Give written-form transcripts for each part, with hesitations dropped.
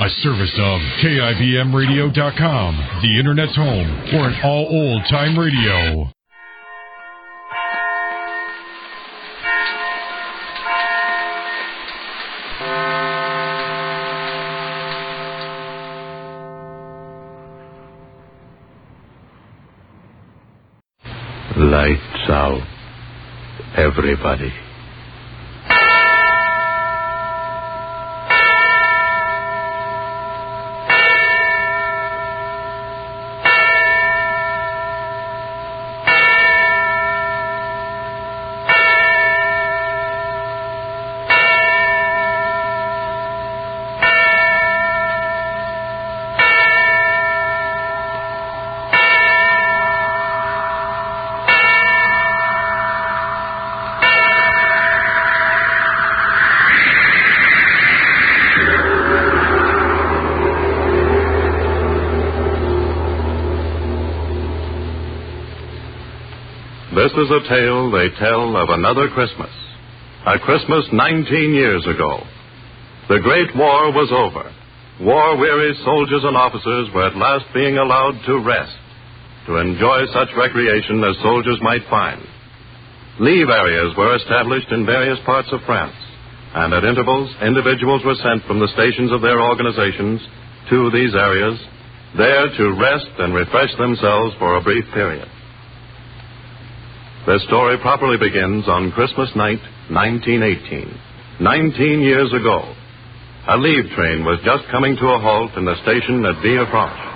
A service of KIBMradio.com, the Internet's home for an all old-time radio. Lights out, everybody. This is a tale they tell of another Christmas. A Christmas 19 years ago. The Great War was over. War-weary soldiers and officers were at last being allowed to rest, to enjoy such recreation as soldiers might find. Leave areas were established in various parts of France, and at intervals, individuals were sent from the stations of their organizations to these areas, there to rest and refresh themselves for a brief period. This story properly begins on Christmas night, 1918. 19 years ago, a leave train was just coming to a halt in the station at Villefranche.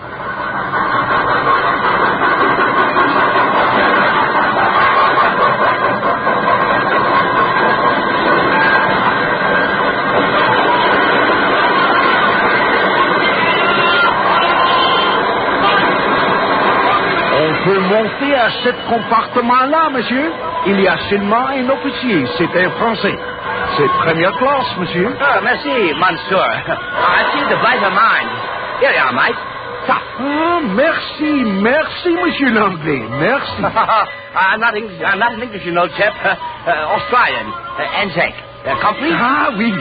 Monter à ce compartiment-là, monsieur. Il y a seulement un officier. C'est un Français. C'est première classe, monsieur. Oh, merci, monsieur. I see the place of mine. Here you are, mate. Stop. Ah, merci, monsieur l'anglais. Merci. I'm not English, you know, chap. Australian. Anzac. Company? Ah, oui.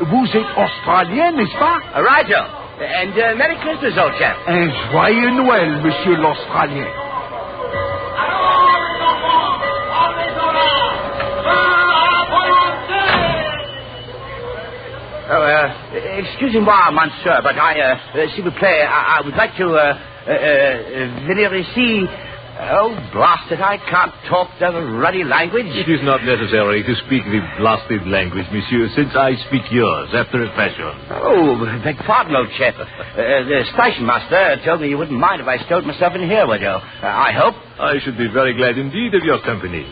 Vous êtes australien, n'est-ce pas? Right, Joe. And Merry Christmas, old chap. Un joyeux Noël, monsieur l'Australien. Excusez-moi, monsieur, but s'il vous plaît, I would like to venir ici. Oh, blast it, I can't talk the ruddy language. It is not necessary to speak the blasted language, monsieur, since I speak yours after a fashion. Oh, beg pardon, old chap. The station master told me you wouldn't mind if I stowed myself in here, would you? I hope. I should be very glad indeed of your company.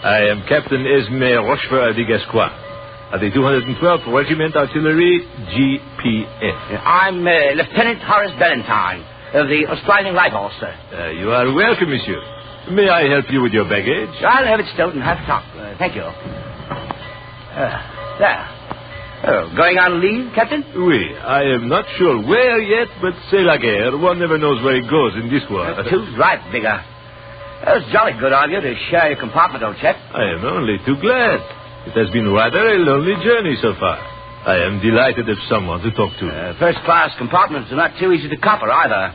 I am Captain Esme Rochefort de Gascoigne, of the 212th Regiment Artillery, GPF. I'm Lieutenant Horace Ballantyne, of the Australian Light Horse, sir. You are welcome, monsieur. May I help you with your baggage? I'll have it stowed in half top. Thank you. There. Oh, going on leave, Captain? Oui, I am not sure where yet, but c'est la guerre. One never knows where it goes in this war. Too right, bigger. That was jolly good of you to share your compartment, old chap. I am only too glad. It has been rather a lonely journey so far. I am delighted to have someone to talk to. First-class compartments are not too easy to copper, either.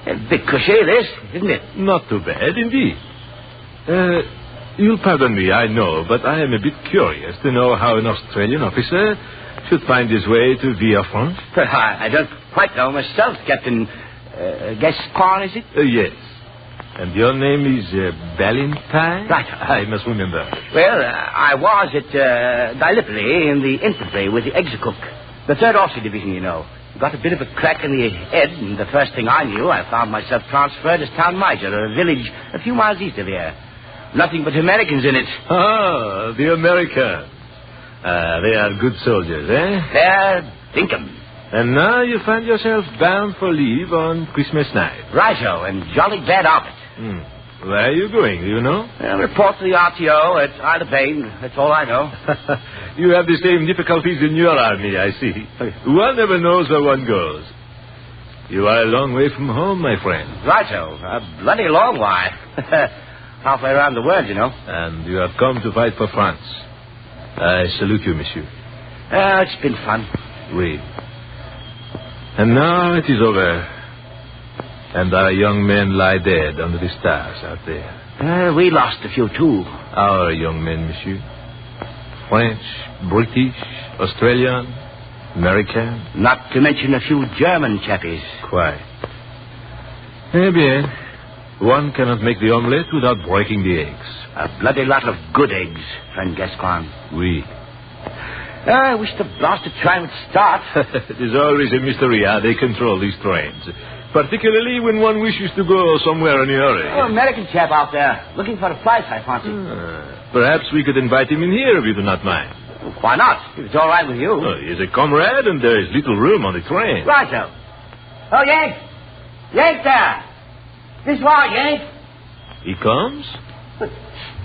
A bit cushy, this, isn't it? Not too bad, indeed. You'll pardon me, I know, but I am a bit curious to know how an Australian officer should find his way to Villefranche. I don't quite know myself, Captain Gascoigne, is it? Yes. And your name is Ballantyne? Right. I must remember. Well, I was at Gallipoli in the infantry with the Executive, the 3rd Officer Division, you know. Got a bit of a crack in the head, and the first thing I knew, I found myself transferred as town major of a village a few miles east of here. Nothing but Americans in it. Ah, the Americans. They are good soldiers, eh? They're dinkum. And now you find yourself bound for leave on Christmas night. Righto, and jolly bad outfit. Where are you going, do you know? Report to the RTO at Isle of Bane. That's all I know. You have the same difficulties in your army, I see. One never knows where one goes. You are a long way from home, my friend. Righto. A bloody long way. Halfway around the world, you know. And you have come to fight for France. I salute you, monsieur. It's been fun. Oui. And now it is over. And our young men lie dead under the stars out there. We lost a few, too. Our young men, monsieur. French, British, Australian, American. Not to mention a few German chappies. Quite. Eh bien, one cannot make the omelette without breaking the eggs. A bloody lot of good eggs, friend Gascoigne. Oui. I wish the blasted train would start. It is always a mystery how they control these trains. Particularly when one wishes to go somewhere in a hurry. Oh, American chap out there, looking for a flight, I fancy. Perhaps we could invite him in here if you do not mind. Why not? If it's all right with you. Oh, he is a comrade and there is little room on the train. Righto. Oh, Yank! Yank there! This way, Yank! He comes? But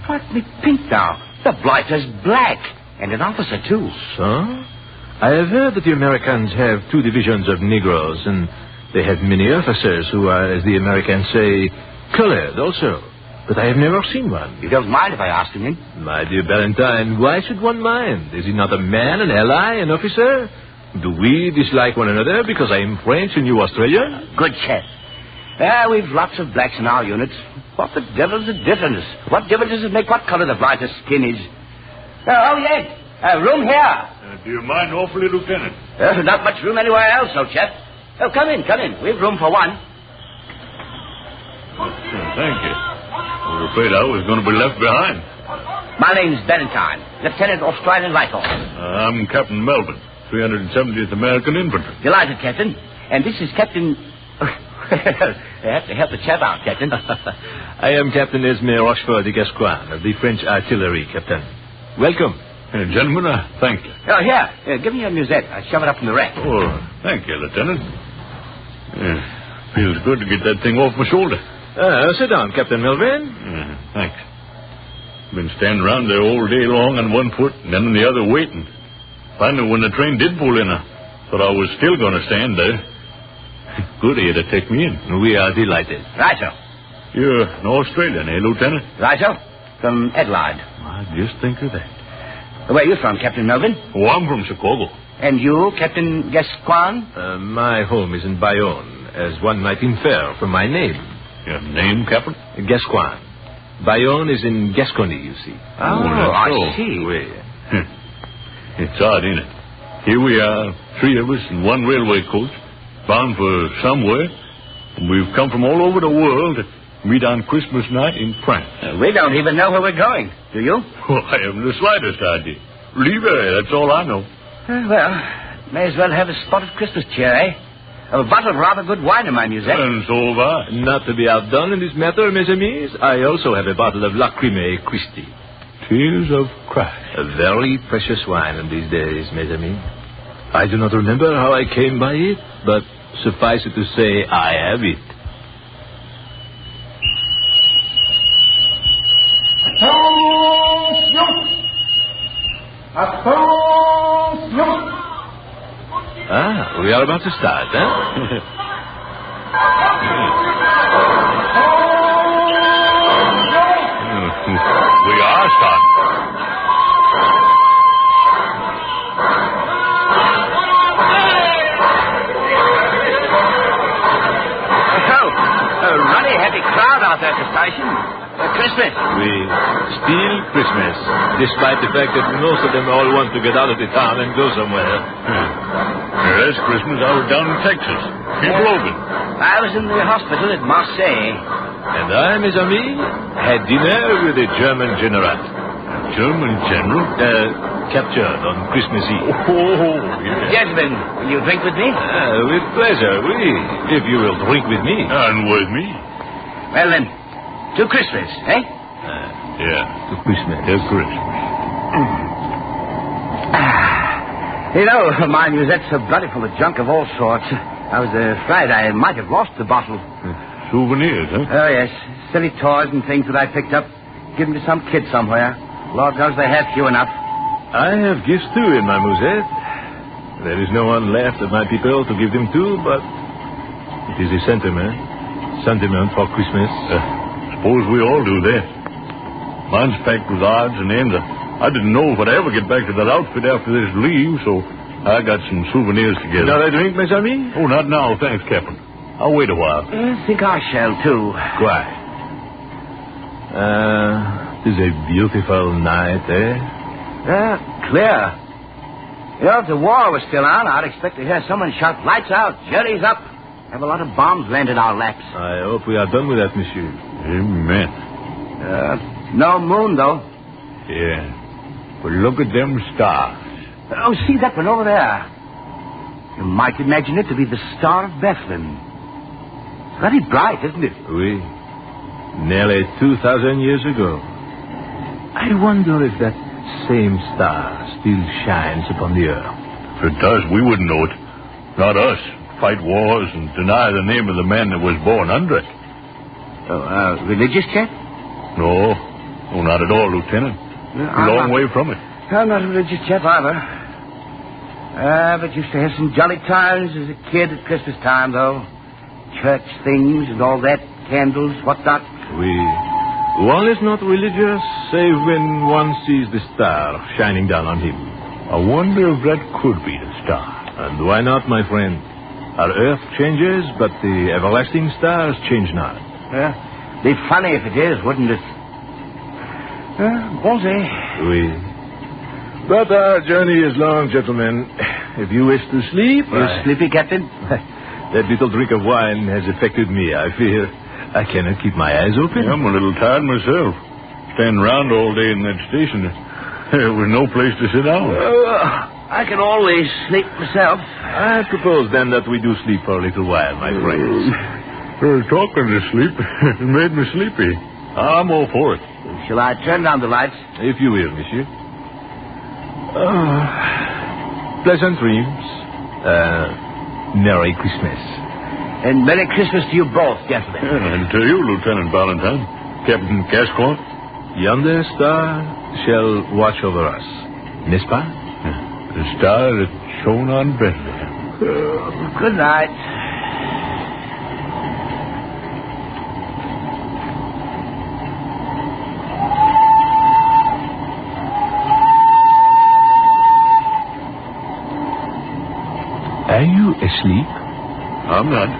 strike me pink now. The blighter's black. And an officer, too. So? I have heard that the Americans have 2 divisions of Negroes, and they have many officers who are, as the Americans say, colored also. But I have never seen one. You don't mind if I ask him? My dear Valentine, why should one mind? Is he not a man, an ally, an officer? Do we dislike one another because I am French and you Australian? Good chap. We've lots of blacks in our units. What the devil's the difference? What difference does it make what color the blighter's skin is? Yank! Room here. Do you mind awfully, Lieutenant? Not much room anywhere else, old chap. Oh, come in. We've room for one. Thank you. I was afraid I was going to be left behind. My name's Valentine, Lieutenant Australian Rifle. I'm Captain Melvin, 370th American Infantry. Delighted, Captain. And this is Captain... I have to help the chap out, Captain. I am Captain Esme Rochefort de Gascoigne of the French Artillery, Captain. Welcome. Gentlemen, thank you. Oh, here. Give me your musette. I'll shove it up in the rack. Oh, thank you, Lieutenant. Feels good to get that thing off my shoulder. Sit down, Captain Melvin. Thanks. Been standing around there all day long on one foot and then on the other waiting. Finally, when the train did pull in, I thought I was still going to stand there. Good of you to take me in. We are delighted. Righto. You're an Australian, eh, Lieutenant? Righto. From Adelaide. I just think of that. Where are you from, Captain Melvin? Oh, I'm from Chicago. And you, Captain Gascoigne? My home is in Bayonne, as one might infer from my name. Your name, Captain? Gascoigne. Bayonne is in Gascony, you see. Oh, I see. Oui. It's odd, ain't it? Here we are, 3 of us in one railway coach, bound for somewhere. And we've come from all over the world to meet on Christmas night in France. We don't even know where we're going, do you? Oh, I haven't the slightest idea. Leave it, that's all I know. Well, may as well have a spot of Christmas cheer, eh? A bottle of rather good wine in my musette. And so have I. Not to be outdone in this matter, mes amis, I also have a bottle of Lacryme Christi. Tears of Christ. A very precious wine in these days, mes amis. I do not remember how I came by it, but suffice it to say, I have it. We are about to start, huh? We are starting. A ruddy happy crowd out there at the station. Christmas. Still Christmas, despite the fact that most of them all want to get out of the town and go somewhere. Yes, Christmas. I was down in Texas. In Logan. I was in the hospital at Marseille. And I, mes amis, had dinner with a German general. German general? Captured on Christmas Eve. Oh, yes. Gentlemen, will you drink with me? With pleasure, if you will drink with me. And with me. Well, then, to Christmas, eh? Yeah. To Christmas. To Christmas. You know, my musette's so bloody full of junk of all sorts. I was afraid I might have lost the bottle. Souvenirs, huh? Oh, yes. Silly toys and things that I picked up. Give them to some kid somewhere. Lord knows they have few enough. I have gifts, too, in my musette. There is no one left of my people to give them to, but it is a sentiment for Christmas. Suppose we all do that. Mine's packed with odds and ends. I didn't know if I'd ever get back to that outfit after this leave, so I got some souvenirs together. Another drink, mes amis? Oh, not now, thanks, Captain. I'll wait a while. I think I shall, too. Why? It is a beautiful night, eh? Clear. You know, if the war was still on, I'd expect to hear someone shout, lights out, jury's up. Have a lot of bombs land in our laps. I hope we are done with that, monsieur. Amen. No moon, though. Yeah. But look at them stars. Oh, see that one over there? You might imagine it to be the Star of Bethlehem. It's very bright, isn't it? Oui. Nearly 2,000 years ago. I wonder if that same star still shines upon the earth. If it does, we wouldn't know it. Not us. Fight wars and deny the name of the man that was born under it. Religious yet? No, not at all, Lieutenant. A long way from it. I'm not a religious chap either. But used to have some jolly times as a kid at Christmas time, though. Church things and all that, candles, whatnot. One is not religious, save when one sees the star shining down on him. I wonder if that could be the star. And why not, my friend? Our earth changes, but the everlasting stars change not. Be funny if it is, wouldn't it? Bonjour. Oui. But our journey is long, gentlemen. If you wish to sleep... You sleepy, Captain? That little drink of wine has affected me, I fear. I cannot keep my eyes open. I'm a little tired myself. Standing around all day in that station. There was no place to sit down. I can always sleep myself. I propose, then, that we do sleep for a little while, my friends. Talking to sleep made me sleepy. I'm all for it. Shall I turn down the lights? If you will, monsieur. Pleasant dreams. Merry Christmas. And Merry Christmas to you both, gentlemen. And to you, Lieutenant Valentine. Captain Gascoigne. Yonder star shall watch over us. N'est-ce pas? The star that shone on Bethlehem. Good night. Are you asleep? I'm not.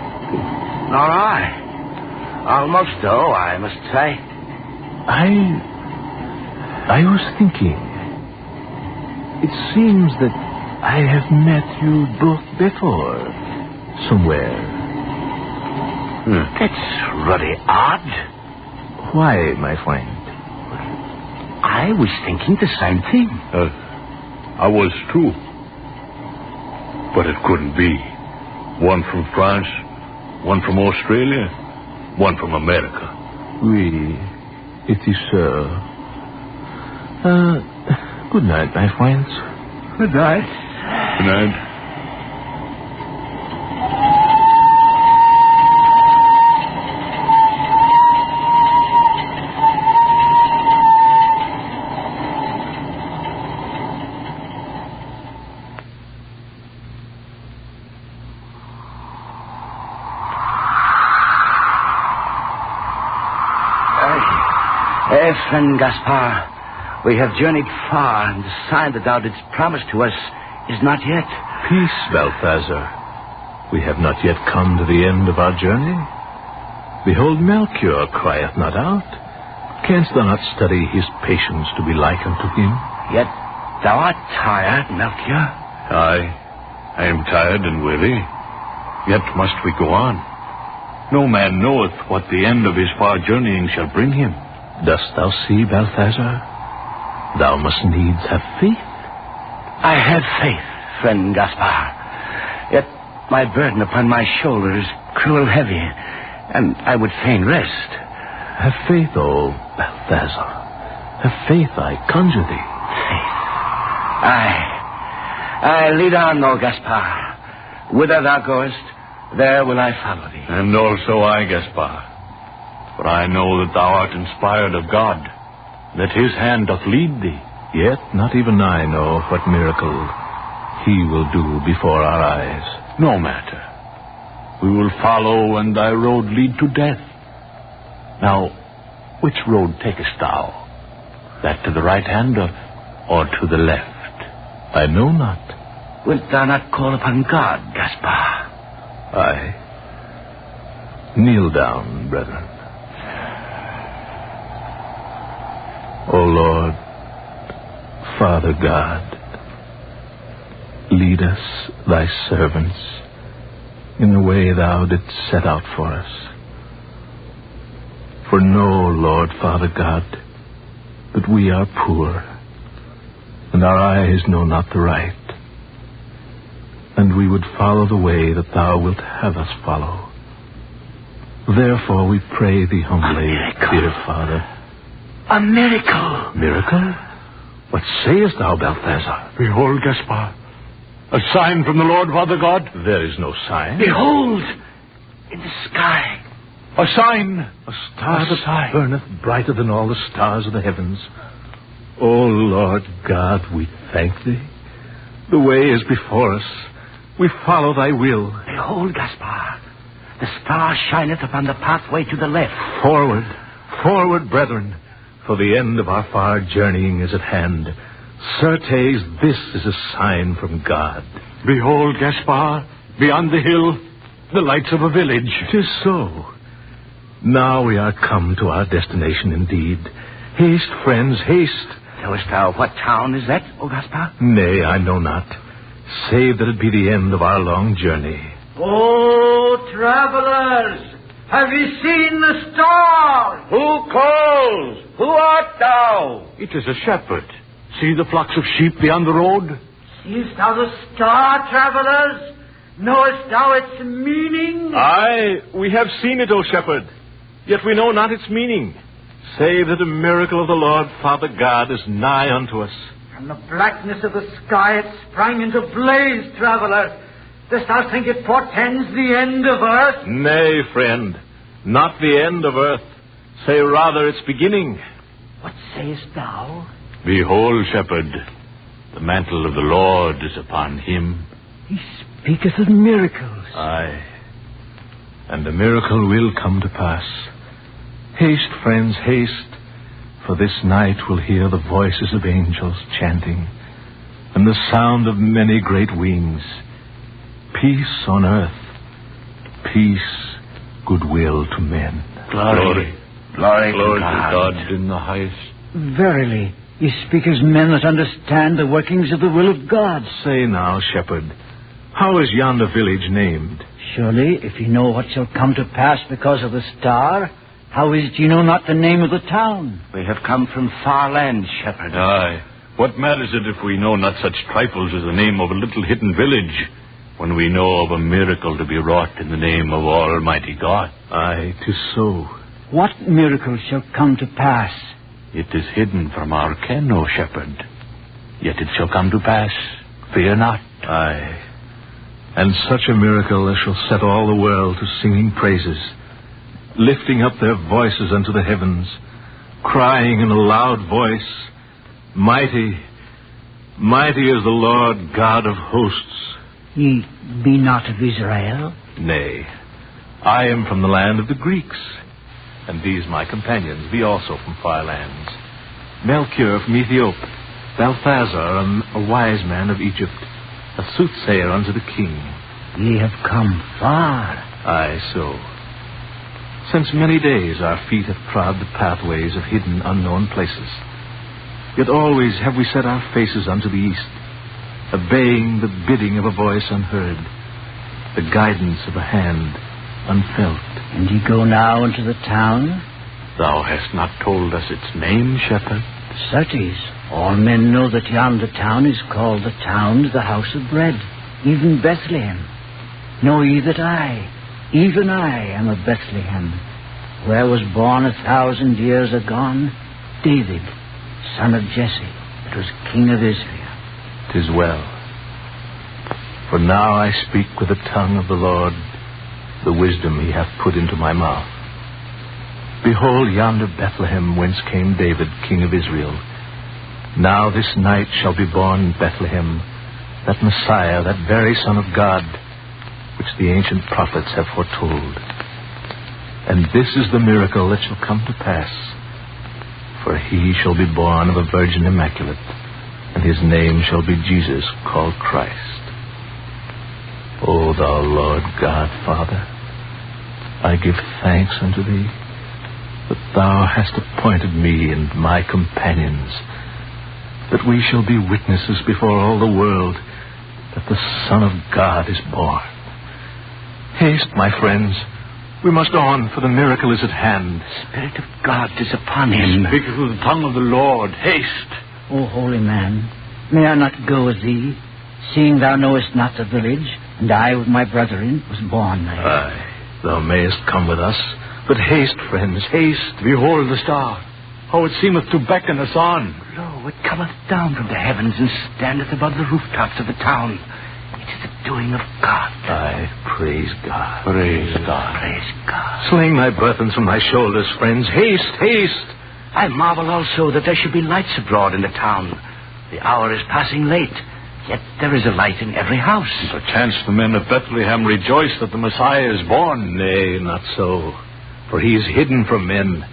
Nor I. Almost, though, I must say. I was thinking. It seems that I have met you both before. Somewhere. That's really odd. Why, my friend? I was thinking the same thing. I was too. But it couldn't be. One from France, one from Australia, one from America. Oui, it is so. Good night, my friends. Good night. Good night. Friend Gaspard, we have journeyed far, and the sign that thou didst promise to us is not yet. Peace, Balthazar. We have not yet come to the end of our journey. Behold, Melchior crieth not out. Canst thou not study his patience to be like unto him? Yet thou art tired, Melchior. I am tired and weary. Yet must we go on. No man knoweth what the end of his far journeying shall bring him. Dost thou see, Balthazar? Thou must needs have faith. I have faith, friend Gaspard. Yet my burden upon my shoulders is cruel heavy, and I would fain rest. Have faith, O Balthazar. Have faith, I conjure thee. Faith. I lead on, O Gaspard. Whither thou goest, there will I follow thee. And also I, Gaspard. For I know that thou art inspired of God, that his hand doth lead thee. Yet not even I know what miracle he will do before our eyes. No matter. We will follow, and thy road lead to death. Now, which road takest thou? That to the right hand, or to the left? I know not. Wilt thou not call upon God, Gaspar? Aye. Kneel down, brethren. O Lord, Father God, lead us, thy servants, in the way thou didst set out for us. For know, Lord, Father God, that we are poor, and our eyes know not the right, and we would follow the way that thou wilt have us follow. Therefore we pray thee humbly, dear Father. A miracle. Miracle? What sayest thou, Balthazar? Behold, Gaspar, a sign from the Lord, Father God. There is no sign. Behold, in the sky. A sign. A star that burneth brighter than all the stars of the heavens. O Lord God, we thank thee. The way is before us. We follow thy will. Behold, Gaspar, the star shineth upon the pathway to the left. Forward, forward, brethren, for the end of our far journeying is at hand. Certes, this is a sign from God. Behold, Gaspar, beyond the hill, the lights of a village. 'Tis so. Now we are come to our destination indeed. Haste, friends, haste. Knowest thou what town is that, O Gaspar? Nay, I know not, save that it be the end of our long journey. Oh, travelers, have ye seen the star? Who calls? Who art thou? It is a shepherd. See the flocks of sheep beyond the road? Seest thou the star, travelers? Knowest thou its meaning? Aye, we have seen it, O shepherd, yet we know not its meaning, save that a miracle of the Lord Father God is nigh unto us. From the blackness of the sky it sprang into blaze, traveler. Dost thou think it portends the end of earth? Nay, friend, not the end of earth. Say rather its beginning. What sayest thou? Behold, shepherd, the mantle of the Lord is upon him. He speaketh of miracles. Aye, and the miracle will come to pass. Haste, friends, haste, for this night we'll hear the voices of angels chanting, and the sound of many great wings. Peace on earth, peace, goodwill to men. Glory to God. In the highest. Verily, ye speak as men that understand the workings of the will of God. Say now, shepherd, how is yonder village named? Surely, if ye know what shall come to pass because of the star, how is it ye know not the name of the town? We have come from far lands, shepherd. Aye. What matters it if we know not such trifles as the name of a little hidden village, when we know of a miracle to be wrought in the name of Almighty God? Aye, 'tis so. What miracle shall come to pass? It is hidden from our ken, O shepherd. Yet it shall come to pass. Fear not. Aye. And such a miracle as shall set all the world to singing praises, lifting up their voices unto the heavens, crying in a loud voice, Mighty, mighty is the Lord God of hosts. Ye be not of Israel? Nay, I am from the land of the Greeks, and these my companions be also from far lands. Melchior from Ethiopia, Balthazar, a wise man of Egypt, a soothsayer unto the king. Ye have come far. Aye, so. Since many days our feet have trod the pathways of hidden, unknown places. Yet always have we set our faces unto the east, obeying the bidding of a voice unheard, the guidance of a hand unfelt. And ye go now into the town? Thou hast not told us its name, shepherd. Certes, all men know that yonder town is called the town of the house of bread, even Bethlehem. Know ye that I, even I, am of Bethlehem, where was born 1,000 years agone David, son of Jesse, that was king of Israel. 'Tis well. For now I speak with the tongue of the Lord, the wisdom he hath put into my mouth. Behold yonder Bethlehem, whence came David, king of Israel. Now this night shall be born in Bethlehem that Messiah, that very Son of God, which the ancient prophets have foretold. And this is the miracle that shall come to pass. For he shall be born of a virgin immaculate, and his name shall be Jesus, called Christ. O thou Lord God, Father, I give thanks unto thee that thou hast appointed me and my companions, that we shall be witnesses before all the world that the Son of God is born. Haste, my friends. We must on, for the miracle is at hand. The Spirit of God is upon him. Speak through the tongue of the Lord. Haste. O holy man, may I not go with thee, seeing thou knowest not the village, and I with my brethren was born there. Aye, thou mayest come with us, but haste, friends, haste. Behold the star, how it seemeth to beckon us on. Lo, it cometh down from the heavens and standeth above the rooftops of the town. It is the doing of God. Aye, praise God. Praise God. Praise God. Sling thy burthens from thy shoulders, friends. Haste, haste. I marvel also that there should be lights abroad in the town. The hour is passing late, yet there is a light in every house. Perchance the men of Bethlehem rejoice that the Messiah is born. Nay, not so. For he is hidden from men,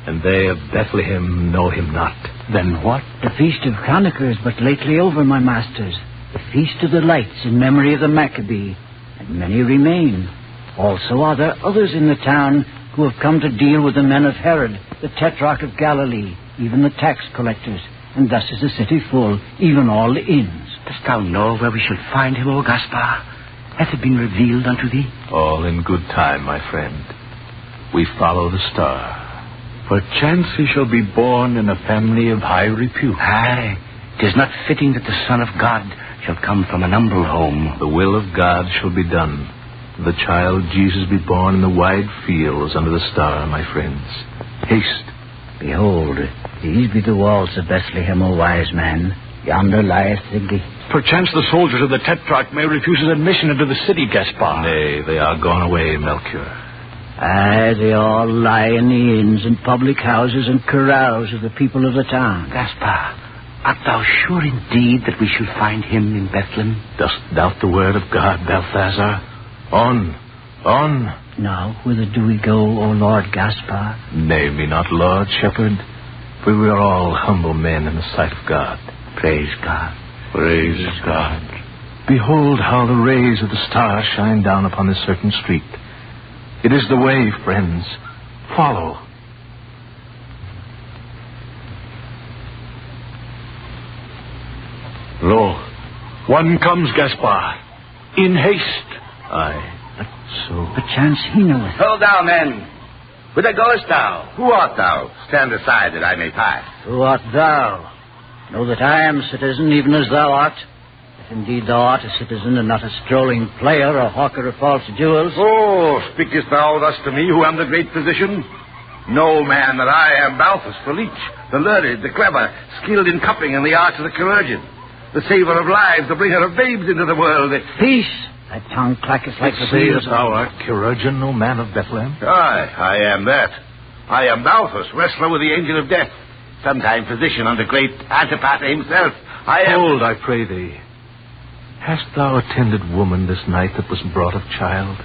and they of Bethlehem know him not. Then what? The feast of Hanukkah is but lately over, my masters. The feast of the lights in memory of the Maccabee, and many remain. Also are there others in the town who have come to deal with the men of Herod, the Tetrarch of Galilee, even the tax collectors, and thus is the city full, even all the inns. Dost thou know where we shall find him, O Gaspar? Hath it been revealed unto thee? All in good time, my friend. We follow the star. Perchance he shall be born in a family of high repute. Aye, 'tis not fitting that the Son of God shall come from an humble home. The will of God shall be done. The child Jesus be born in the wide fields under the star, my friends. Haste. Behold, these be the walls of Bethlehem, O wise man. Yonder lieth the gate. Perchance the soldiers of the Tetrarch may refuse us admission into the city, Gaspar. Nay, they are gone away, Melchior. Aye, they all lie in the inns and public houses and corrals of the people of the town. Gaspar, art thou sure indeed that we shall find him in Bethlehem? Dost doubt the word of God, Balthazar? On, on. Now, whither do we go, O Lord Gaspar? Name me not Lord, shepherd, for we are all humble men in the sight of God. Praise God. Praise God. Behold how the rays of the star shine down upon this certain street. It is the way, friends. Follow. Lo, one comes, Gaspar. In haste. Aye, so. Perchance he knoweth. Hold thou, men. Whither goest thou? Who art thou? Stand aside that I may pass. Who art thou? Know that I am citizen, even as thou art. If indeed thou art a citizen and not a strolling player or hawker of false jewels. Oh, speakest thou thus to me, who am the great physician? Know, man, that I am Balthus, the leech, the learned, the clever, skilled in cupping and the arts of the chirurgeon, the saver of lives, the bringer of babes into the world. Peace! Thy tongue clacketh like the Say wheels that thou art chirurgeon, O man of Bethlehem? Aye, I am that. I am Balthus, wrestler with the angel of death, sometime physician under great Antipater himself. I am... Hold, I pray thee. Hast thou attended woman this night that was brought of child?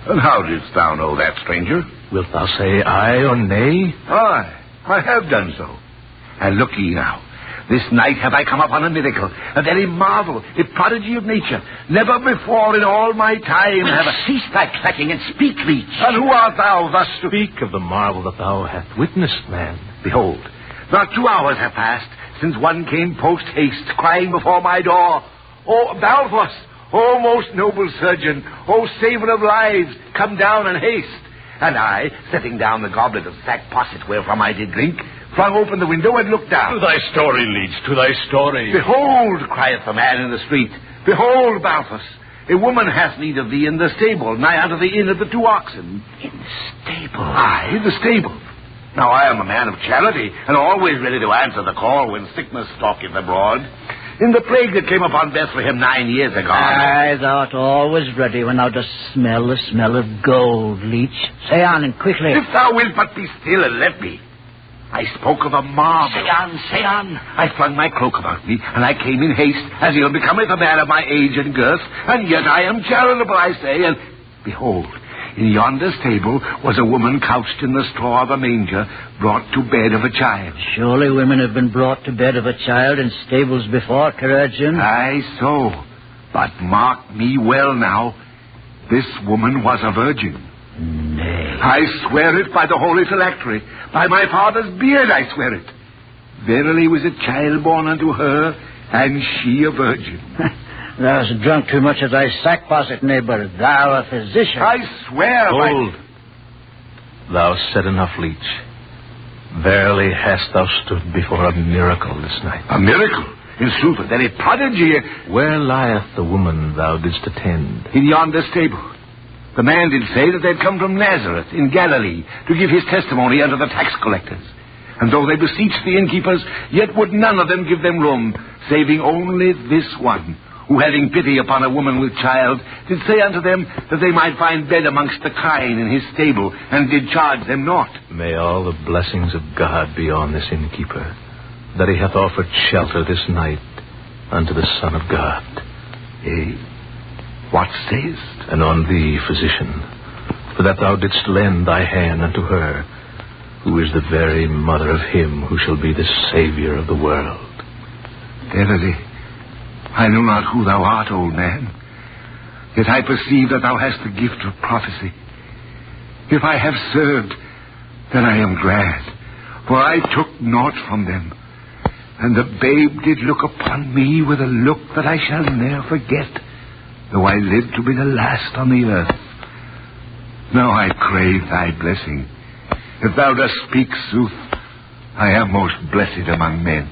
And how didst thou know that, stranger? Wilt thou say aye or nay? Aye, I have done so. And look ye now. This night have I come upon a miracle, a very marvel, a prodigy of nature. Never before in all my time have I... Cease thy clacking and speak, leech. And who art thou thus to... Speak of the marvel that thou hast witnessed, man. Behold, not 2 hours have passed since one came post-haste, crying before my door, O Balthus, O most noble surgeon, O saver of lives, come down and haste. And I, setting down the goblet of sack posset wherefrom I did drink, flung open the window and looked down. To thy story, leech, to thy story. Behold, crieth the man in the street, behold, Balthus, a woman hath need of thee in the stable, nigh unto the inn of the 2 oxen. In the stable? Aye, the stable. Now I am a man of charity, and always ready to answer the call when sickness stalketh abroad. In the plague that came upon Bethlehem 9 years ago. Aye, thou art always ready when thou dost smell the smell of gold, leech. Say on and quickly. If thou wilt but be still and let me. I spoke of a marvel. Say on, say on. I flung my cloak about me, and I came in haste, as ill becometh a man of my age and girth, and yet I am charitable, I say, and behold, in yonder stable was a woman couched in the straw of a manger, brought to bed of a child. Surely women have been brought to bed of a child in stables before, Caradjun. Aye, so. But mark me well now. This woman was a virgin. Nay. I swear it by the holy phylactery. By my father's beard I swear it. Verily was a child born unto her, and she a virgin. Thou hast drunk too much of thy sack posset, neighbor. Thou a physician. I swear Hold. Thou said enough, leech. Verily hast thou stood before a miracle this night. A miracle? In sooth, a very prodigy. Where lieth the woman thou didst attend? In yonder stable. The man did say that they'd come from Nazareth in Galilee to give his testimony unto the tax collectors. And though they beseeched the innkeepers, yet would none of them give them room, saving only this one, who, having pity upon a woman with child, did say unto them that they might find bed amongst the kine in his stable, and did charge them naught. May all the blessings of God be on this innkeeper, that he hath offered shelter this night unto the Son of God. What sayest? And on thee, physician, for that thou didst lend thy hand unto her, who is the very mother of him who shall be the Savior of the world. Verily, I know not who thou art, old man, yet I perceive that thou hast the gift of prophecy. If I have served, then I am glad, for I took naught from them, and the babe did look upon me with a look that I shall ne'er forget, though I live to be the last on the earth. Now I crave thy blessing. If thou dost speak sooth, I am most blessed among men.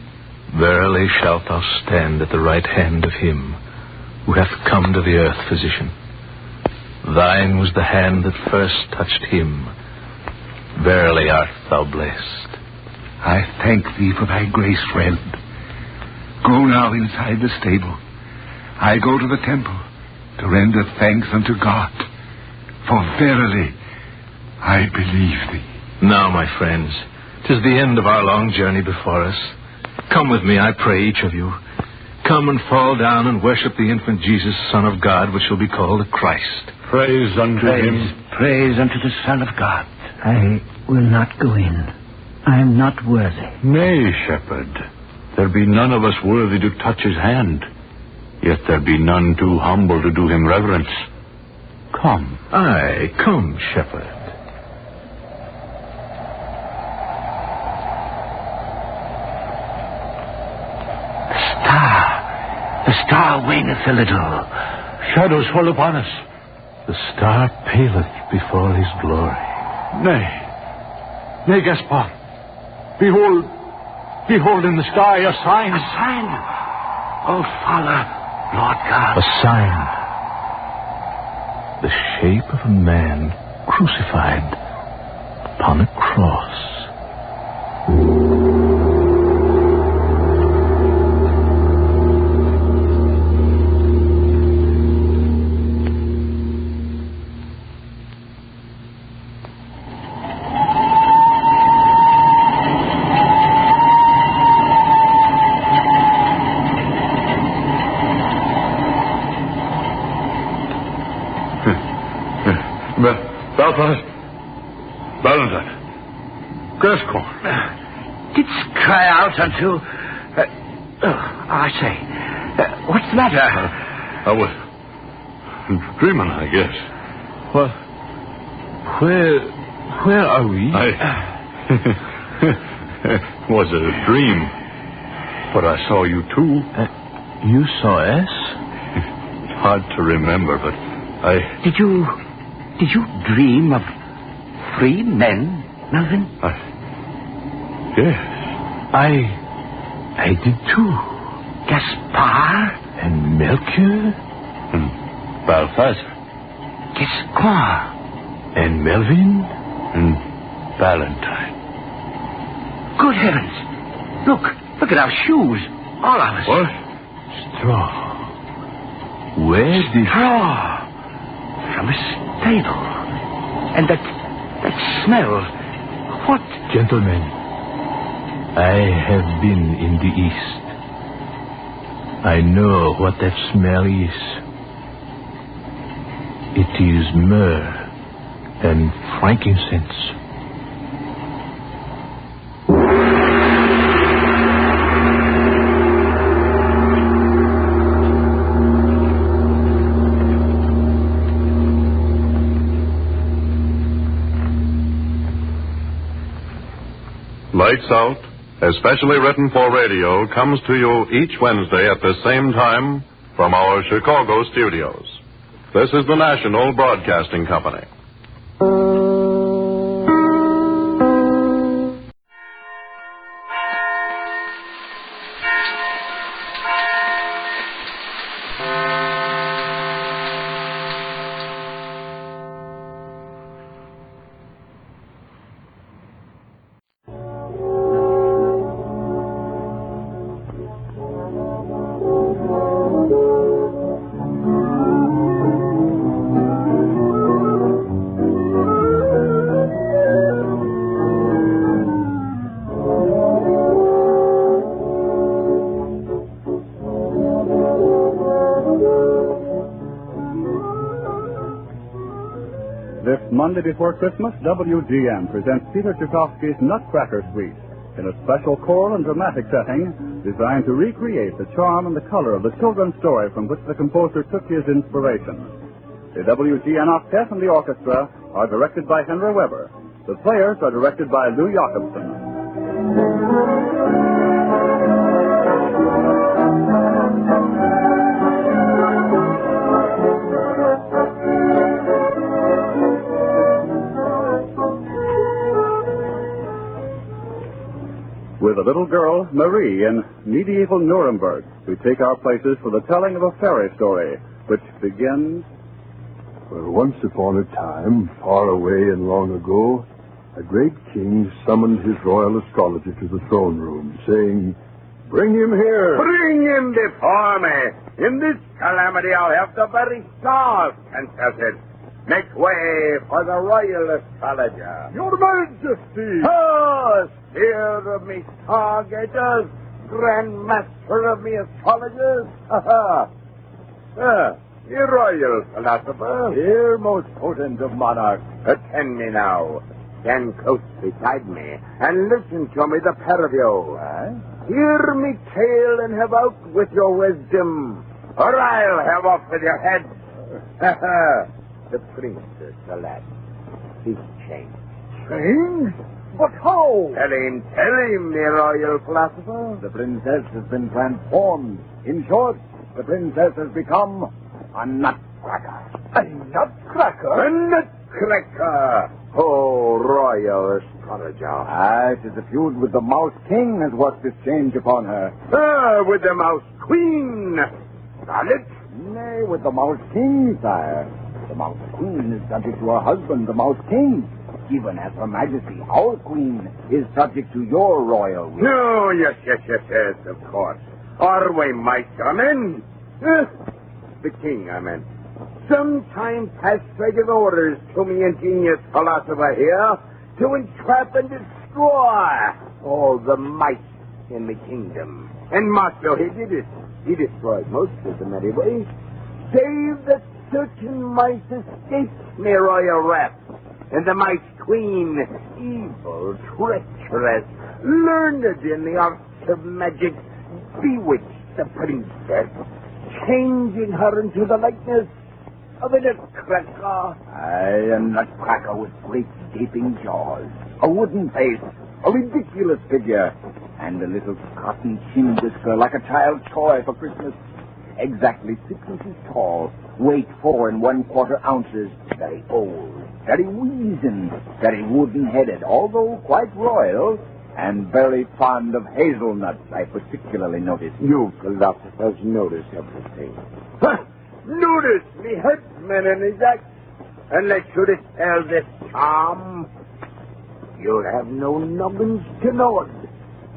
Verily shalt thou stand at the right hand of him who hath come to the earth, physician. Thine was the hand that first touched him. Verily art thou blessed. I thank thee for thy grace, friend. Go now inside the stable. I go to the temple to render thanks unto God. For verily I believe thee. Now, my friends, 'tis the end of our long journey before us. Come with me, I pray, each of you. Come and fall down and worship the infant Jesus, Son of God, which shall be called the Christ. Praise unto him. Praise unto the Son of God. I will not go in. I am not worthy. Nay, shepherd, there be none of us worthy to touch his hand. Yet there be none too humble to do him reverence. Come. Aye, come, shepherd. The star waneth a little. Shadows fall upon us. The star paleth before his glory. Nay, Gaspar. Behold in the sky a sign. A sign? Oh, Father, Lord God. A sign. The shape of a man crucified upon a cross. Valentine. Gascon. Didst cry out unto... I say, what's the matter? I was dreaming, I guess. Well, where are we? Was a dream. But I saw you too. You saw us? Hard to remember, but I... Did you dream of 3 men, Melvin? Yes. I did too. Gaspar? And Melchior? And Balthazar. Gascoigne? And Melvin? And Valentine. Good heavens. Look at our shoes. All of us. What? Straw. Where did... Straw. From a stable. And that smell. What? Gentlemen, I have been in the East. I know what that smell is. It is myrrh and frankincense. Lights Out, especially written for radio, comes to you each Wednesday at the same time from our Chicago studios. This is the National Broadcasting Company. Monday before Christmas, WGN presents Peter Tchaikovsky's Nutcracker Suite in a special choral and dramatic setting designed to recreate the charm and the color of the children's story from which the composer took his inspiration. The WGN Octet and the orchestra are directed by Henry Weber. The players are directed by Lou Jacobson. With a little girl, Marie, in medieval Nuremberg, we take our places for the telling of a fairy story, which begins... Well, once upon a time, far away and long ago, a great king summoned his royal astrologer to the throne room, saying, "Bring him here." Bring him before me. In this calamity, I'll have the very stars consulted. Make way for the royal astrologer. Your Majesty! Oh, spear of me stargazers, Grand Master of me astrologers. Your royal philosopher. Here, most potent of monarchs. Attend me now. Stand close beside me and listen to me, the pair of you. Hear me tale and have out with your wisdom, or I'll have off with your head. The princess, alas, she's changed. Changed? But how? Tell him, the royal philosopher. The princess has been transformed. In short, the princess has become a nutcracker. A nutcracker? A nutcracker! Oh, royal astrologer. It is a feud with the Mouse King has worked this change upon her. With the Mouse Queen. Scarlet? Nay, with the Mouse King, sire. The Mouse Queen is subject to her husband, the Mouse King, even as Her Majesty, our Queen, is subject to your royal will. No, yes, of course. Our way might come in. The king, I meant. Sometime past I give orders to me ingenious philosopher here to entrap and destroy all the might in the kingdom. And Marshal, he did it. He destroyed most of them anyway. Save that certain might escaped me, royal wrath. And the Mice Queen, evil, treacherous, learned in the arts of magic, bewitched the princess, changing her into the likeness of a nutcracker. A nutcracker with great gaping jaws, a wooden face, a ridiculous figure, and a little cotton chin whisker like a child's toy for Christmas. Exactly 6 inches tall, weight 4 1/4 ounces, very old, very weazen, very wooden-headed, although quite royal, and very fond of hazelnuts, I particularly noticed. You philosophers notice everything. Notice me headsman and his act, unless you dispel this charm. You'll have no nubbins to know it.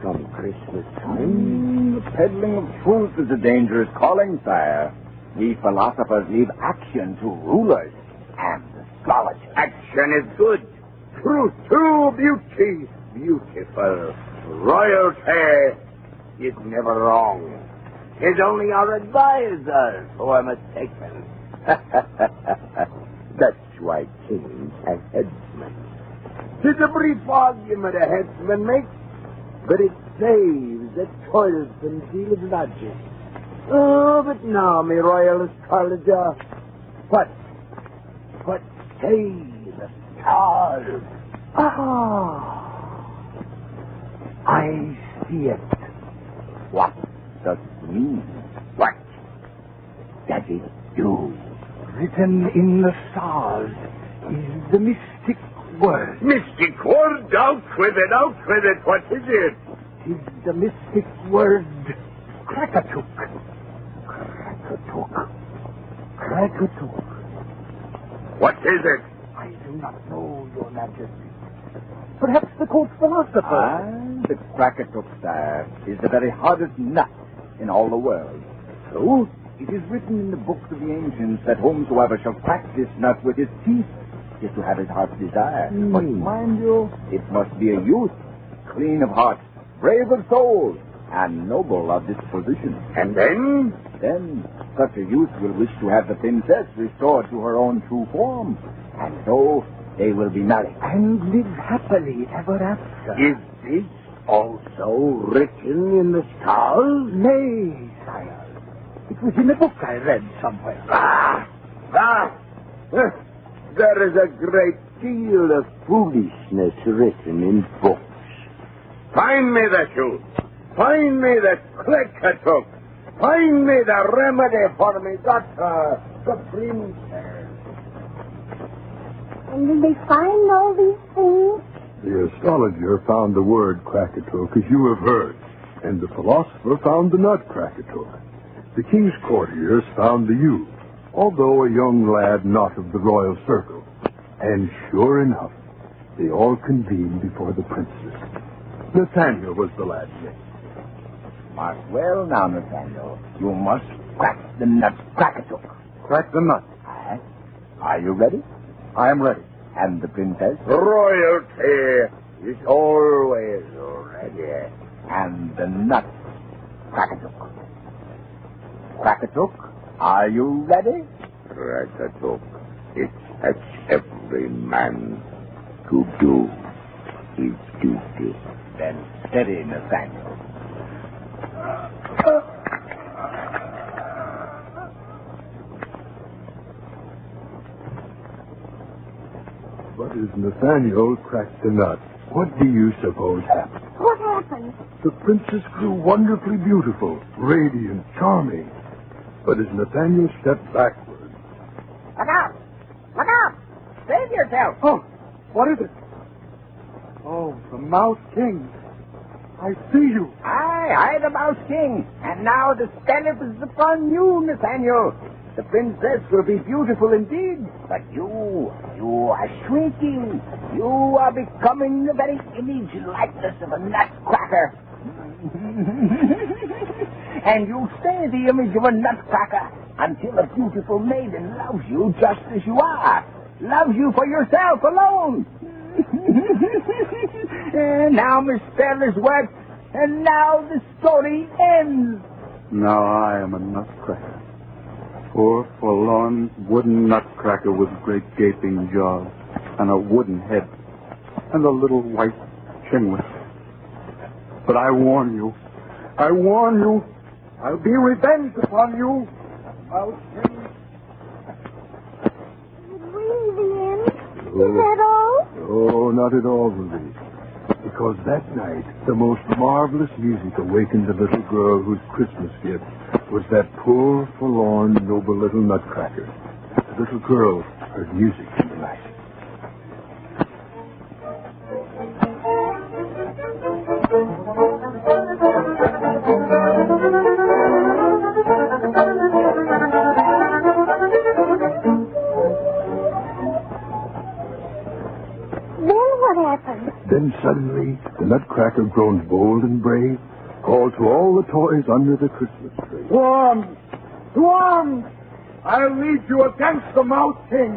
Come Christmas time. The peddling of truth is a dangerous calling, sire. We philosophers leave action to rulers and astrologers. Action is good. Truth too, beauty. Beautiful. Royalty is never wrong. It's only our advisors who are mistaken. That's why king a headsman. 'Tis a brief argument a headsman makes, but it saves a toilsome deal of logic. Oh, but now, me royal astrologer, what say the stars? I see it. What does it mean? What does it do? Written in the stars is the mystic word. Mystic word? Out with it, out with it. What is it? It is the mystic word, Crackatook. Crackatook. Crackatook. What is it? I do not know, Your Majesty. Perhaps the court philosopher. The Crackatook, sire, is the very hardest nut in all the world. So, it is written in the books of the ancients that whomsoever shall crack this nut with his teeth is to have his heart's desire. But mind you, it must be a youth, clean of heart, brave of soul, and noble of disposition. And then? Then, such a youth will wish to have the princess restored to her own true form. And so, they will be married. And live happily ever after. Is this also written in the stars? Nay, sire. It was in a book I read somewhere. There is a great deal of foolishness written in books. Find me the shoe. Find me the Crackatook. Find me the remedy for me daughter, the princess. And did they find all these things? The astrologer found the word Crackatook, as you have heard, and the philosopher found the Nutcracker. The king's courtiers found the youth, although a young lad not of the royal circle. And sure enough, they all convened before the princess. Nathaniel was the lad's name. Mark well now, Nathaniel. You must crack the Nutcracker. Crack the nut. Are you ready? I am ready. And the princess? Royalty is always ready. And the Nutcracker. Crackatook, are you ready? Crackatook, it's as every man to do his duty. Then steady, Nathaniel. But as Nathaniel cracked the nut, what do you suppose happened? What happened? The princess grew wonderfully beautiful, radiant, charming. But as Nathaniel stepped backward... Look out! Look out! Save yourself! Oh, what is it? Oh, the Mouse King. I see you. Aye, the Mouse King. And now the spell is upon you, Nathaniel. The princess will be beautiful indeed, but you are shrinking. You are becoming the very image and likeness of a nutcracker. And you'll stay the image of a nutcracker until a beautiful maiden loves you just as you are. Loves you for yourself alone. And now my spell is worked, and now the story ends. Now I am a nutcracker. Poor, forlorn, wooden nutcracker with great gaping jaws and a wooden head and a little white chinlet. But I warn you, I'll be revenged upon you. Mouse King. Did we the end? Is that all? Oh, not at all, Ruby. Because that night, the most marvelous music awakened the little girl whose Christmas gift was that poor, forlorn, noble little nutcracker. The little girl heard music in the night. Then suddenly, the Nutcracker, grown bold and brave, called to all the toys under the Christmas tree. Swarm! Swarm! I'll lead you against the Mouse King.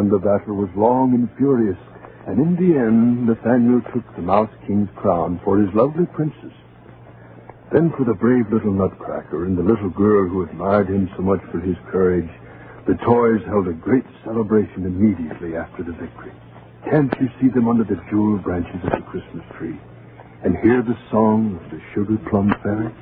The battle was long and furious, and in the end, Nathaniel took the Mouse King's crown for his lovely princess. Then for the brave little Nutcracker and the little girl who admired him so much for his courage, the toys held a great celebration immediately after the victory. Can't you see them under the jewel branches of the Christmas tree and hear the song of the Sugar Plum Fairy?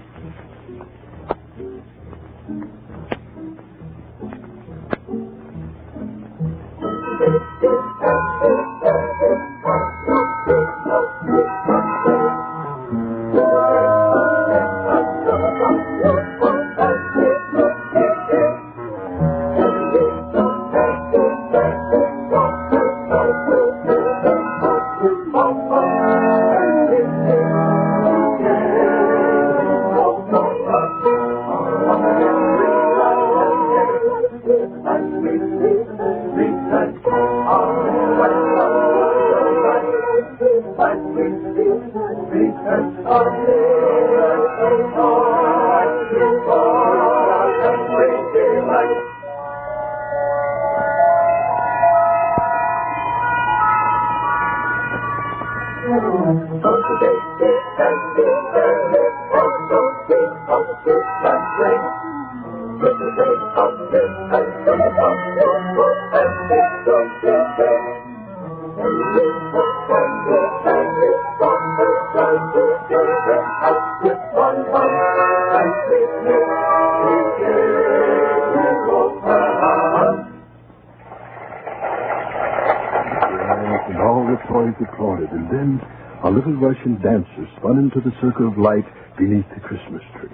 And all the toys applauded, and then a little Russian dancer spun into the circle of light beneath the Christmas tree.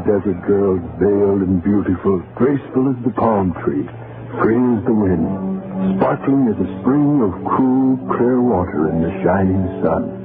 Desert girls, veiled and beautiful, graceful as the palm tree, free as the wind. sparkling as a spring of cool, clear water in the shining sun.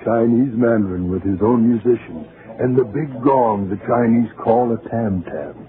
Chinese mandarin with his own musicians, and the big gong the Chinese call a tam-tam.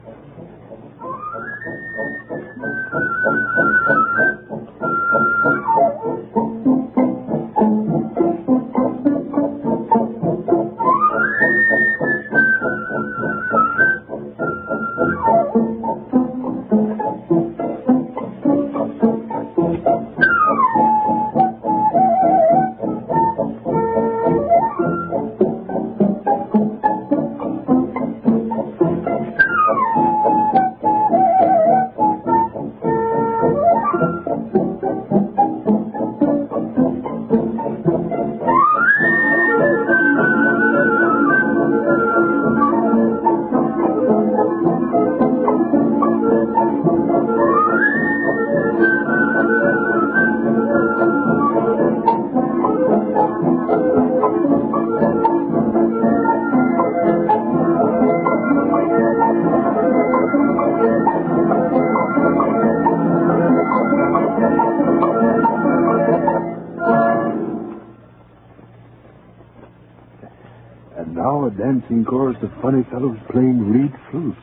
a dancing chorus of funny fellows playing reed flutes.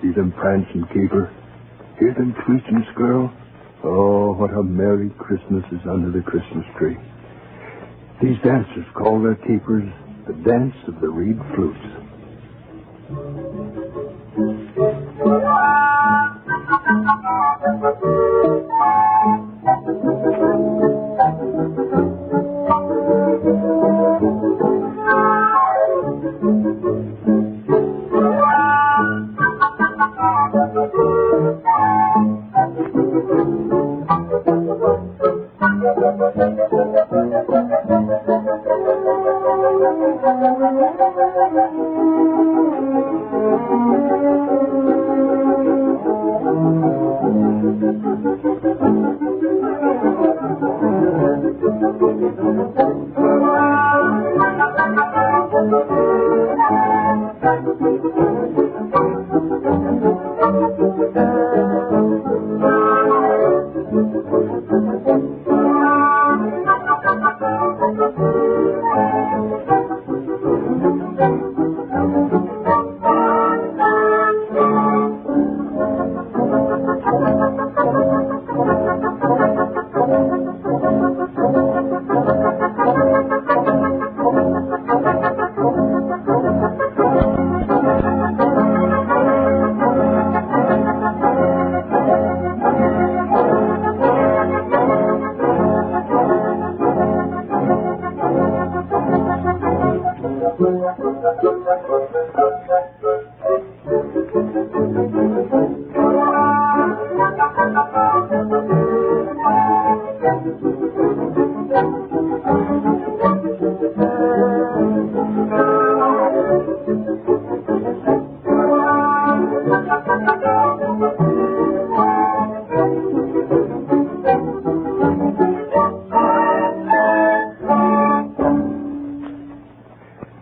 See them prance and caper. Hear them tweet and skirl. Oh, what a merry Christmas is under the Christmas tree. These dancers call their capers the dance of the reed flutes.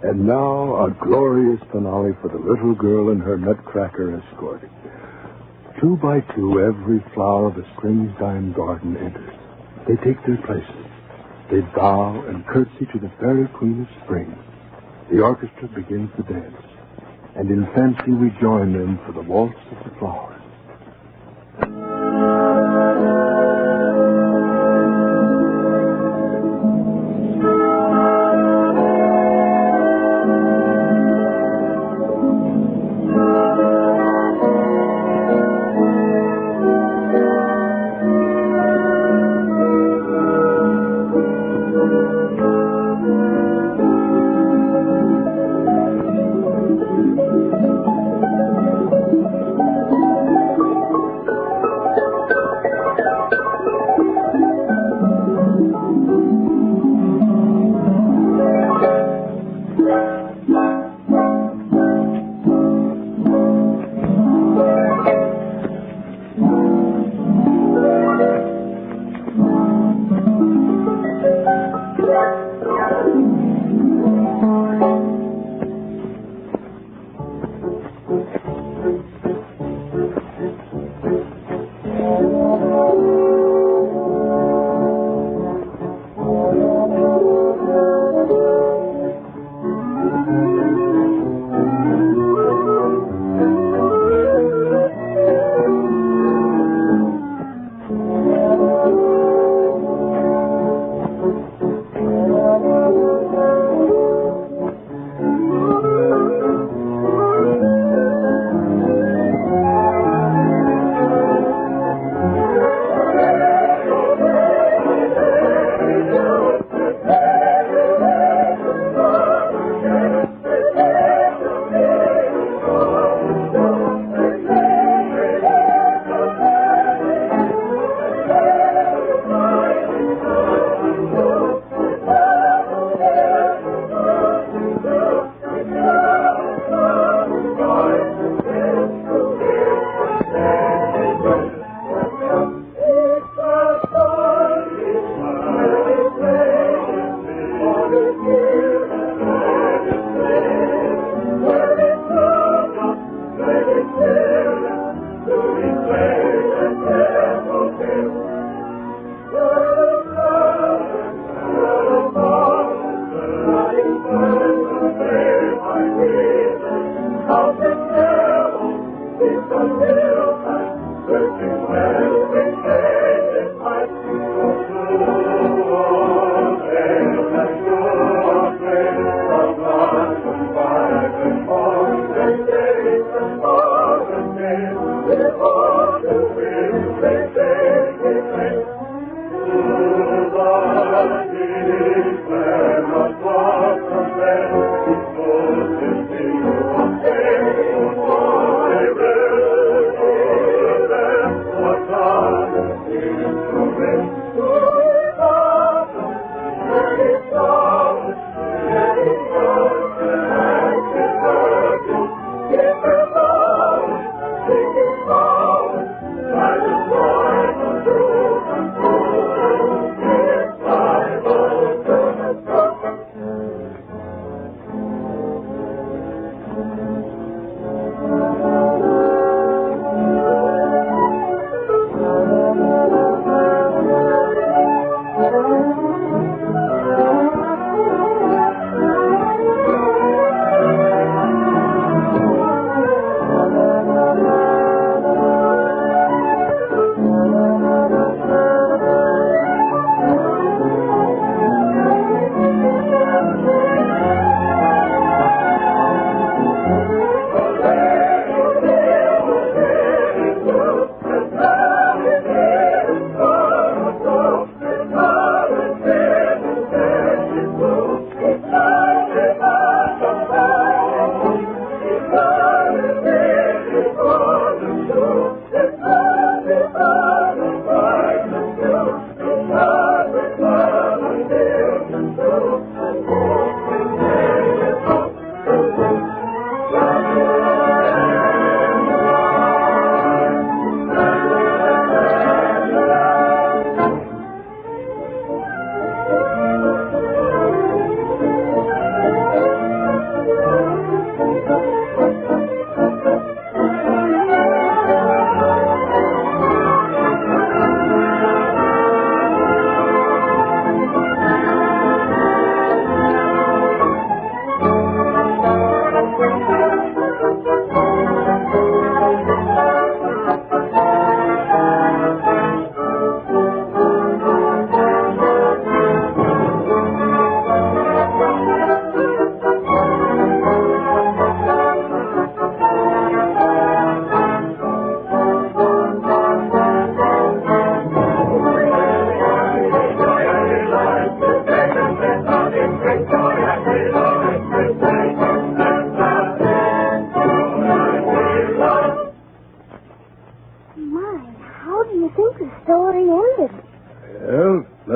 And now, a glorious finale for the little girl and her Nutcracker escort. 2 by 2, every flower of the springtime garden enters. They take their places. They bow and curtsy to the fairy queen of spring. The orchestra begins the dance. And in fancy we join them for the waltz of the flowers.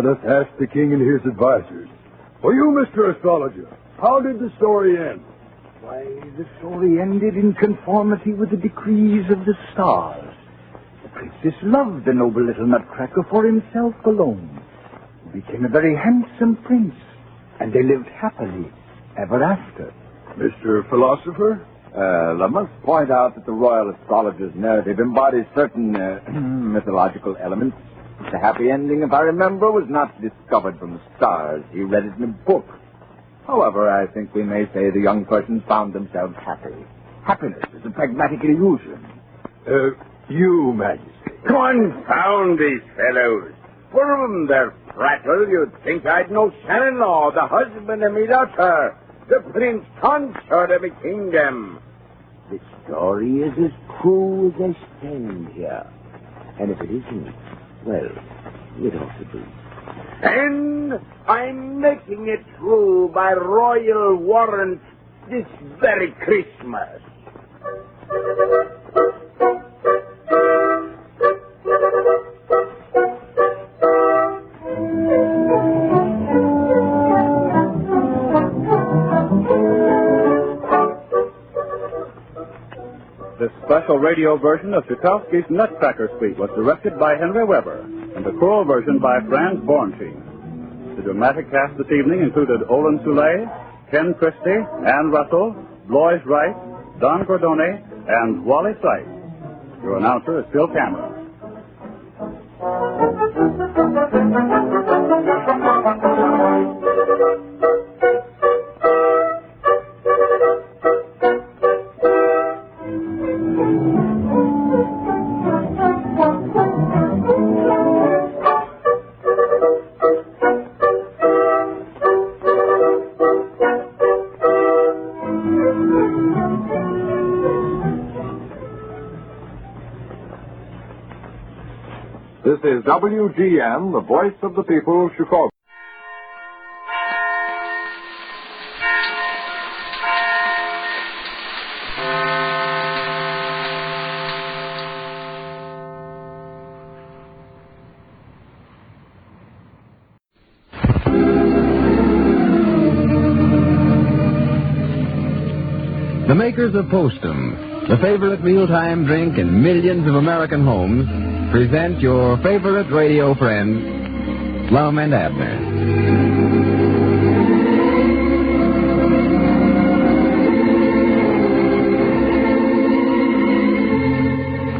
Let us ask the king and his advisors. For you, Mr. Astrologer, how did the story end? Why, the story ended in conformity with the decrees of the stars. The princess loved the noble little Nutcracker for himself alone. He became a very handsome prince, and they lived happily ever after. Mr. Philosopher? I must point out that the royal astrologer's narrative embodies certain mythological elements. The happy ending, if I remember, was not discovered from the stars. He read it in a book. However, I think we may say the young persons found themselves happy. Happiness is a pragmatic illusion. You, Majesty. Confound these fellows. From their prattle, you'd think I'd no son-in-law, the husband of me daughter, the prince consort of a kingdom. The story is as true as they stand here. And if it isn't, well, it ought to be. And I'm making it true by royal warrant this very Christmas. This special radio version of Tchaikovsky's Nutcracker Suite was directed by Henry Weber and the choral version by Franz Bornstein. The dramatic cast this evening included Olin Soule, Ken Christie, Ann Russell, Blois Wright, Don Cordone, and Wally Sykes. Your announcer is Phil Cameron. This is WGN, the voice of the people, Chicago. The makers of Postum, the favorite mealtime drink in millions of American homes, present your favorite radio friends, Lum and Abner.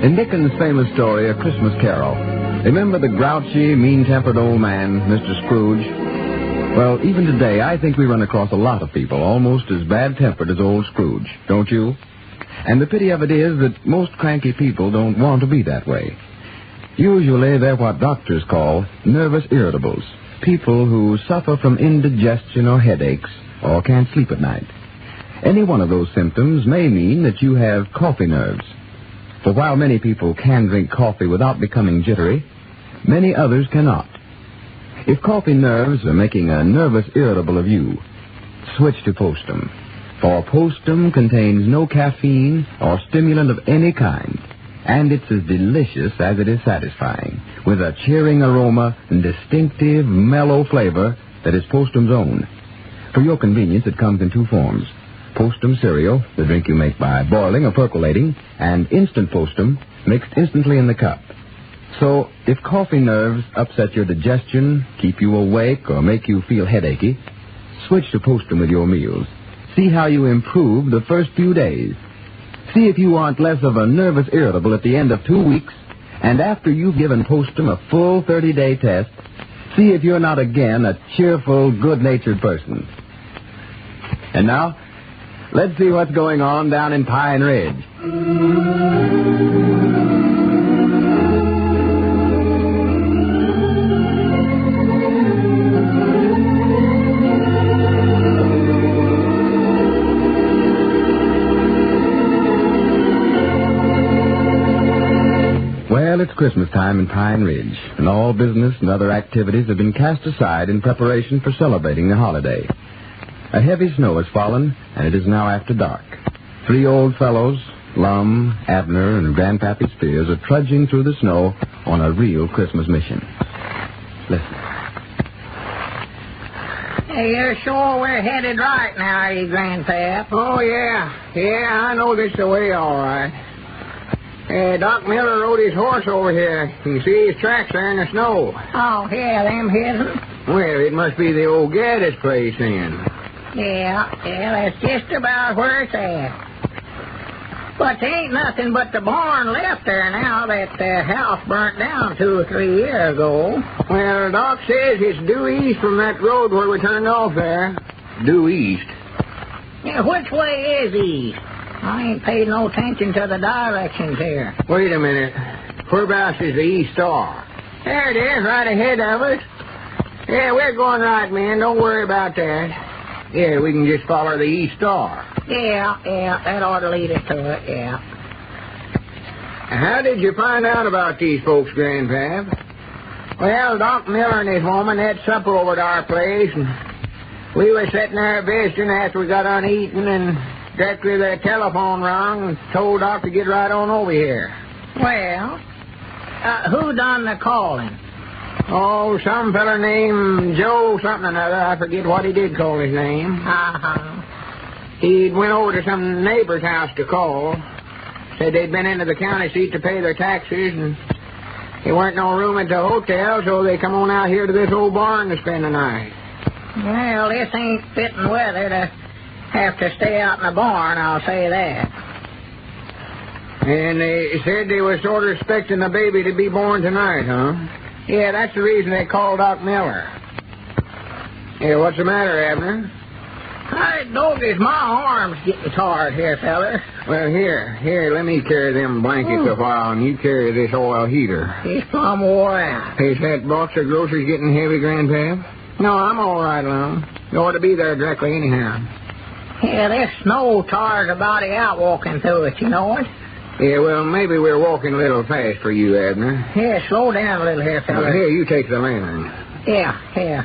In Dickens' famous story, A Christmas Carol, remember the grouchy, mean-tempered old man, Mr. Scrooge? Well, even today, I think we run across a lot of people almost as bad-tempered as old Scrooge, don't you? And the pity of it is that most cranky people don't want to be that way. Usually, they're what doctors call nervous irritables, people who suffer from indigestion or headaches or can't sleep at night. Any one of those symptoms may mean that you have coffee nerves. For while many people can drink coffee without becoming jittery, many others cannot. If coffee nerves are making a nervous irritable of you, switch to Postum. For Postum contains no caffeine or stimulant of any kind, and it's as delicious as it is satisfying, with a cheering aroma and distinctive, mellow flavor that is Postum's own. For your convenience, it comes in two forms: Postum cereal, the drink you make by boiling or percolating, and instant Postum, mixed instantly in the cup. So, if coffee nerves upset your digestion, keep you awake, or make you feel headachy, switch to Postum with your meals. See how you improve the first few days. See if you aren't less of a nervous irritable at the end of 2 weeks, and after you've given Postum a full 30-day test, see if you're not again a cheerful, good-natured person. And now, let's see what's going on down in Pine Ridge. Well, it's Christmas time in Pine Ridge, and all business and other activities have been cast aside in preparation for celebrating the holiday. A heavy snow has fallen, and it is now after dark. 3 old fellows, Lum, Abner, and Grandpappy Spears, are trudging through the snow on a real Christmas mission. Listen. Hey, you're sure we're headed right now, are you, Grandpap? Oh, yeah. Yeah, I know this the way all right. Doc Miller rode his horse over here. You see his tracks there in the snow. Oh, yeah, them his. Well, it must be the old Gaddis place then. Yeah, that's just about where it's at. But there ain't nothing but the barn left there now that the house burnt down 2 or 3 years ago. Well, Doc says it's due east from that road where we turned off there. Due east. Yeah, which way is east? I ain't paid no attention to the directions here. Wait a minute. Whereabouts is the East Star? There it is, right ahead of us. Yeah, we're going right, man. Don't worry about that. Yeah, we can just follow the East Star. Yeah, that ought to lead us to it, yeah. How did you find out about these folks, Grandpap? Well, Doc Miller and his woman had supper over at our place, and we were sitting there visiting after we got done eating, and directly the telephone rung and told Doc to get right on over here. Well, who done the calling? Oh, some feller named Joe something or another. I forget what he did call his name. He went over to some neighbor's house to call. Said they'd been into the county seat to pay their taxes, and there weren't no room at the hotel, so they come on out here to this old barn to spend the night. Well, this ain't fitting weather to have to stay out in the barn, I'll say that. And they said they were sort of expecting the baby to be born tonight, huh? Yeah, that's the reason they called Doc Miller. Yeah, what's the matter, Abner? Doggys, my arm's getting tired here, feller. Well, here, let me carry them blankets a while, and you carry this oil heater. It's plumb wore out. Is that box of groceries getting heavy, Grandpap? No, I'm all right, Lum. You ought to be there directly anyhow. Yeah, this snow tires a body out walking through it, you know it? Yeah, well, maybe we're walking a little fast for you, Abner. Yeah, slow down a little here, fella. Here, you take the lantern. Yeah,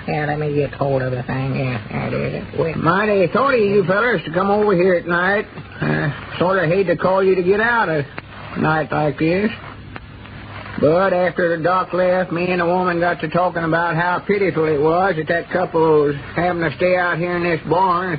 let me get hold of the thing. Yeah, there it is. Wait. Mighty thought of you fellas to come over here at night. Sort of hate to call you to get out a night like this. But after the doc left, me and the woman got to talking about how pitiful it was that couple was having to stay out here in this barn.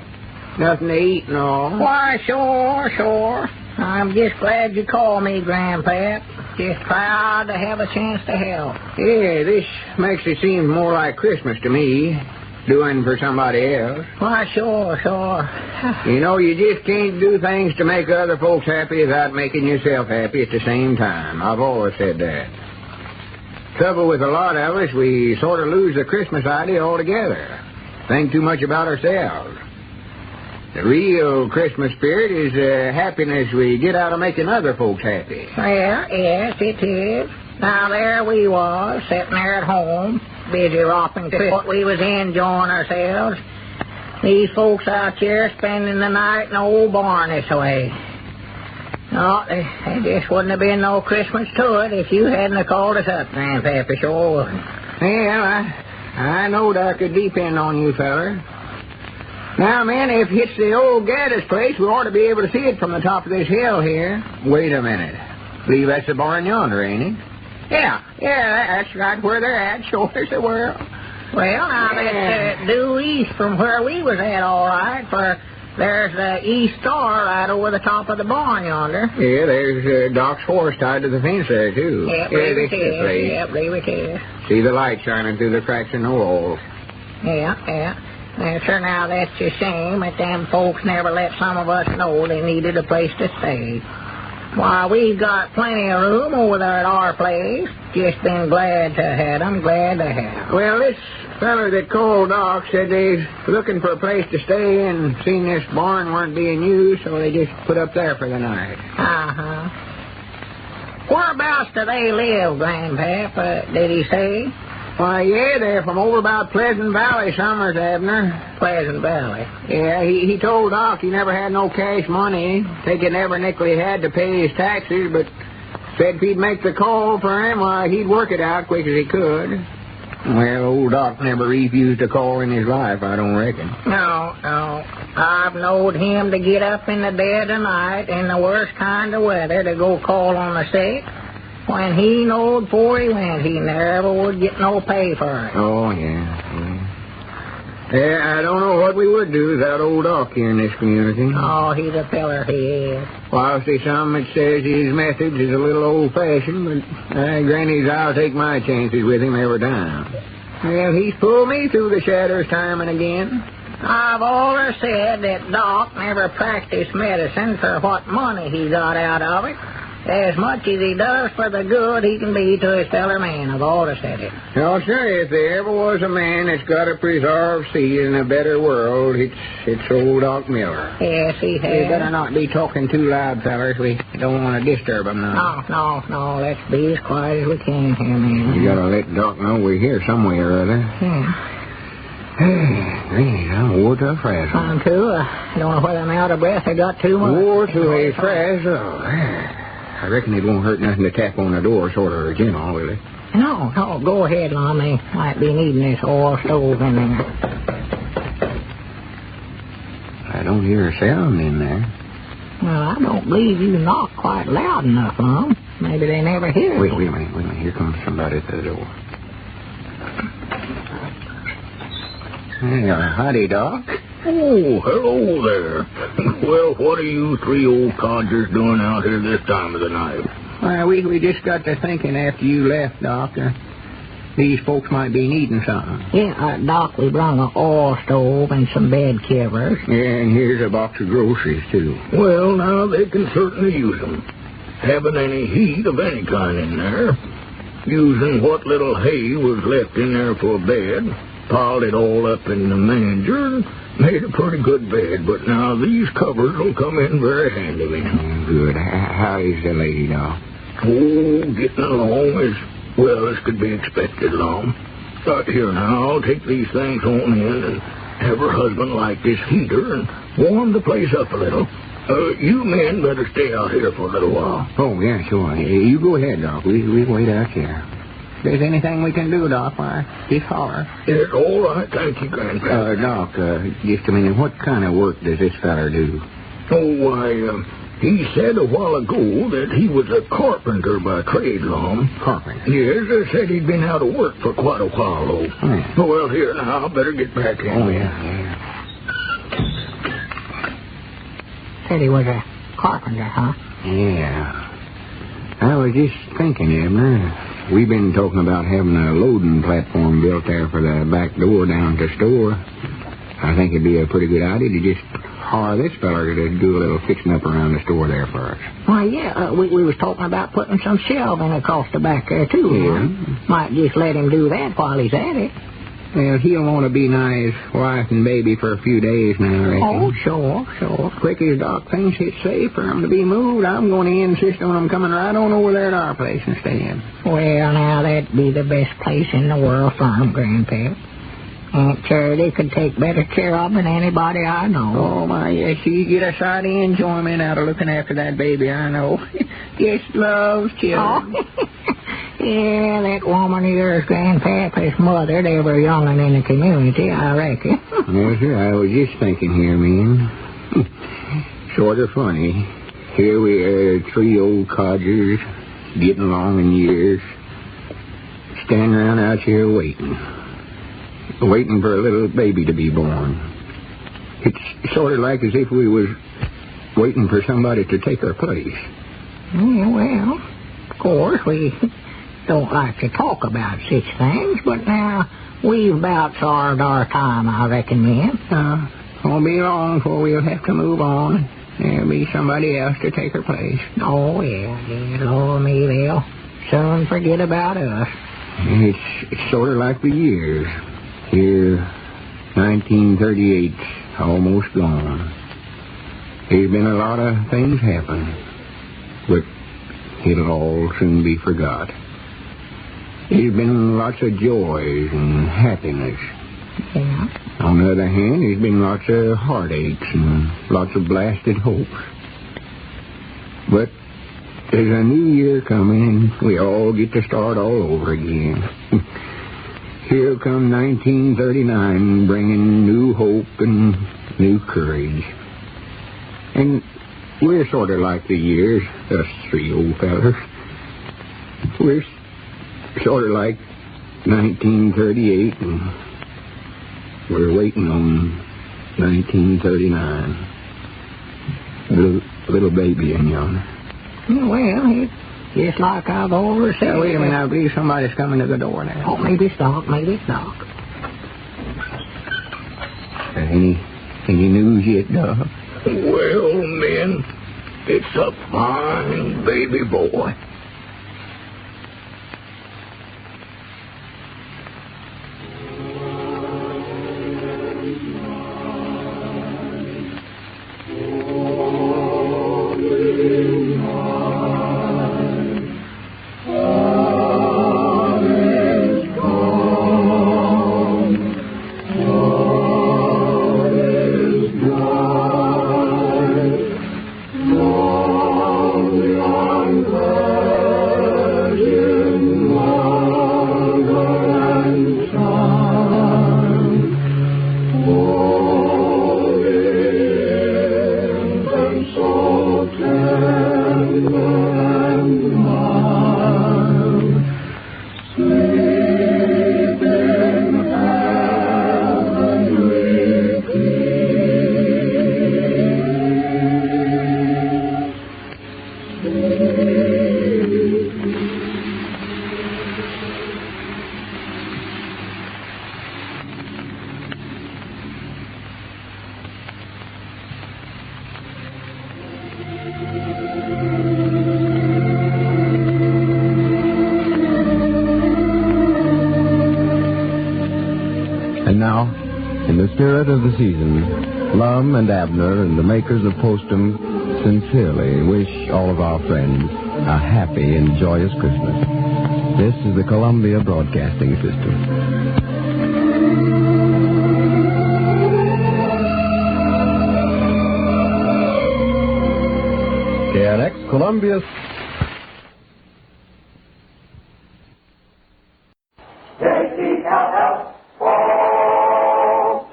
Nothing to eat and all. Why, sure. I'm just glad you called me, Grandpap. Just proud to have a chance to help. Yeah, this makes it seem more like Christmas to me, doing for somebody else. Why, sure. You know, you just can't do things to make other folks happy without making yourself happy at the same time. I've always said that. Trouble with a lot of us, we sort of lose the Christmas idea altogether. Think too much about ourselves. The real Christmas spirit is the happiness we get out of making other folks happy. Well, yes, it is. Now, there we was, sitting there at home, busy romping to what we was enjoying ourselves. These folks out here spending the night in the old barn this way. No, there just wouldn't have been no Christmas to it if you hadn't have called us up, Grandpappy, sure wouldn't. Well, I knowed I could depend on you, feller. Now, man, if it's the old Gaddis place, we ought to be able to see it from the top of this hill here. Wait a minute. Believe that's the barn yonder, ain't it? Yeah, that's right where they're at, sure as the world. Well, now, that's due east from where we was at, all right, for there's the East Star right over the top of the barn yonder. Yeah, there's Doc's horse tied to the fence there, too. Yep, believe it is. See the light shining through the cracks in the walls. Yeah. Sir, now that's a shame that them folks never let some of us know they needed a place to stay. Why, we've got plenty of room over there at our place. Just been glad to have them, Well, this feller that called Doc said they's looking for a place to stay and seen this barn weren't being used, so they just put up there for the night. Whereabouts do they live, Grandpap? Did he say? Why, yeah, they're from over about Pleasant Valley, Summers, Abner. Pleasant Valley? Yeah, he told Doc he never had no cash money, taking every nickel he had to pay his taxes, but said if he'd make the call for him, why, he'd work it out quick as he could. Well, old Doc never refused a call in his life, I don't reckon. No. I've knowed him to get up in the dead of night in the worst kind of weather to go call on the sick. When he knowed before he went, he never would get no pay for it. Oh, yeah. I don't know what we would do without old Doc here in this community. Oh, he's a feller, he is. Well, I see some that says his methods is a little old-fashioned, but granny's I'll take my chances with him every time. Well, he's pulled me through the shadows time and again. I've always said that Doc never practiced medicine for what money he got out of it, as much as he does for the good he can be to his fellow man. I've always said it. No, sir, if there ever was a man that's got to preserve seed in a better world, it's old Doc Miller. Yes, he has. We better not be talking too loud, fellers. We don't want to disturb him now. No. Let's be as quiet as we can here, man. You got to let Doc know we're here somewhere or other. Yeah. Hey, I'm wore to a frazzle. I'm too. I don't know whether I'm out of breath or got too much. Wore to a frazzle. I reckon it won't hurt nothing to tap on the door sort of gentle, will it? No. Go ahead, Lon. They might be needing this oil stove in there. I don't hear a sound in there. Well, I don't believe you knock quite loud enough, Lon. Maybe they never hear Wait me. a minute. Here comes somebody at the door. Hey, howdy, Doc. Oh, hello there. Well, what are you three old codgers doing out here this time of the night? Well, we just got to thinking after you left, Doctor. These folks might be needing something. Yeah, Doc, we brung an oil stove and some bed covers. Yeah, and here's a box of groceries, too. Well, now, they can certainly use them. Haven't any heat of any kind in there. Using what little hay was left in there for a bed, piled it all up in the manger, and made a pretty good bed. But now these covers will come in very handy, man. Good. How is the lady, Doc? Oh, getting along as well as could be expected, Lom. Here now, I'll take these things on in and have her husband light this heater and warm the place up a little. You men better stay out here for a little while. Oh, yeah, sure. You go ahead, Doc. We wait out here. If there's anything we can do, Doc, why, just holler. It's all right, thank you, Grandpa. Doc, just a minute. What kind of work does this feller do? Oh, why, he said a while ago that he was a carpenter by trade, Lom. Carpenter? Yes, said he'd been out of work for quite a while, though. Yeah. Well, here now, I better get back in. Oh, yeah. Said he was a carpenter, huh? Yeah. I was just thinking, Abner, we've been talking about having a loading platform built there for the back door down to the store. I think it'd be a pretty good idea to just hire this feller to do a little fixing up around the store there for us. Why, yeah, we was talking about putting some shelving across the back there, too. Yeah. Huh? Might just let him do that while he's at it. Well, he'll want to be nigh his wife and baby for a few days now, I reckon. Oh, sure. Quick as Doc thinks it's safe for him to be moved, I'm going to insist on him coming right on over there to our place and staying. Well, now, that'd be the best place in the world for him, Grandpa. Aunt Charity could take better care of him than anybody I know. Oh, my, yes, she get a sight of enjoyment out of looking after that baby, I know. Just loves children. Oh. Yeah, that woman of yours, Grandpapa's mother, they were young'un in the community, I reckon. Yes, sir, I was just thinking here, man. Sort of funny. Here we are, three old codgers, getting along in years, standing around out here waiting for a little baby to be born. It's sort of like as if we was waiting for somebody to take our place. Yeah, well, of course, we don't like to talk about such things, but now we've about served our time, I reckon, men. Won't be long before we'll have to move on. There'll be somebody else to take her place. Oh, yeah, Lord me, they'll soon forget about us. It's sort of like the years. Here, 1938's almost gone. There's been a lot of things happen, but it'll all soon be forgot. There's been lots of joys and happiness. Yeah. On the other hand, there's been lots of heartaches and lots of blasted hopes. But there's a new year coming, and we all get to start all over again. Here come 1939, bringing new hope and new courage. And we're sort of like the years, us three old fellers. We're sort of like 1938, and We're waiting on 1939. Little baby in yonder. Well, it's just like I've always said. Wait a minute, I believe somebody's coming to the door now. Oh, maybe it's Doc, maybe it's Doc. Any news yet, Doc? Well, men, it's a fine baby boy. And now, in the spirit of the season, Lum and Abner and the makers of Postum sincerely wish all of our friends a happy and joyous Christmas. This is the Columbia Broadcasting System. KNX Columbia.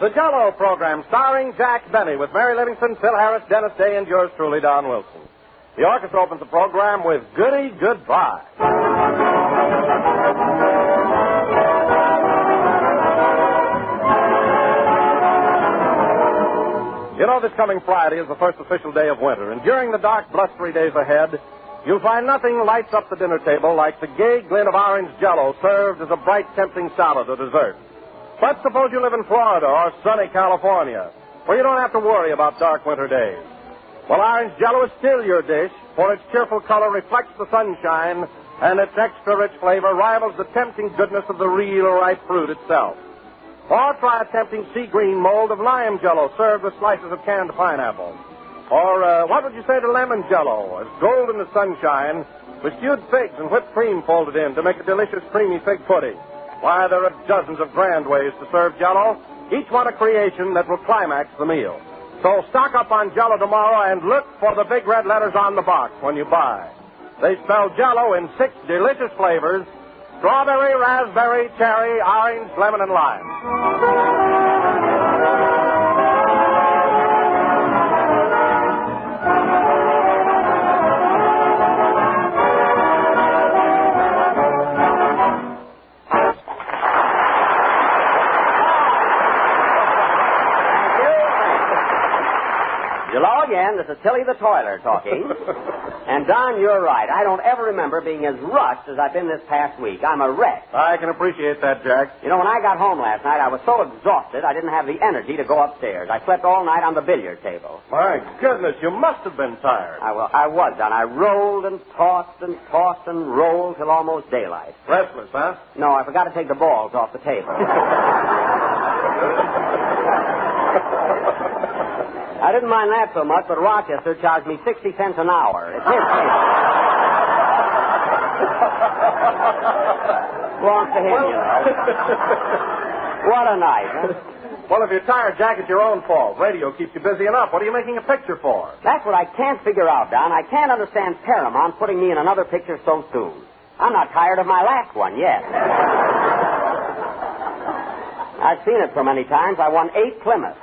The Jell-O program starring Jack Benny with Mary Livingston, Phil Harris, Dennis Day, and yours truly, Don Wilson. The orchestra opens the program with Goody Goodbye. You know, this coming Friday is the first official day of winter, and during the dark, blustery days ahead, you'll find nothing lights up the dinner table like the gay glint of orange Jell-O served as a bright, tempting salad or dessert. But suppose you live in Florida or sunny California, where you don't have to worry about dark winter days. Well, orange Jell-O is still your dish, for its cheerful color reflects the sunshine, and its extra-rich flavor rivals the tempting goodness of the real ripe fruit itself. Or try a tempting sea-green mold of lime Jell-O served with slices of canned pineapple. Or what would you say to lemon Jell-O, as gold in the sunshine, with stewed figs and whipped cream folded in to make a delicious creamy fig pudding? Why, there are dozens of grand ways to serve Jell-O, each one a creation that will climax the meal. So stock up on Jell-O tomorrow and look for the big red letters on the box when you buy. They spell Jell-O in 6 delicious flavors: strawberry, raspberry, cherry, orange, lemon, and lime. Hello again. This is Tilly the Toiler talking. And, Don, you're right. I don't ever remember being as rushed as I've been this past week. I'm a wreck. I can appreciate that, Jack. You know, when I got home last night, I was so exhausted I didn't have the energy to go upstairs. I slept all night on the billiard table. My goodness, you must have been tired. I was, Don. I rolled and tossed and tossed and rolled till almost daylight. Restless, huh? No, I forgot to take the balls off the table. I didn't mind that so much, but Rochester charged me 60 cents an hour. It's his table. Belongs to him, you know. What a night, huh? Well, if you're tired, Jack, it's your own fault. Radio keeps you busy enough. What are you making a picture for? That's what I can't figure out, Don. I can't understand Paramount putting me in another picture so soon. I'm not tired of my last one yet. I've seen it so many times, I won 8 Plymouths.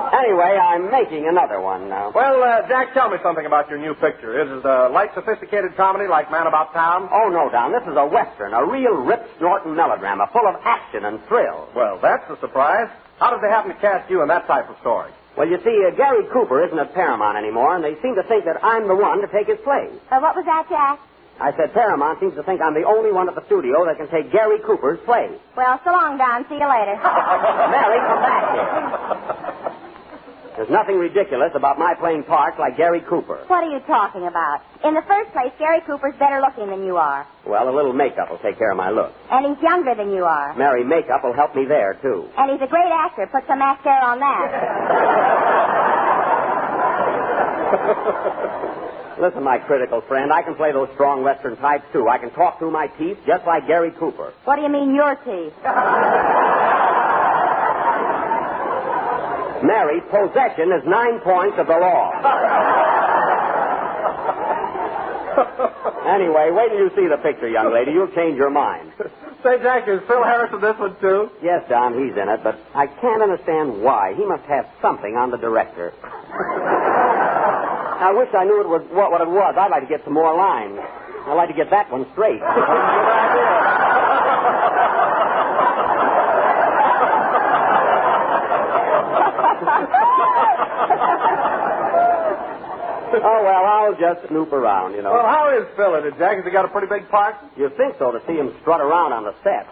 Anyway, I'm making another one now. Well, Jack, tell me something about your new picture. Is it a light, sophisticated comedy like Man About Town? Oh, no, Don. This is a Western, a real rip-snorting melodrama full of action and thrill. Well, that's a surprise. How did they happen to cast you in that type of story? Well, you see, Gary Cooper isn't at Paramount anymore, and they seem to think that I'm the one to take his place. What was that, Jack? I said Paramount seems to think I'm the only one at the studio that can take Gary Cooper's place. Well, so long, Don. See you later. Mary, come back here. There's nothing ridiculous about my playing parts like Gary Cooper. What are you talking about? In the first place, Gary Cooper's better looking than you are. Well, a little makeup will take care of my look. And he's younger than you are. Mary, makeup will help me there, too. And he's a great actor. Put some mascara on that. Listen, my critical friend, I can play those strong Western types, too. I can talk through my teeth just like Gary Cooper. What do you mean, your teeth? Mary, possession is 9 points of the law. Anyway, wait till you see the picture, young lady. You'll change your mind. Say, Jack, is Phil Harris in this one, too? Yes, Don, he's in it, but I can't understand why. He must have something on the director. I wish I knew what it was. I'd like to get some more lines. I'd like to get that one straight. Oh, well, I'll just snoop around, you know. Well, how is Phil in it, Jack? Has he got a pretty big part? You'd think so to see him strut around on the set.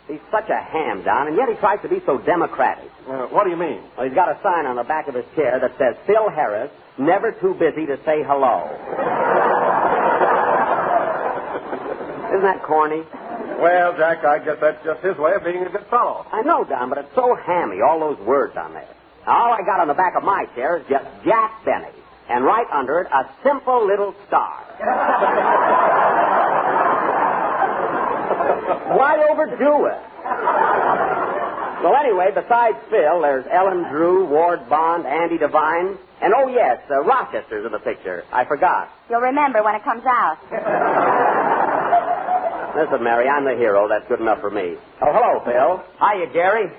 He's such a ham, Don, and yet he tries to be so democratic. What do you mean? Well, he's got a sign on the back of his chair that says, Phil Harris, never too busy to say hello. Isn't that corny? Well, Jack, I guess that's just his way of being a good fellow. I know, Don, but it's so hammy, all those words on there. All I got on the back of my chair is just Jack Benny. And right under it, a simple little star. Why overdo it? Well, anyway, besides Phil, there's Ellen Drew, Ward Bond, Andy Devine, and, oh, yes, Rochester's in the picture. I forgot. You'll remember when it comes out. Listen, Mary, I'm the hero. That's good enough for me. Oh, hello, Phil. Hiya, Gary.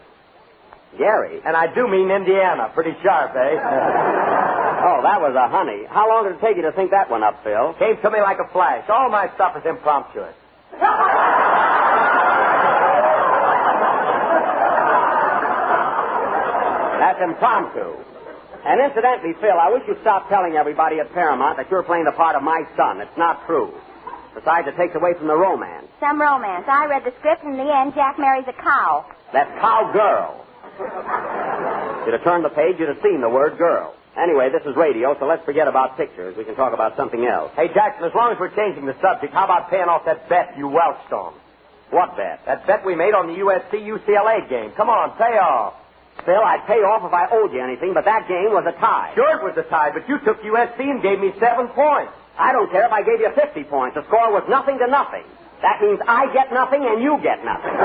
Gary? And I do mean Indiana. Pretty sharp, eh? Oh, that was a honey. How long did it take you to think that one up, Phil? Came to me like a flash. All my stuff is impromptu. That's impromptu. And incidentally, Phil, I wish you'd stop telling everybody at Paramount that you're playing the part of my son. It's not true. Besides, it takes away from the romance. Some romance. I read the script, and in the end, Jack marries a cow. That's cowgirl. You'd have turned the page, you'd have seen the word girl. Anyway, this is radio, so let's forget about pictures. We can talk about something else. Hey, Jackson, as long as we're changing the subject, how about paying off that bet you welched on? What bet? That bet we made on the USC-UCLA game. Come on, pay off. Phil, I'd pay off if I owed you anything, but that game was a tie. Sure it was a tie, but you took USC and gave me 7 points. I don't care if I gave you 50 points. The score was nothing to nothing. That means I get nothing and you get nothing.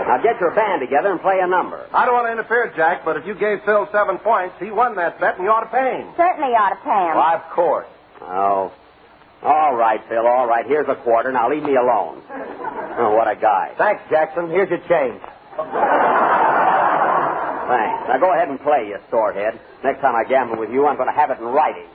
Now get your band together and play a number. I don't want to interfere, Jack, but if you gave Phil 7 points, he won that bet and you ought to pay him. Certainly you ought to pay him. Why, of course. Oh. All right, Phil, all right. Here's a quarter. Now leave me alone. Oh, what a guy. Thanks, Jackson. Here's your change. Thanks. Now go ahead and play, you storehead. Next time I gamble with you, I'm going to have it in writing.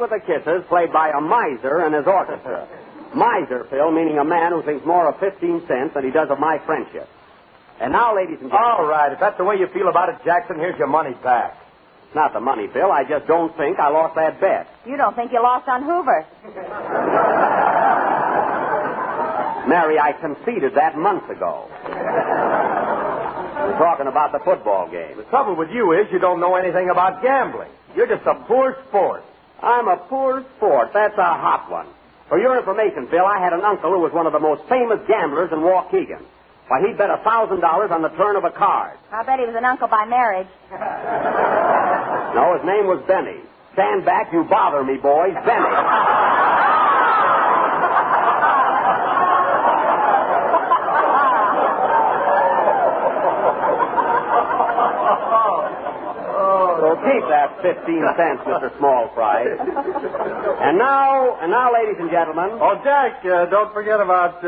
with the Kisses, played by a miser and his orchestra. Miser, Phil, meaning a man who thinks more of 15 cents than he does of my friendship. And now, ladies and gentlemen... All right, if that's the way you feel about it, Jackson, here's your money back. It's not the money, Phil. I just don't think I lost that bet. You don't think you lost on Hoover? Mary, I conceded that months ago. We're talking about the football game. The trouble with you is you don't know anything about gambling. You're just a poor sport. I'm a poor sport. That's a hot one. For your information, Phil, I had an uncle who was one of the most famous gamblers in Waukegan. Why, he'd bet $1,000 on the turn of a card. I bet he was an uncle by marriage. No, his name was Benny. Stand back, you bother me, boys. Benny. So keep that 15 cents, Mr. Small Fry. And now, ladies and gentlemen... Oh, Jack, don't forget about,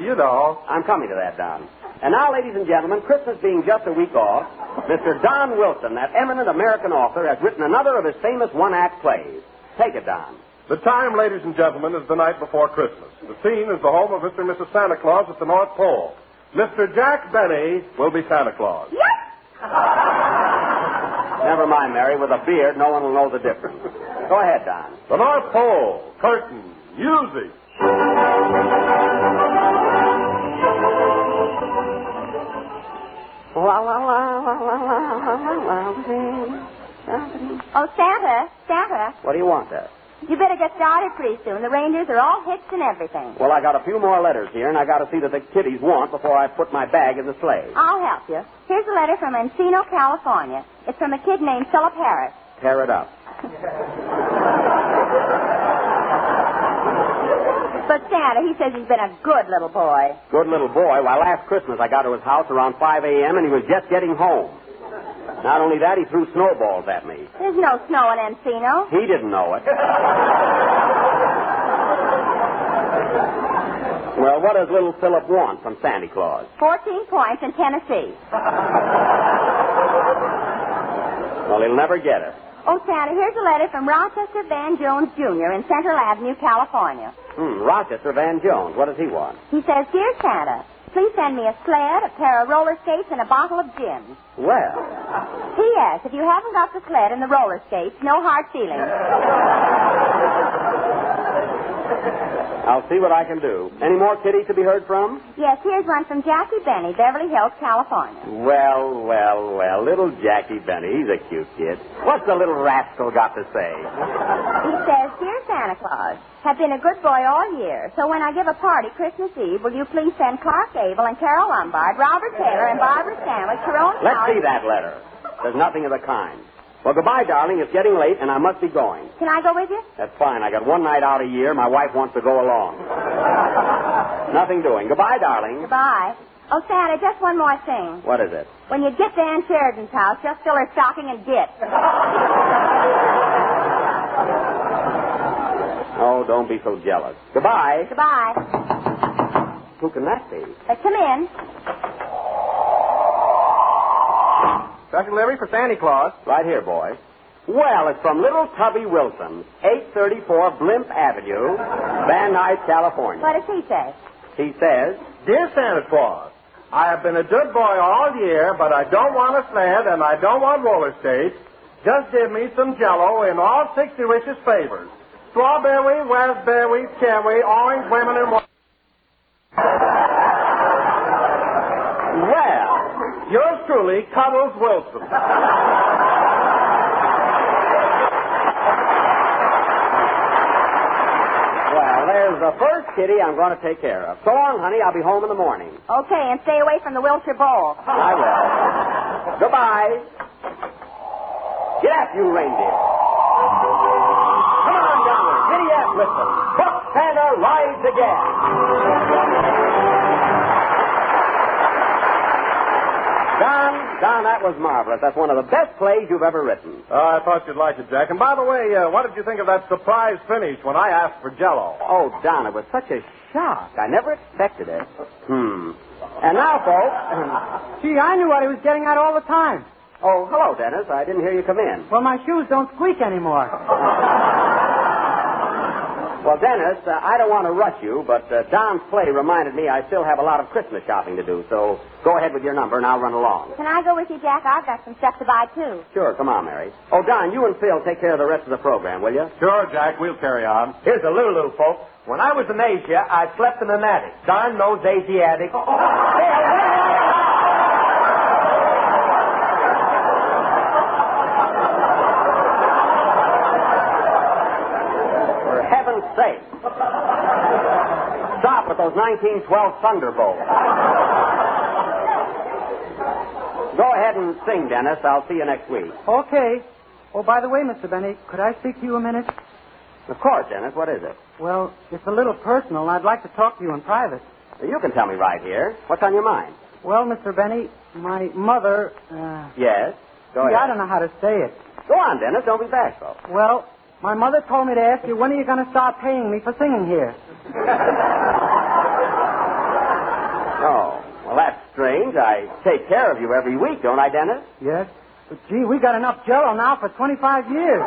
you know. I'm coming to that, Don. And now, ladies and gentlemen, Christmas being just a week off, Mr. Don Wilson, that eminent American author, has written another of his famous one-act plays. Take it, Don. The time, ladies and gentlemen, is the night before Christmas. The scene is the home of Mr. and Mrs. Santa Claus at the North Pole. Mr. Jack Benny will be Santa Claus. Yes! Never mind, Mary. With a beard, no one will know the difference. Go ahead, Don. The North Pole. Curtain. Music. Oh, Santa. What do you want there? You better get started pretty soon. The reindeers are all hitched and everything. Well, I got a few more letters here, and I got to see that the kiddies want before I put my bag in the sleigh. I'll help you. Here's a letter from Encino, California. It's from a kid named Philip Harris. Tear it up. But Santa, he says he's been a good little boy. Good little boy. Why, last Christmas I got to his house around 5 a.m., and he was just getting home. Not only that, he threw snowballs at me. There's no snow in Encino. He didn't know it. Well, what does little Philip want from Santa Claus? 14 points in Tennessee. Well, he'll never get it. Oh, Santa, here's a letter from Rochester Van Jones, Jr. in Central Avenue, California. Rochester Van Jones. What does he want? He says, Dear Santa, please send me a sled, a pair of roller skates, and a bottle of gin. Well. P.S. If you haven't got the sled and the roller skates, no hard feelings. I'll see what I can do. Any more kiddies to be heard from? Yes, here's one from Jackie Benny, Beverly Hills, California. Well. Little Jackie Benny. He's a cute kid. What's the little rascal got to say? He says, Dear Santa Claus, have been a good boy all year, so when I give a party Christmas Eve, will you please send Clark Gable and Carol Lombard, Robert Taylor, and Barbara Sandwich, Tyrone Let's see that letter. There's nothing of the kind. Well, goodbye, darling. It's getting late, and I must be going. Can I go with you? That's fine. I got one night out a year. My wife wants to go along. Nothing doing. Goodbye, darling. Goodbye. Oh, Santa, just one more thing. What is it? When you get to Aunt Sheridan's house, just fill her stocking and get. Oh, don't be so jealous. Goodbye. Goodbye. Who can that be? Come in. Special delivery for Santa Claus. Right here, boy. Well, it's from little Tubby Wilson, 834 Blimp Avenue, Van Nuys, California. What does he say? He says, Dear Santa Claus, I have been a good boy all year, but I don't want a sled and I don't want roller skates. Just give me some Jell-O in all 60 richest flavors. Strawberry, raspberry, cherry, orange, lemon, and water. Well, yours truly, Cuddles Wilson. Well, there's the first kitty I'm going to take care of. So long, honey. I'll be home in the morning. Okay, and stay away from the Wilshire Bowl. I will. Goodbye. Get up, you reindeer. Come on, yonder. Giddy up with them. Buck Santa rides again. Don, that was marvelous. That's one of the best plays you've ever written. I thought you'd like it, Jack. And by the way, what did you think of that surprise finish when I asked for Jell-O? Oh, Don, it was such a shock. I never expected it. And now, folks... Gee, I knew what he was getting at all the time. Oh, hello, Dennis. I didn't hear you come in. Well, my shoes don't squeak anymore. Well, Dennis, I don't want to rush you, but Don's play reminded me I still have a lot of Christmas shopping to do, so go ahead with your number and I'll run along. Can I go with you, Jack? I've got some stuff to buy, too. Sure, come on, Mary. Oh, Don, you and Phil take care of the rest of the program, will you? Sure, Jack, we'll carry on. Here's a Lulu, folks. When I was in Asia, I slept in an attic. Darn those Asiatics. For heaven's sake. Stop with those 1912 Thunderbolts. Go ahead and sing, Dennis. I'll see you next week. Okay. Oh, by the way, Mr. Benny, could I speak to you a minute? Of course, Dennis. What is it? Well, it's a little personal, and I'd like to talk to you in private. You can tell me right here. What's on your mind? Well, Mr. Benny, my mother, Yes? Go I ahead. don't know how to say it. Go on, Dennis. Don't be bashful. Well, my mother told me to ask you, when are you going to start paying me for singing here? Oh, well, that's strange. I take care of you every week, don't I, Dennis? Yes. But, gee, we got enough Jell-O now for 25 years.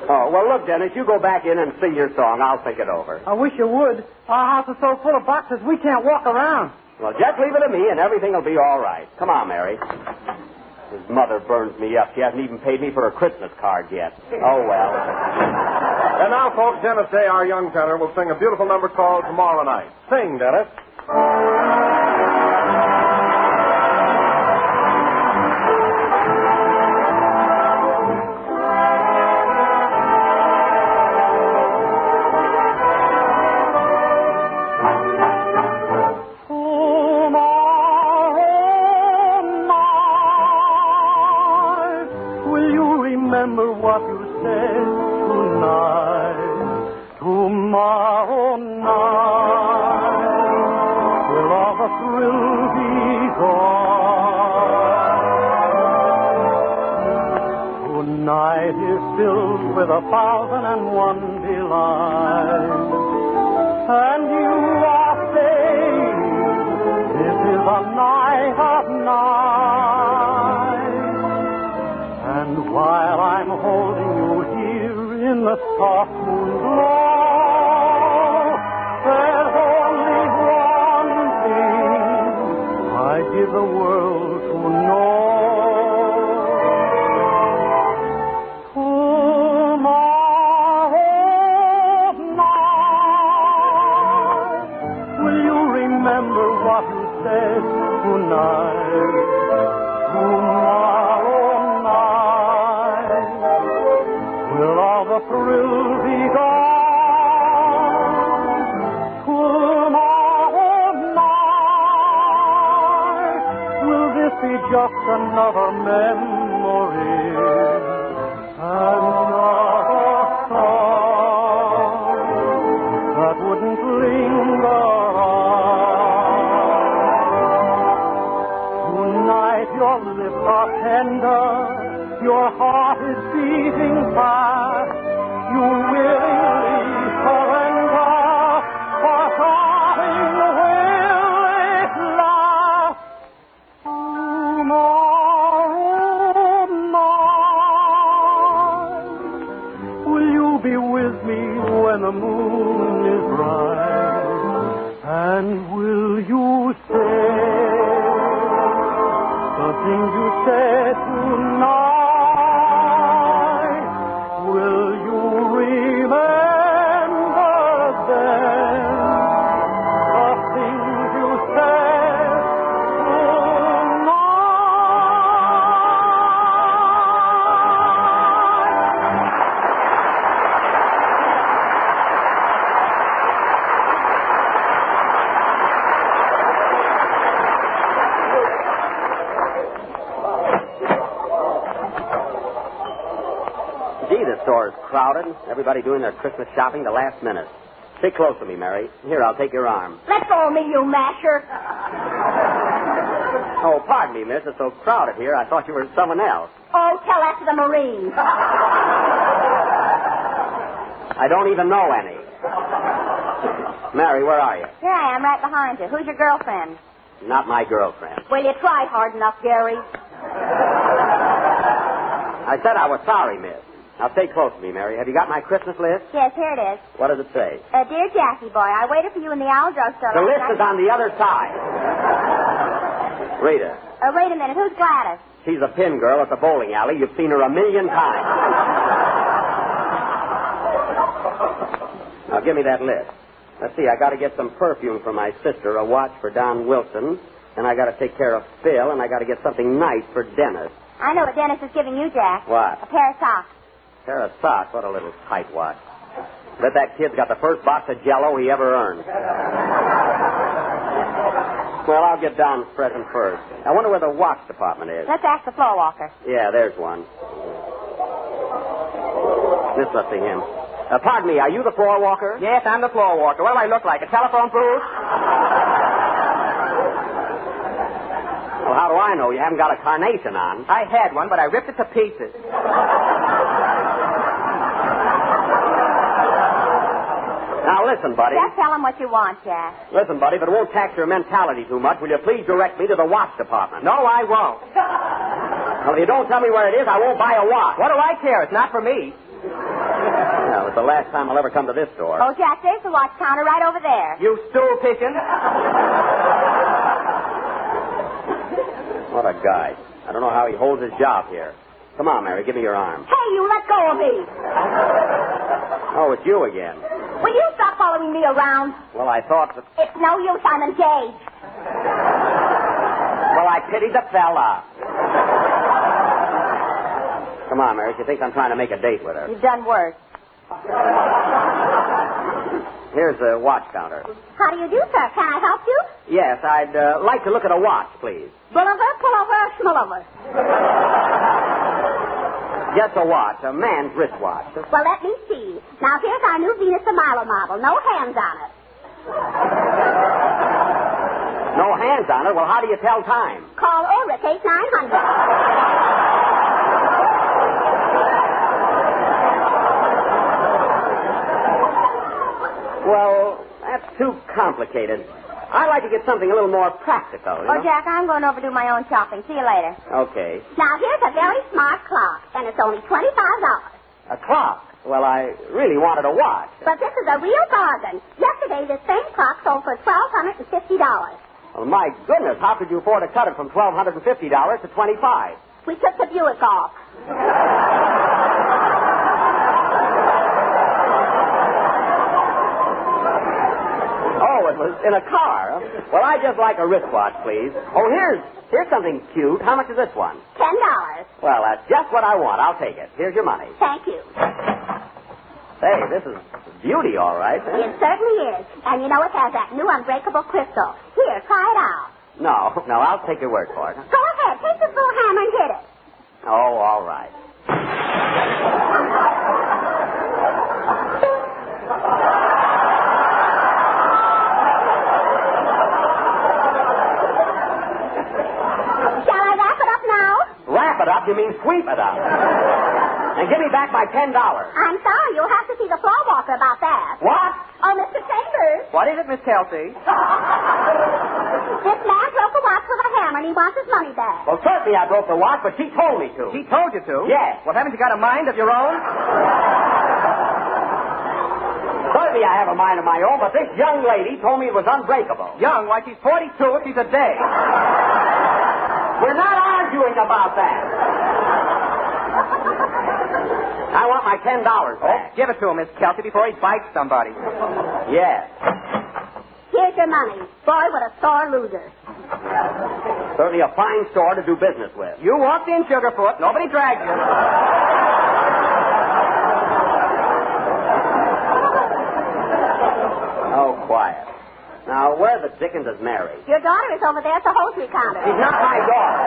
Oh, well, look, Dennis, you go back in and sing your song. I'll think it over. I wish you would. Our house is so full of boxes, we can't walk around. Well, just leave it to me, and everything will be all right. Come on, Mary. His mother burns me up. She hasn't even paid me for a Christmas card yet. Oh, well. And now, folks, Dennis Day, our young tenor, will sing a beautiful number called Tomorrow Night. Sing, Dennis. Tomorrow night will all the thrill be gone. Tonight is filled with 1,001 delights, and you are saying this is a night of nights. And while I'm holding you here in the soft moon glow, there's only one thing I give the world to know. Tomorrow night, will you remember what you said tonight? Tomorrow night, will all the thrill be gone? Just another memory, another song that wouldn't linger on. Tonight your lips are tender, your heart is beating fast. You willingly surrender, for something will it last. Tomorrow night, will you be with me when the moon is bright? And will you say the things you said tonight? Will you remember them? The things you said Gee, the store is crowded. Everybody doing their Christmas shopping the last minute. Stick close to me, Mary. Here, I'll take your arm. Let go of me, you masher. Oh, pardon me, miss. It's so crowded here. I thought you were someone else. Oh, tell that to the Marines. I don't even know any. Mary, where are you? Here I am, right behind you. Who's your girlfriend? Not my girlfriend. Well, you tried hard enough, Gary. I said I was sorry, miss. Now, stay close to me, Mary. Have you got my Christmas list? Yes, here it is. What does it say? Dear Jackie boy, I waited for you in the owl drugstore. The list is on the other side. Read it. Wait a minute. Who's Gladys? She's a pin girl at the bowling alley. You've seen her 1,000,000 times. Now, give me that list. Let's see. I got to get some perfume for my sister, a watch for Don Wilson, and I got to take care of Phil, and I got to get something nice for Dennis. I know what Dennis is giving you, Jack. What? A pair of socks. Pair of socks? What a little tightwad. Bet that kid's got the first box of Jell-O he ever earned. Well, I'll get Don's present first. I wonder where the watch department is. Let's ask the floor walker. Yeah, there's one. This must be him. Pardon me, are you the floor walker? Yes, I'm the floor walker. What do I look like, a telephone booth? Well, how do I know? You haven't got a carnation on. I had one, but I ripped it to pieces. Now, listen, buddy. Just tell him what you want, Jack. Listen, buddy, if it won't tax your mentality too much, will you please direct me to the watch department? No, I won't. Well, if you don't tell me where it is, I won't buy a watch. What do I care? It's not for me. Well, it's the last time I'll ever come to this store. Oh, Jack, there's the watch counter right over there. You stool picking? What a guy. I don't know how he holds his job here. Come on, Mary, give me your arm. Hey, you let go of me. Oh, it's you again. Will you stop following me around? Well, I thought that... It's no use. I'm engaged. Well, I pity the fella. Come on, Mary. She thinks I'm trying to make a date with her. You've done worse. Here's the watch counter. How do you do, sir? Can I help you? Yes, I'd like to look at a watch, please. Bullover, pullover, schmullover. Just a watch, a man's wristwatch. Well, let me see. Now, here's our new Venus de Milo model. No hands on it. No hands on it? Well, how do you tell time? Call Ulrich, 8900. Well, that's too complicated. I'd like to get something a little more practical. You know? Jack, I'm going over to do my own shopping. See you later. Okay. Now, here's a very smart clock, and it's only $25. A clock? Well, I really wanted a watch. But this is a real bargain. Yesterday, this same clock sold for $1,250. Well, my goodness, how could you afford to cut it from $1,250 to $25? We took the Buick off. Oh, it was in a car. Well, I just like a wristwatch, please. Oh, here's something cute. How much is this one? $10. Well, that's just what I want. I'll take it. Here's your money. Thank you. Hey, this is beauty, all right. It certainly is. And you know it has that new unbreakable crystal. Here, try it out. No, I'll take your word for it. Go ahead. Take this little hammer and hit it. Oh, all right. Wrap it up? You mean sweep it up? And give me back my $10. I'm sorry. You'll have to see the floor walker about that. What? Oh, Mr. Chambers. What is it, Miss Kelsey? This man broke a watch with a hammer, and he wants his money back. Well, certainly I broke the watch, but she told me to. She told you to? Yes. Well, haven't you got a mind of your own? Certainly I have a mind of my own, but this young lady told me it was unbreakable. Young? Why, she's 42 if she's a day. We're not arguing about that. I want my $10 back. Oh, give it to him, Miss Kelsey, before he bites somebody. Yes. Here's your money. Boy, what a sore loser. Certainly a fine store to do business with. You walked in, Sugarfoot. Nobody dragged you. Oh, quiet. Now, where the dickens is Mary? Your daughter is over there at the hosiery counter. She's not my daughter.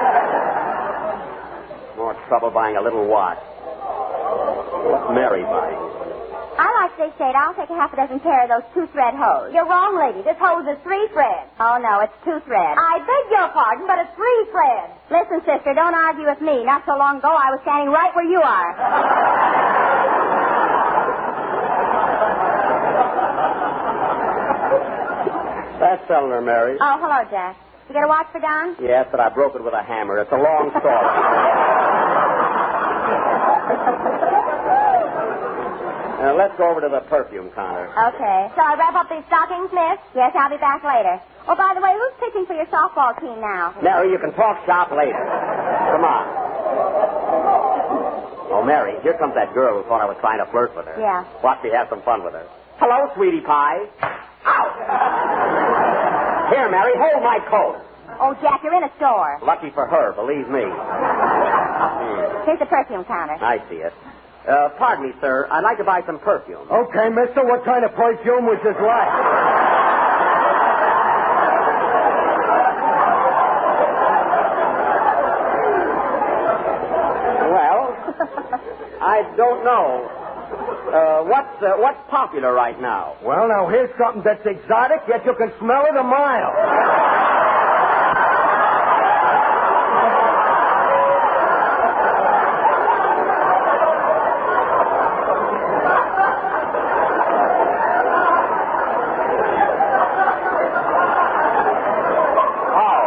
More trouble buying a little watch. What's Mary buying? I like this shade. I'll take a half a dozen pair of those 2-thread hose. You're wrong, lady. This hose is 3 threads. Oh, no, it's 2 threads. I beg your pardon, but it's 3 threads. Listen, sister, don't argue with me. Not so long ago, I was standing right where you are. That's selling her, Mary. Oh, hello, Jack. You get a watch for Don? Yes, but I broke it with a hammer. It's a long story. Let's go over to the perfume counter. Okay. Shall I wrap up these stockings, miss? Yes, I'll be back later. Oh, by the way, who's pitching for your softball team now? Mary, you can talk shop later. Come on. Oh, Mary, here comes that girl who thought I was trying to flirt with her. Yeah. Watch me have some fun with her. Hello, sweetie pie. Ow! Here, Mary, hold my coat. Oh, Jack, you're in a store. Lucky for her, believe me. Here's the perfume counter. I see it. Pardon me, sir. I'd like to buy some perfume. Okay, mister, what kind of perfume would you like? I don't know. What's popular right now? Well, now, here's something that's exotic, yet you can smell it a mile. Oh.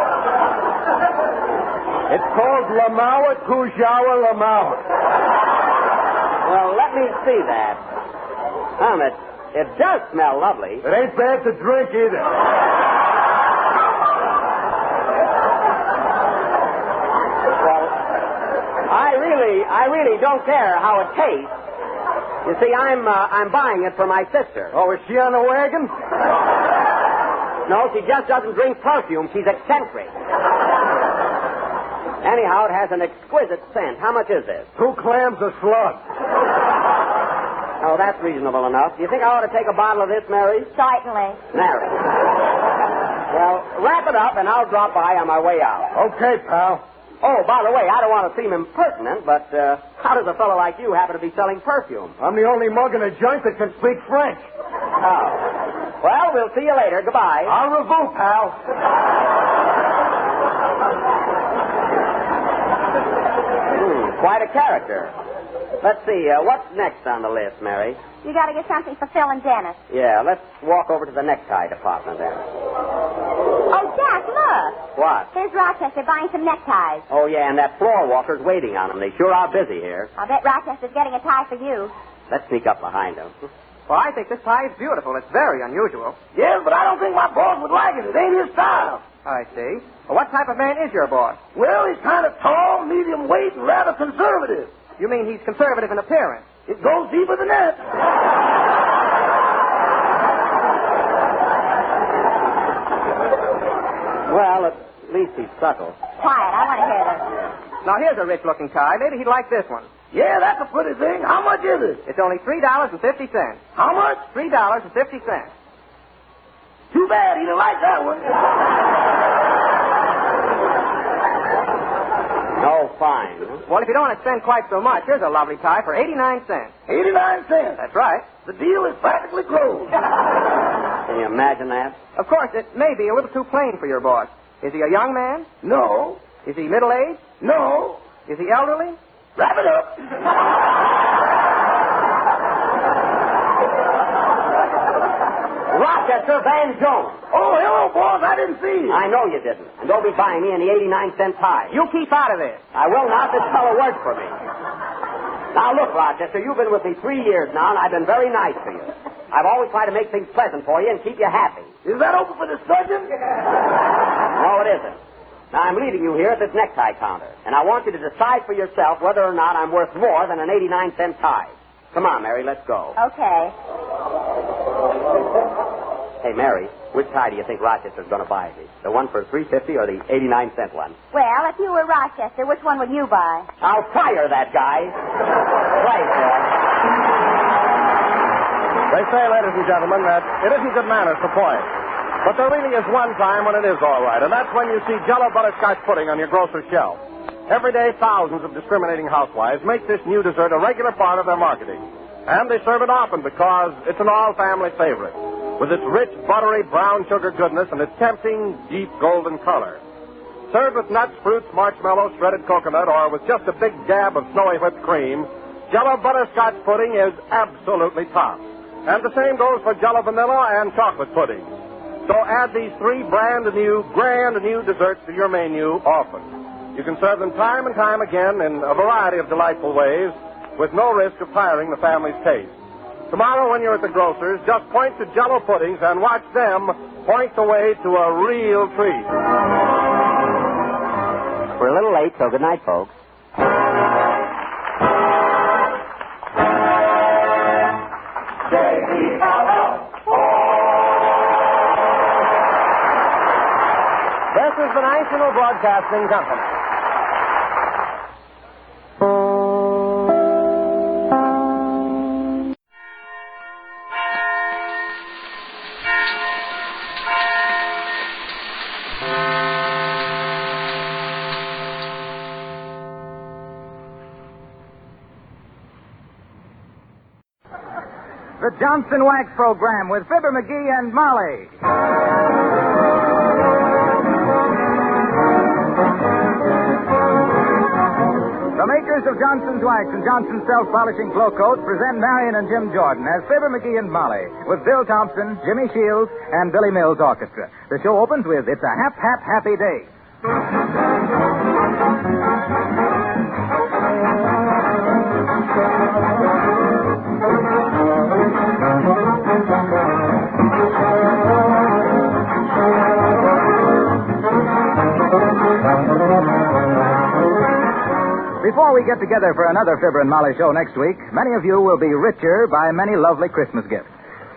It's called Lamawa Kujawa Lamawa. Well, let me see that. It does smell lovely. It ain't bad to drink either. Well, I really don't care how it tastes. You see, I'm buying it for my sister. Oh, is she on the wagon? No, she just doesn't drink perfume. She's eccentric. Anyhow, it has an exquisite scent. How much is this? 2 clams a slug. Oh, that's reasonable enough. Do you think I ought to take a bottle of this, Mary? Certainly. Mary. Well, wrap it up, and I'll drop by on my way out. Okay, pal. Oh, by the way, I don't want to seem impertinent, but how does a fellow like you happen to be selling perfume? I'm the only mug in a joint that can speak French. Oh. Well, we'll see you later. Goodbye. Au revoir, pal. Quite a character. Let's see, what's next on the list, Mary? You got to get something for Phil and Dennis. Yeah, let's walk over to the necktie department then. Oh, Jack, look. What? Here's Rochester buying some neckties. Oh, yeah, and that floor walker's waiting on him. They sure are busy here. I'll bet Rochester's getting a tie for you. Let's sneak up behind him. Well, I think this tie is beautiful. It's very unusual. Yes, but I don't think my boss would like it. It ain't his style. I see. Well, what type of man is your boss? Well, he's kind of tall, medium weight, and rather conservative. You mean he's conservative in appearance? It goes deeper than that. Well, at least he's subtle. Quiet, I want to hear this. Now, here's a rich-looking tie. Maybe he'd like this one. Yeah, that's a pretty thing. How much is it? It's only $3.50. How much? $3.50. Too bad he didn't like that one. Oh, fine. Well, if you don't want to spend quite so much, here's a lovely tie for 89 cents. 89 cents? That's right. The deal is practically closed. Can you imagine that? Of course, it may be a little too plain for your boss. Is he a young man? No. Is he middle-aged? No. Is he elderly? Wrap it up. Rochester Van Jones. Oh, hello, boss. I didn't see you. I know you didn't. And don't be buying me any 89-cent tie. You keep out of this. I will not. This fellow works for me. Now, look, Rochester, you've been with me 3 years now, and I've been very nice to you. I've always tried to make things pleasant for you and keep you happy. Is that open for discussion? No, it isn't. Now, I'm leaving you here at this necktie counter, and I want you to decide for yourself whether or not I'm worth more than an 89-cent tie. Come on, Mary, let's go. Okay. Hey, Mary, which tie do you think Rochester's going to buy me? The one for $3.50 or the 89-cent one? Well, if you were Rochester, which one would you buy? I'll fire that guy. Right, They say, ladies and gentlemen, that it isn't good manners to point. But there really is one time when it is all right, and that's when you see Jell-O butterscotch pudding on your grocer's shelf. Every day, thousands of discriminating housewives make this new dessert a regular part of their marketing. And they serve it often because it's an all-family favorite, with its rich, buttery, brown sugar goodness and its tempting, deep golden color. Served with nuts, fruits, marshmallows, shredded coconut, or with just a big dab of snowy whipped cream, Jell-O butterscotch pudding is absolutely top. And the same goes for Jell-O vanilla and chocolate pudding. So add these 3 grand new desserts to your menu often. You can serve them time and time again in a variety of delightful ways, with no risk of tiring the family's taste. Tomorrow, when you're at the grocer's, just point to Jell-O puddings and watch them point the way to a real treat. We're a little late, so good night, folks. This is the National Broadcasting Company. The Johnson Wax Program with Fibber, McGee, and Molly. The makers of Johnson's Wax and Johnson's Self-Polishing Flow Coats present Marion and Jim Jordan as Fibber, McGee, and Molly with Bill Thompson, Jimmy Shields, and Billy Mills Orchestra. The show opens with It's a Happy Day. Before we get together for another Fibber and Molly show next week, many of you will be richer by many lovely Christmas gifts.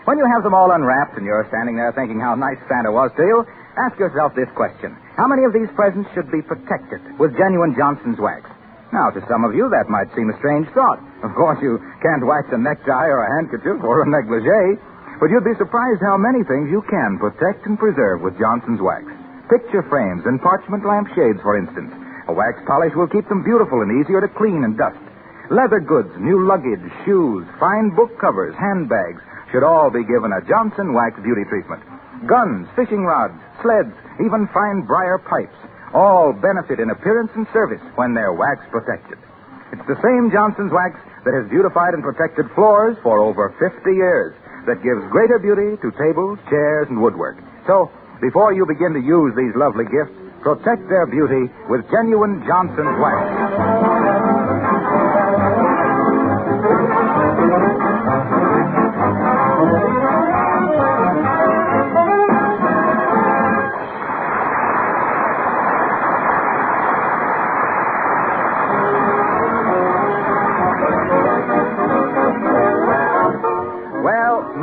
When you have them all unwrapped and you're standing there thinking how nice Santa was to you, ask yourself this question. How many of these presents should be protected with genuine Johnson's Wax? Now, to some of you, that might seem a strange thought. Of course, you can't wax a necktie or a handkerchief or a negligee, but you'd be surprised how many things you can protect and preserve with Johnson's Wax. Picture frames and parchment lampshades, for instance. A wax polish will keep them beautiful and easier to clean and dust. Leather goods, new luggage, shoes, fine book covers, handbags should all be given a Johnson Wax beauty treatment. Guns, fishing rods, sleds, even fine briar pipes all benefit in appearance and service when they're wax protected. It's the same Johnson's Wax that has beautified and protected floors for over 50 years that gives greater beauty to tables, chairs, and woodwork. So, before you begin to use these lovely gifts, protect their beauty with genuine Johnson's Wax.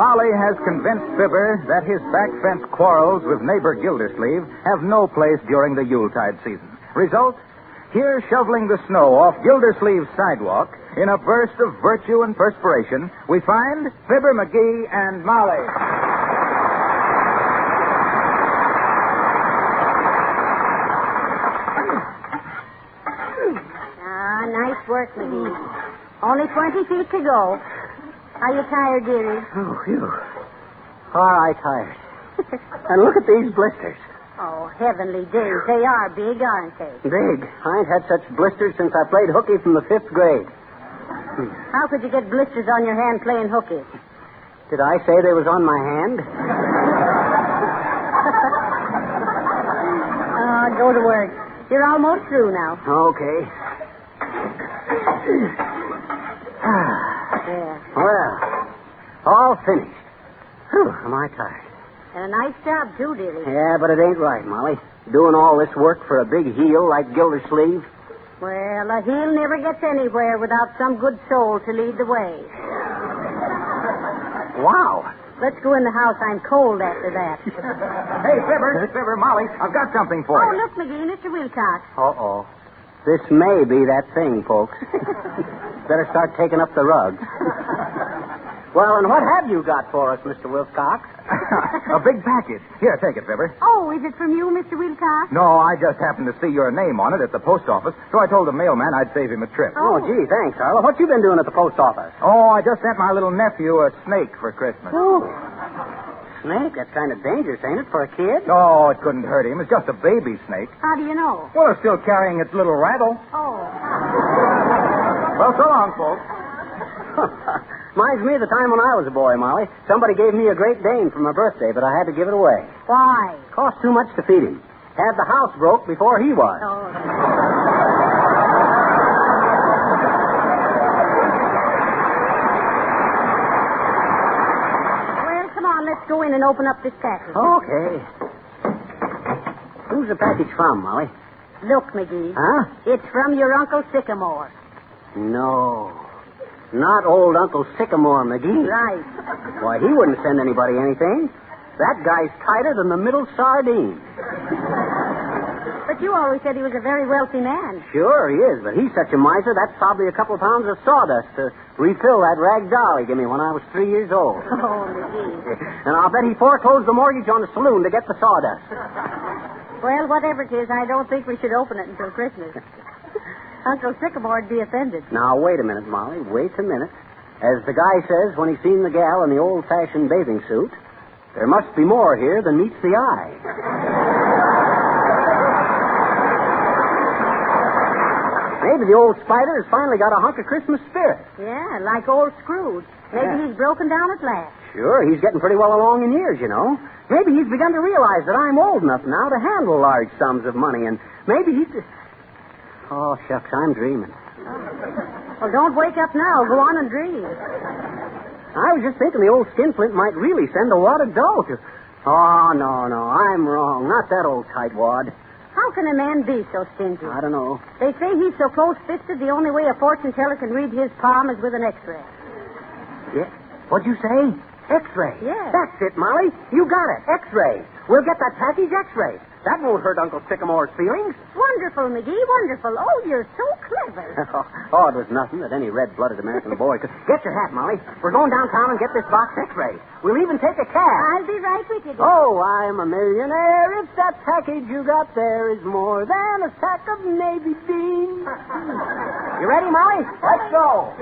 Molly has convinced Fibber that his back fence quarrels with neighbor Gildersleeve have no place during the Yuletide season. Result? Here shoveling the snow off Gildersleeve's sidewalk in a burst of virtue and perspiration, we find Fibber, McGee, and Molly. Nice work, McGee. Only 20 feet to go. Are you tired, dearie? Oh, phew. All right, tired. And look at these blisters. Oh, heavenly days. They are big, aren't they? Big. I ain't had such blisters since I played hooky from the 5th grade. How could you get blisters on your hand playing hooky? Did I say they was on my hand? Go to work. You're almost through now. Okay. Yeah. Well, all finished. Whew, am I tired. And a nice job, too, dearie. Yeah, but it ain't right, Molly. Doing all this work for a big heel like Gildersleeve. Well, a heel never gets anywhere without some good soul to lead the way. Wow. Let's go in the house. I'm cold after that. Hey, Fibber, Molly, I've got something for you. Oh, look, McGee, Mr. Wilcox. Uh-oh. This may be that thing, folks. Better start taking up the rug. Well, and what have you got for us, Mr. Wilcox? A big package. Here, take it, Fibber. Oh, is it from you, Mr. Wilcox? No, I just happened to see your name on it at the post office, so I told the mailman I'd save him a trip. Oh, gee, thanks, Arlo. What you been doing at the post office? Oh, I just sent my little nephew a snake for Christmas. Oh. Snake? That's kind of dangerous, ain't it, for a kid? Oh, it couldn't hurt him. It's just a baby snake. How do you know? Well, it's still carrying its little rattle. Oh. Well, so long, folks. Reminds me of the time when I was a boy, Molly. Somebody gave me a Great Dane for my birthday, but I had to give it away. Why? Cost too much to feed him. Had the house broke before he was. Oh. let's go in and open up this package. Okay. Who's the package from, Molly? Look, McGee. Huh? It's from your Uncle Sycamore. No. Not old Uncle Sycamore, McGee. Right. Why, he wouldn't send anybody anything. That guy's tighter than the middle sardine. But you always said he was a very wealthy man. Sure, he is, but he's such a miser, that's probably a couple pounds of sawdust to refill that rag doll he gave me when I was 3 years old. Oh, McGee. And I'll bet he foreclosed the mortgage on the saloon to get the sawdust. Well, whatever it is, I don't think we should open it until Christmas. Uncle Sycamore'd be offended. Now, wait a minute, Molly. Wait a minute. As the guy says when he's seen the gal in the old-fashioned bathing suit, there must be more here than meets the eye. Maybe the old spider has finally got a hunk of Christmas spirit. Yeah, like old Scrooge. Maybe he's broken down at last. Sure, he's getting pretty well along in years, you know. Maybe he's begun to realize that I'm old enough now to handle large sums of money, and maybe he's... Oh, shucks, I'm dreaming. Well, don't wake up now. Go on and dream. I was just thinking the old skinflint might really send a wad of dough to... Oh, no, I'm wrong. Not that old tightwad. How can a man be so stingy? I don't know. They say he's so close-fisted, the only way a fortune teller can read his palm is with an X-ray. Yeah? What'd you say? X-ray? Yeah. That's it, Molly. You got it. X-ray. We'll get that package X-ray. That won't hurt Uncle Sycamore's feelings. Wonderful, McGee, wonderful. Oh, you're so clever. It was nothing that any red-blooded American boy could... Get your hat, Molly. We're going downtown and get this box X-ray. We'll even take a cab. I'll be right with you, dear. Oh, I'm a millionaire if that package you got there is more than a sack of navy beans. You ready, Molly? Let's go.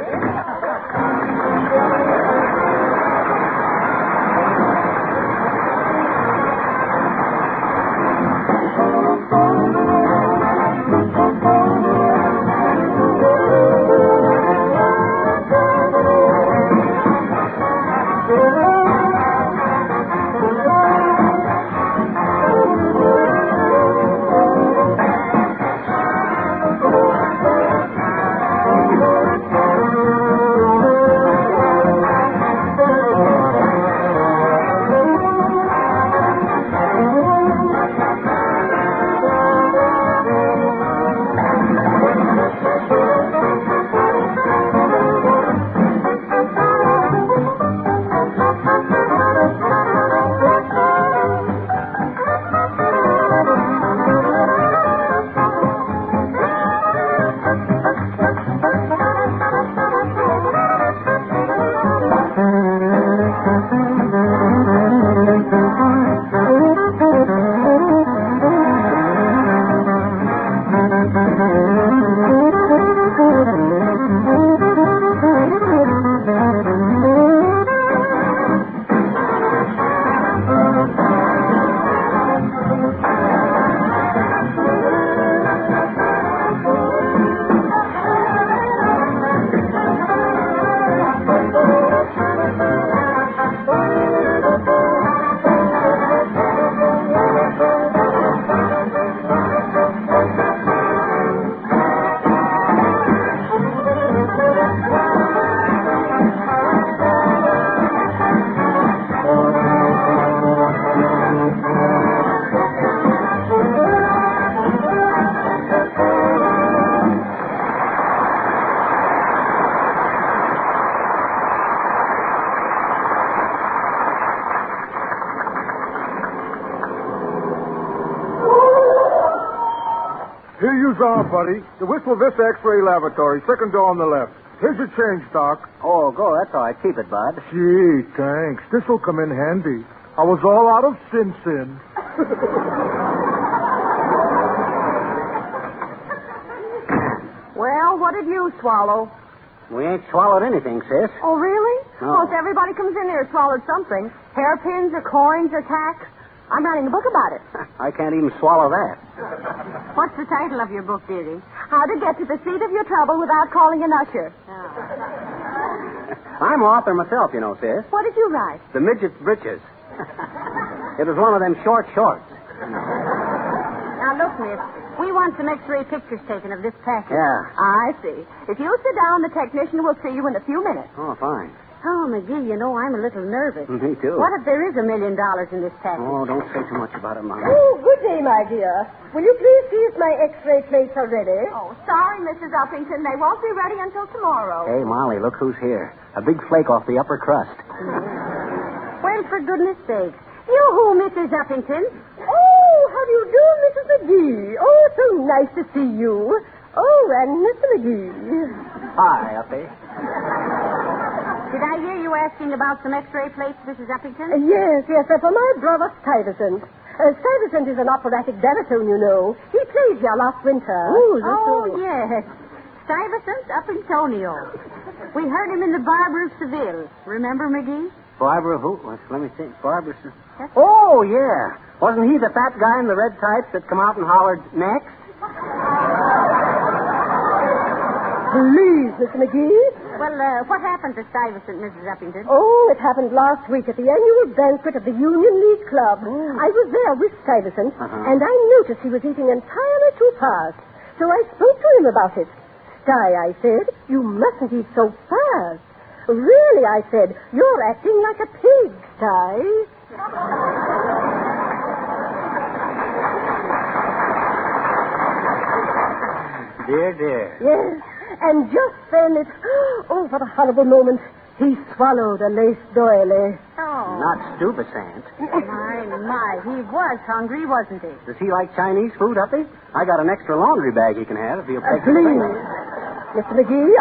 Here you are, buddy. The Whistle Vista X-ray Laboratory, second door on the left. Here's your change, Doc. Oh, go. That's all right. Keep it, bud. Gee, thanks. This'll come in handy. I was all out of sin. Well, what did you swallow? We ain't swallowed anything, sis. Oh, really? No. Most everybody comes in here swallowed something. Hairpins or coins or tacks. I'm writing a book about it. I can't even swallow that. What's the title of your book, dearie? How to Get to the Seat of Your Trouble Without Calling an Usher. I'm author myself, you know, sis. What did you write? The Midget's Britches. It was one of them short shorts. Now, look, miss. We want some X-ray pictures taken of this package. Yeah. I see. If you sit down, the technician will see you in a few minutes. Oh, fine. Oh, McGee, you know, I'm a little nervous. Me too. What if there is $1 million in this package? Oh, don't say too much about it, Mama. Oh, good day, my dear. Will you please see if my X-ray plates are ready? Oh, sorry, Mrs. Uppington. They won't be ready until tomorrow. Hey, Molly, look who's here. A big flake off the upper crust. Well, for goodness sake. You-hoo, Mrs. Uppington. Oh, how do you do, Mrs. McGee? Oh, so nice to see you. Oh, and Mr. McGee. Hi, Uppy. Did I hear you asking about some X-ray plates, Mrs. Uppington? Yes, for my brother Stuyvesant. Stuyvesant is an operatic baritone, you know. He played here last winter. Oh, yes. Stuyvesant Uppingtonio. We heard him in the Barber of Seville. Remember, McGee? Barbara who? Let me think. Barbara. Oh, yeah. Wasn't he the fat guy in the red tights that come out and hollered, next? Please, Mr. McGee. Well, what happened to Stuyvesant, Mrs. Uppington? Oh, it happened last week at the annual banquet of the Union League Club. I was there with Stuyvesant, and I noticed he was eating entirely too fast. So I spoke to him about it. Sty, I said, you mustn't eat so fast. Really, I said, you're acting like a pig, Sty. Dear. Yes. And just then it... Oh, what a horrible moment. He swallowed a lace doily. Oh. Not Stuyvesant. My. He was hungry, wasn't he? Does he like Chinese food, Uppy? I got an extra laundry bag he can have if he'll take please. Mr. McGee,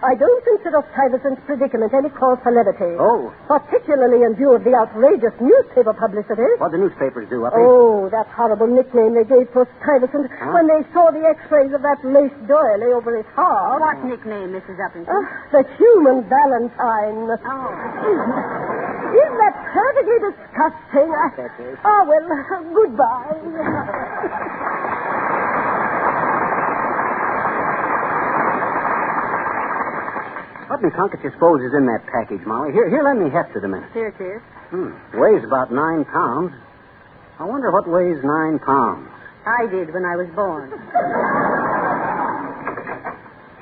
I don't consider Stuyvesant's predicament any cause for levity. Oh. Particularly in view of the outrageous newspaper publicity. What the newspapers do, Uppy? Oh, that horrible nickname they gave for Stuyvesant when they saw the X-rays of that lace doily over his heart. What nickname, Mrs. Uppington? The human Valentine. Oh. Isn't that perfectly disgusting? Oh, well, goodbye. What in conket you suppose is in that package, Molly? Here, let me heft it a minute. Here it is. Weighs about 9 pounds. I wonder what weighs 9 pounds. I did when I was born.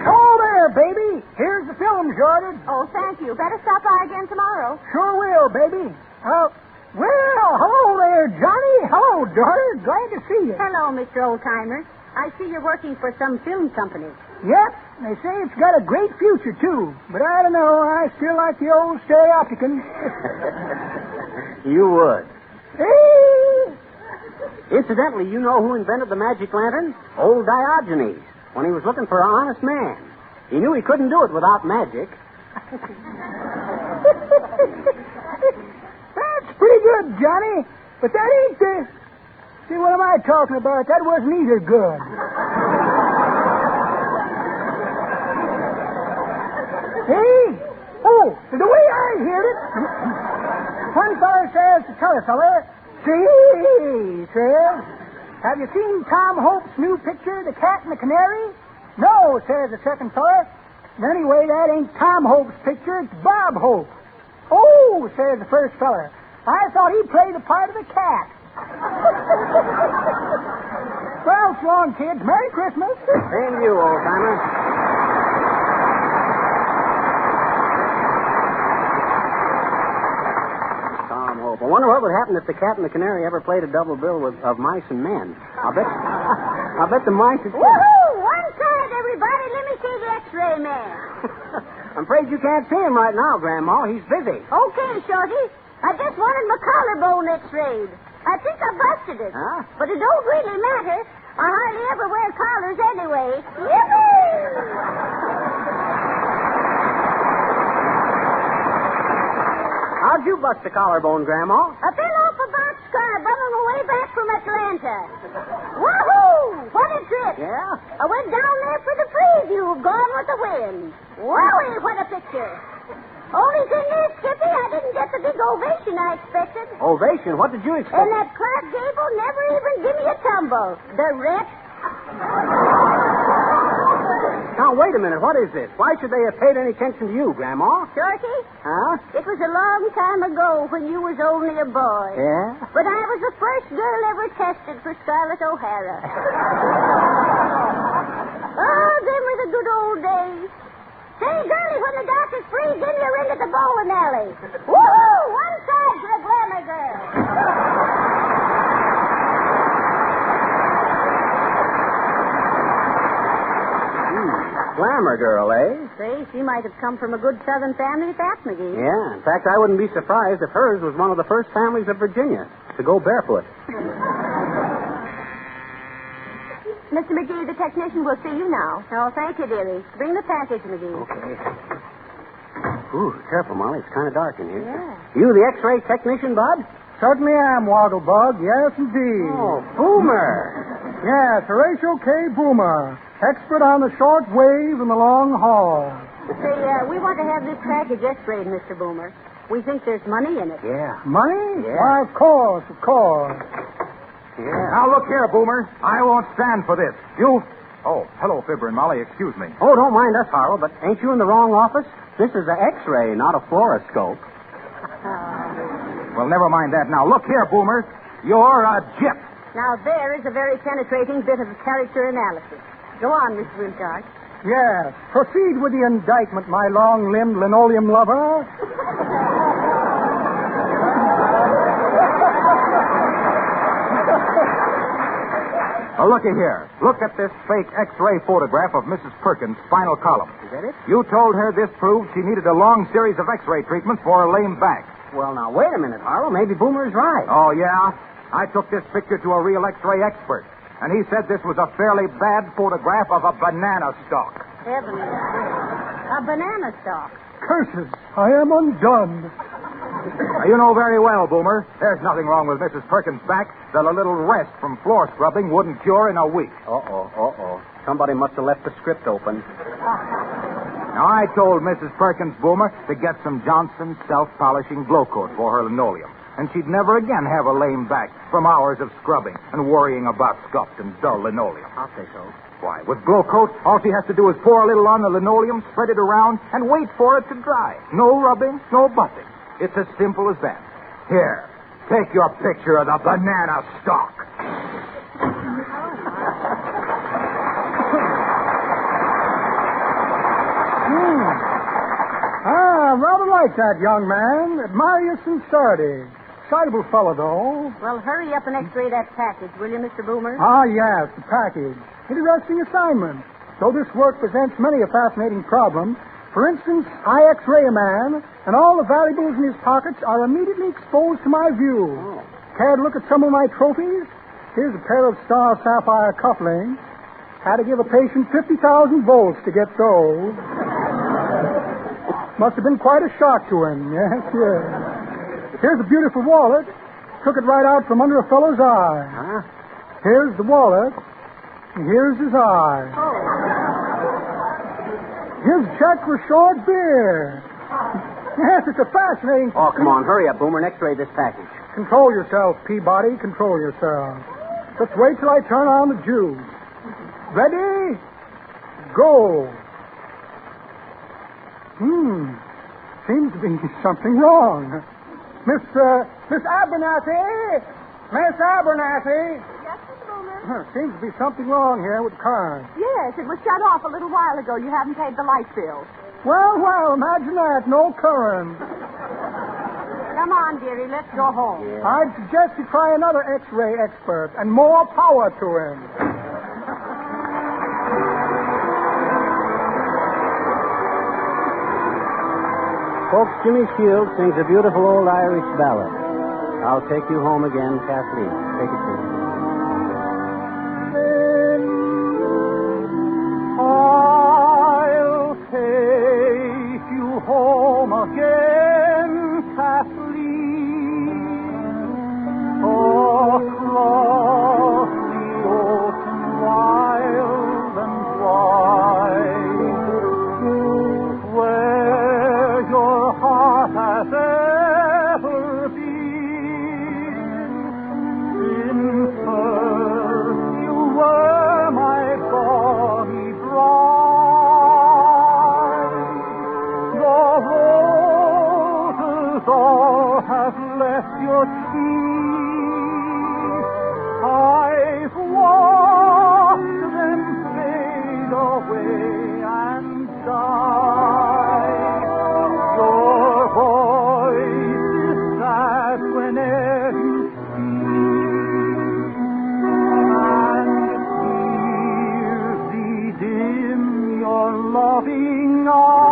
Oh, there, baby. Here's the film, Jordan. Oh, thank you. Better stop by again tomorrow. Sure will, baby. Well, hello there, Johnny. Hello, daughter. Glad to see you. Hello, Mr. Oldtimer. I see you're working for some film company. Yep. They say it's got a great future, too. But I don't know. I still like the old stereopticon. You would. Hey! Incidentally, you know who invented the magic lantern? Old Diogenes, when he was looking for an honest man. He knew he couldn't do it without magic. That's pretty good, Johnny. But that ain't the... See, what am I talking about? That wasn't either good. Hey! Oh, the way I hear it, one fellow says to t'other fellow, see, says, have you seen Tom Hope's new picture, The Cat and the Canary? No, says the second fellow. Anyway, that ain't Tom Hope's picture, it's Bob Hope. Oh, says the first fellow. I thought he played the part of the cat. Well, so long, kids. Merry Christmas. Same to you, old-timer. Tom Hope. I wonder what would happen if the Cat and the Canary ever played a double bill of mice and men. I'll bet the mice would... Woohoo! One side, everybody. Let me see the X-ray man. I'm afraid you can't see him right now, Grandma. He's busy. Okay, Shorty. I just wanted my collarbone X-rayed. I think I busted it. Huh? But it don't really matter. I hardly ever wear collars anyway. Yippee! How'd you bust a collarbone, Grandma? I fell off a boxcar on the way back from Atlanta. Woohoo! What a trip! Yeah? I went down there for the preview of Gone with the Wind. Wowee, what a picture! Only thing is, Skippy, I didn't get the big ovation I expected. Ovation? What did you expect? And that Clark Gable never even give me a tumble. The wretch. Now, wait a minute. What is this? Why should they have paid any attention to you, Grandma? Shorty? Huh? It was a long time ago when you was only a boy. Yeah? But I was the first girl ever tested for Scarlett O'Hara. Oh, them were the good old days. Hey, girlie, when the dark is free, give me a ring at the bowling alley. Woo-hoo! One side for the glamour girl. Glamour girl, eh? Say, she might have come from a good Southern family, that, McGee. Yeah. In fact, I wouldn't be surprised if hers was one of the first families of Virginia to go barefoot. Mr. McGee, the technician will see you now. Oh, thank you, dearie. Bring the package, McGee. Okay. Ooh, careful, Molly. It's kind of dark in here. Yeah. You the X-ray technician, Bud? Certainly am, Wogglebug. Yes, indeed. Oh, Boomer. Yes, Horatio K. Boomer. Expert on the short wave and the long haul. Say, we want to have this package X-rayed, Mr. Boomer. We think there's money in it. Yeah. Money? Yeah. Why, of course, of course. Yeah. Now, look here, Boomer. I won't stand for this. You... Oh, hello, Fibber and Molly. Excuse me. Oh, don't mind us, Harlow, but ain't you in the wrong office? This is an X-ray, not a fluoroscope. Well, never mind that now. Look here, Boomer. You're a gyp. Now, there is a very penetrating bit of character analysis. Go on, Mr. Wilcox. Yes. Proceed with the indictment, my long-limbed linoleum lover. Well, looky here. Look at this fake X-ray photograph of Mrs. Perkins' spinal column. Is that it? You told her this proved she needed a long series of X-ray treatments for a lame back. Well, now, wait a minute, Harlow. Maybe Boomer's right. Oh, yeah? I took this picture to a real X-ray expert, and he said this was a fairly bad photograph of a banana stalk. Heavens. A banana stalk. Curses. I am undone. Now, you know very well, Boomer, there's nothing wrong with Mrs. Perkins' back that a little rest from floor scrubbing wouldn't cure in a week. Uh-oh. Somebody must have left the script open. Now, I told Mrs. Perkins, Boomer, to get some Johnson self-polishing glow coat for her linoleum, and she'd never again have a lame back from hours of scrubbing and worrying about scuffed and dull linoleum. I'll say so. Why, with glow coat, all she has to do is pour a little on the linoleum, spread it around, and wait for it to dry. No rubbing, no buffing. It's as simple as that. Here, take your picture of the banana stalk. Rather like that young man. Admire you sincerity. Excitable fellow, though. Well, hurry up and X-ray that package, will you, Mr. Boomer? Ah, yes, the package. Interesting assignment. So this work presents many a fascinating problem. For instance, I X-ray a man, and all the valuables in his pockets are immediately exposed to my view. Oh. Care to look at some of my trophies? Here's a pair of star sapphire cufflinks. Had to give a patient 50,000 volts to get those. Must have been quite a shock to him. Yes. Here's a beautiful wallet. Took it right out from under a fellow's eye. Huh? Here's the wallet. And here's his eye. Oh. Here's a check for short beer. Yes, it's a fascinating... Oh, come on. Hurry up, Boomer, and X-ray this package. Control yourself, Peabody. Control yourself. Just wait till I turn on the juice. Ready? Go. Seems to be something wrong. Miss Abernathy? Miss Abernathy? Yes, Mr. Boomer? Seems to be something wrong here with the car. Yes, it was shut off a little while ago. You haven't paid the light bill. Well, imagine that. No current. Come on, dearie. Let's go home. Yeah. I'd suggest you try another X-ray expert, and more power to him. Folks, Jimmy Shields sings a beautiful old Irish ballad. I'll Take You Home Again, Kathleen. Take it, please. I'll take you home again, Kathleen. Across the ocean wild and wide, where your heart has ever been. In first you were my bonny bride. The roses all have left your cheek. I've watched them fade away and die. Loving arms,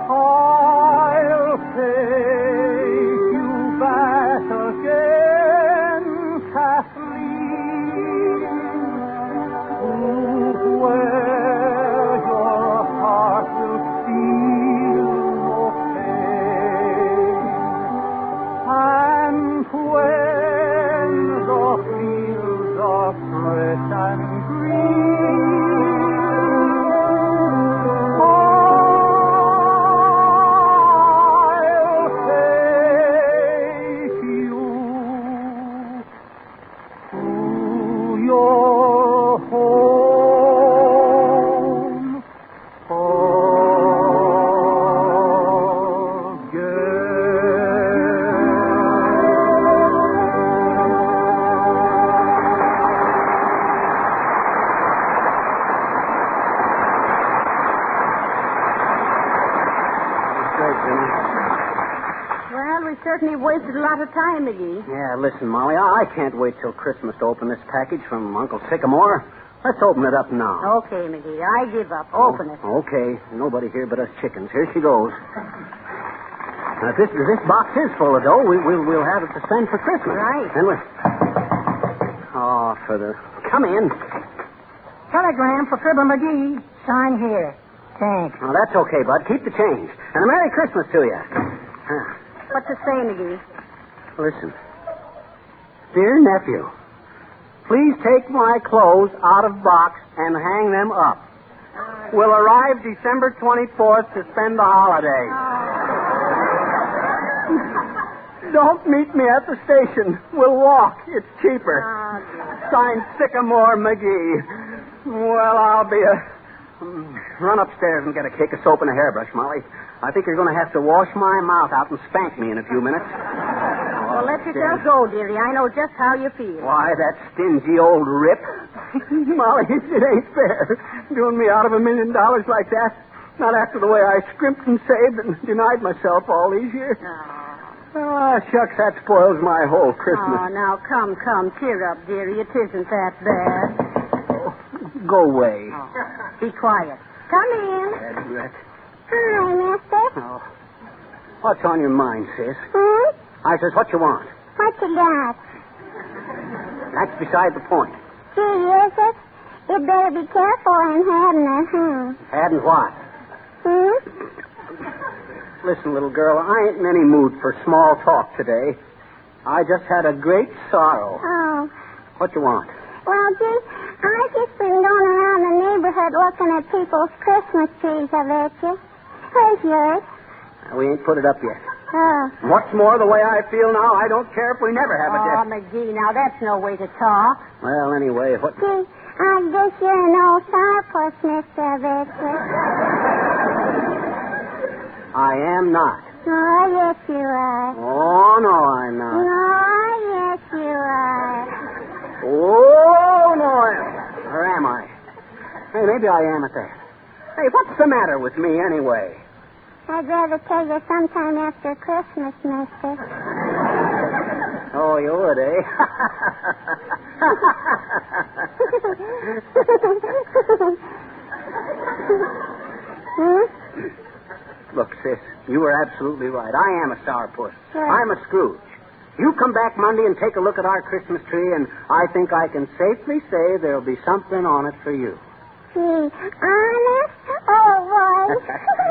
I'll take you back again, Kathleen, where your heart will feel no pain, and when the fields are fresh and green. Certainly wasted a lot of time, McGee. Yeah, listen, Molly, I can't wait till Christmas to open this package from Uncle Sycamore. Let's open it up now. Okay, McGee, I give up. Open it. Okay, nobody here but us chickens. Here she goes. Now, if this box is full of dough, we'll have it to spend for Christmas. Right. And Come in. Telegram for Fibber McGee. Sign here. Thanks. Oh, that's okay, Bud. Keep the change. And a Merry Christmas to you. What's it say, McGee? Listen. Dear nephew, please take my clothes out of box and hang them up. Will arrive December 24th to spend the holiday. Don't meet me at the station. We'll walk. It's cheaper. Signed Sycamore McGee. Well, I'll be run upstairs and get a cake of soap and a hairbrush, Molly. I think you're going to have to wash my mouth out and spank me in a few minutes. Well, let yourself go, dearie. I know just how you feel. Why, that stingy old rip. Molly, it ain't fair. Doing me out of $1 million like that. Not after the way I scrimped and saved and denied myself all these years. Shucks, that spoils my whole Christmas. Oh, now, come. Cheer up, dearie. It isn't that bad. Oh, go away. Oh, be quiet. Come in. Hi, mister. Oh. What's on your mind, sis? I says, what you want? What you got? That's beside the point. Gee, is it? You'd better be careful in having it, Hadn't what? Listen, little girl, I ain't in any mood for small talk today. I just had a great sorrow. Oh. What you want? Well, gee, I've just been going around the neighborhood looking at people's Christmas trees, I bet you. Where's yours? We ain't put it up yet. Oh. What's more, the way I feel now, I don't care if we never have a Oh, McGee, now that's no way to talk. Well, anyway, what... Gee, I guess you're an old sourpuss, mister, I bet you. I am not. Oh, yes, you are. Oh, no, I'm not. No, yes, you are. Oh, no, I am. Or am I? Hey, maybe I am at that. Hey, what's the matter with me, anyway? I'd rather tell you sometime after Christmas, mister. Oh, you would, eh? Look, sis, you were absolutely right. I am a sourpuss. Sure. I'm a Scrooge. You come back Monday and take a look at our Christmas tree, and I think I can safely say there'll be something on it for you. Gee, honest? Oh, boy.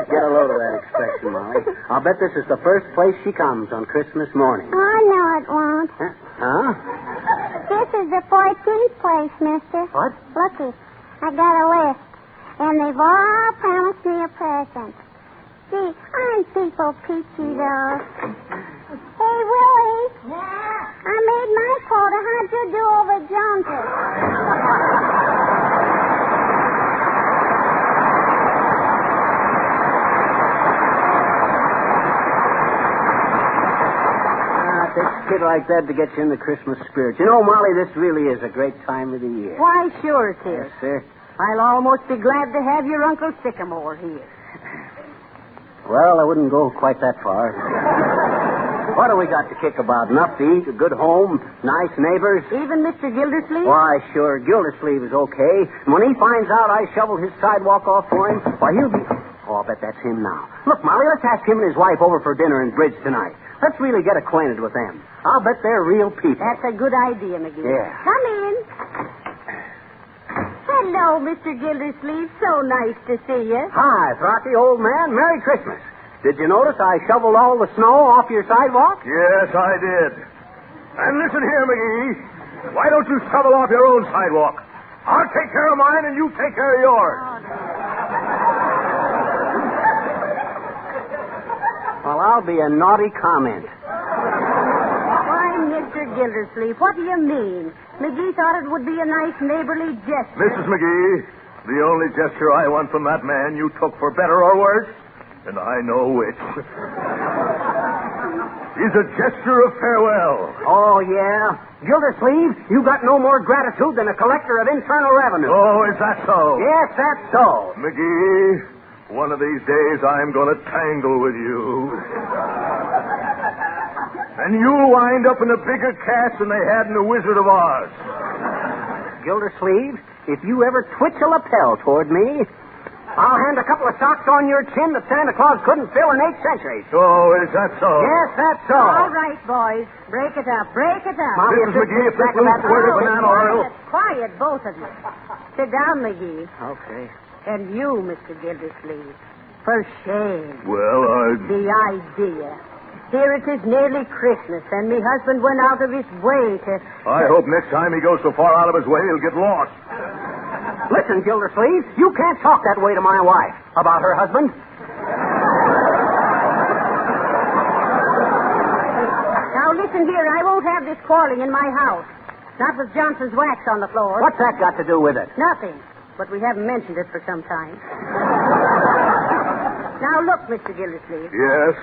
Get a load of that expression, Molly. I'll bet this is the first place she comes on Christmas morning. Oh, no, it won't. Huh? This is the 14th place, mister. What? Looky, I got a list, and they've all promised me a present. Gee, aren't people peachy, though? Hey, Willie. Yeah? I made my quota. How'd you do over Jones's? Takes a kid like that to get you in the Christmas spirit. You know, Molly, this really is a great time of the year. Why, sure it is. Yes, sir. I'll almost be glad to have your Uncle Sycamore here. Well, I wouldn't go quite that far. What do we got to kick about? Enough to eat, a good home, nice neighbors. Even Mr. Gildersleeve? Why, sure, Gildersleeve is okay. And when he finds out I shoveled his sidewalk off for him, why, he'll be... Oh, I'll bet that's him now. Look, Molly, let's ask him and his wife over for dinner in Bridge tonight. Let's really get acquainted with them. I'll bet they're real people. That's a good idea, McGee. Yeah. Come in. Hello, Mr. Gildersleeve. So nice to see you. Hi, Throtty, old man. Merry Christmas. Did you notice I shoveled all the snow off your sidewalk? Yes, I did. And listen here, McGee. Why don't you shovel off your own sidewalk? I'll take care of mine and you take care of yours. Well, I'll be a naughty comment. Why, Mr. Gildersleeve, what do you mean? McGee thought it would be a nice neighborly gesture. Mrs. McGee, the only gesture I want from that man you took for better or worse, and I know which, is a gesture of farewell. Oh, yeah? Gildersleeve, you got no more gratitude than a collector of internal revenue. Oh, is that so? Yes, that's so. McGee, one of these days I'm going to tangle with you. And you'll wind up in a bigger cast than they had in The Wizard of Oz. Gildersleeve, if you ever twitch a lapel toward me, I'll hand a couple of socks on your chin that Santa Claus couldn't fill in 8 centuries. Oh, is that so? Yes, that's so. All right, boys. Break it up. Break it up. Mommy, Mrs. McGee, if this little squirt of banana oil... Quiet, both of you. Sit down, McGee. Okay. And you, Mr. Gildersleeve. For shame. Well, The idea. Here it is nearly Christmas, and me husband went out of his way to... I hope next time he goes so far out of his way he'll get lost. Listen, Gildersleeve, you can't talk that way to my wife about her husband. Now, listen here. I won't have this quarreling in my house. Not with Johnson's wax on the floor. What's that got to do with it? Nothing. But we haven't mentioned it for some time. Now, look, Mr. Gildersleeve. Yes?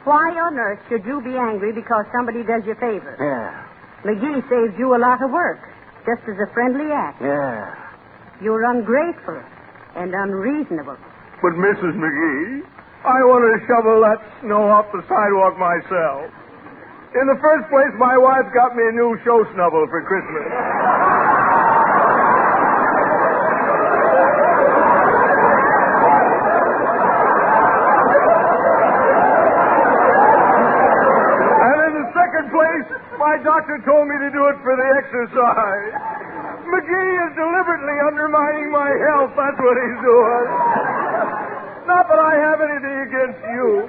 Why on earth should you be angry because somebody does you a favor? Yeah. McGee saved you a lot of work, just as a friendly act. Yeah. You're ungrateful and unreasonable. But, Mrs. McGee, I wanted to shovel that snow off the sidewalk myself. In the first place, my wife got me a new show snubble for Christmas. My doctor told me to do it for the exercise. McGee is deliberately undermining my health. That's what he's doing. Not that I have anything against you.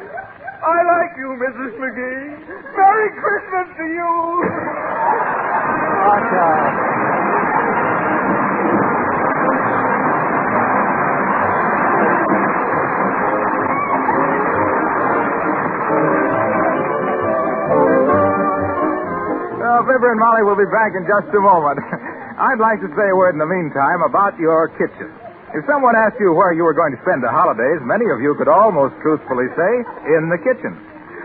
I like you, Mrs. McGee. Merry Christmas to you. Fibber and Molly will be back in just a moment. I'd like to say a word in the meantime about your kitchen. If someone asked you where you were going to spend the holidays, many of you could almost truthfully say, in the kitchen.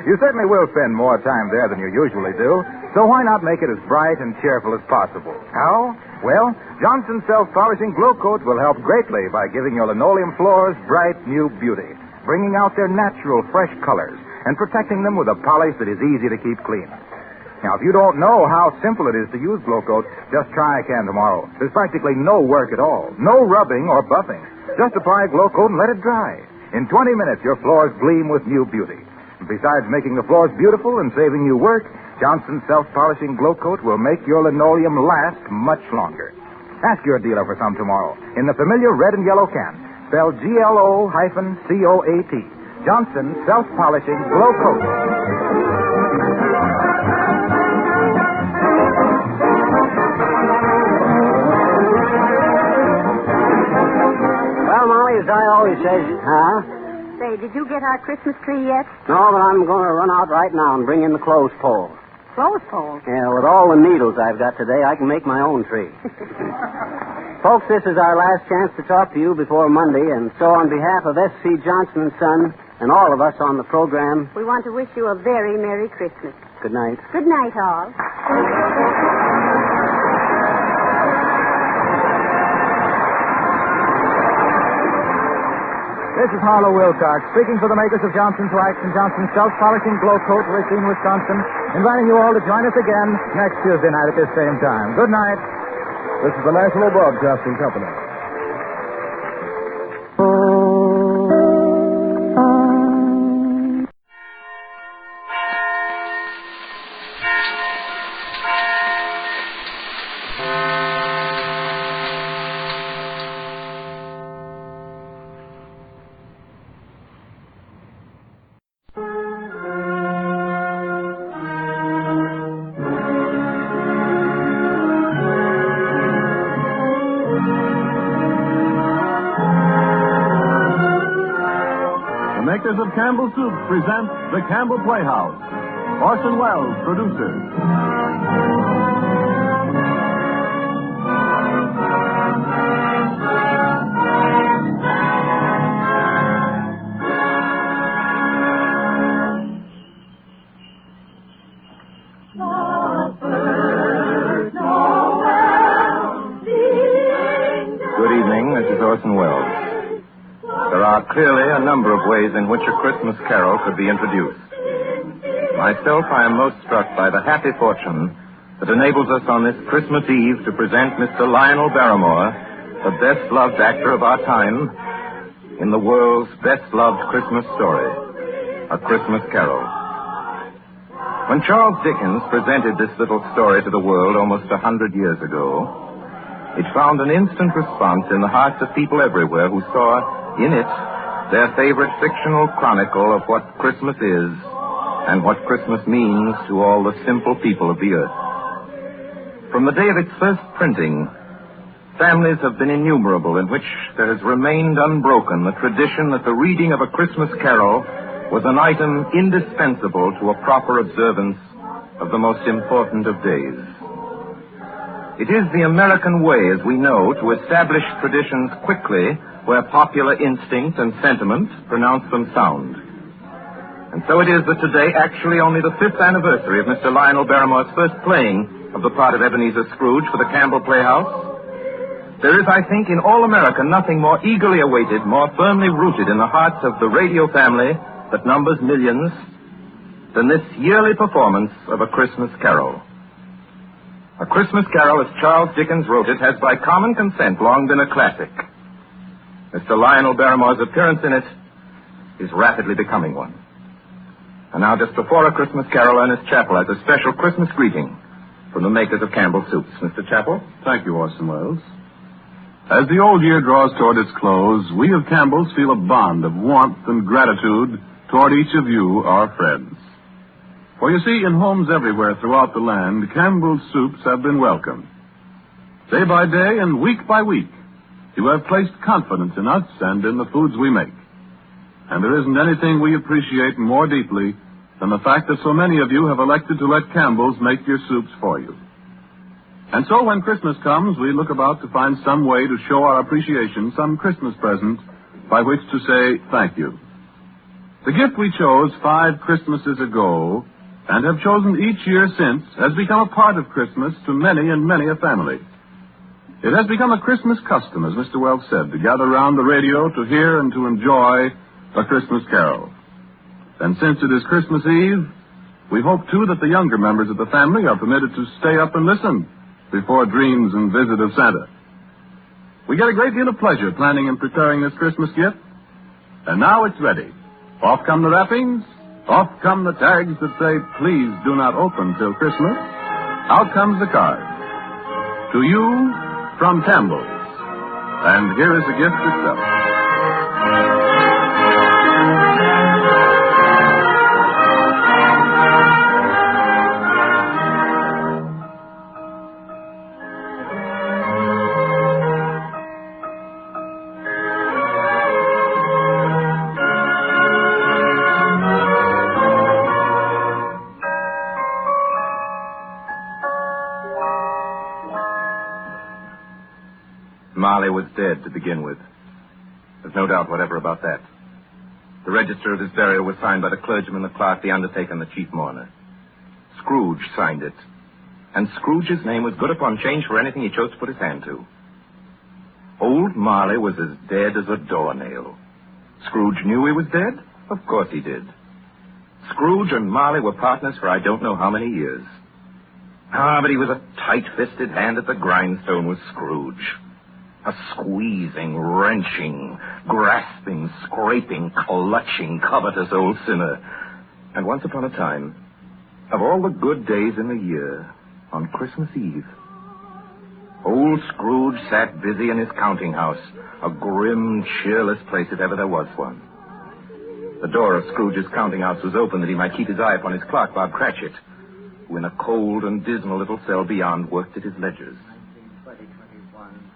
You certainly will spend more time there than you usually do, so why not make it as bright and cheerful as possible? How? Well, Johnson's Self-Polishing Glow Coat will help greatly by giving your linoleum floors bright new beauty, bringing out their natural fresh colors, and protecting them with a polish that is easy to keep clean. Now, if you don't know how simple it is to use Glow Coat, just try a can tomorrow. There's practically no work at all. No rubbing or buffing. Just apply Glow Coat and let it dry. In 20 minutes, your floors gleam with new beauty. Besides making the floors beautiful and saving you work, Johnson's Self-Polishing Glow Coat will make your linoleum last much longer. Ask your dealer for some tomorrow in the familiar red and yellow can, spelled GLO-COAT. Johnson's Self-Polishing Glow Coat. Well, Molly, as I always say, Say, did you get our Christmas tree yet? No, but I'm going to run out right now and bring in the clothes pole. Clothes pole? Yeah, with all the needles I've got today, I can make my own tree. Folks, this is our last chance to talk to you before Monday, and so on behalf of S.C. Johnson & Son and all of us on the program, we want to wish you a very Merry Christmas. Good night. Good night, all. This is Harlow Wilcox, speaking for the makers of Johnson's Wax and Johnson's Self-Polishing Glow Coat, Racine, Wisconsin, inviting you all to join us again next Tuesday night at this same time. Good night. This is the National Broadcasting Company. Makers of Campbell Soup present the Campbell Playhouse. Orson Welles, producer. Good evening, this is Orson Welles. There are clearly a number of ways in which a Christmas carol could be introduced. Myself, I am most struck by the happy fortune that enables us on this Christmas Eve to present Mr. Lionel Barrymore, the best-loved actor of our time, in the world's best-loved Christmas story, A Christmas Carol. When Charles Dickens presented this little story to the world almost 100 years ago, it found an instant response in the hearts of people everywhere who saw in it their favorite fictional chronicle of what Christmas is and what Christmas means to all the simple people of the earth. From the day of its first printing, families have been innumerable in which there has remained unbroken the tradition that the reading of A Christmas Carol was an item indispensable to a proper observance of the most important of days. It is the American way, as we know, to establish traditions quickly where popular instinct and sentiment pronounce them sound. And so it is that today, actually only the 5th anniversary of Mr. Lionel Barrymore's first playing of the part of Ebenezer Scrooge for the Campbell Playhouse, there is, I think, in all America nothing more eagerly awaited, more firmly rooted in the hearts of the radio family that numbers millions than this yearly performance of A Christmas Carol. A Christmas Carol, as Charles Dickens wrote it, has by common consent long been a classic. Mr. Lionel Barrymore's appearance in it is rapidly becoming one. And now, just before A Christmas Carol, Ernest Chappell has a special Christmas greeting from the makers of Campbell Soups. Mr. Chappell? Thank you, Orson Welles. As the old year draws toward its close, we of Campbell's feel a bond of warmth and gratitude toward each of you, our friends. For you see, in homes everywhere throughout the land, Campbell's Soups have been welcomed. Day by day and week by week, you have placed confidence in us and in the foods we make. And there isn't anything we appreciate more deeply than the fact that so many of you have elected to let Campbell's make your soups for you. And so when Christmas comes, we look about to find some way to show our appreciation, some Christmas present by which to say thank you. The gift we chose 5 Christmases ago and have chosen each year since has become a part of Christmas to many and many a family. It has become a Christmas custom, as Mr. Wells said, to gather round the radio to hear and to enjoy A Christmas Carol. And since it is Christmas Eve, we hope, too, that the younger members of the family are permitted to stay up and listen before dreams and visit of Santa. We get a great deal of pleasure planning and preparing this Christmas gift. And now it's ready. Off come the wrappings. Off come the tags that say, please do not open till Christmas. Out comes the card. To you, from Campbell's. And here is the gift itself. Marley was dead to begin with. There's no doubt whatever about that. The register of his burial was signed by the clergyman, the clerk, the undertaker, and the chief mourner. Scrooge signed it. And Scrooge's name was good upon change for anything he chose to put his hand to. Old Marley was as dead as a doornail. Scrooge knew he was dead? Of course he did. Scrooge and Marley were partners for I don't know how many years. But he was a tight-fisted hand at the grindstone with Scrooge. A squeezing, wrenching, grasping, scraping, clutching, covetous old sinner. And once upon a time, of all the good days in the year, on Christmas Eve, old Scrooge sat busy in his counting house, a grim, cheerless place if ever there was one. The door of Scrooge's counting house was open that he might keep his eye upon his clerk, Bob Cratchit, who in a cold and dismal little cell beyond worked at his ledgers. 20, 21,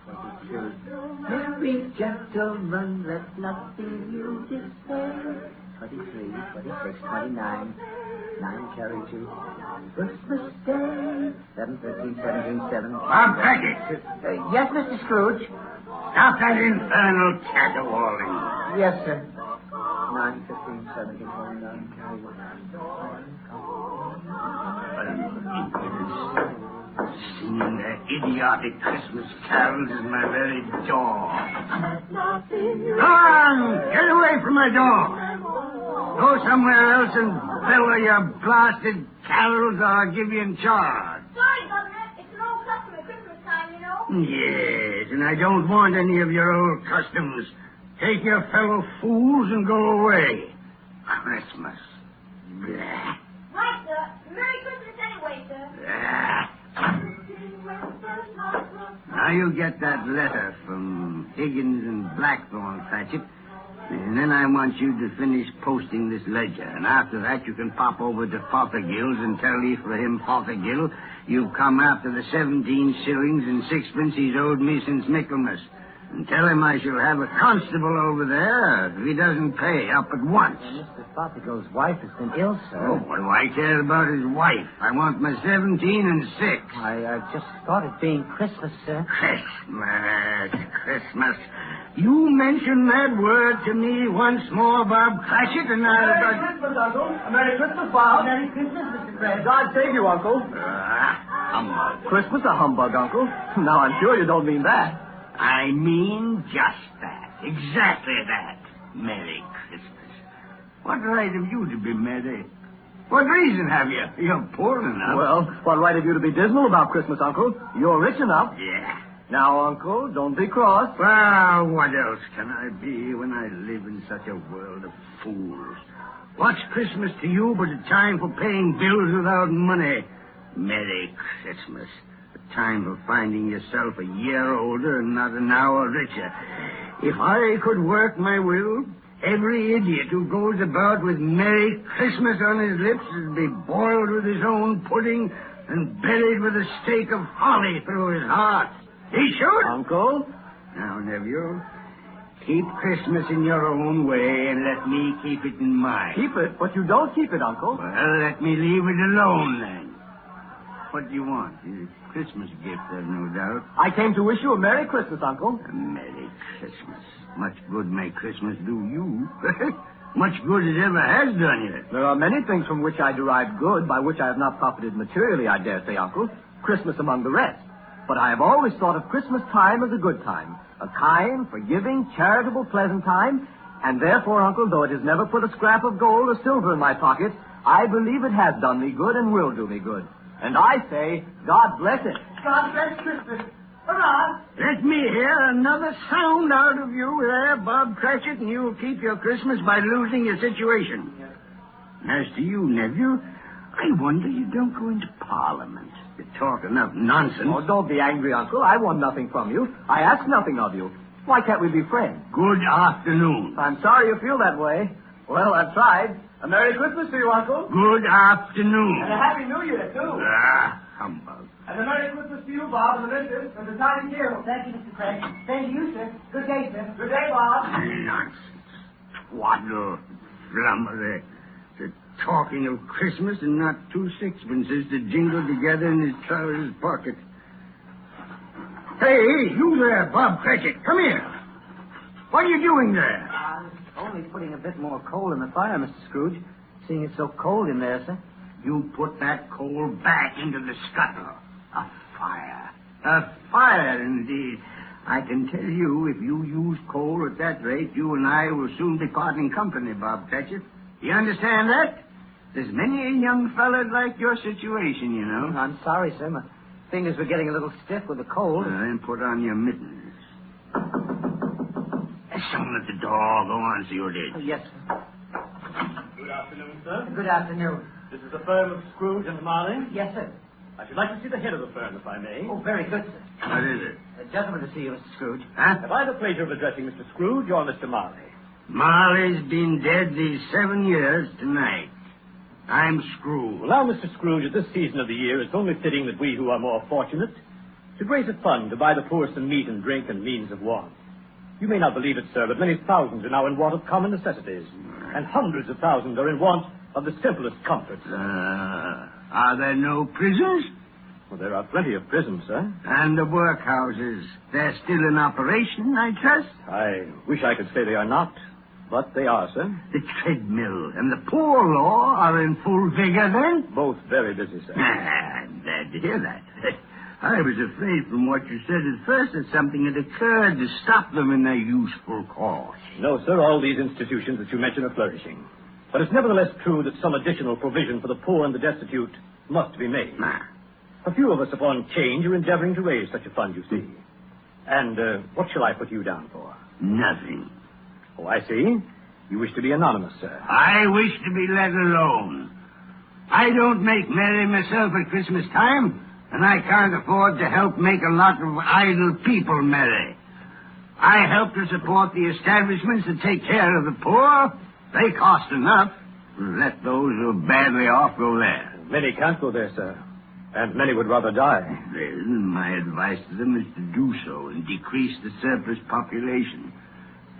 22. Merry gentlemen, let nothing you disturb. 23, 26, 29, 9 carry 2. Christmas Day, 11, 13, 17, 7. Bob Cratchit. Yes, Mr. Scrooge? Stop that infernal caterwauling. Yes, sir. 9, 15, 17, 29, carry 1. Singing their idiotic Christmas carols is my very door. Come on! Get away from my door! Go somewhere else and bellow your blasted carols or I'll give you in charge. Sorry, Governor. It's an old custom at Christmas time, you know. Yes, and I don't want any of your old customs. Take your fellow fools and go away. Christmas. Blah. Right, sir. Merry Christmas anyway, sir. Blah. Now you get that letter from Higgins and Blackthorn, Cratchit, and then I want you to finish posting this ledger. And after that, you can pop over to Fothergill's and tell Ephraim Fothergill you've come after the 17 shillings and 6pence he's owed me since Michaelmas. And tell him I shall have a constable over there if he doesn't pay up at once. Mr. Fothergill's wife has been ill, sir. Oh, what do I care about his wife? I want my 17 and 6. I just thought it being Christmas, sir. Christmas. You mention that word to me once more, Bob Cratchit, and I'll... Merry Christmas, Uncle. Merry Christmas, Bob. Merry Christmas, Mr. Cratchit. God save you, Uncle. Humbug. Christmas a humbug, Uncle. Now, I'm sure you don't mean that. I mean just that. Exactly that. Merry Christmas. What right have you to be merry? What reason have you? You're poor enough. Well, what right have you to be dismal about Christmas, Uncle? You're rich enough. Yeah. Now, Uncle, don't be cross. Well, what else can I be when I live in such a world of fools? What's Christmas to you but a time for paying bills without money? Merry Christmas. A time for finding yourself a year older and not an hour richer. If I could work my will, every idiot who goes about with Merry Christmas on his lips would be boiled with his own pudding and buried with a stake of holly through his heart. He should. Uncle? Now, nephew, keep Christmas in your own way and let me keep it in mine. Keep it? But you don't keep it, Uncle. Well, let me leave it alone, then. What do you want? A Christmas gift, I've no doubt. I came to wish you a Merry Christmas, Uncle. A Merry Christmas. Much good may Christmas do you. Much good it ever has done you. There are many things from which I derive good, by which I have not profited materially, I dare say, Uncle. Christmas among the rest. But I have always thought of Christmas time as a good time. A kind, forgiving, charitable, pleasant time. And therefore, Uncle, though it has never put a scrap of gold or silver in my pocket, I believe it has done me good and will do me good. And I say, God bless it. God bless Christmas. Hurrah! Let me hear another sound out of you there, Bob Cratchit, and you'll keep your Christmas by losing your situation. As to you, nephew, I wonder you don't go into Parliament. You talk enough nonsense. Oh, don't be angry, Uncle. I want nothing from you. I ask nothing of you. Why can't we be friends? Good afternoon. I'm sorry you feel that way. Well, I've tried. A Merry Christmas to you, Uncle. Good afternoon. And a Happy New Year, too. Humbug. And a Merry Christmas to you, Bob, and the missus, and the tiny kid. Thank you, Mr. Craig. Same to you, sir. Good day, sir. Good day, Bob. Nonsense. Twaddle. Flummery. They're talking of Christmas and not 2 sixpences to jingle together in his trousers pocket. Hey, you there, Bob Cratchit. Come here. What are you doing there? Only putting a bit more coal in the fire, Mr. Scrooge. Seeing it's so cold in there, sir. You put that coal back into the scuttle. A fire. A fire, indeed. I can tell you, if you use coal at that rate, you and I will soon be parting company, Bob Cratchit. You understand that? There's many a young fella like your situation, you know. I'm sorry, sir. My fingers were getting a little stiff with the cold. Then put on your mittens. There's someone at the door. Go on, see what it is. Yes, sir. Good afternoon, sir. Good afternoon. This is the firm of Scrooge and Marley. Yes, sir. I should like to see the head of the firm, if I may. Oh, very good, sir. What is it? A gentleman to see you, Mr. Scrooge. Huh? Have I the pleasure of addressing Mr. Scrooge or Mr. Marley? Marley's been dead these 7 years tonight. I'm Scrooge. Well, now, Mr. Scrooge, at this season of the year, it's only fitting that we who are more fortunate should raise a fund to buy the poor some meat and drink and means of want. You may not believe it, sir, but many thousands are now in want of common necessities, and hundreds of thousands are in want of the simplest comforts. Are there no prisons? Well, there are plenty of prisons, sir. And the workhouses. They're still in operation, I trust? I wish I could say they are not, but they are, sir. The treadmill and the poor law are in full vigor, then? Both very busy, sir. I'm glad to hear that. I was afraid from what you said at first that something had occurred to stop them in their useful course. No, sir, all these institutions that you mention are flourishing. But it's nevertheless true that some additional provision for the poor and the destitute must be made. A few of us upon change are endeavoring to raise such a fund, you see. And what shall I put you down for? Nothing. Oh, I see. You wish to be anonymous, sir. I wish to be let alone. I don't make merry myself at Christmas time, and I can't afford to help make a lot of idle people merry. I help to support the establishments that take care of the poor. They cost enough. Let those who are badly off go there. Many can't go there, sir. And many would rather die. Then my advice to them is to do so and decrease the surplus population.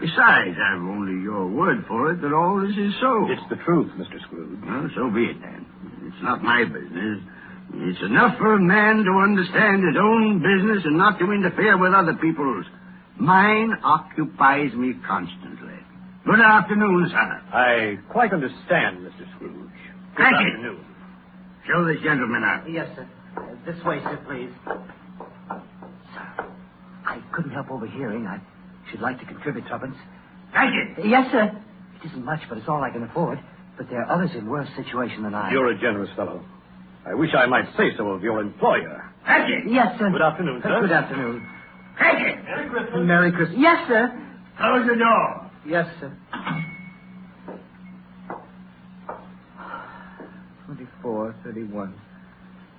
Besides, I've only your word for it that all this is so. It's the truth, Mr. Scrooge. Well, so be it, then. It's not my business. It's enough for a man to understand his own business and not to interfere with other people's. Mine occupies me constantly. Good afternoon, sir. I quite understand, Mr. Scrooge. Good Thank you. afternoon. Show this gentleman out. Yes, sir. This way, sir, please. Sir, I couldn't help overhearing. I should like to contribute tuppence. Thank you. Yes, sir. It isn't much, but it's all I can afford. But there are others in worse situation than I am. You're a generous fellow. I wish I might say so of your employer. Thank you. Yes, sir. Good afternoon, sir. Good afternoon. Thank you. Merry Christmas. Merry Christmas. Yes, sir. Close the door. Yes, sir. 24, 31.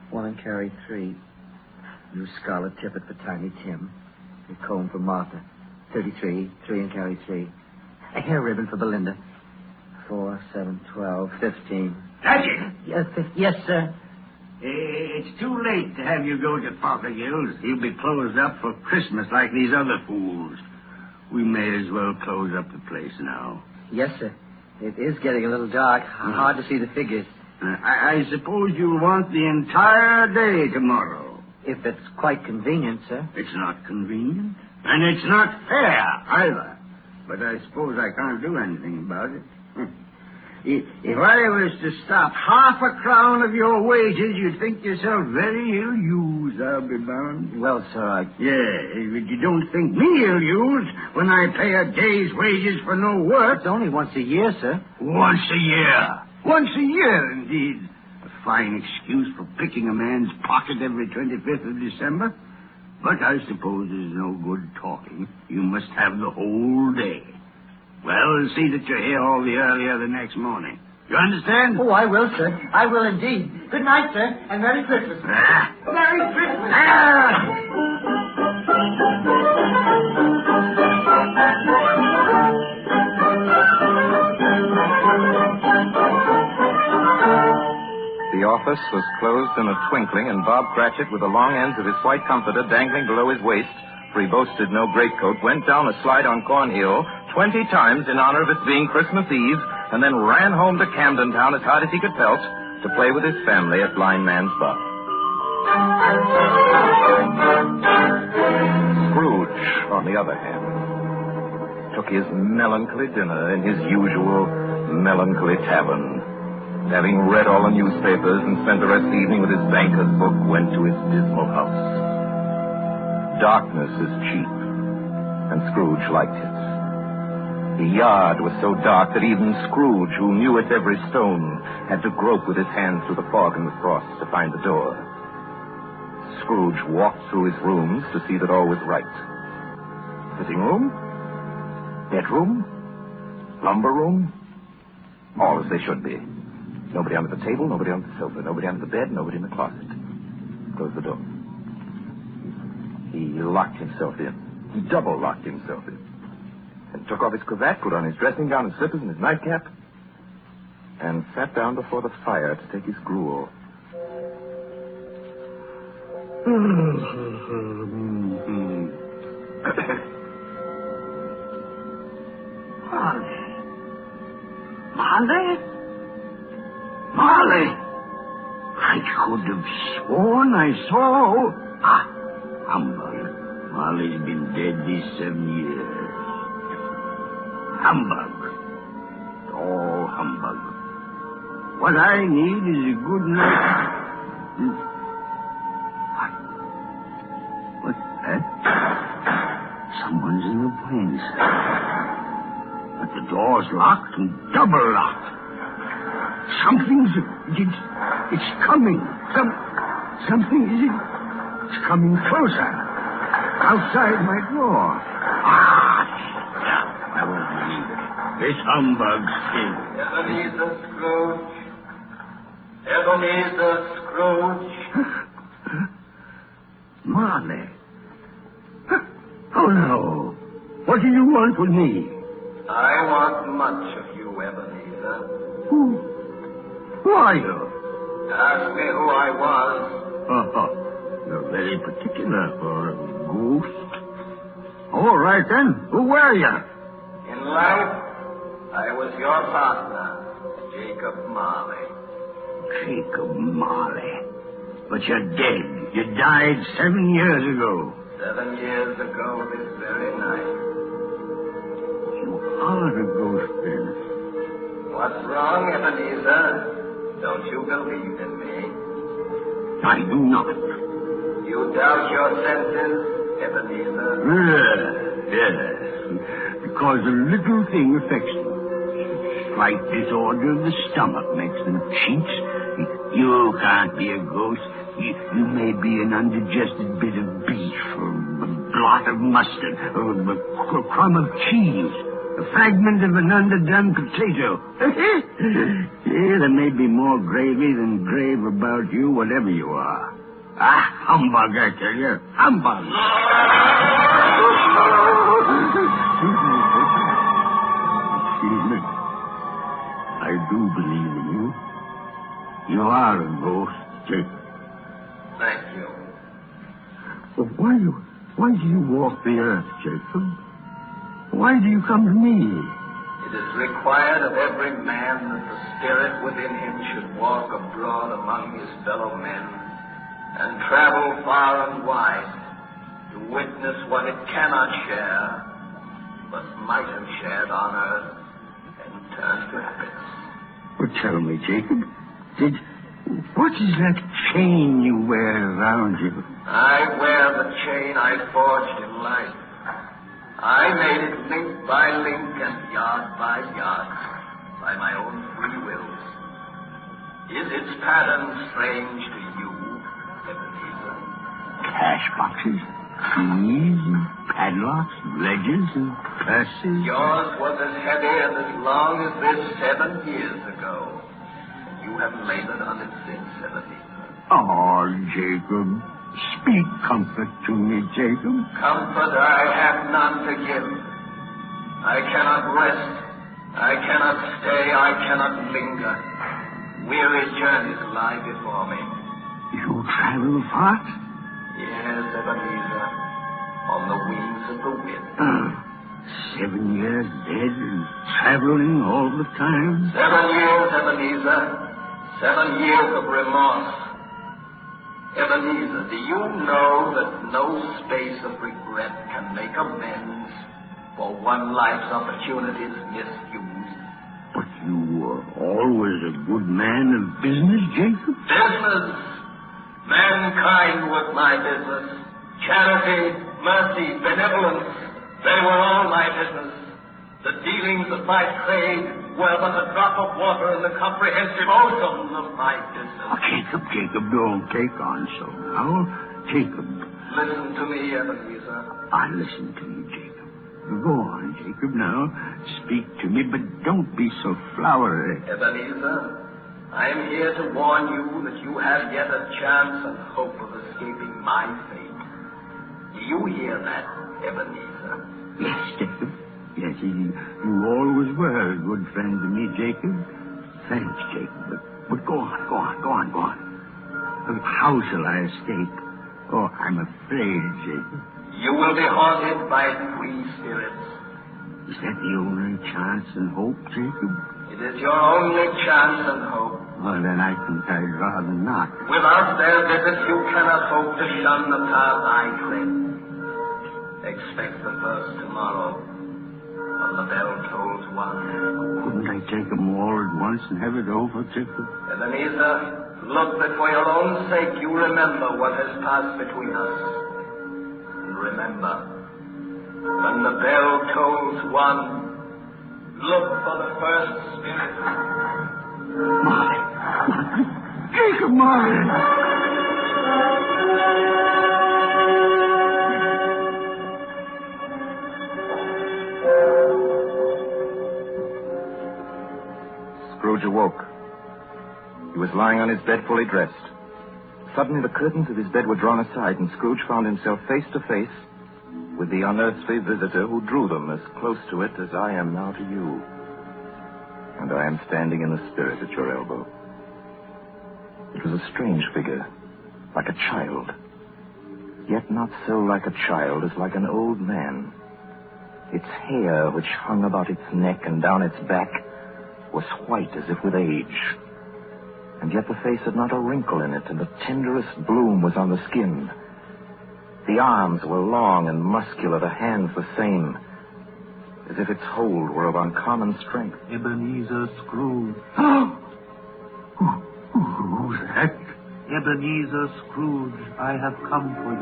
1 and carry 3. New scarlet tippet for Tiny Tim. A comb for Martha. 33. 3 and carry 3. A hair ribbon for Belinda. 4, 7, 12, 15. Thank you. Yes, sir. It's too late to have you go to Fothergill's. He'll be closed up for Christmas like these other fools. We may as well close up the place now. Yes, sir. It is getting a little dark. Hard to see the figures. I suppose you'll want the entire day tomorrow. If it's quite convenient, sir. It's not convenient. And it's not fair, either. But I suppose I can't do anything about it. If I was to stop half a crown of your wages, you'd think yourself very ill-used, I'll be bound. Well, sir, Yeah, but you don't think me ill-used when I pay a day's wages for no work. It's only once a year, sir. Once a year. Once a year, indeed. A fine excuse for picking a man's pocket every 25th of December. But I suppose there's no good talking. You must have the whole day. Well, see that you're here all the earlier the next morning. You understand? Oh, I will, sir. I will indeed. Good night, sir, and Merry Christmas. Merry Christmas. The office was closed in a twinkling, and Bob Cratchit, with the long ends of his white comforter dangling below his waist, for he boasted no greatcoat, went down a slide on Cornhill 20 times in honor of its being Christmas Eve, and then ran home to Camden Town as hard as he could pelt to play with his family at Blind Man's Buff. Scrooge, on the other hand, took his melancholy dinner in his usual melancholy tavern. Having read all the newspapers and spent the rest of the evening with his banker's book, went to his dismal house. Darkness is cheap, and Scrooge liked it. The yard was so dark that even Scrooge, who knew its every stone, had to grope with his hands through the fog and the frost to find the door. Scrooge walked through his rooms to see that all was right. Sitting room, bedroom, lumber room, all as they should be. Nobody under the table, nobody on the sofa, nobody under the bed, nobody in the closet. Closed the door. He locked himself in. He double-locked himself in. And took off his cravat, put on his dressing gown and slippers and his nightcap, and sat down before the fire to take his gruel. Molly! I could have sworn I saw... humbug. Molly's been dead these 7 years. Humbug. All humbug. What I need is a good night... What's that? Someone's in the place. But the door's locked and double locked. Something's... It's coming. Something is... It's coming closer. Outside my door. I won't believe it. This humbug's thing. Ebenezer Scrooge. Ebenezer Scrooge. Marley. Oh, no. What do you want with me? I want much of you, Ebenezer. Who are you? Ask me who I was. You're very particular for a ghost. All right, then. Who were you? In life, I was your partner, Jacob Marley. Jacob Marley. But you're dead. You died 7 years ago. 7 years ago this very night. You are a ghost, then. What's wrong, Ebenezer? Don't you believe in me? I do not. You doubt your senses, Ebenezer? Yes. Because a little thing affects them. Slight disorder of the stomach makes them cheats. You can't be a ghost. You may be an undigested bit of beef, or a blot of mustard, or a crumb of cheese, a fragment of an underdone potato. There may be more gravy than grave about you, whatever you are. Humbug, I tell you. Humbug. Excuse me. I do believe in you. You are a ghost, Jacob. Thank you. But why do you walk the earth, Jacob? Why do you come to me? It is required of every man that the spirit within him should walk abroad among his fellow men and travel far and wide to witness what it cannot share, but might have shared on earth and turned to happiness. Well, tell me, Jacob, what is that chain you wear around you? I wear the chain I forged in life. I made it link by link and yard by yard by my own free will. Is its pattern strange to you, Ebenezer? Cash boxes, keys, and padlocks, ledgers, and purses. Yours was as heavy and as long as this 7 years ago. You have labored on it since, Ebenezer. Oh, Jacob. Speak comfort to me, Jacob. Comfort I have none to give. I cannot rest. I cannot stay. I cannot linger. Weary journeys lie before me. You travel far? Yes, Ebenezer. On the wings of the wind. 7 years dead and traveling all the time? 7 years, Ebenezer. 7 years of remorse. Ebenezer, do you know that no space of regret can make amends for one life's opportunities misused? But you were always a good man of business, Jacob? Business! Mankind was my business. Charity, mercy, benevolence, They were all my business. The dealings of my trade were but a drop of water in the comprehensive ocean of my business. Oh, Jacob, don't take on so now. Jacob. Listen to me, Ebenezer. I listen to you, Jacob. Go on, Jacob, now. Speak to me, but don't be so flowery. Ebenezer, I am here to warn you that you have yet a chance and hope of escaping my fate. Do you hear that, Ebenezer? Yes, Jacob. Yes, you always were a good friend to me, Jacob. Thanks, Jacob. But go on. How shall I escape? Oh, I'm afraid, Jacob. You will be haunted by 3 spirits. Is that the only chance and hope, Jacob? It is your only chance and hope. Well, then I think I'd rather not. Without their visit, you cannot hope to shun the path I tread. Expect the first tomorrow. When the bell tolls 1. Couldn't I take them all at once and have it over, Jacob? Ebenezer, look that for your own sake you remember what has passed between us. And remember, when the bell tolls 1, look for the first spirit. Molly! Jacob, Molly! Scrooge awoke. He was lying on his bed fully dressed. Suddenly the curtains of his bed were drawn aside, and Scrooge found himself face to face with the unearthly visitor who drew them as close to it as I am now to you. And I am standing in the spirit at your elbow. It was a strange figure, like a child. Yet not so like a child as like an old man. Its hair, which hung about its neck and down its back, was white as if with age. And yet the face had not a wrinkle in it, and the tenderest bloom was on the skin. The arms were long and muscular, the hands the same, as if its hold were of uncommon strength. Ebenezer Scrooge. Who's that? Ebenezer Scrooge, I have come for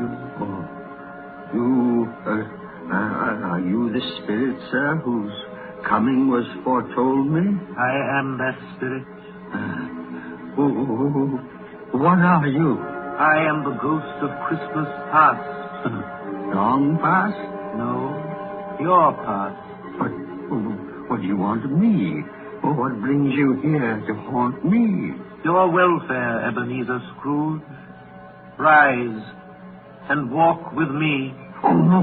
you. Are you the spirit, sir, whose coming was foretold me? I am that spirit. What are you? I am the ghost of Christmas past. Long past? No, your past. What do you want of me? What brings you here to haunt me? Your welfare, Ebenezer Scrooge. Rise and walk with me. Oh, no,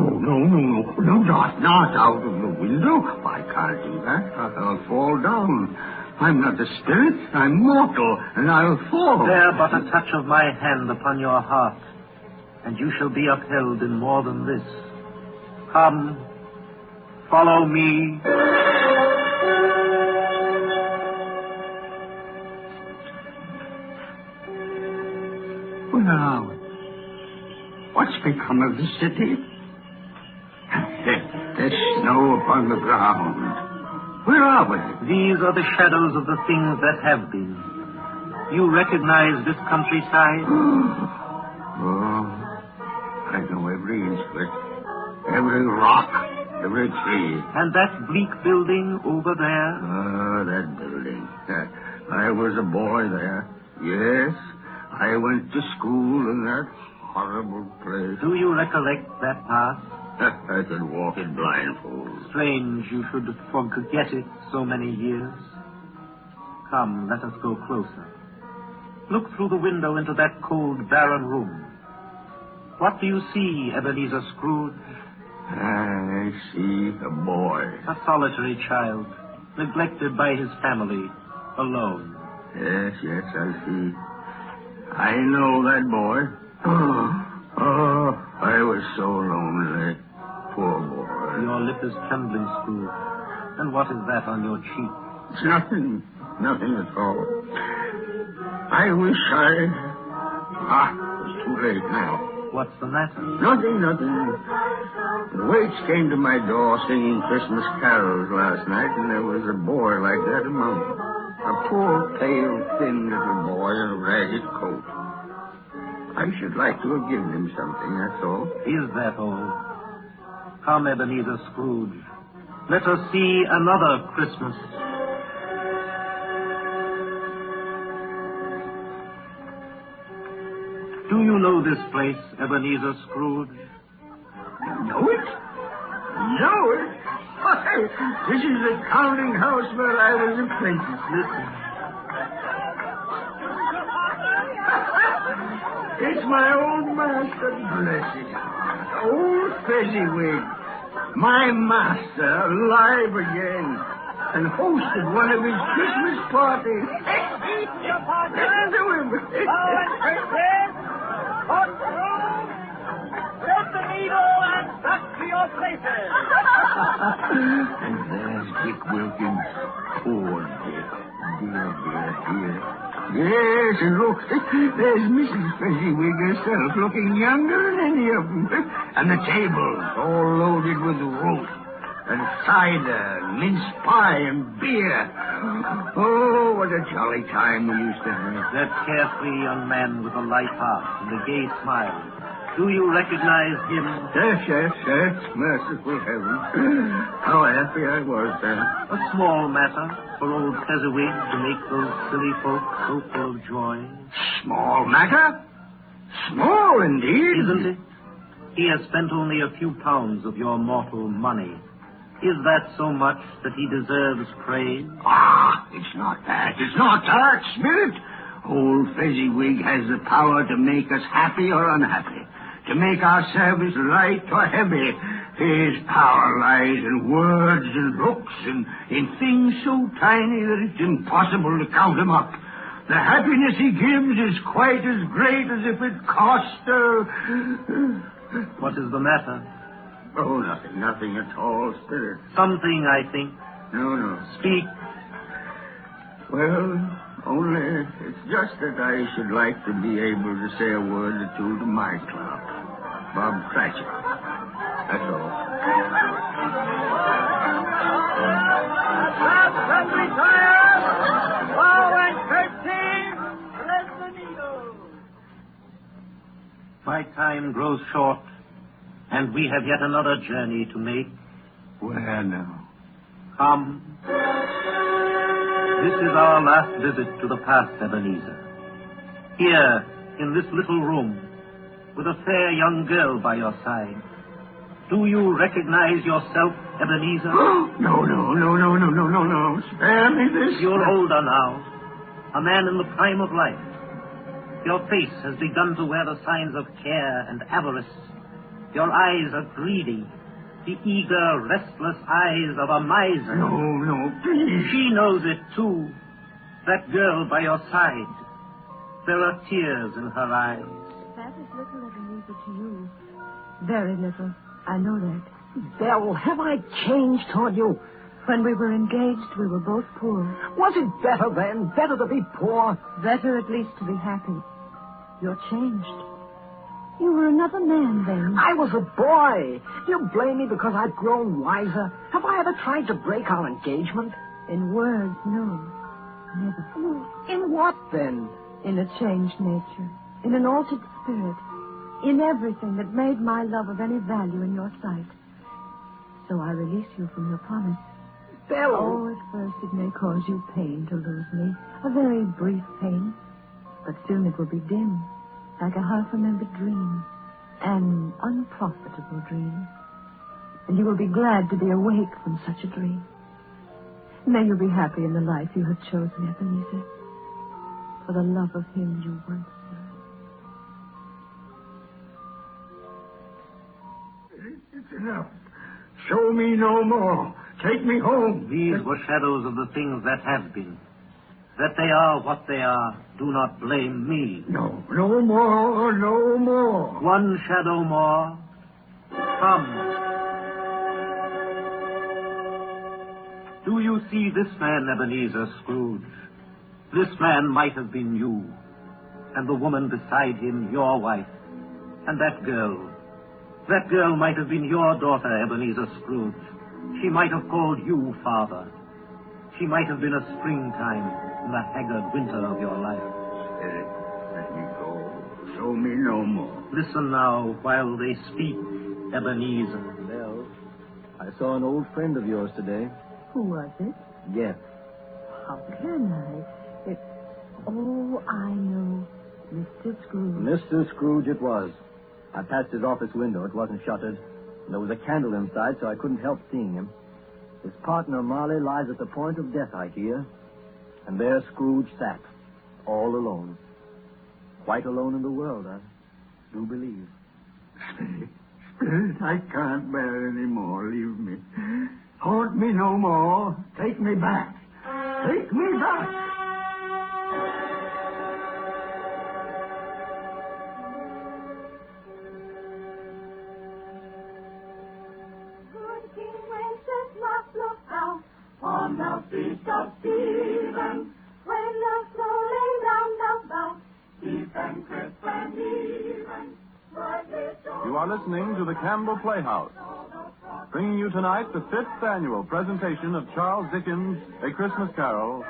not out of the window. I can't do that. I'll fall down. I'm not a spirit. I'm mortal, and I'll fall. Bear but a touch of my hand upon your heart, and you shall be upheld in more than this. Come, follow me. Where are we? What's become of the city? There's snow upon the ground. Where are we? These are the shadows of the things that have been. You recognize this countryside? I know every inch of it. Every rock, every tree. And that bleak building over there? That building. I was a boy there. Yes, I went to school in that horrible place. Do you recollect that past? I could walk it blindfold. Strange you should forget it so many years. Come, let us go closer. Look through the window into that cold, barren room. What do you see, Ebenezer Scrooge? I see a boy. A solitary child, neglected by his family, alone. Yes, I see. I know that boy. I was so lonely. Poor boy. Your lip is trembling, Scrooge. And what is that on your cheek? It's nothing. Nothing at all. I wish it's too late now. What's the matter? Nothing. The waits came to my door singing Christmas carols last night, and there was a boy like that among them. A poor, pale, thin little boy in a ragged coat. I should like to have given him something, that's all. Is that all? Come, Ebenezer Scrooge. Let us see another Christmas. Do you know this place, Ebenezer Scrooge? Know it? Know it? Why, this is the counting house where I was apprentice. Listen. It's my old master, bless his heart. Old Fezziwig. My master, alive again. And hosted one of his Christmas parties. Listen to him. Set the needle and back to your places. And there's Dick Wilkins. Poor Dick. Dear. Yes, and look, there's Mrs. Fezziwig herself, looking younger than any of them. And the tables all loaded with roast, and cider, mince pie, and beer. Oh, what a jolly time we used to have. That carefree young man with a light heart and a gay smile. Do you recognize him? Yes. Merciful heaven. How happy I was then. A small matter for old Fezziwig to make those silly folk so full of joy. Small matter? Small indeed. Isn't it? He has spent only a few pounds of your mortal money. Is that so much that he deserves praise? It's not that. Spirit. Old Fezziwig has the power to make us happy or unhappy, to make our service light or heavy. His power lies in words and looks and in things so tiny that it's impossible to count them up. The happiness he gives is quite as great as if it cost What is the matter? Oh, nothing at all, Spirit. Something, I think. No. Speak. Well, only it's just that I should like to be able to say a word or two to my clerk, Bob Cratchit. That's all. Stop, retire! Bow and curtsy! Thread the needle! My time grows short, and we have yet another journey to make. Where now? Come. This is our last visit to the past, Ebenezer. Here, in this little room, with a fair young girl by your side. Do you recognize yourself, Ebenezer? No. Spare me this. You're older now, a man in the prime of life. Your face has begun to wear the signs of care and avarice. Your eyes are greedy, the eager, restless eyes of a miser. No, please. She knows it, too. That girl by your side. There are tears in her eyes. That is little, Ebenezer, to you. Very little. I know that. Belle, have I changed toward you? When we were engaged, we were both poor. Was it better then? Better to be poor? Better at least to be happy. You're changed. You were another man then. I was a boy. Do you blame me because I've grown wiser? Have I ever tried to break our engagement? In words, no. Never. In what, then? In a changed nature. In an altered spirit. In everything that made my love of any value in your sight. So I release you from your promise. Belle! Oh, at first it may cause you pain to lose me. A very brief pain. But soon it will be dim. Like a half-remembered dream. An unprofitable dream. And you will be glad to be awake from such a dream. May you be happy in the life you have chosen, Ebenezer. For the love of him you once served. It's enough. Show me no more. Take me home. These were shadows of the things that have been. That they are what they are, do not blame me. No more. One shadow more. Come. Do you see this man, Ebenezer Scrooge? This man might have been you, and the woman beside him your wife, and that girl. That girl might have been your daughter, Ebenezer Scrooge. She might have called you father. She might have been a springtime in the haggard winter of your life. Spirit, let me go. Show me no more. Listen now while they speak, Ebenezer. Belle, saw an old friend of yours today. Who was it? Yes. How can I? Oh, I know. Mr. Scrooge. Mr. Scrooge it was. I passed his office window. It wasn't shuttered. And there was a candle inside, so I couldn't help seeing him. His partner, Marley, lies at the point of death, I hear. And there Scrooge sat, all alone. Quite alone in the world, I do believe. Spirit, I can't bear any more. Leave me. Haunt me no more. Take me back. Take me back. On the feast of Stephen, when the snow lay round about, deep and crisp and even. You are listening to the Campbell Playhouse, bringing you tonight the 5th annual presentation of Charles Dickens' A Christmas Carol,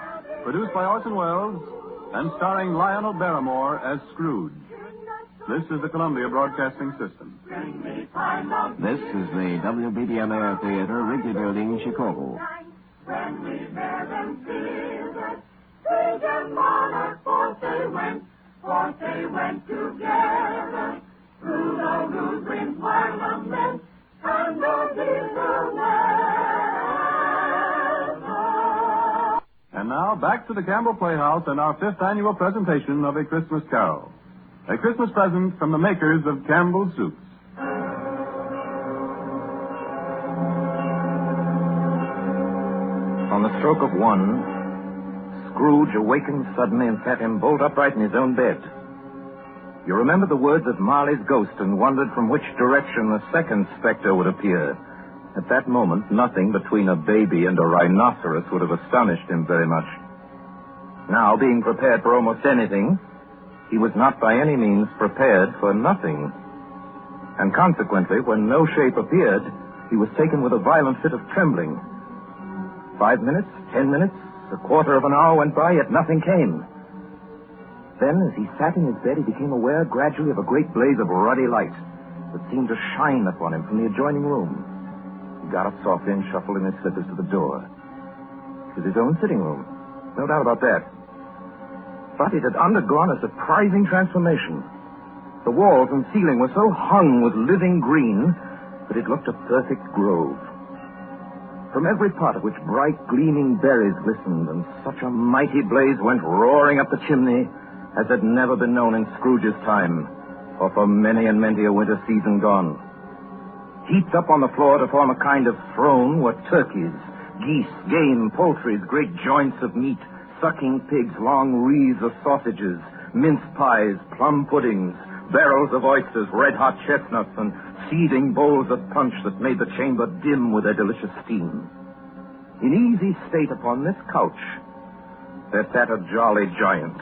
produced by Orson Welles and starring Lionel Barrymore as Scrooge. This is the Columbia Broadcasting System. This is the WBBM Air Theater, Wrigley Building, Chicago. When we bear them children, children monarch, forth they went together. Through the rude Parliament, and the bitter weather. And now, back to the Campbell Playhouse and our 5th annual presentation of A Christmas Carol. A Christmas present from the makers of Campbell's Soups. On the stroke of 1, Scrooge awakened suddenly and sat him bolt upright in his own bed. You remember the words of Marley's ghost and wondered from which direction the second specter would appear. At that moment, nothing between a baby and a rhinoceros would have astonished him very much. Now, being prepared for almost anything, he was not by any means prepared for nothing. And consequently, when no shape appeared, he was taken with a violent fit of trembling. 5 minutes, 10 minutes, a quarter of an hour went by, yet nothing came. Then, as he sat in his bed, he became aware gradually of a great blaze of ruddy light that seemed to shine upon him from the adjoining room. He got up softly and shuffled in his slippers to the door. It was his own sitting room, no doubt about that. But it had undergone a surprising transformation. The walls and ceiling were so hung with living green that it looked a perfect grove. From every part of which bright, gleaming berries glistened, and such a mighty blaze went roaring up the chimney as had never been known in Scrooge's time, or for many and many a winter season gone. Heaped up on the floor to form a kind of throne were turkeys, geese, game, poultries, great joints of meat, sucking pigs, long wreaths of sausages, mince pies, plum puddings, barrels of oysters, red-hot chestnuts, and seething bowls of punch that made the chamber dim with their delicious steam. In easy state upon this couch, there sat a jolly giant,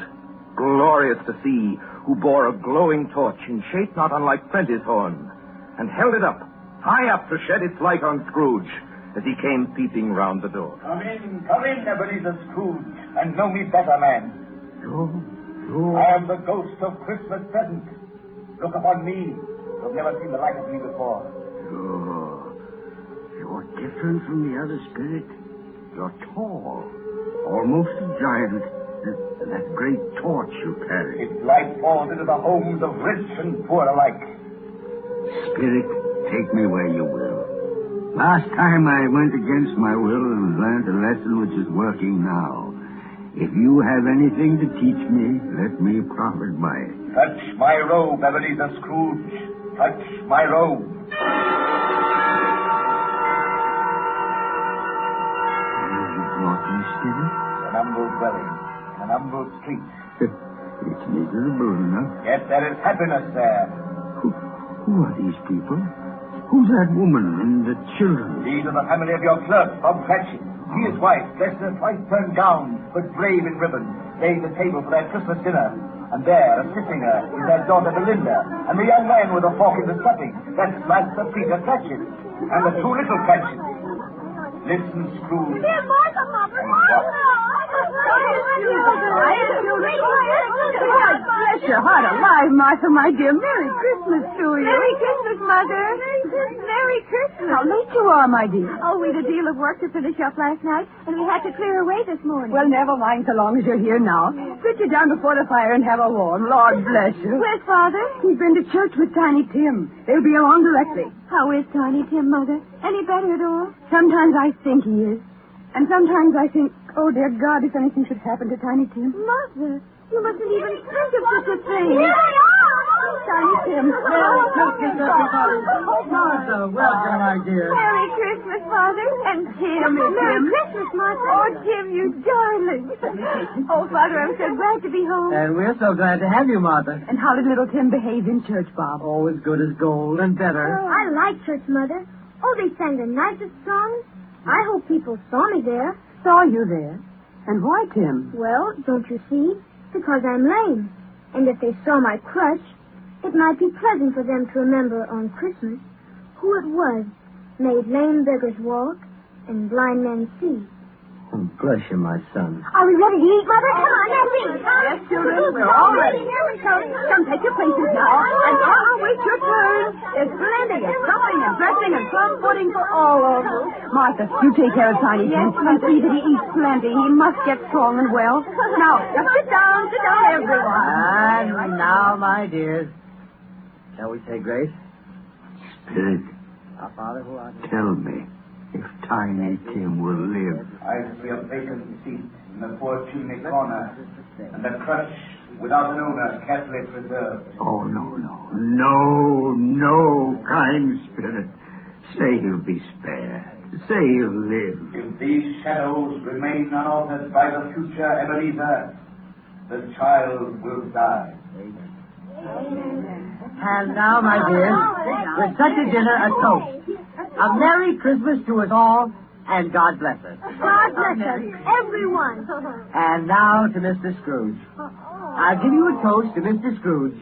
glorious to see, who bore a glowing torch in shape not unlike Prentice horn, and held it up, high up to shed its light on Scrooge as he came peeping round the door. Come in, Ebenezer Scrooge, and know me better, man. I am the ghost of Christmas present. Look upon me. You've never seen the like of me before. You're different from the other spirit. You're tall, almost a giant. That great torch you carry. Its light falls into the homes of rich and poor alike. Spirit, take me where you will. Last time I went against my will and learned a lesson which is working now. If you have anything to teach me, let me profit by it. Touch my robe, Ebenezer Scrooge. Touch my robe. You brought me, Spirit? An humble dwelling, an humble street. It's miserable enough. Yet there is happiness there. Who are these people? Who's that woman and the children? These are the family of your clerk, Bob Cratchit. He is white, dressed in a twice-turned gown, but brave in ribbons, laying the table for their Christmas dinner. And there, assisting her, is their daughter Belinda, and the young man with a fork in the stuffing. That's Master Peter Cratchit, and the two little Cratchits. Listen, Scrooge. Dear Martha, Mother. Bless your heart alive, Martha, my dear. Merry Christmas to you. Merry Christmas, Mother. Merry Christmas. How late you are, my dear. Oh, we'd a deal of work to finish up last night, and we had to clear away this morning. Well, never mind so long as you're here now. Sit you down before the fire and have a warm. Lord bless you. Where's Father? He's been to church with Tiny Tim. They'll be along directly. How is Tiny Tim, Mother? Any better at all? Sometimes I think he is. And sometimes I think, oh, dear God, if anything should happen to Tiny Tim. Mother, you mustn't even think of such a thing. Here they are! Tiny Tim. Merry Christmas, everybody. Martha, welcome, my dear. Merry Christmas, Father. And Tim. Merry Christmas, Martha. Oh, Tim, you darling. Oh, Father, I'm so glad to be home. And we're so glad to have you, Martha. And how did little Tim behave in church, Bob? Oh, as good as gold and better. Oh, I like church, Mother. Oh, they sang the nicest songs. I hope people saw me there. Saw you there? And why, Tim? Well, don't you see? Because I'm lame. And if they saw my crutch, it might be pleasant for them to remember on Christmas who it was made lame beggars walk and blind men see. Bless you, my son. Are we ready to eat, Mother? Come on, let's eat. Yes, children, we're all ready. Here we go. Come, take your places now. And now, wait your turn. There's plenty of stuffing and dressing and plum pudding for all of you. Martha, you take care of Tiny Tim. And see that he eats plenty. He must get strong and well. Now, just sit down, everyone. And now, my dears, shall we say grace? Spirit, Our Father who art in tell me if Tiny Tim will live. I see a vacant seat in the poor chimney corner, and a crutch without an owner carefully preserved. Oh, no, no. No, no, kind spirit. Say he'll be spared. Say he'll live. If these shadows remain unaltered by the future Ebenezer, the child will die. And now, my dears, with such a dinner, a toast. A Merry Christmas to us all, and God bless us. God bless us, everyone. And now to Mr. Scrooge. I'll give you a toast to Mr. Scrooge,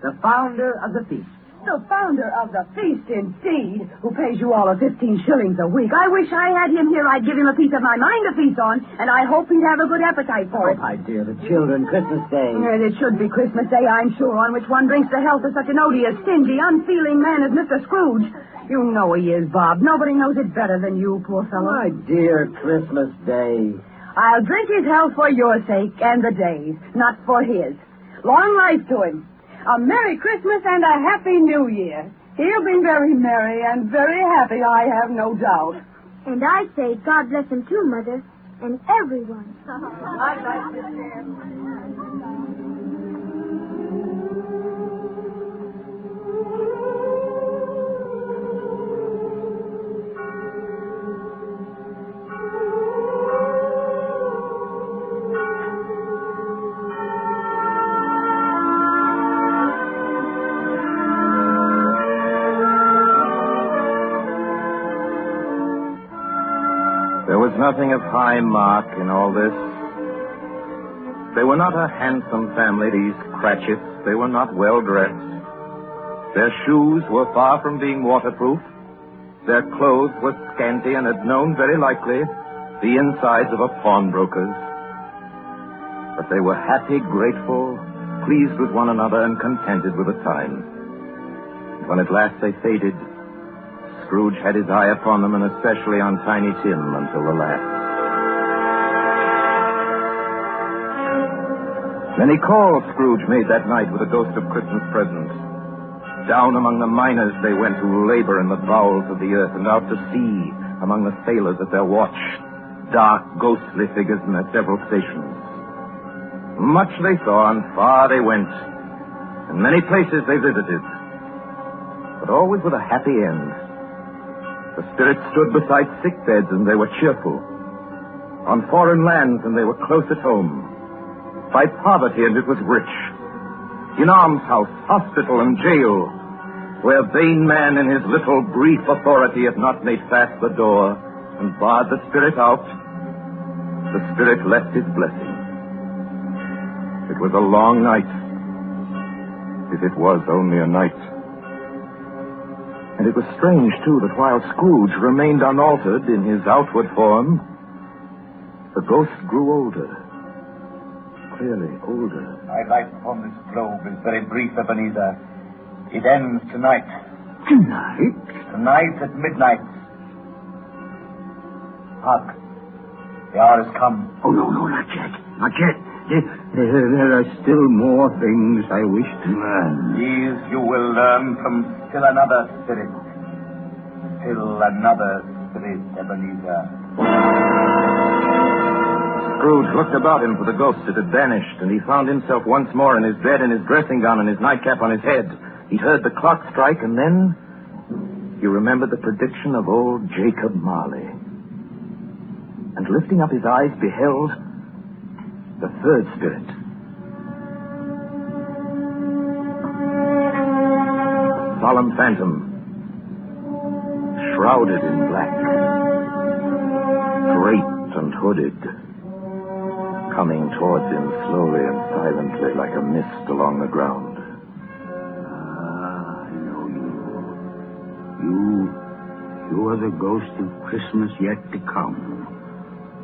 the founder of the feast. The founder of the feast, indeed, who pays you all 15 shillings a week. I wish I had him here. I'd give him a piece of my mind to feast on, and I hope he'd have a good appetite for it. My dear, the children, Christmas Day. And it should be Christmas Day, I'm sure, on which one drinks the health of such an odious, stingy, unfeeling man as Mr. Scrooge. You know he is, Bob. Nobody knows it better than you, poor fellow. My dear Christmas Day. I'll drink his health for your sake and the day's, not for his. Long life to him. A Merry Christmas and a Happy New Year. He'll be very merry and very happy, I have no doubt. And I say God bless him too, Mother, and everyone. There was nothing of high mark in all this. They were not a handsome family, these Cratchits. They were not well dressed. Their shoes were far from being waterproof. Their clothes were scanty and had known, very likely, the insides of a pawnbroker's. But they were happy, grateful, pleased with one another, and contented with the time. And when at last they faded, Scrooge had his eye upon them, and especially on Tiny Tim until the last. Many calls Scrooge made that night with a ghost of Christmas presents. Down among the miners they went who labor in the bowels of the earth, and out to sea among the sailors at their watch, dark, ghostly figures in their several stations. Much they saw, and far they went, and many places they visited, but always with a happy end. The spirits stood beside sick beds, and they were cheerful. On foreign lands, and they were close at home. By poverty, and it was rich. In almshouse, hospital, and jail, where vain man in his little brief authority had not made fast the door and barred the spirit out, the spirit left his blessing. It was a long night, if it was only a night. And it was strange, too, that while Scrooge remained unaltered in his outward form, the ghost grew older. Clearly older. My life upon this globe is very brief, Ebenezer. It ends tonight. Tonight? Tonight at midnight. Hark. The hour has come. Oh, no, not yet. Not yet. There are still more things I wish to learn. These you will learn from still another spirit. Still another spirit, Ebenezer. Scrooge looked about him for the ghost that had vanished, and he found himself once more in his bed in his dressing gown and his nightcap on his head. He heard the clock strike, and then he remembered the prediction of old Jacob Marley. And lifting up his eyes, beheld the third spirit. Solemn phantom, shrouded in black, draped and hooded, coming towards him slowly and silently like a mist along the ground. I know you. You are the ghost of Christmas yet to come.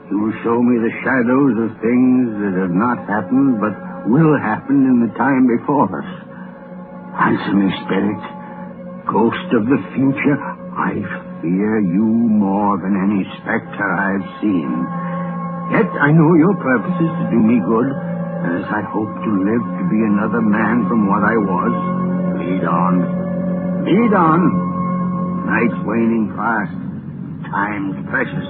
You will show me the shadows of things that have not happened, but will happen in the time before us. Answer me, spirit. Ghost of the future, I fear you more than any specter I've seen. Yet I know your purpose is to do me good, and as I hope to live to be another man from what I was, lead on. Lead on. Night's waning fast. Time's precious.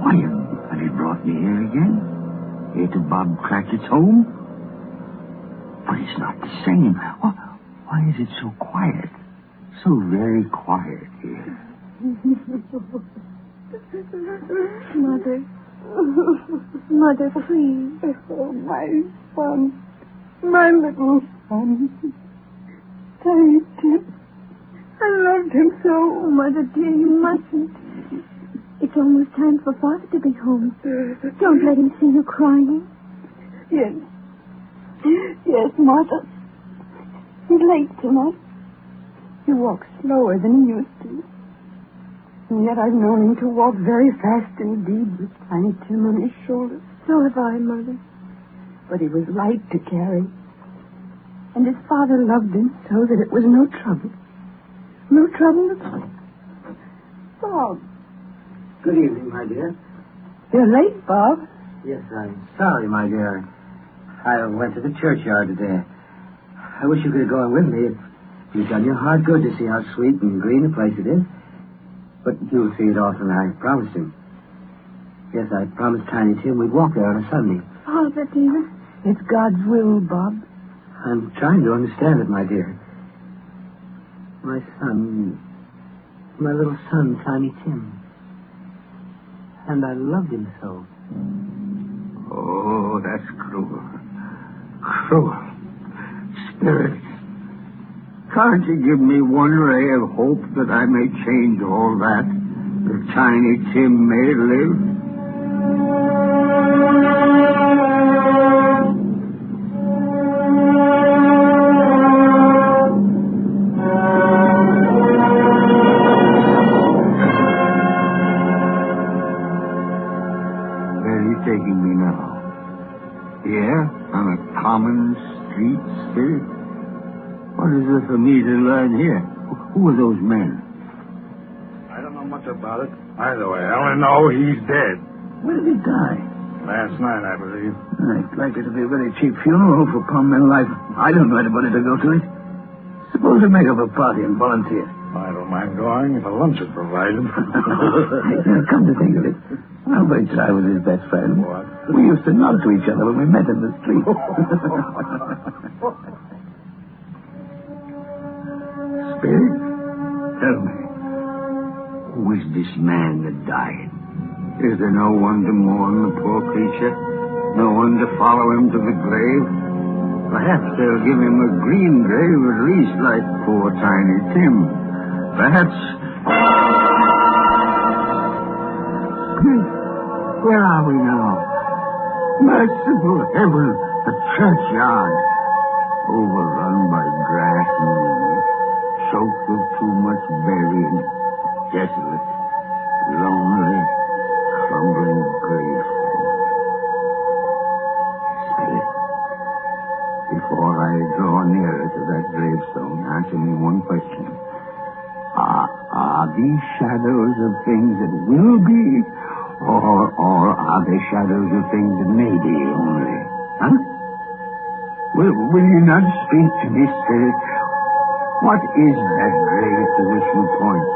Why have you brought me here again? Here to Bob Cratchit's home? But it's not the same. Why is it so quiet? So very quiet here. Mother, please. Oh, my son. My little son. Tiny Tim. I loved him so. Oh, Mother dear, you mustn't. It's almost time for Father to be home. Don't let him see you crying. Yes. Yes, Mother. He's late tonight. He walks slower than he used to. And yet I've known him to walk very fast indeed with Tiny Tim on his shoulders. So have I, Mother. But he was light to carry. And his father loved him so that it was no trouble. No trouble at all. Bob. Good evening, my dear. You're late, Bob. Yes, I'm sorry, my dear. I went to the churchyard today. I wish you could have gone with me. You've done your heart good to see how sweet and green a place it is. But you'll see it often, I promised him. Yes, I promised Tiny Tim we'd walk there on a Sunday. Father, dear. It's God's will, Bob. I'm trying to understand it, my dear. My son, my little son, Tiny Tim. And I loved him so. Oh, that's cruel. Cruel. Spirit, can't you give me one ray of hope that I may change all that Tiny Tim may live? Where are you taking me now? Here, on a common street, Spirit? What is there for me to learn here? Who are those men? I don't know much about it. Either way, I only know he's dead. When did he die? Last night, I believe. It's likely to be a very cheap funeral for common life. I don't know anybody to go to it. Suppose we make up a party and volunteer. I don't mind going if a lunch is provided. Come to think of it, Albert I was his best friend. What? We used to nod to each other when we met in the street. Spirit, tell me, who is this man that died? Is there no one to mourn the poor creature? No one to follow him to the grave? Perhaps they'll give him a green grave at least, like poor Tiny Tim. Perhaps... Where are we now? Merciful heaven, a churchyard. Overrun by grass and weeds, choked with too much burying. Desolate, lonely, crumbling grave. Spirit, before I draw nearer to that gravestone, answer me one question. Are these shadows of things that will be, or are they shadows of things that may be only? Huh? Will you not speak to me, Spirit? What is that grave to which you point?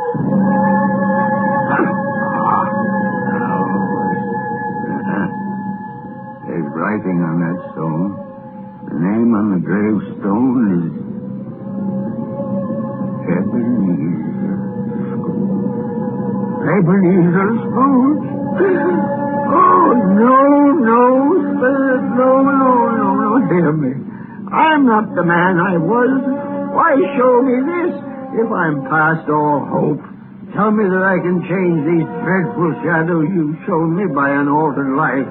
There's writing on that stone. The name on the gravestone is Ebenezer Scrooge. Oh, no, Spirit, no, hear me. I'm not the man I was. Why show me this if I'm past all hope? Tell me that I can change these dreadful shadows you've shown me by an altered life.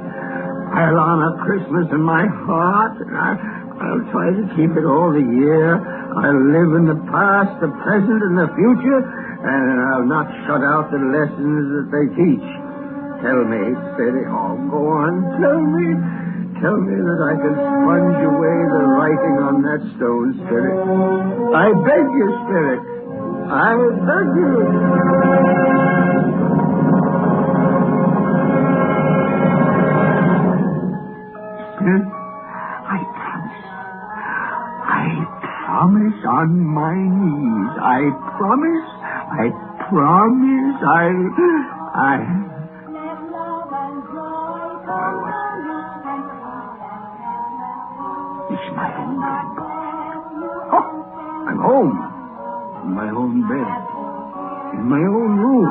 I'll honor Christmas in my heart, and I'll try to keep it all the year. I'll live in the past, the present, and the future, and I'll not shut out the lessons that they teach. Tell me, Spirit, oh, go on, tell me that I can sponge away the writing on that stone, Spirit. I beg you, Spirit. I beg you. Spirit, I promise on my knees. I promise. It's my own bed. Oh, I'm home. In my own bed. In my own room.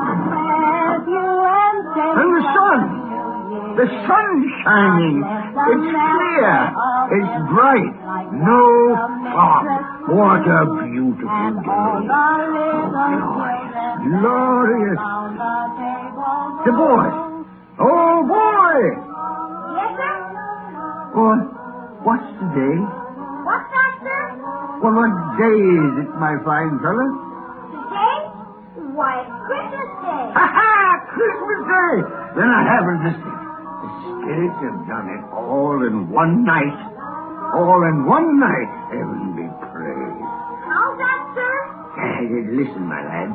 And the sun. The sun's shining. It's clear. It's bright. No fog. What a beautiful day. Oh, glorious. The boy. Oh, boy. Yes, sir? Boy. What's the day? What's that, sir? Well, what day is it, my fine fellow? Today? Why, it's Christmas Day. Ha-ha! Christmas Day! Then I haven't missed it. The spirits have done it all in one night. All in one night. Heaven be praised. How's that, sir? Listen, my lad.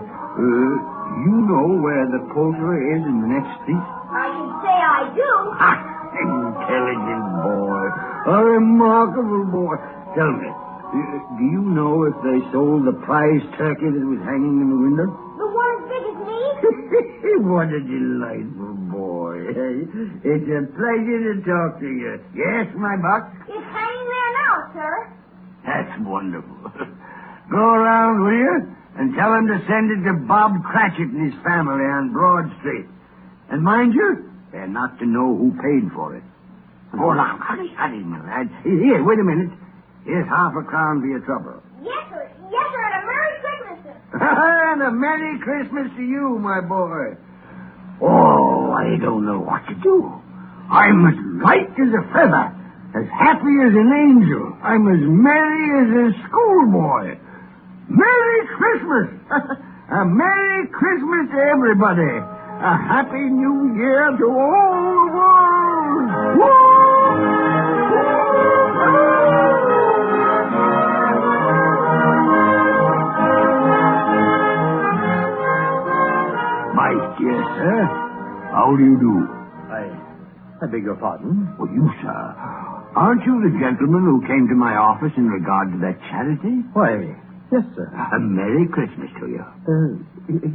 You know where the poulterer is in the next street? I can say I do. Ha! Intelligent boy. A remarkable boy. Tell me, do you know if they sold the prize turkey that was hanging in the window? The one as big as me? What a delightful boy. It's a pleasure to talk to you. Yes, my buck? It's hanging there now, sir. That's wonderful. Go around, will you? And tell him to send it to Bob Cratchit and his family on Broad Street. And mind you, they're not to know who paid for it. Hold on. Hurry, my lad. Here, wait a minute. Here's half a crown for your trouble. Yes, sir. Yes, sir. And a Merry Christmas, sir. And a Merry Christmas to you, my boy. Oh, I don't know what to do. I'm as light as a feather, as happy as an angel. I'm as merry as a schoolboy. Merry Christmas! A Merry Christmas to everybody. A Happy New Year to all the world. Woo! My dear sir, how do you do? I beg your pardon? Oh, you, sir. Aren't you the gentleman who came to my office in regard to that charity? Why, yes, sir. A Merry Christmas to you.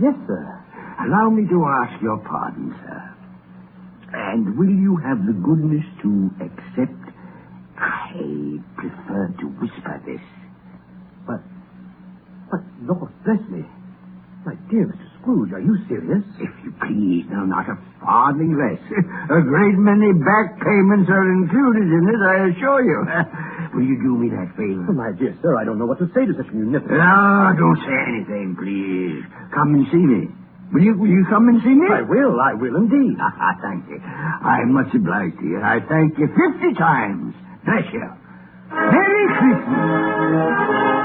Yes, sir. Allow me to ask your pardon, sir. And will you have the goodness to accept? I prefer to whisper this. But, Lord bless me. My dear Mr. Scrooge, are you serious? If you please, now, not a farthing less. A great many back payments are included in it, I assure you. Will you do me that favor? Oh, my dear sir, I don't know what to say to such munificence. No, don't say anything, please. Come and see me. Will you come and see me? I will indeed. Thank you. I'm much obliged to you. I thank you 50 times. Bless you. Merry Christmas.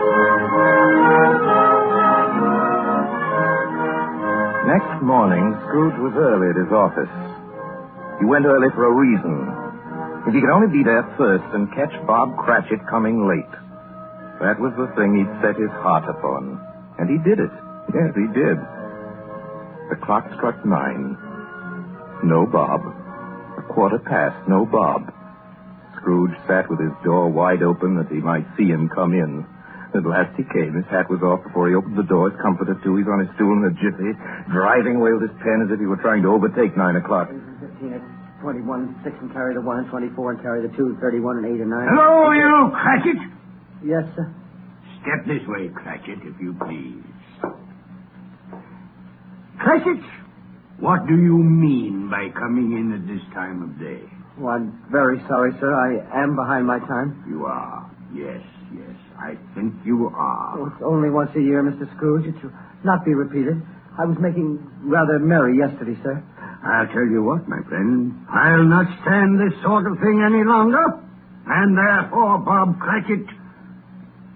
Next morning, Scrooge was early at his office. He went early for a reason. If he could only be there first and catch Bob Cratchit coming late. That was the thing he'd set his heart upon. And he did it. Yes, he did. The clock struck 9. No Bob. 1:15, no Bob. Scrooge sat with his door wide open that he might see him come in. At last he came. His hat was off before he opened the door. His comforter, too. He's on his stool in a jiffy, driving away with his pen as if he were trying to overtake 9 o'clock. 15, 21, 6, and carry the 1, and 24, and carry the 2, 31, and 8, and 9. Hello, you Cratchit. Yes, sir. Step this way, Cratchit, if you please. Cratchit, what do you mean by coming in at this time of day? Well, I'm very sorry, sir. I am behind my time. You are. Yes. I think you are. Oh, it's only once a year, Mr. Scrooge. It shall not be repeated. I was making rather merry yesterday, sir. I'll tell you what, my friend. I'll not stand this sort of thing any longer. And therefore, Bob Cratchit,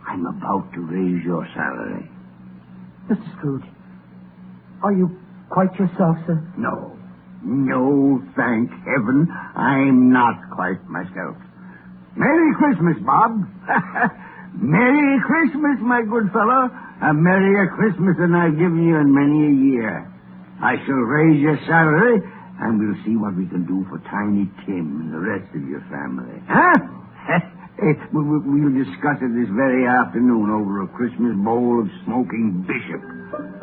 I'm about to raise your salary. Mr. Scrooge, are you quite yourself, sir? No, thank heaven, I'm not quite myself. Merry Christmas, Bob. Merry Christmas, my good fellow. A merrier Christmas than I've given you in many a year. I shall raise your salary, and we'll see what we can do for Tiny Tim and the rest of your family. Huh? We'll discuss it this very afternoon over a Christmas bowl of smoking bishop.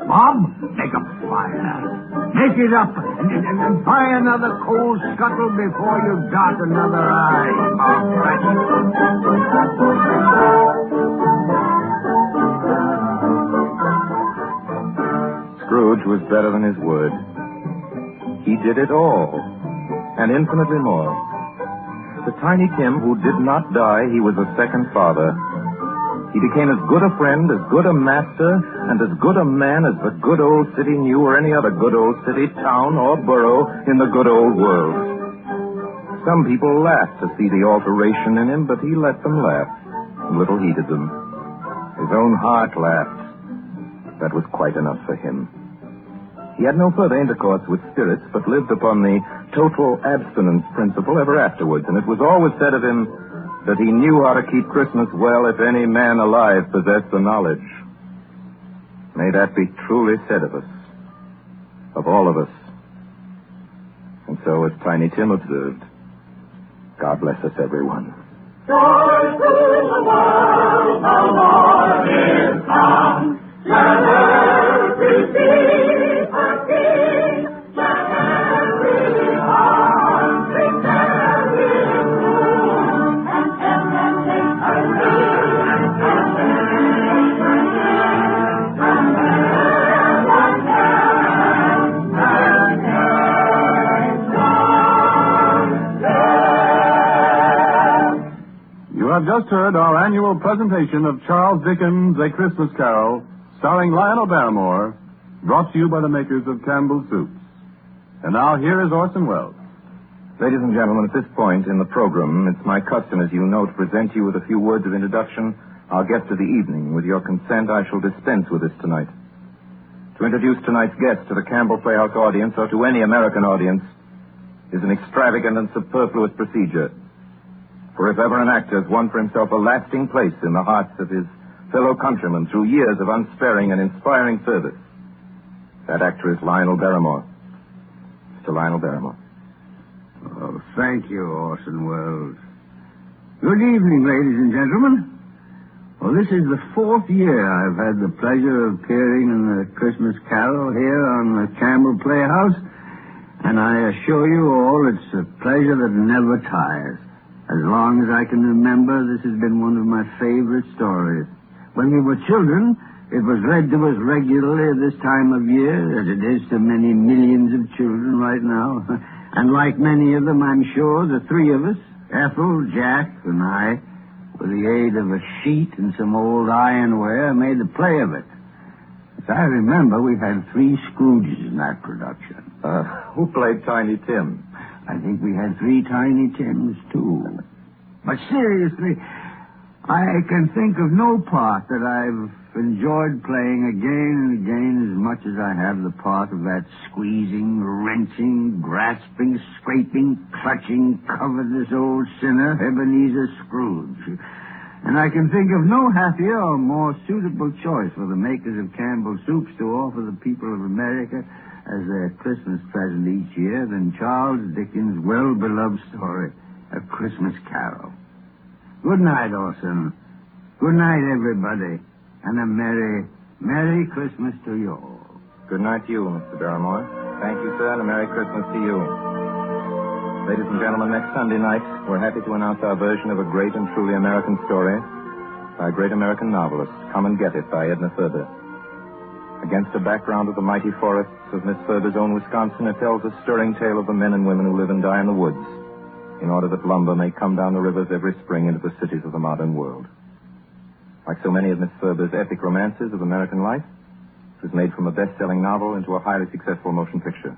Bob, make a fire. Make it up and buy another coal scuttle before you dot another eye, Bob Cratchit. Scrooge was better than his word. He did it all, and infinitely more. To Tiny Tim, who did not die, he was a second father. He became as good a friend, as good a master, and as good a man as the good old city knew or any other good old city, town, or borough in the good old world. Some people laughed to see the alteration in him, but he let them laugh. Little heeded them. His own heart laughed. That was quite enough for him. He had no further intercourse with spirits, but lived upon the total abstinence principle ever afterwards, and it was always said of him that he knew how to keep Christmas well if any man alive possessed the knowledge. May that be truly said of us, of all of us. And so, as Tiny Tim observed, God bless us, everyone. Joy to the world, the Lord is come. Let everything a king. Let every heart prepare his room. And everything a You have just heard our annual presentation of Charles Dickens' A Christmas Carol, starring Lionel Barrymore, brought to you by the makers of Campbell Soups. And now, here is Orson Welles. Ladies and gentlemen, at this point in the program, it's my custom, as you know, to present you with a few words of introduction, our guest of the evening. With your consent, I shall dispense with this tonight. To introduce tonight's guest to the Campbell Playhouse audience, or to any American audience, is an extravagant and superfluous procedure. For if ever an actor has won for himself a lasting place in the hearts of his fellow countrymen through years of unsparing and inspiring service, that actor is Lionel Barrymore. Mr. Lionel Barrymore. Oh, thank you, Orson Welles. Good evening, ladies and gentlemen. Well, this is the 4th year I've had the pleasure of appearing in the Christmas Carol here on the Campbell Playhouse, and I assure you all it's a pleasure that never tires. As long as I can remember, this has been one of my favorite stories. When we were children, it was read to us regularly at this time of year, as it is to many millions of children right now. And like many of them, I'm sure, the three of us, Ethel, Jack, and I, with the aid of a sheet and some old ironware, made a play of it. As I remember, we've had 3 Scrooges in that production. Who played Tiny Tim? I think we had 3 Tiny Tims, too. But seriously, I can think of no part that I've enjoyed playing again and again as much as I have the part of that squeezing, wrenching, grasping, scraping, clutching, covetous old sinner, Ebenezer Scrooge. And I can think of no happier or more suitable choice for the makers of Campbell soups to offer the people of America as their Christmas present each year than Charles Dickens' well-beloved story, A Christmas Carol. Good night, Orson. Good night, everybody. And a Merry, Merry Christmas to you all. Good night to you, Mr. Barrymore. Thank you, sir, and a Merry Christmas to you. Ladies and gentlemen, next Sunday night, we're happy to announce our version of a great and truly American story by a great American novelist, Come and Get It, by Edna Fibber. Against a background of the mighty forests of Miss Fibber's own Wisconsin, it tells a stirring tale of the men and women who live and die in the woods in order that lumber may come down the rivers every spring into the cities of the modern world. Like so many of Miss Fibber's epic romances of American life, it was made from a best-selling novel into a highly successful motion picture.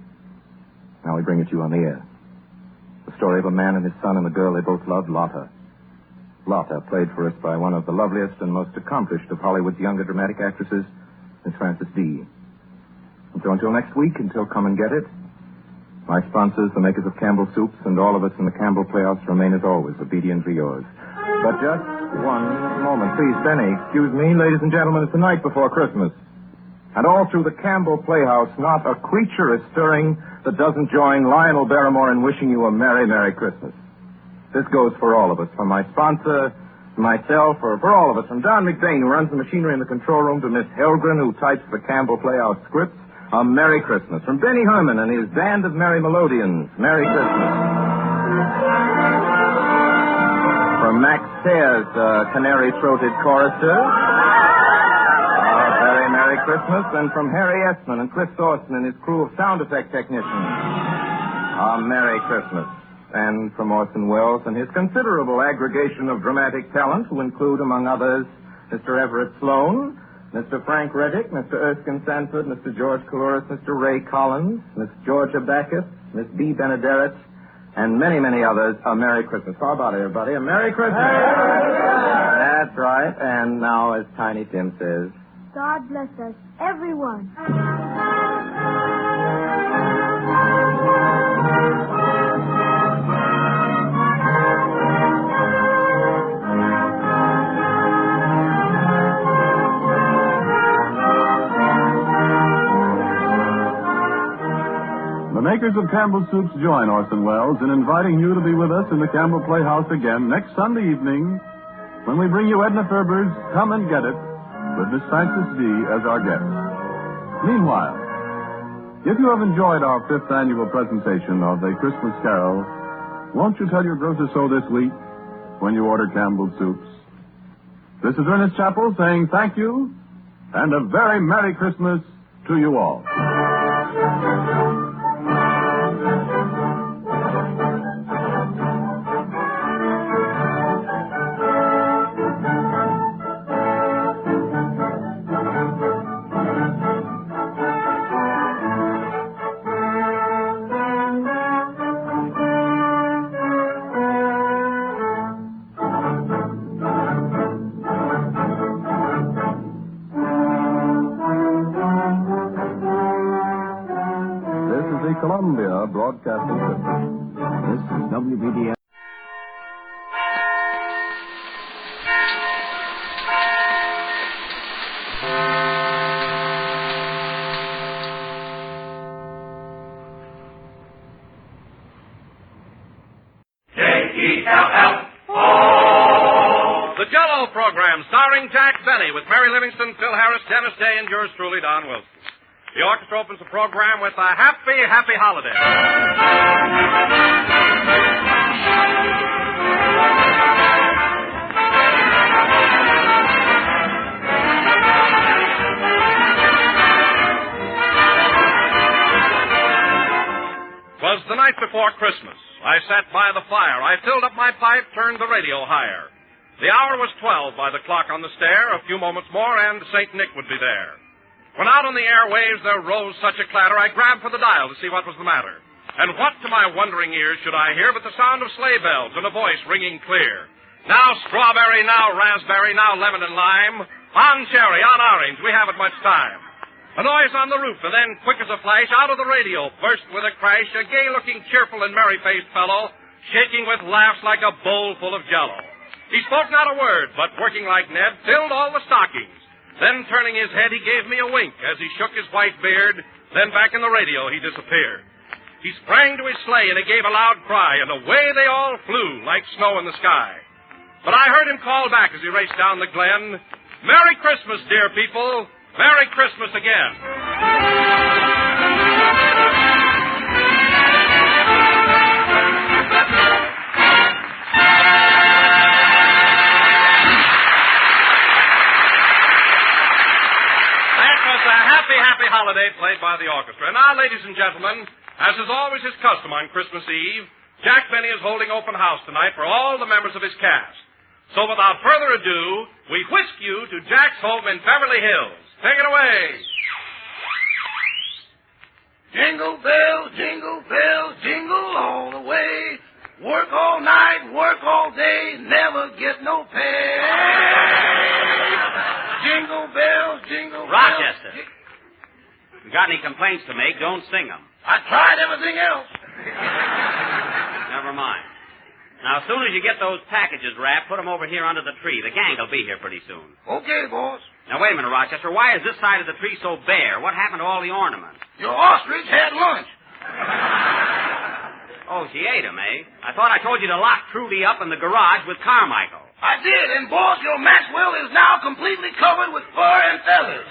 Now we bring it to you on the air. The story of a man and his son and the girl they both loved, Lotta. Lotta, played for us by one of the loveliest and most accomplished of Hollywood's younger dramatic actresses, Miss Frances D. And so until next week, until Come and Get It, my sponsors, the makers of Campbell Soups, and all of us in the Campbell Playhouse remain as always obediently yours. But just one moment, please, Benny. Excuse me, ladies and gentlemen, it's the night before Christmas. And all through the Campbell Playhouse, not a creature is stirring that doesn't join Lionel Barrymore in wishing you a Merry, Merry Christmas. This goes for all of us, from my sponsor, myself, or for all of us, from Don McBain, who runs the machinery in the control room, to Miss Helgren, who types the Campbell Playhouse scripts, a Merry Christmas. From Benny Herman and his band of Merry Melodians, Merry Christmas. From Max Sayers, canary-throated chorister, very Merry Christmas. And from Harry Essman and Cliff Thorson and his crew of sound effect technicians, a Merry Christmas. And from Orson Welles and his considerable aggregation of dramatic talent, who include, among others, Mr. Everett Sloan, Mr. Frank Reddick, Mr. Erskine Sanford, Mr. George Coulouris, Mr. Ray Collins, Miss Georgia Backus, Miss B. Benederet, and many, many others, a Merry Christmas. How about it, everybody? A Merry Christmas! That's right. And now, as Tiny Tim says, God bless us, everyone. The makers of Campbell Soups join Orson Welles in inviting you to be with us in the Campbell Playhouse again next Sunday evening when we bring you Edna Ferber's Come and Get It with Miss Frances D. as our guest. Meanwhile, if you have enjoyed our 5th annual presentation of A Christmas Carol, won't you tell your grocer so this week when you order Campbell Soups? This is Ernest Chappell saying thank you and a very Merry Christmas to you all. Columbia Broadcasting System. This is WBDM. The Jell-O program, starring Jack Benny, with Mary Livingston, Phil Harris, Dennis Day, and yours truly, Don Wilson. The orchestra opens the program with a happy, happy holiday. Twas the night before Christmas. I sat by the fire. I filled up my pipe, turned the radio higher. The hour was 12 by the clock on the stair. A few moments more, and St. Nick would be there. When out on the airwaves there rose such a clatter, I grabbed for the dial to see what was the matter. And what to my wondering ears should I hear but the sound of sleigh bells and a voice ringing clear. Now strawberry, now raspberry, now lemon and lime. On cherry, on orange, we haven't much time. A noise on the roof, and then, quick as a flash, out of the radio, burst with a crash, a gay-looking, cheerful, and merry-faced fellow, shaking with laughs like a bowl full of jello. He spoke not a word, but working like Ned, filled all the stockings. Then, turning his head, he gave me a wink as he shook his white beard. Then, back in the radio, he disappeared. He sprang to his sleigh, and he gave a loud cry, and away they all flew like snow in the sky. But I heard him call back as he raced down the glen, "Merry Christmas, dear people. Merry Christmas again." That was a happy, happy holiday played by the orchestra. And now, ladies and gentlemen, as is always his custom on Christmas Eve, Jack Benny is holding open house tonight for all the members of his cast. So without further ado, we whisk you to Jack's home in Beverly Hills. Take it away. Jingle bells, jingle all the way. Work all night, work all day, never get no pay. Jingle bells, jingle bells. Rochester. If you got any complaints to make, don't sing them. I tried everything else. Never mind. Now, as soon as you get those packages wrapped, put them over here under the tree. The gang will be here pretty soon. Okay, boss. Now, wait a minute, Rochester. Why is this side of the tree so bare? What happened to all the ornaments? Your ostrich had lunch. Oh, she ate them, eh? I thought I told you to lock Trudy up in the garage with Carmichael. I did, and boss, your Maxwell is now completely covered with fur and feathers.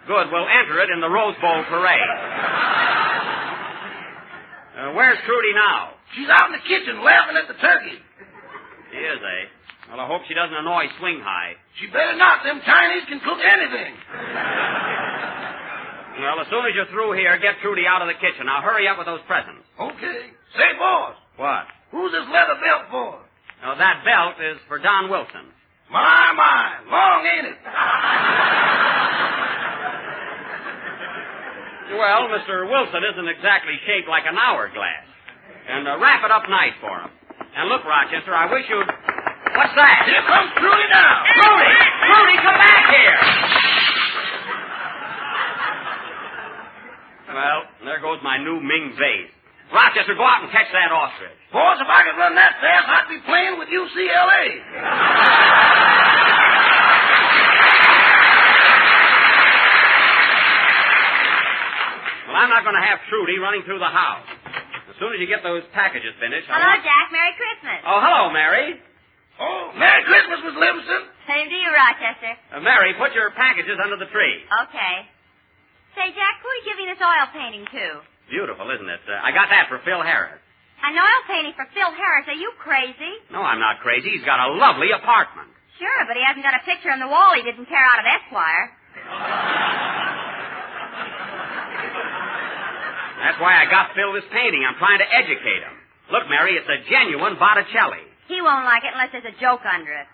Good. We'll enter it in the Rose Bowl parade. Where's Trudy now? She's out in the kitchen laughing at the turkey. She is, eh? Well, I hope she doesn't annoy Swing High. She better not. Them Chinese can cook anything. Well, as soon as you're through here, get Trudy out of the kitchen. Now, hurry up with those presents. Okay. Say, boss. What? Who's this leather belt for? Oh, that belt is for Don Wilson. My, long ain't it? Well, Mr. Wilson isn't exactly shaped like an hourglass. And wrap it up nice for him. And look, Rochester, I wish you'd... What's that? Here comes Trudy now. Trudy! Trudy, come back here! Well, there goes my new Ming vase. Rochester, go out and catch that ostrich. Boss, if I could run that fast, I'd be playing with UCLA. Well, I'm not going to have Trudy running through the house. As soon as you get those packages finished... Hello, Jack. Merry Christmas. Oh, hello, Mary. Oh, Merry Christmas, Miss Livingston. Same to you, Rochester. Mary, put your packages under the tree. Okay. Say, Jack, who are you giving this oil painting to? Beautiful, isn't it? I got that for Phil Harris. An oil painting for Phil Harris? Are you crazy? No, I'm not crazy. He's got a lovely apartment. Sure, but he hasn't got a picture on the wall he didn't tear out of Esquire. That's why I got Phil this painting. I'm trying to educate him. Look, Mary, it's a genuine Botticelli. He won't like it unless there's a joke under it.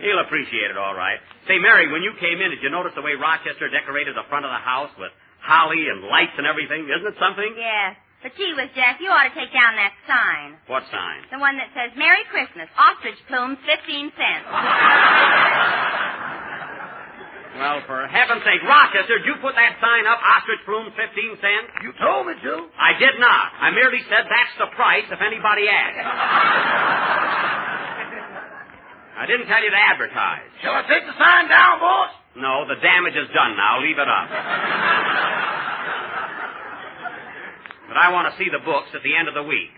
He'll appreciate it, all right. Say, Mary, when you came in, did you notice the way Rochester decorated the front of the house with holly and lights and everything? Isn't it something? Yeah. But gee whiz, Jack, you ought to take down that sign. What sign? The one that says, Merry Christmas, ostrich plumes, 15 cents. Well, for heaven's sake, Rochester, did you put that sign up, ostrich plumes, 15 cents? You told me to. I did not. I merely said that's the price if anybody asks. I didn't tell you to advertise. Shall I take the sign down, boss? No, the damage is done now. Leave it up. But I want to see the books at the end of the week.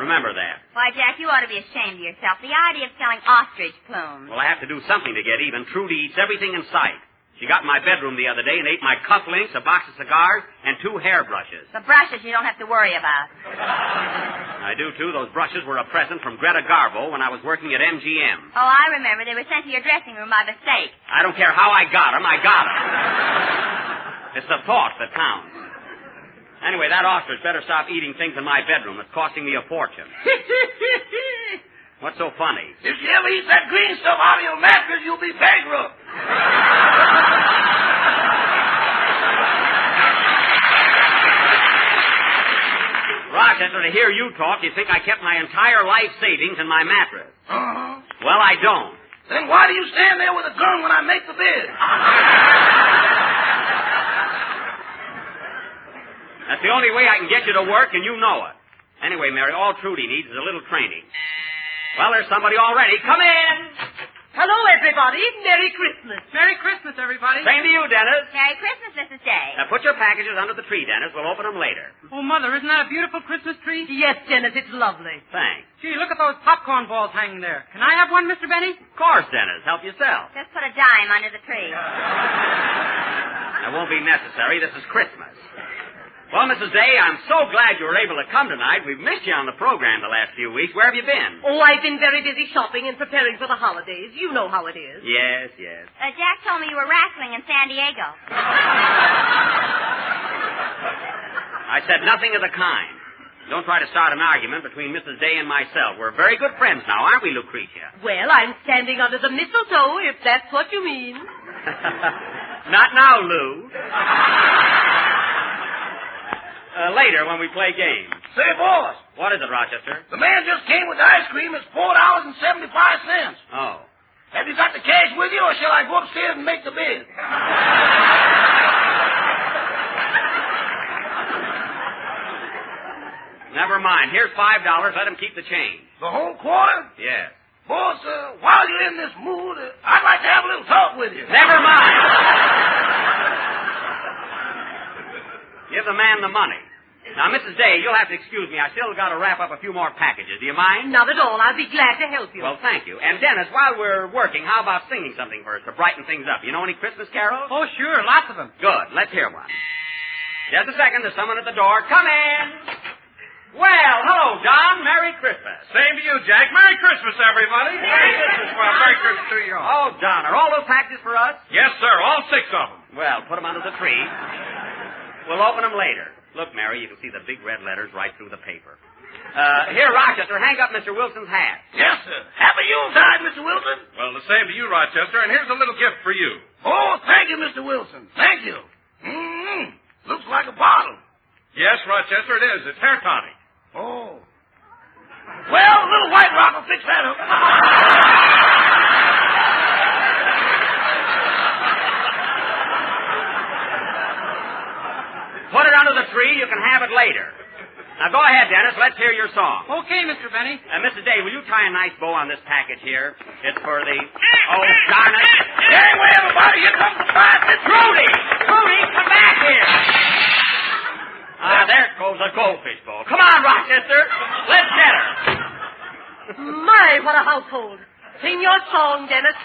Remember that. Why, Jack, you ought to be ashamed of yourself. The idea of selling ostrich plumes. Well, I have to do something to get even. Trudy eats everything in sight. She got in my bedroom the other day and ate my cufflinks, a box of cigars, and 2 hairbrushes. The brushes you don't have to worry about. I do, too. Those brushes were a present from Greta Garbo when I was working at MGM. Oh, I remember. They were sent to your dressing room by mistake. I don't care how I got them. I got them. It's the thought that counts. Anyway, that ostrich better stop eating things in my bedroom. It's costing me a fortune. What's so funny? If you ever eat that green stuff out of your mattress, you'll be bankrupt. Rochester, to hear you talk, you think I kept my entire life savings in my mattress. Uh-huh. Well, I don't. Then why do you stand there with a gun when I make the bed? That's the only way I can get you to work, and you know it. Anyway, Mary, all Trudy needs is a little training. Well, there's somebody already. Come in. Hello, everybody. Merry Christmas. Merry Christmas, everybody. Same to you, Dennis. Merry Christmas, Mrs. Day. Now, put your packages under the tree, Dennis. We'll open them later. Oh, Mother, isn't that a beautiful Christmas tree? Yes, Dennis, it's lovely. Thanks. Gee, look at those popcorn balls hanging there. Can I have one, Mr. Benny? Of course, Dennis. Help yourself. Just put a dime under the tree. That won't be necessary. This is Christmas. Well, Mrs. Day, I'm so glad you were able to come tonight. We've missed you on the program the last few weeks. Where have you been? Oh, I've been very busy shopping and preparing for the holidays. You know how it is. Yes, yes. Jack told me you were wrestling in San Diego. I said nothing of the kind. Don't try to start an argument between Mrs. Day and myself. We're very good friends now, aren't we, Lucretia? Well, I'm standing under the mistletoe, if that's what you mean. Not now, Lou. Later, when we play games. Say, boss. What is it, Rochester? The man just came with the ice cream. It's $4.75. Oh. Have you got the cash with you, or shall I go upstairs and make the bid? Never mind. Here's $5. Let him keep the change. The whole quarter? Yes. Boss, while you're in this mood, I'd like to have a little talk with you. Never mind. Give the man the money. Now, Mrs. Day, you'll have to excuse me. I still got to wrap up a few more packages. Do you mind? Not at all. I'll be glad to help you. Well, thank you. And, Dennis, while we're working, how about singing something for us to brighten things up? You know any Christmas carols? Oh, sure. Lots of them. Good. Let's hear one. Just a second. There's someone at the door. Come in. Well, hello, John. Merry Christmas. Same to you, Jack. Merry Christmas, everybody. Merry Christmas. Well, Merry Christmas to you all. Oh, John, are all those packages for us? Yes, sir. All 6 of them. Well, put them under the tree. We'll open them later. Look, Mary, you can see the big red letters right through the paper. Here, Rochester, hang up Mr. Wilson's hat. Yes, sir. Happy Yuletide, Mr. Wilson. Well, the same to you, Rochester, and here's a little gift for you. Oh, thank you, Mr. Wilson. Thank you. Looks like a bottle. Yes, Rochester, it is. It's hair tonic. Oh. Well, a little White Rock will fix that up. Put it under the tree. You can have it later. Now, go ahead, Dennis. Let's hear your song. Okay, Mr. Benny. Mrs. Day, will you tie a nice bow on this package here? It's for the... Oh, darn it. Anyway, everybody, here comes the prize. Trudy! Trudy, come back here! There goes a goldfish bowl. Come on, Rochester. Let's get her. My, what a household. Sing your song, Dennis.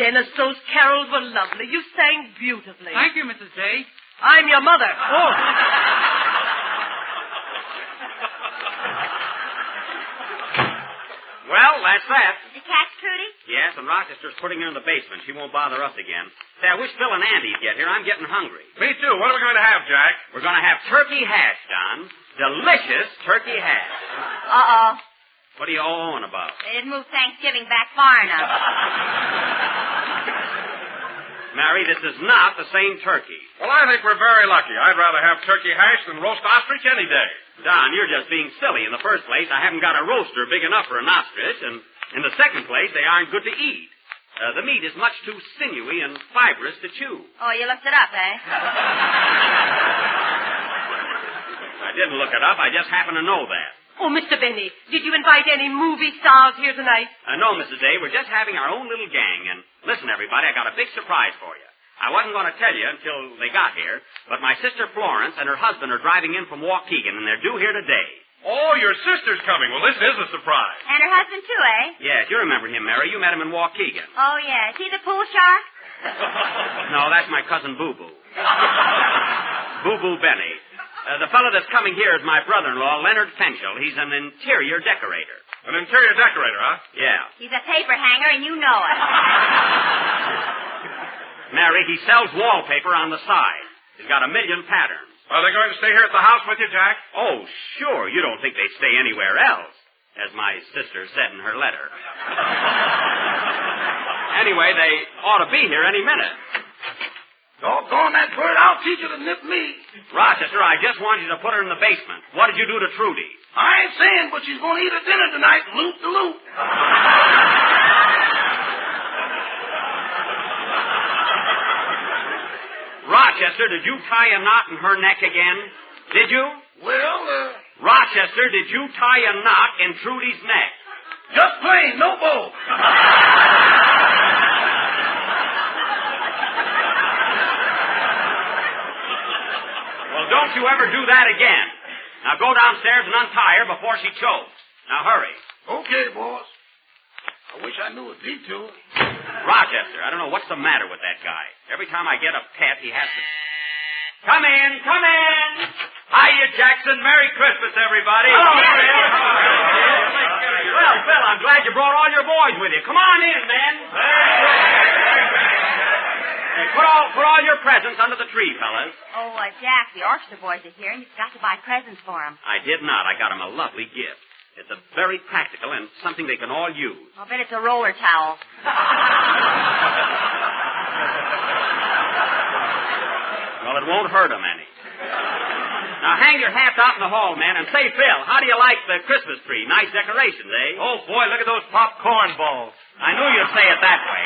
Dennis, those carols were lovely. You sang beautifully. Thank you, Mrs. Day. I'm your mother. Oh. Well, that's that. Did you catch Trudy? Yes, and Rochester's putting her in the basement. She won't bother us again. Say, I wish Phil and Andy get here. I'm getting hungry. Me too. What are we going to have, Jack? We're going to have turkey hash, Don. Delicious turkey hash. Uh-oh. What are you all on about? They didn't move Thanksgiving back far enough. Mary, this is not the same turkey. Well, I think we're very lucky. I'd rather have turkey hash than roast ostrich any day. Don, you're just being silly. In the first place, I haven't got a roaster big enough for an ostrich, and in the second place, they aren't good to eat. The meat is much too sinewy and fibrous to chew. Oh, you looked it up, eh? I didn't look it up. I just happen to know that. Oh, Mr. Benny, did you invite any movie stars here tonight? No, Mrs. Day. We're just having our own little gang. And listen, everybody, I got a big surprise for you. I wasn't going to tell you until they got here, but my sister Florence and her husband are driving in from Waukegan, and they're due here today. Oh, your sister's coming. Well, this is a surprise. And her husband, too, eh? Yes, you remember him, Mary. You met him in Waukegan. Oh, yeah. Is he the pool shark? No, that's my cousin Boo Boo. Boo Boo Benny. The fellow that's coming here is my brother-in-law, Leonard Fenchel. He's an interior decorator. An interior decorator, huh? Yeah. He's a paper hanger, and you know it. Mary, he sells wallpaper on the side. He's got 1 million patterns. Are they going to stay here at the house with you, Jack? Oh, sure. You don't think they'd stay anywhere else, as my sister said in her letter. Anyway, they ought to be here any minute. Doggone that bird, I'll teach her to nip me. Rochester, I just want you to put her in the basement. What did you do to Trudy? I ain't saying, but she's going to eat her dinner tonight, loop de loop. Rochester, did you tie a knot in her neck again? Did you? Well, Rochester, did you tie a knot in Trudy's neck? Just plain, no bow. Well, don't you ever do that again. Now go downstairs and untie her before she chokes. Now hurry. Okay, boss. I wish I knew a detour. Rochester, I don't know what's the matter with that guy. Every time I get a pet, he has to... Come in, come in. Hiya, Jackson. Merry Christmas, everybody. Oh, well, Phil, I'm glad you brought all your boys with you. Come on in, men. Hey, put all your presents under the tree, fellas. Oh, Jack, the orchestra boys are here, and you've got to buy presents for them. I did not. I got them a lovely gift. It's a very practical and something they can all use. I'll bet it's a roller towel. Well, it won't hurt them any. Now, hang your hats out in the hall, man, and say, Phil, how do you like the Christmas tree? Nice decorations, eh? Oh, boy, look at those popcorn balls. I knew you'd say it that way.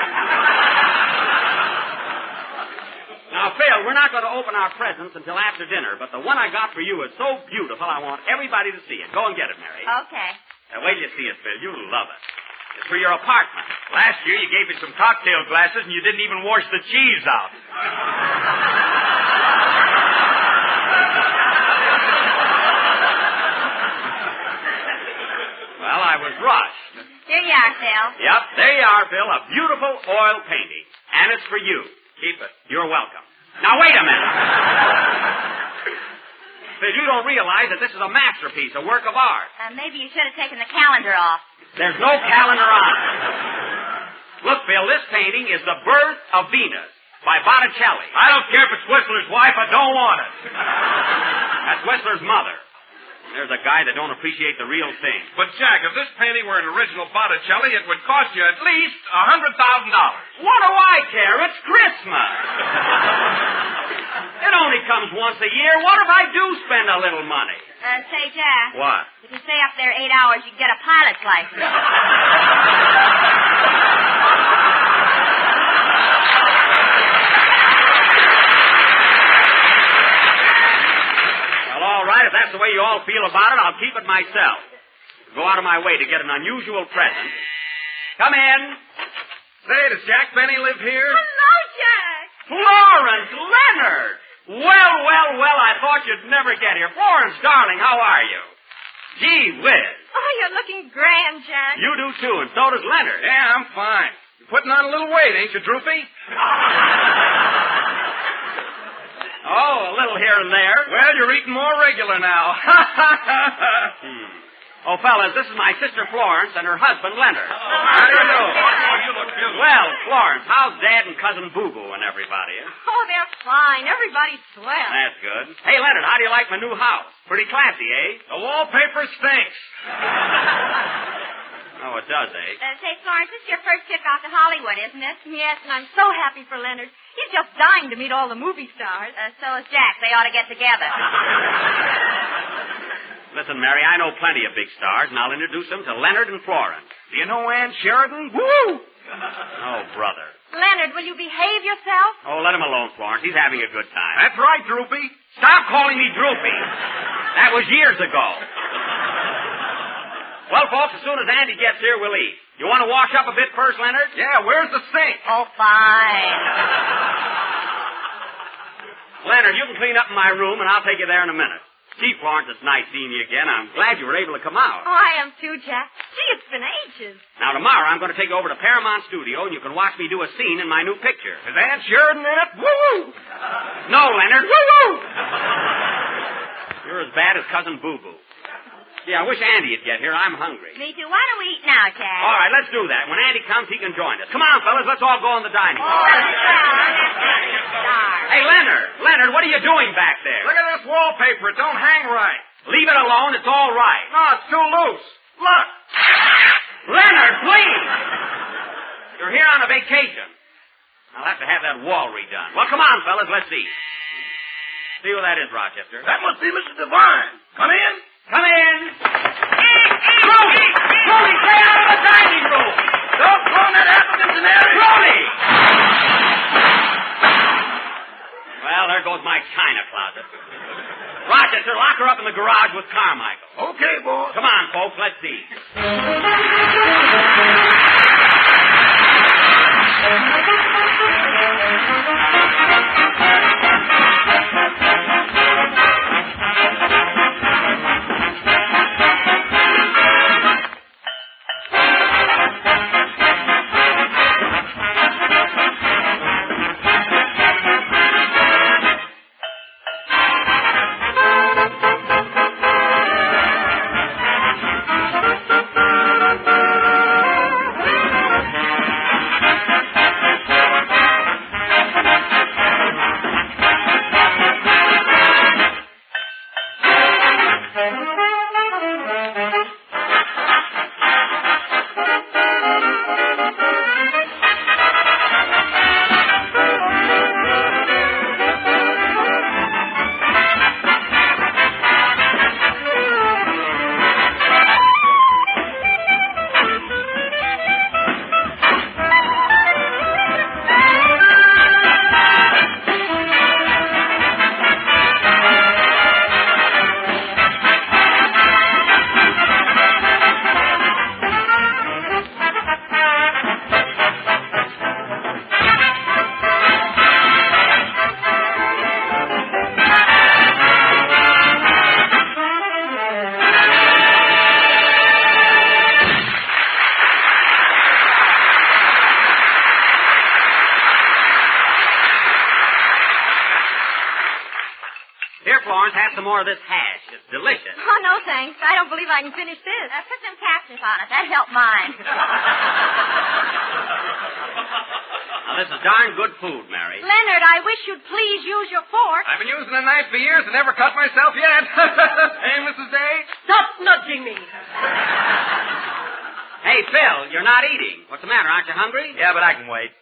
Now, Phil, we're not going to open our presents until after dinner, but the one I got for you is so beautiful, I want everybody to see it. Go and get it, Mary. Okay. Now, wait till you see it, Phil. You'll love it. It's for your apartment. Last year you gave me some cocktail glasses and you didn't even wash the cheese out. Well, I was rushed. Here you are, Phil. Yep, there you are, Phil. A beautiful oil painting. And it's for you. Keep it. You're welcome. Now, wait a minute. Phil, you don't realize that this is a masterpiece, a work of art. Maybe you should have taken the calendar off. There's no calendar on it. Look, Phil, this painting is the birth of Venus. by Botticelli. I don't care if it's Whistler's wife. I don't want it. That's Whistler's mother. There's a guy that don't appreciate the real thing. But, Jack, if this painting were an original Botticelli, it would cost you at least $100,000. What do I care? It's Christmas. It only comes once a year. What if I do spend a little money? Say, Jack. What? If you stay up there 8 hours, you can get a pilot's license. Well, all right. If that's the way you all feel about it, I'll keep it myself. Go out of my way to get an unusual present. Come in. Say, does Jack Benny live here? Hello, Jack. Florence Leonard. Well, I thought you'd never get here. Florence, darling, how are you? Gee whiz. Oh, you're looking grand, Jack. You do, too, and so does Leonard. Yeah, I'm fine. You're putting on a little weight, ain't you, Droopy? Oh, a little here and there. Well, you're eating more regular now. Oh, fellas, this is my sister Florence and her husband Leonard. How do you do? Oh, you look beautiful. Well, Florence, how's Dad and Cousin Boo Boo and everybody? Oh, they're fine. Everybody's swell. That's good. Hey, Leonard, how do you like my new house? Pretty classy, eh? The wallpaper stinks. Oh, it does, eh? Say, Florence, this is your first trip out to Hollywood, isn't it? Yes, and I'm so happy for Leonard. He's just dying to meet all the movie stars. So is Jack. They ought to get together. Listen, Mary, I know plenty of big stars, and I'll introduce them to Leonard and Florence. Do you know Ann Sheridan? Woo! Oh, brother. Leonard, will you behave yourself? Oh, let him alone, Florence. He's having a good time. That's right, Droopy. Stop calling me Droopy. That was years ago. Well, folks, as soon as Andy gets here, we'll eat. You want to wash up a bit first, Leonard? Yeah, where's the sink? Oh, fine. Leonard, you can clean up in my room, and I'll take you there in a minute. Gee, Florence, it's nice seeing you again. I'm glad you were able to come out. Oh, I am too, Jack. Gee, it's been ages. Now, tomorrow I'm going to take you over to Paramount Studio, and you can watch me do a scene in my new picture. Is Ann Sheridan in it? Woo-woo! No, Leonard. Woo-woo! You're as bad as Cousin Boo Boo. Yeah, I wish Andy would get here. I'm hungry. Me too. Why don't we eat now, Jack? All right, let's do that. When Andy comes, he can join us. Come on, fellas. Let's all go in the dining room. Hey, Leonard, what are you doing back there? Look at this wallpaper. It don't hang right. Leave it alone. It's all right. No, it's too loose. Look. Leonard, please. You're here on a vacation. I'll have to have that wall redone. Well, come on, fellas. Let's eat. See who that is, Rochester. That must be Mr. Devine. Come in. Come in. Brody, stay out of the dining room. Don't throw that apple in Cincinnati. Brody! Well, there goes my china closet. Rochester, lock her up in the garage with Carmichael. Okay, boy. Come on, folks, let's see. Have some more of this hash. It's delicious. Oh, no, thanks. I don't believe I can finish this. Put some captions on it. That helped mine. Now, this is darn good food, Mary. Leonard, I wish you'd please use your fork. I've been using a knife for years and never cut myself yet. Hey, Mrs. Day? Stop nudging me. Hey, Phil, you're not eating. What's the matter? Aren't you hungry? Yeah, but I can wait.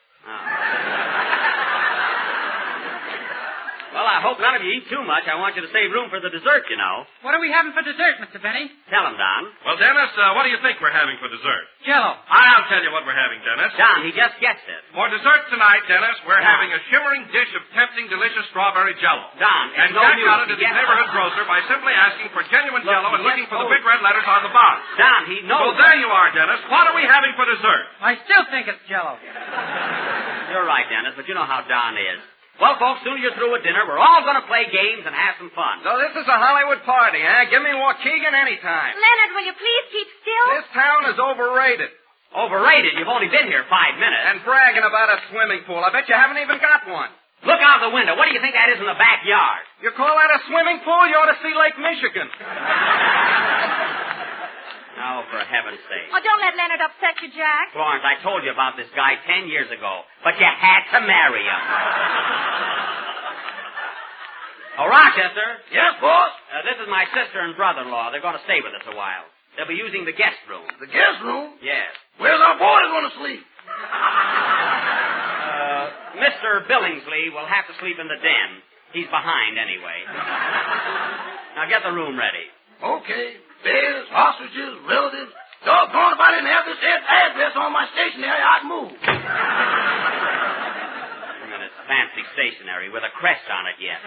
Well, I hope none of you eat too much. I want you to save room for the dessert, you know. What are we having for dessert, Mr. Benny? Tell him, Don. Well, Dennis, what do you think we're having for dessert? Jell-O. I'll tell you what we're having, Dennis. Don, he just guessed it. For dessert tonight, Dennis, we're Don. having a shimmering dish of tempting, delicious strawberry Jell-O. Don, And it's no Jack use. got it at his He neighborhood guessed grocer by simply asking for genuine Look, Jell-O and he looking just for the told- big red letters on the box. Don, he knows. So there you are, Dennis. What are we having for dessert? I still think it's Jell-O. You're right, Dennis, but you know how Don is. Well, folks, soon as you're through with dinner, we're all going to play games and have some fun. So this is a Hollywood party, eh? Give me Waukegan anytime. Leonard, will you please keep still? This town is overrated. Overrated? You've only been here 5 minutes. And bragging about a swimming pool. I bet you haven't even got one. Look out the window. What do you think that is in the backyard? You call that a swimming pool? You ought to see Lake Michigan. Oh, for heaven's sake. Oh, don't let Leonard upset you, Jack. Florence, I told you about this guy 10 years ago, but you had to marry him. Oh, Rochester. Yes, boss? This is my sister and brother-in-law. They're going to stay with us a while. They'll be using the guest room. The guest room? Yes. Where's our boys going to sleep? Mr. Billingsley will have to sleep in the den. He's behind anyway. Now get the room ready. Okay. Bears, ostriches, relatives. Doggone if I didn't have this address on my stationery, I'd move. It's fancy stationery with a crest on it yet.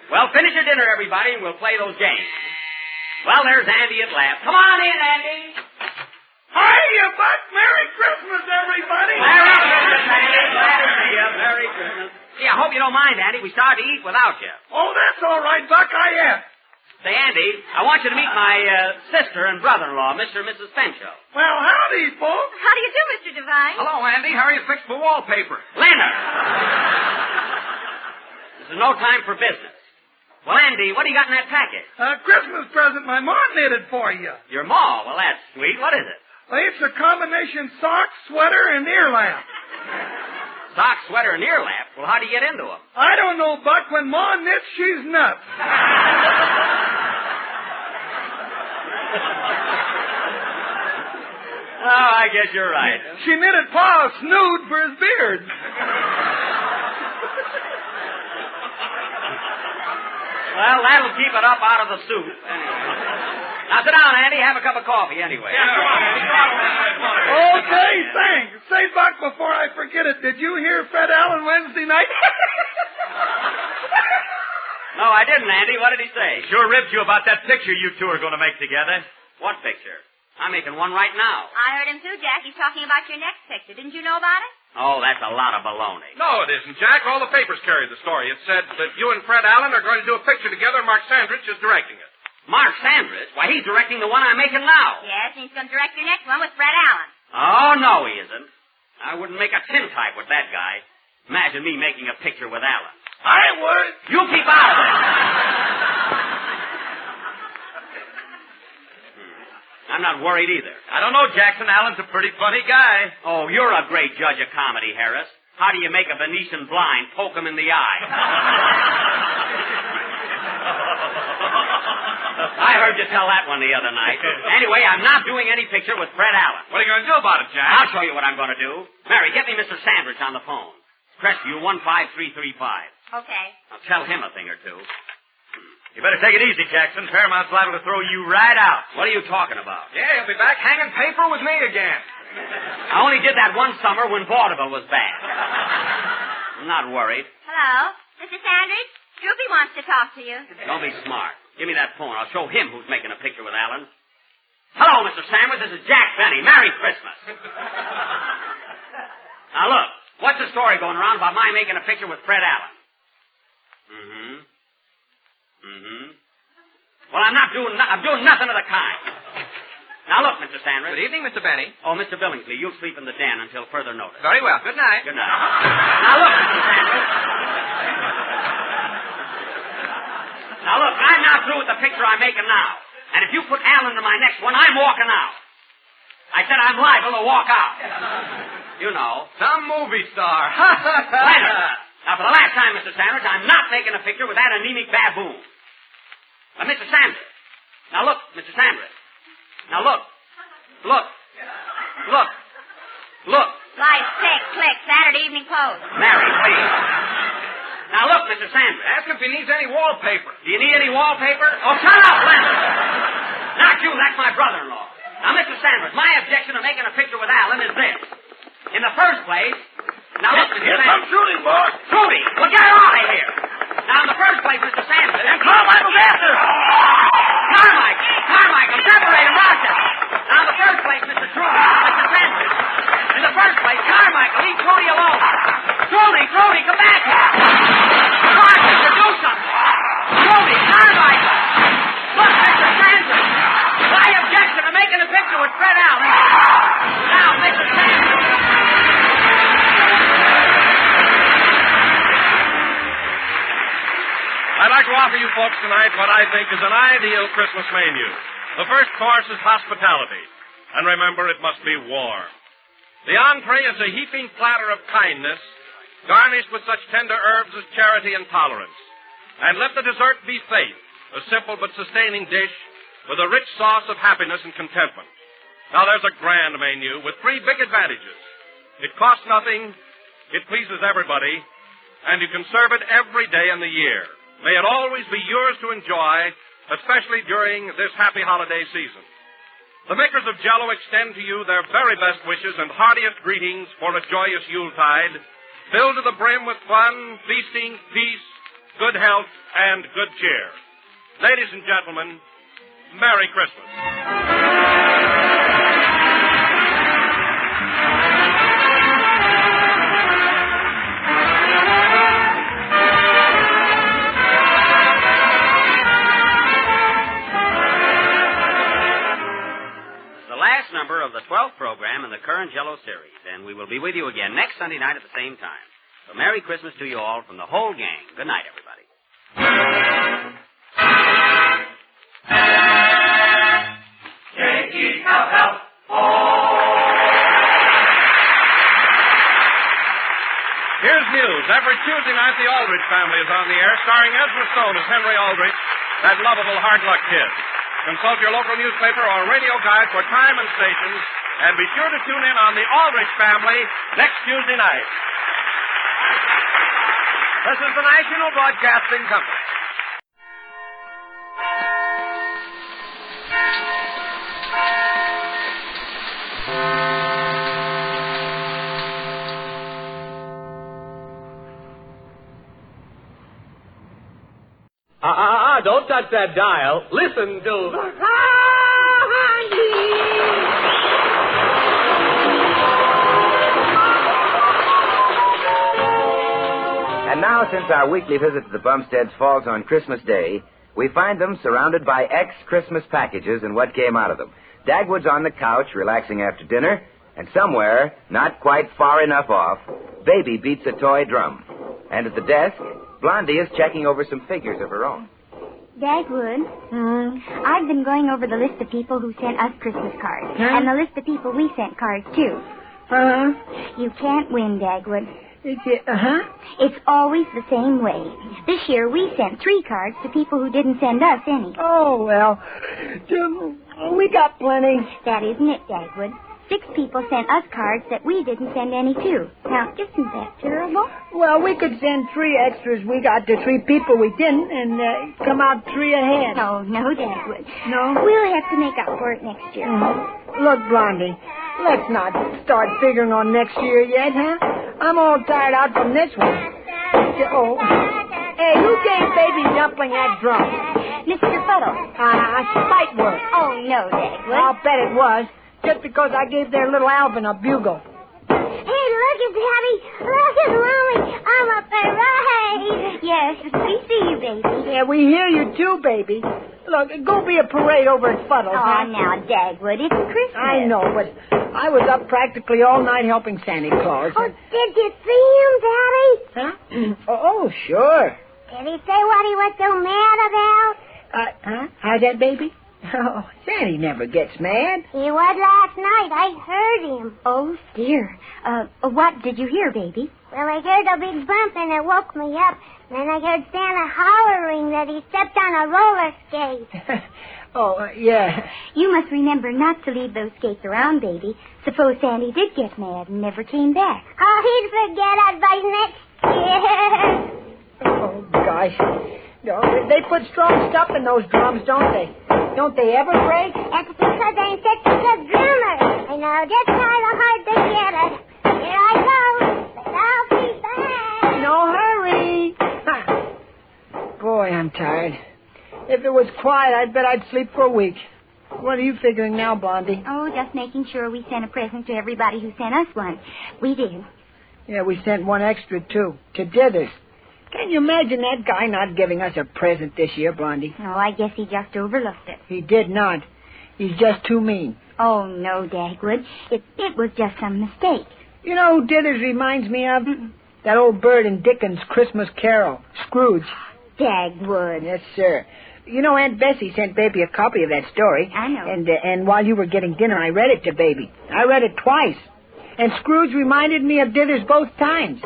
Well, finish your dinner, everybody, and we'll play those games. Well, there's Andy at last. Come on in, Andy. Hiya, Buck. Merry Christmas, everybody. Merry Christmas, Andy. Glad to see you. Merry Christmas. Yeah, I hope you don't mind, Andy. We started to eat without you. Oh, that's all right, Buck. I am. Say, Andy, I want you to meet my sister and brother-in-law, Mr. and Mrs. Pencho. Well, howdy, folks. How do you do, Mr. Devine? Hello, Andy. How are you fixed for wallpaper? Leonard! This is no time for business. Well, Andy, what do you got in that packet? A Christmas present my mom knitted for you. Your ma? Well, that's sweet. What is it? Well, it's a combination sock, sweater, and ear lamp. Sock, sweater, and ear lap. Well, how do you get into them? I don't know, Buck. When Ma knits, she's nuts. Oh, I guess you're right. She knitted Pa's snood for his beard. Well, that'll keep it up out of the soup. Anyway. Now, sit down, Andy. Have a cup of coffee, anyway. Yeah, come on. Okay, thanks. Say, Buck, before I forget it, did you hear Fred Allen Wednesday night? No, I didn't, Andy. What did he say? Sure ripped you about that picture you two are going to make together. What picture? I'm making one right now. I heard him too, Jack. He's talking about your next picture. Didn't you know about it? Oh, that's a lot of baloney. No, it isn't, Jack. All the papers carried the story. It said that you and Fred Allen are going to do a picture together, and Mark Sandrich is directing it. Mark Sandrich? Why, he's directing the one I'm making now. Yes, and he's going to direct your next one with Fred Allen. Oh, no, he isn't. I wouldn't make a tintype with that guy. Imagine me making a picture with Allen. I would. You keep out of it. I'm not worried either. I don't know, Jackson. Allen's a pretty funny guy. Oh, you're a great judge of comedy, Harris. How do you make a Venetian blind poke him in the eye? I heard you tell that one the other night. Anyway, I'm not doing any picture with Fred Allen. What are you going to do about it, Jack? I'll show you what I'm going to do. Mary, get me Mr. Sandrich on the phone. Crestview 15335. Okay. I'll tell him a thing or two. You better take it easy, Jackson. Paramount's liable to throw you right out. What are you talking about? Yeah, he'll be back hanging paper with me again. I only did that one summer when vaudeville was bad. I'm not worried. Hello? Mr. Sandrich? Droopy wants to talk to you. Don't be smart. Give me that phone. I'll show him who's making a picture with Allen. Hello, Mr. Sandwich. This is Jack Benny. Merry Christmas. Now, look. What's the story going around about my making a picture with Fred Allen? Well, I'm doing nothing of the kind. Now, look, Mr. Sandrich. Good evening, Mr. Benny. Oh, Mr. Billingsley, you'll sleep in the den until further notice. Very well. Good night. Good night. Now, look, Mr. Sandrich. Now, look, I'm not through with the picture I'm making now. And if you put Allen to my next one, I'm walking out. I said I'm liable to walk out. You know. Some movie star. Later. Now, for the last time, Mr. Sanders, I'm not making a picture with that anemic baboon. Mr. Sanders. Now, look, Mr. Sanders. Now, look. Look. Look. Look. Light, click, Saturday Evening Post. Mary, please. Now, look, Mr. Sanders. Ask if he needs any wallpaper. Do you need any wallpaper? Oh, shut up, Leonard. Not you, that's my brother-in-law. Now, Mr. Sanders, my objection to making a picture with Alan is this. In the first place, now look, Mr. Here's Sanders. some shooting, boss. Shooting? Well, get out of here. Now, in the first place, Mr. Sanders. And Carmichael's after. Carmichael, separate him, Rochester. Now, in the first place, Mr. Sanders. In the first place, Carmichael, leave Trudy alone. Trudy, come back here. Rochester, do something. Trudy, Carmichael. Look, Mr. Sanders. My objection to making a picture with Fred Allen. Now, Mr. Sanders. I'd like to offer you folks tonight what I think is an ideal Christmas menu. The first course is hospitality. And remember, it must be warm. The entree is a heaping platter of kindness, garnished with such tender herbs as charity and tolerance. And let the dessert be faith, a simple but sustaining dish with a rich sauce of happiness and contentment. Now, there's a grand menu with 3 big advantages. It costs nothing, it pleases everybody, and you can serve it every day in the year. May it always be yours to enjoy, especially during this happy holiday season. The makers of Jell-O extend to you their very best wishes and heartiest greetings for a joyous Yuletide, filled to the brim with fun, feasting, peace, good health, and good cheer. Ladies and gentlemen, Merry Christmas. Number of the 12th program in the current Jell-O series, and we will be with you again next Sunday night at the same time. So Merry Christmas to you all from the whole gang. Good night, everybody. Here's news. Every Tuesday night, the Aldrich Family is on the air, starring Ezra Stone as Henry Aldrich, that lovable hard luck kid. Consult your local newspaper or radio guide for time and stations, and be sure to tune in on the Aldrich Family next Tuesday night. This is the National Broadcasting Company. Don't touch that dial. Listen to... And now, since our weekly visit to the Bumsteads falls on Christmas Day, we find them surrounded by ex-Christmas packages and what came out of them. Dagwood's on the couch, relaxing after dinner, and somewhere, not quite far enough off, Baby beats a toy drum. And at the desk, Blondie is checking over some figures of her own. Dagwood, I've been going over the list of people who sent us Christmas cards. And the list of people we sent cards to. You can't win, Dagwood. It's always the same way. This year we sent 3 cards to people who didn't send us any. Oh, well, we got plenty. That isn't it, Dagwood. 6 people sent us cards that we didn't send any to. Now, isn't that terrible? Well, we could send 3 extras we got to 3 people we didn't and come out 3 ahead. Oh, no, Dagwood. No? We'll have to make up for it next year. Look, Blondie, let's not start figuring on next year yet, huh? I'm all tired out from this one. Oh. Hey, who gave Baby Dumpling that drum? Mr. Fuddle. Spite work. Oh, no, Dagwood. I'll bet it was. Just because I gave their little Alvin a bugle. Hey, look at Daddy. Look at Mommy. I'm a parade. Yes, we see you, baby. Yeah, we hear you too, baby. Look, go be a parade over at Fuddle's. Oh, now, Dagwood, it's Christmas. I know, but I was up practically all night helping Santa Claus. Oh, did you see him, Daddy? Huh? Oh, sure. Did he say what he was so mad about? How's that, baby? Oh, Sandy never gets mad. He was last night. I heard him. Oh, dear. What did you hear, baby? Well, I heard a big bump and it woke me up. Then I heard Santa hollering that he stepped on a roller skate. Yeah. You must remember not to leave those skates around, baby. Suppose Sandy did get mad and never came back. Oh, he'd forget us by next year. Oh, gosh. No, they put strong stuff in those drums, don't they? Don't they ever break? That's because I'm such a good drummer. I know just how hard to get it. Here I go. But I'll be back. No hurry. Boy, I'm tired. If it was quiet, I'd bet I'd sleep for a week. What are you figuring now, Blondie? Oh, just making sure we sent a present to everybody who sent us one. We did. Yeah, we sent one extra, too, to Dithers. Can you imagine that guy not giving us a present this year, Blondie? Oh, I guess he just overlooked it. He did not. He's just too mean. Oh, no, Dagwood. It was just some mistake. You know who Dithers reminds me of? That old bird in Dickens' Christmas Carol, Scrooge. Dagwood. Yes, sir. You know, Aunt Bessie sent Baby a copy of that story. I know. And while you were getting dinner, I read it to Baby. I read it twice. And Scrooge reminded me of Dithers both times.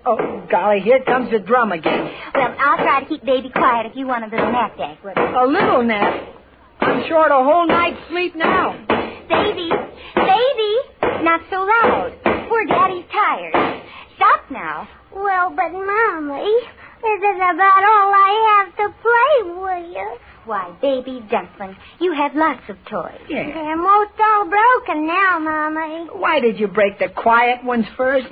Oh, golly, here comes the drum again. Well, I'll try to keep Baby quiet if you want a little nap, Dagwood. A little nap? I'm short a whole night's sleep now. Baby! Not so loud. Poor Daddy's tired. Stop now. Well, but Mommy, this is about all I have to play with. Why, Baby Dumpling, you have lots of toys. Yeah. They're most all broken now, Mommy. Why did you break the quiet ones first?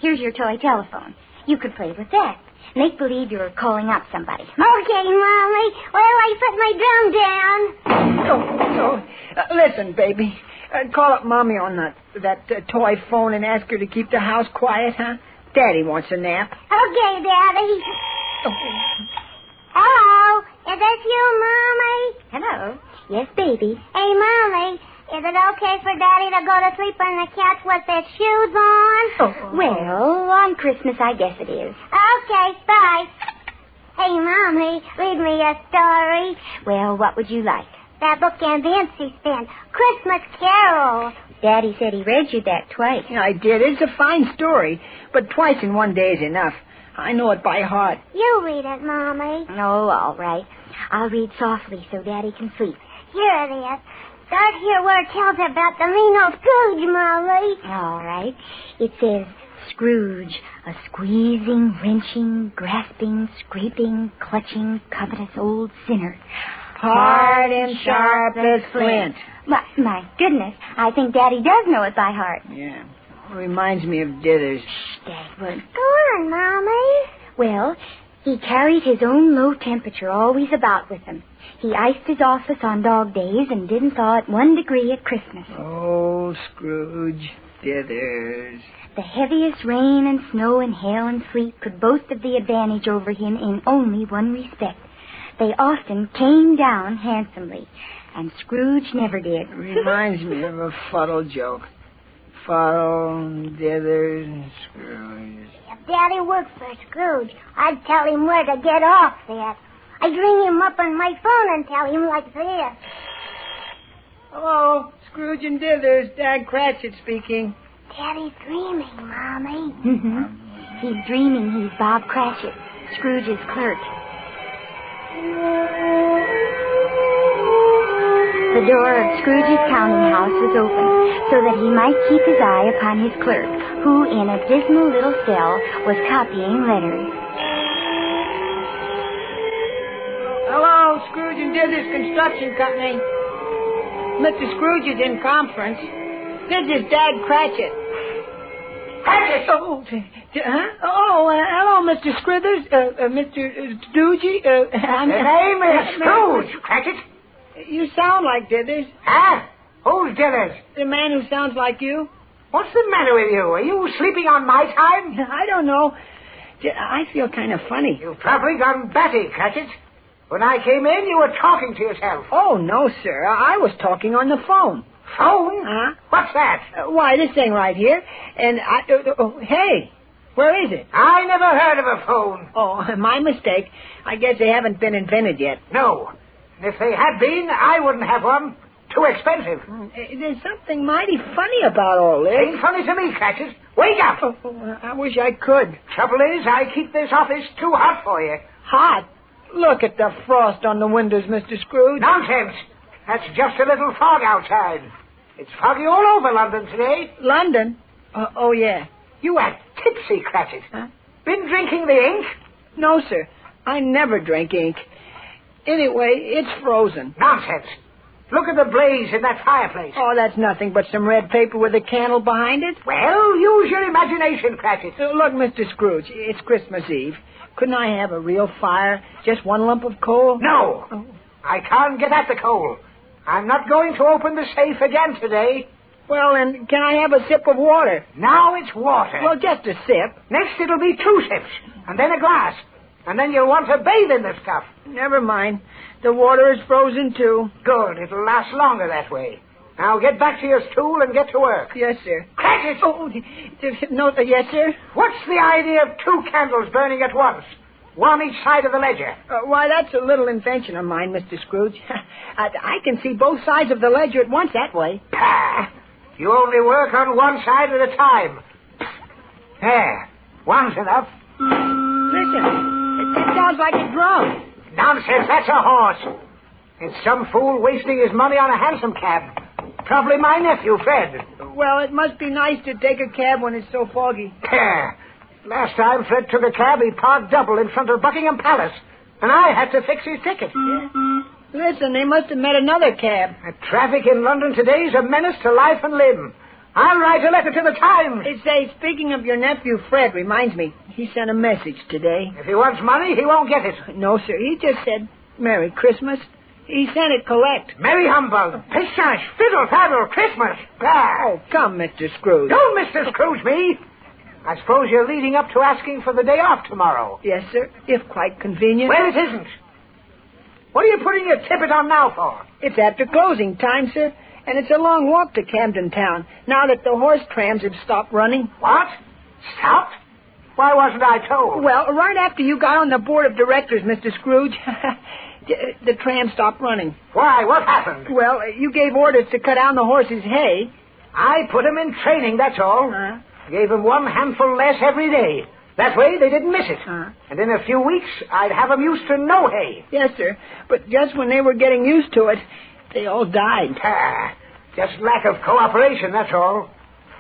Here's your toy telephone. You could play with that. Make believe you're calling up somebody. Okay, Mommy. Where do I put my drum down? Listen, Baby. Call up Mommy on that toy phone and ask her to keep the house quiet, huh? Daddy wants a nap. Okay, Daddy. Hello. Is this you, Mommy? Hello. Yes, Baby. Hey, Mommy. Is it okay for Daddy to go to sleep on the couch with his shoes on? Oh, well, on Christmas, I guess it is. Okay, bye. Hey, Mommy, read me a story. Well, what would you like? That book Aunt Nancy sent, Christmas Carol. Daddy said he read you that twice. Yeah, I did. It's a fine story, but twice in one day is enough. I know it by heart. You read it, Mommy. Oh, all right. I'll read softly so Daddy can sleep. Here it is. Start here where it tells about the mean old Scrooge, Mommy. All right. It says, Scrooge, a squeezing, wrenching, grasping, scraping, clutching, covetous old sinner. Hard and sharp as flint. My goodness, I think Daddy does know it by heart. Yeah. Reminds me of Dithers. Shh, Dagwood. Go on, Mommy. Well, he carried his own low temperature always about with him. He iced his office on dog days and didn't thaw it 1 degree at Christmas. Oh, Scrooge, Dithers. The heaviest rain and snow and hail and sleet could boast of the advantage over him in only one respect. They often came down handsomely, and Scrooge never did. Reminds me of a Fuddle joke. Fuddle, Dithers, Scrooge. If Daddy worked for Scrooge, I'd tell him where to get off that. I'd ring him up on my phone and tell him like this. Hello, Scrooge and Dithers. Dag Cratchit speaking. Daddy's dreaming, Mommy. Mm-hmm. He's dreaming he's Bob Cratchit, Scrooge's clerk. The door of Scrooge's counting house was open so that he might keep his eye upon his clerk, who in a dismal little cell was copying letters. Hello, Scrooge and Dithers Construction Company. Mr. Scrooge is in conference. This is Dag Cratchit. Cratchit! Hello, Mr. Scrithers, Mr. Stoogey. The name is Scrooge, Cratchit. You sound like Dithers. Ah? Who's Dithers? The man who sounds like you. What's the matter with you? Are you sleeping on my time? I don't know. I feel kind of funny. You've probably gone batty, Cratchit. When I came in, you were talking to yourself. Oh, no, sir. I was talking on the phone. Phone? Huh? What's that? Why, this thing right here. And hey, where is it? I never heard of a phone. Oh, my mistake. I guess they haven't been invented yet. No. And if they had been, I wouldn't have one. Too expensive. There's something mighty funny about all this. Ain't funny to me, Cratchit. Wake up! Oh, I wish I could. Trouble is, I keep this office too hot for you. Hot? Look at the frost on the windows, Mr. Scrooge. Nonsense! That's just a little fog outside. It's foggy all over London today. London? Oh, yeah. You act tipsy, Cratchit. Huh? Been drinking the ink? No, sir. I never drink ink. Anyway, it's frozen. Nonsense. Look at the blaze in that fireplace. Oh, that's nothing but some red paper with a candle behind it. Well, use your imagination, Cratchit. Look, Mr. Scrooge, it's Christmas Eve. Couldn't I have a real fire? Just one lump of coal? No. Oh. I can't get at the coal. I'm not going to open the safe again today. Well, then, can I have a sip of water? Now it's water. Well, just a sip. Next it'll be 2 sips, and then a glass. And then you'll want to bathe in the stuff. Never mind. The water is frozen, too. Good. It'll last longer that way. Now get back to your stool and get to work. Yes, sir. Cratchit! Oh, no, yes, sir? What's the idea of 2 candles burning at once? One each side of the ledger. Why, that's a little invention of mine, Mr. Scrooge. I can see both sides of the ledger at once that way. Pah! You only work on one side at a time. There. One's enough. Listen. It sounds like a drum. Nonsense, that's a horse. It's some fool wasting his money on a hansom cab. Probably my nephew, Fred. Well, it must be nice to take a cab when it's so foggy. Last time Fred took a cab, he parked double in front of Buckingham Palace, and I had to fix his ticket. Yeah. Listen, they must have met another cab. The traffic in London today is a menace to life and limb. I'll write a letter to the Times. Say, speaking of your nephew, Fred, reminds me, he sent a message today. If he wants money, he won't get it. No, sir. He just said, Merry Christmas. He sent it collect. Merry humbug. Pistache, fiddle, faddle, Christmas. Bah. Oh, come, Mr. Scrooge. Don't Mr. Scrooge me. I suppose you're leading up to asking for the day off tomorrow. Yes, sir, if quite convenient. Well, it isn't. What are you putting your tippet on now for? It's after closing time, sir. And it's a long walk to Camden Town, now that the horse trams have stopped running. What? Stopped? Why wasn't I told? Well, right after you got on the board of directors, Mr. Scrooge, the tram stopped running. Why? What happened? Well, you gave orders to cut down the horses' hay. I put them in training, that's all. Gave them 1 handful less every day. That way they didn't miss it. And in a few weeks, I'd have them used to no hay. Yes, sir. But just when they were getting used to it, they all died. Just lack of cooperation, that's all.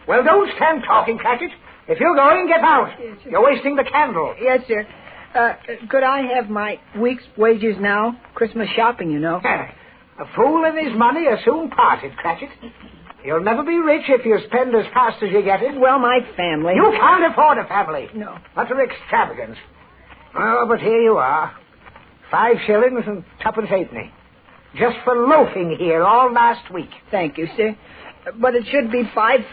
Well, don't stand talking, Cratchit. If you're going, get out. Yes, you're wasting the candle. Yes, sir. Could I have my week's wages now? Christmas shopping, you know. A fool and his money are soon parted, Cratchit. You'll never be rich if you spend as fast as you get it. Well, my family... You can't afford a family. No. Utter extravagance. Oh, but here you are. 5 shillings and 2 halfpenny. Just for loafing here all last week. Thank you, sir. But it should be 5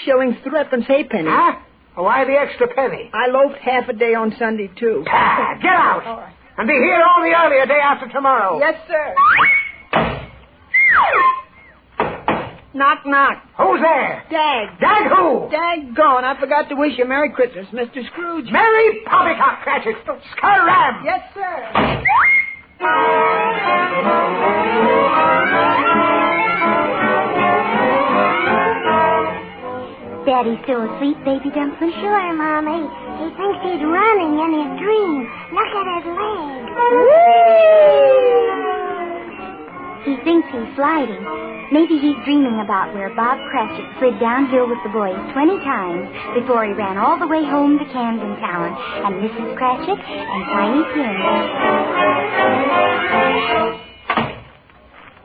shillings 3 halfpenny. Huh? Why the extra penny? I loafed half a day on Sunday, too. Get out! All right. And be here all the earlier day after tomorrow. Yes, sir. Knock, knock. Who's there? Dag. Dag who? Daggone, I forgot to wish you Merry Christmas, Mr. Scrooge. Merry Poppycock, Cratchit. Scar-ram. Yes, sir. Daddy's still asleep, baby dumpling? Sure, Mommy. He thinks he's running in his dream. Look at his leg. He thinks he's sliding. Maybe he's dreaming about where Bob Cratchit slid downhill with the boys 20 times before he ran all the way home to Camden Town and Mrs. Cratchit and Tiny Tim.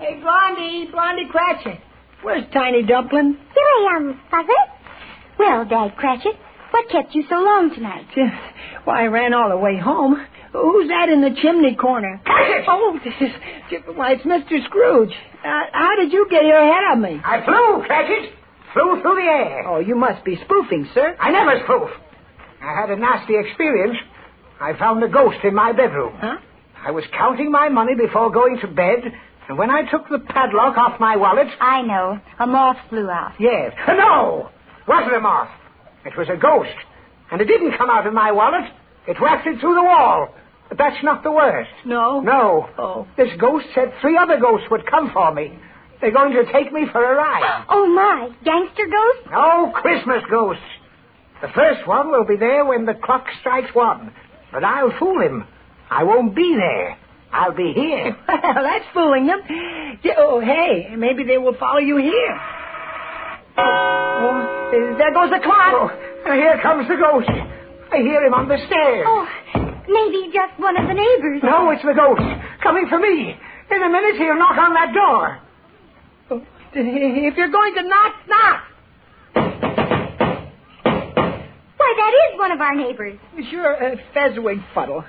Hey, Blondie Cratchit. Where's Tiny Dumpling? Here I am, Father. Well, Dad Cratchit, what kept you so long tonight? Why, I ran all the way home. Who's that in the chimney corner? Cratchit! Oh, why, it's Mr. Scrooge. How did you get here ahead of me? I flew, Cratchit. Flew through the air. Oh, you must be spoofing, sir. I never spoof. I had a nasty experience. I found a ghost in my bedroom. Huh? I was counting my money before going to bed, and when I took the padlock off my wallet... I know. A moth flew out. Yes. No! Wasn't a moth. It was a ghost. And it didn't come out of my wallet. It wafted through the wall. But that's not the worst. No? No. Oh. This ghost said 3 other ghosts would come for me. They're going to take me for a ride. Oh, my. Gangster ghost? No, Christmas ghosts. The first one will be there when the clock strikes 1. But I'll fool him. I won't be there. I'll be here. Well, that's fooling them. Oh, hey, maybe they will follow you here. Oh, there goes the clock. Oh, here comes the ghost. I hear him on the stairs. Oh, maybe just one of the neighbors. No, it's the ghost. Coming for me. In a minute, he'll knock on that door. Oh, if you're going to knock. Why, that is one of our neighbors. Sure, Fezziwig Fuddle.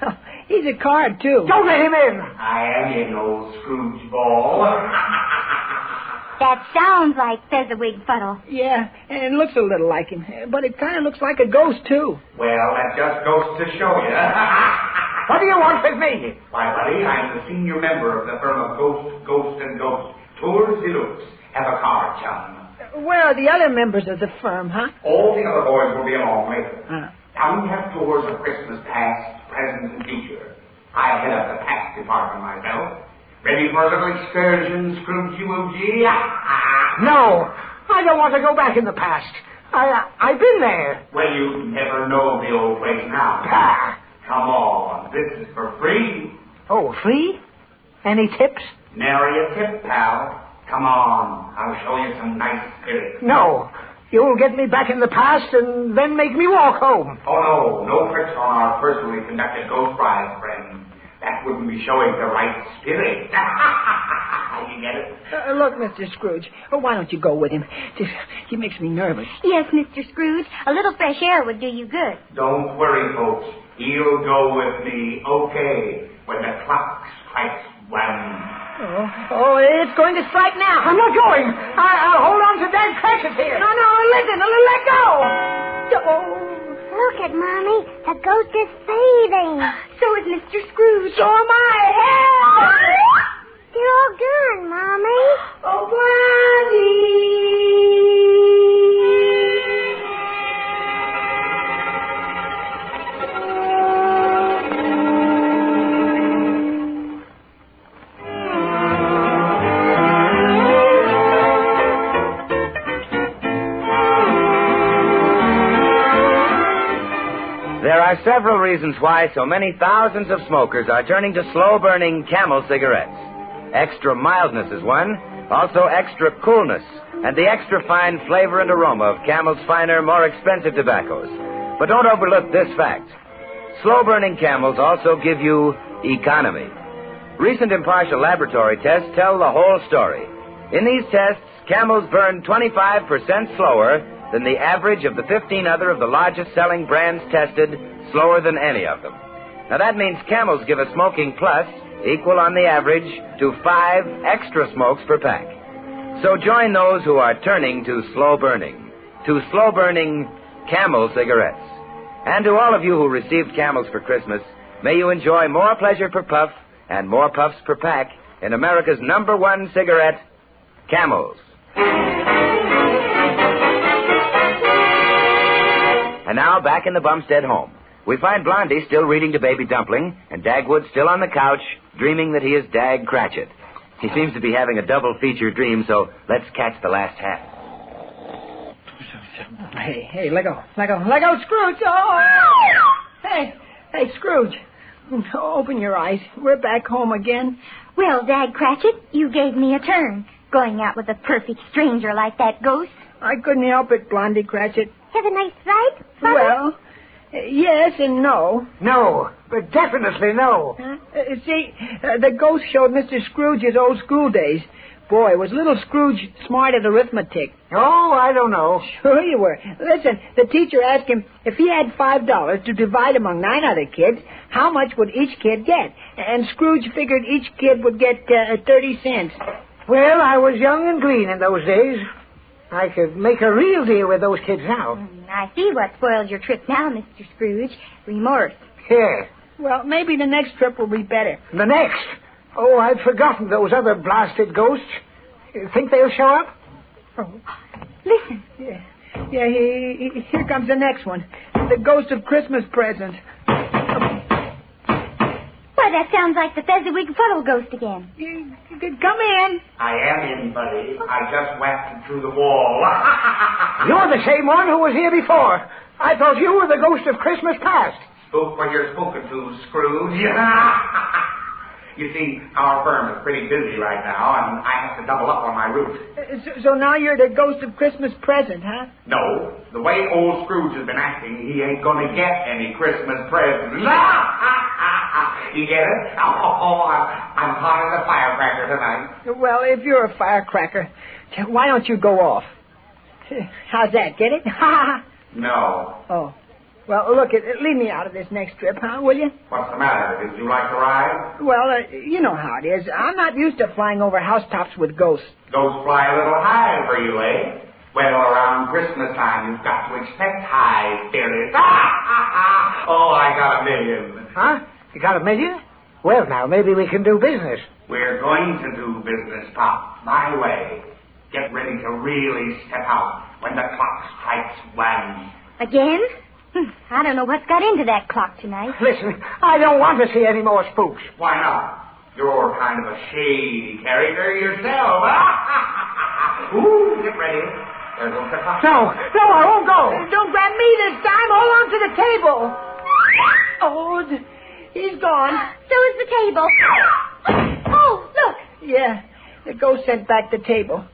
He's a card, too. Don't let him in. I am in, old Scrooge Ball. That sounds like Fezziwig Fuddle. Yeah, and it looks a little like him. But it kind of looks like a ghost, too. Well, that just goes to show you. What do you want with me? Why, buddy, I'm the senior member of the firm of Ghost and Ghost. Tours Deluxe. Have a card, chum. Where are the other members of the firm, huh? All the other boys will be along later. Now, we have tours of Christmas past, present, and future. I head up the past department myself. Ready for a little excursion, Scrooge-Woogie? No, I don't want to go back in the past. I've been there. Well, you never know the old place now. Come on, this is for free. Oh, free? Any tips? Nary a tip, pal. Come on, I'll show you some nice spirits. No, you'll get me back in the past and then make me walk home. Oh, no tricks on our personally conducted ghost rides, friend. That wouldn't be showing the right spirit. You get it? Look, Mr. Scrooge, why don't you go with him? He makes me nervous. Yes, Mr. Scrooge. A little fresh air would do you good. Don't worry, folks. He'll go with me, okay, when the clock strikes 1. Oh, it's going to strike now. I'm not going. I'll hold on to Dad Cratchit here. No, listen, let go. Oh. Look at Mommy. The ghost is fading. So is Mr. Scrooge. So am I. Help! They're all gone, Mommy. Oh, Blondie! There are several reasons why so many thousands of smokers are turning to slow-burning Camel cigarettes. Extra mildness is one, also extra coolness, and the extra fine flavor and aroma of Camel's finer, more expensive tobaccos. But don't overlook this fact. Slow-burning Camels also give you economy. Recent impartial laboratory tests tell the whole story. In these tests, Camels burn 25% slower than the average of the 15 other of the largest selling brands tested, slower than any of them. Now that means Camels give a smoking plus equal on the average to 5 extra smokes per pack. So join those who are turning to slow burning Camel cigarettes. And to all of you who received Camels for Christmas, may you enjoy more pleasure per puff and more puffs per pack in America's #1 cigarette, Camels. And now, back in the Bumstead home, we find Blondie still reading to Baby Dumpling, and Dagwood still on the couch, dreaming that he is Dag Cratchit. He seems to be having a double feature dream, so let's catch the last half. Hey, let go, Scrooge! Oh! Hey, Scrooge, open your eyes. We're back home again. Well, Dag Cratchit, you gave me a turn, going out with a perfect stranger like that ghost. I couldn't help it, Blondie Cratchit. Have a nice ride, Mother? Well, yes and no. No, but definitely no. See, the ghost showed Mr. Scrooge his old school days. Boy, was little Scrooge smart at arithmetic. Oh, I don't know. Sure you were. Listen, the teacher asked him if he had $5 to divide among 9 other kids, how much would each kid get? And Scrooge figured each kid would get 30 cents. Well, I was young and green in those days. I could make a real deal with those kids now. I see what spoiled your trip now, Mr. Scrooge. Remorse. Yeah. Well, maybe the next trip will be better. The next? Oh, I'd forgotten those other blasted ghosts. You think they'll show up? Oh. Listen. Yeah, here comes the next one. The ghost of Christmas present. that sounds like the Fezziwig Fuddle ghost again. Come in. I am in, buddy. I just whacked through the wall. You're the same one who was here before. I thought you were the ghost of Christmas past. Spook what you're spoken to, Scrooge. You see, our firm is pretty busy right now, and I have to double up on my route. So now you're the ghost of Christmas present, huh? No. The way old Scrooge has been acting, he ain't going to get any Christmas presents. You get it? I'm hot as a firecracker tonight. Well, if you're a firecracker, why don't you go off? How's that? Get it? No. Oh. Well, look, leave me out of this next trip, huh, will you? What's the matter? Did you like the ride? Well, you know how it is. I'm not used to flying over housetops with ghosts. Ghosts fly a little high for you, eh? Well, around Christmas time, you've got to expect high spirits. Oh, I got $1 million. Huh? You got $1 million? Well, now, maybe we can do business. We're going to do business, Pop. My way. Get ready to really step out when the clock strikes 1. Again? I don't know what's got into that clock tonight. Listen, I don't want to see any more spooks. Why not? You're kind of a shady character yourself. Ooh, get ready. There goes the clock. No, I won't go. Don't grab me this time. Hold on to the table. Oh, he's gone. So is the table. Oh, look. Yeah, the ghost sent back the table.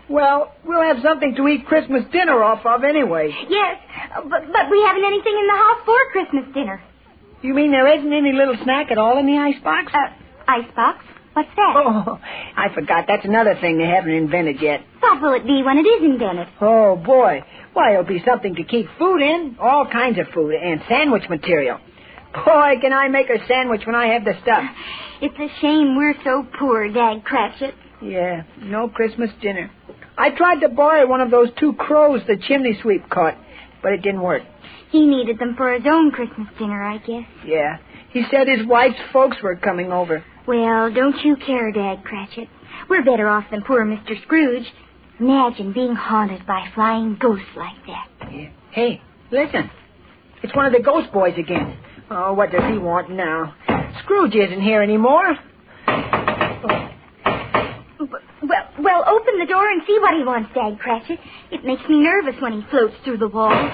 Well, we'll have something to eat Christmas dinner off of anyway. Yes, but we haven't anything in the house for Christmas dinner. You mean there isn't any little snack at all in the icebox? Icebox? What's that? Oh, I forgot. That's another thing they haven't invented yet. What will it be when it is invented? Oh, boy. Why, it'll be something to keep food in. All kinds of food and sandwich material. Boy, can I make a sandwich when I have the stuff. It's a shame we're so poor, Dad Cratchit. Yeah, no Christmas dinner. I tried to borrow one of those 2 crows the chimney sweep caught, but it didn't work. He needed them for his own Christmas dinner, I guess. Yeah. He said his wife's folks were coming over. Well, don't you care, Dad Cratchit. We're better off than poor Mr. Scrooge. Imagine being haunted by flying ghosts like that. Yeah. Hey, listen. It's one of the ghost boys again. Oh, what does he want now? Scrooge isn't here anymore. Well, open the door and see what he wants, Dad Cratchit. It makes me nervous when he floats through the walls. Okay,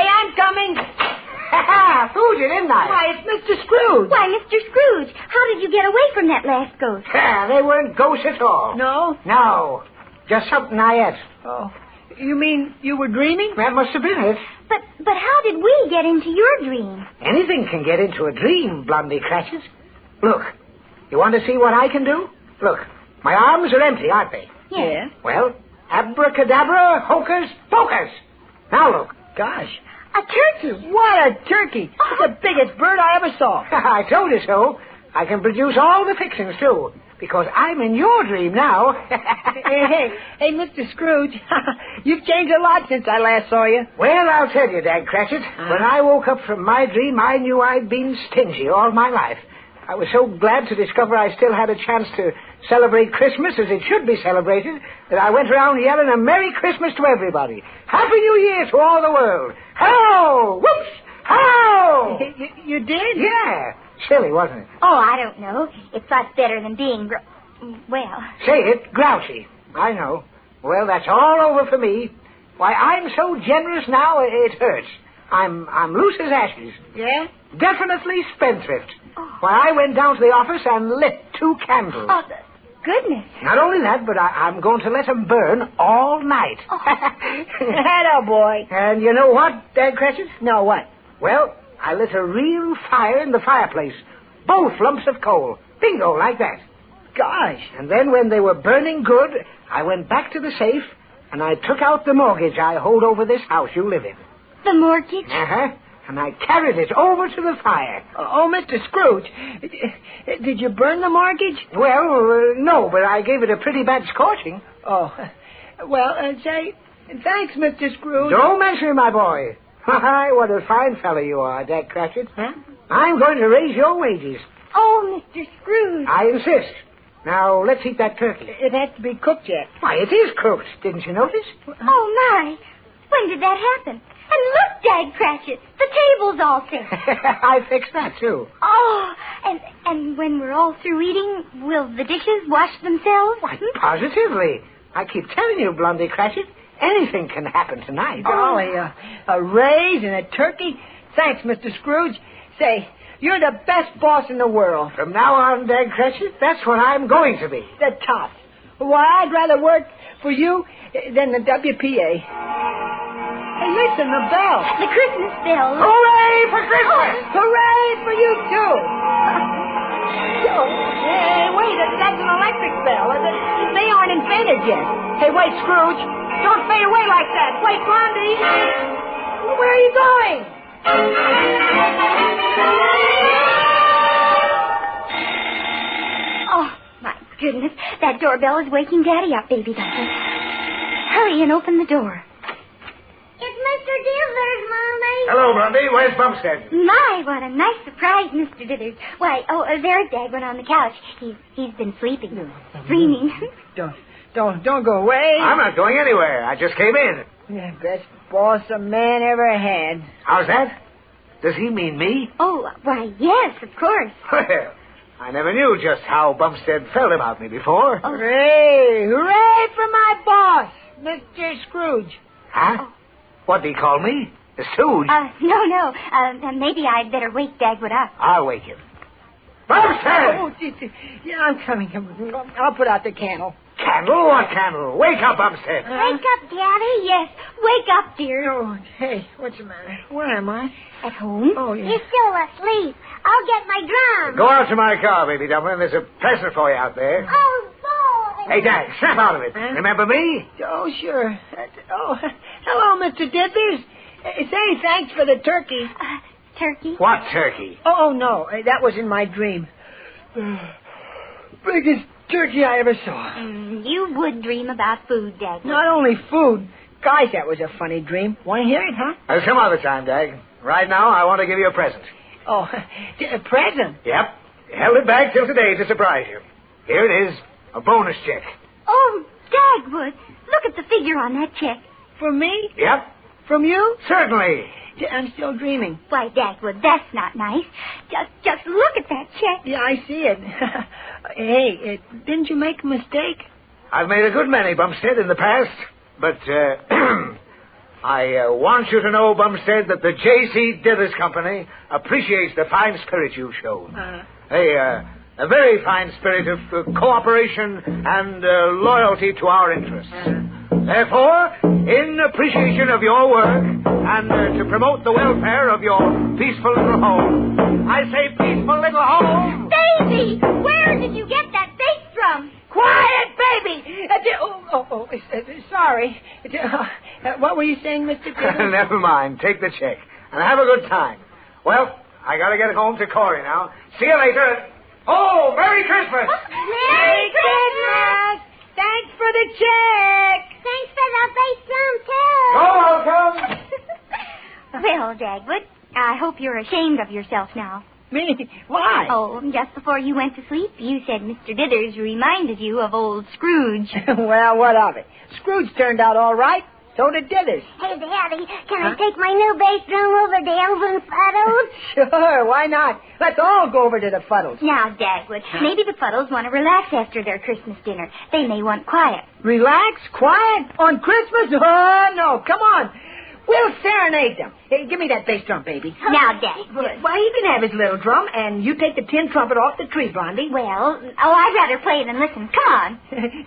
I'm coming. Ha-ha! Fooled you, didn't I? Why, it's Mr. Scrooge. Why, Mr. Scrooge, how did you get away from that last ghost? They weren't ghosts at all. No? No. Just something I ate. Oh. You mean you were dreaming? That must have been it. But how did we get into your dream? Anything can get into a dream, Blondie Cratchit. Look, you want to see what I can do? Look, my arms are empty, aren't they? Yeah. Well, abracadabra, hocus pocus. Now look. Gosh. A turkey. What a turkey. It's the biggest bird I ever saw. I told you so. I can produce all the fixings, too, because I'm in your dream now. Hey, Mr. Scrooge, you've changed a lot since I last saw you. Well, I'll tell you, Dad Cratchit, when I woke up from my dream, I knew I'd been stingy all my life. I was so glad to discover I still had a chance to celebrate Christmas as it should be celebrated that I went around yelling a Merry Christmas to everybody. Happy New Year to all the world. Hello! Whoops! Hello! You did? Yeah. Silly, wasn't it? Oh, I don't know. It's lots better than being well. Say it, grouchy. I know. Well, that's all over for me. Why, I'm so generous now, it hurts. I'm loose as ashes. Yeah? Definitely spendthrift. Oh. Why, I went down to the office and lit 2 candles. Oh, goodness. Not only that, but I'm going to let them burn all night. Oh. Atta boy. And you know what, Dad Cratchit? No, what? Well, I lit a real fire in the fireplace. Both lumps of coal. Bingo, like that. Gosh. And then when they were burning good, I went back to the safe and I took out the mortgage I hold over this house you live in. The mortgage? Uh-huh. And I carried it over to the fire. Oh, Mr. Scrooge, did you burn the mortgage? Well, no, but I gave it a pretty bad scorching. Oh, well, say, thanks, Mr. Scrooge. Don't mention it, my boy. Why, what a fine fellow you are, Dad Cratchit. Huh? I'm going to raise your wages. Oh, Mr. Scrooge. I insist. Now, let's eat that turkey. It has to be cooked yet. Why, it is cooked. Didn't you notice? Oh, my. When did that happen? And look, Dag Cratchit, the table's all set. I fixed that, too. Oh, and when we're all through eating, will the dishes wash themselves? Why, positively. I keep telling you, Blondie Cratchit, anything can happen tonight. Golly, a raise and a turkey? Thanks, Mr. Scrooge. Say, you're the best boss in the world. From now on, Dag Cratchit, that's what I'm going to be. The top. Why, I'd rather work for you than the WPA. Hey, listen, the bell. The Christmas bell. Hooray for Christmas! Hooray for you, too. Hey, wait, that's an electric bell. They aren't invented yet. Hey, wait, Scrooge. Don't fade away like that. Wait, Blondie. Where are you going? Oh, my goodness. That doorbell is waking Daddy up, baby donkey. Hurry and open the door. It's Mr. Dithers, Mommy. Hello, Blondie. Where's Bumstead? My, what a nice surprise, Mr. Dithers. Why, there's Dagwood on the couch. He's been sleeping. Dreaming. Don't go away. I'm not going anywhere. I just came in. Yeah, best boss a man ever had. How's that? Does he mean me? Oh, why, yes, of course. Well, I never knew just how Bumstead felt about me before. Oh. Hooray! Hooray for my boss, Mr. Scrooge. Huh? Oh. What did he call me? A stooge? No. Maybe I'd better wake Dagwood up. I'll wake him. Bumstead! Oh, yeah, I'm coming. I'll put out the candle. Candle? What candle? Wake up, Bumstead. Wake up, Daddy. Yes, wake up, dear. Oh, hey, what's the matter? Where am I? At home? Oh, yeah. You're still asleep. I'll get my drum. Go out to my car, baby dumpling. There's a present for you out there. Oh, boy. Hey, Dad, snap out of it. Huh? Remember me? Oh, sure. Hello, Mr. Dithers. Say, thanks for the turkey. Turkey? What turkey? Oh, no. That was in my dream. Biggest turkey I ever saw. You would dream about food, Dagwood. Not only food. Guys, that was a funny dream. Want to hear it, huh? Some other time, Dag. Right now, I want to give you a present. Oh, a present? Yep. Held it back till today to surprise you. Here it is. A bonus check. Oh, Dagwood, look at the figure on that check. For me? Yep. From you? Certainly. I'm still dreaming. Why, Dagwood, that's not nice. Just look at that check. Yeah, I see it. Hey, didn't you make a mistake? I've made a good many, Bumstead, in the past. But, I want you to know, Bumstead, that the J.C. Dithers Company appreciates the fine spirit you've shown. A very fine spirit of cooperation and loyalty to our interests. Therefore, in appreciation of your work and to promote the welfare of your peaceful little home, I say peaceful little home. Baby, where did you get that bass drum? Quiet, baby! Sorry. What were you saying, Mr. Dithers? Never mind. Take the check and have a good time. Well, I got to get home to Corey now. See you later. Oh, Merry Christmas! Merry Christmas! Thanks for the check! Thanks for the bass drum, too. You're welcome. Well, Dagwood, I hope you're ashamed of yourself now. Me? Why? Oh, just before you went to sleep, you said Mr. Dithers reminded you of old Scrooge. Well, what of it? Scrooge turned out all right. So did Dithers. Hey, Daddy, can I take my new bass drum over to Elvin Fuddles? Sure, why not? Let's all go over to the Fuddles. Now, Dagwood, maybe the Fuddles want to relax after their Christmas dinner. They may want quiet. Relax? Quiet? On Christmas? Oh, no. Come on. We'll serenade them. Hey, give me that bass drum, baby. Now, Dagwood. Why, he can have his little drum, and you take the tin trumpet off the tree, Blondie. Well, I'd rather play than listen. Come on.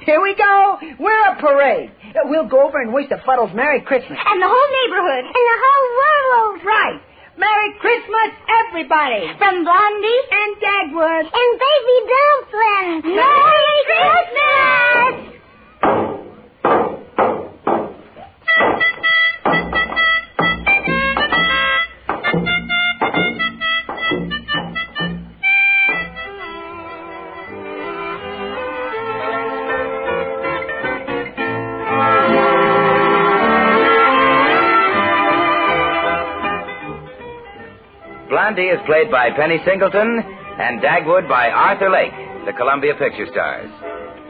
Here we go. We're a parade. We'll go over and wish the Fuddles Merry Christmas. And the whole neighborhood. And the whole world. Right. Merry Christmas, everybody. From Blondie and Dagwood. And Baby Dumplin'. Merry Christmas! Blondie is played by Penny Singleton and Dagwood by Arthur Lake, the Columbia Picture Stars.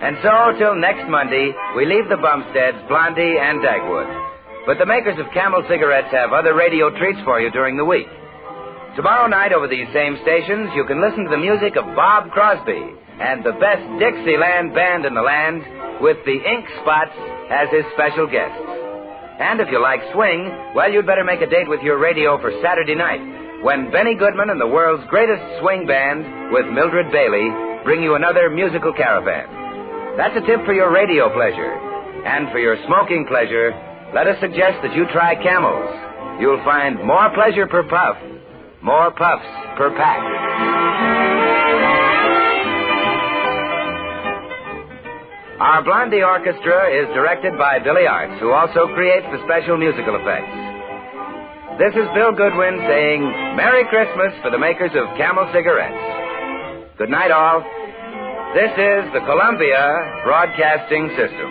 And so, till next Monday, we leave the Bumsteads, Blondie and Dagwood. But the makers of Camel cigarettes have other radio treats for you during the week. Tomorrow night over these same stations, you can listen to the music of Bob Crosby and the best Dixieland band in the land with the Ink Spots as his special guests. And if you like swing, well, you'd better make a date with your radio for Saturday night when Benny Goodman and the world's greatest swing band with Mildred Bailey bring you another musical caravan. That's a tip for your radio pleasure. And for your smoking pleasure, let us suggest that you try Camels. You'll find more pleasure per puff, more puffs per pack. Our Blondie Orchestra is directed by Billy Arts, who also creates the special musical effects. This is Bill Goodwin saying Merry Christmas for the makers of Camel cigarettes. Good night, all. This is the Columbia Broadcasting System.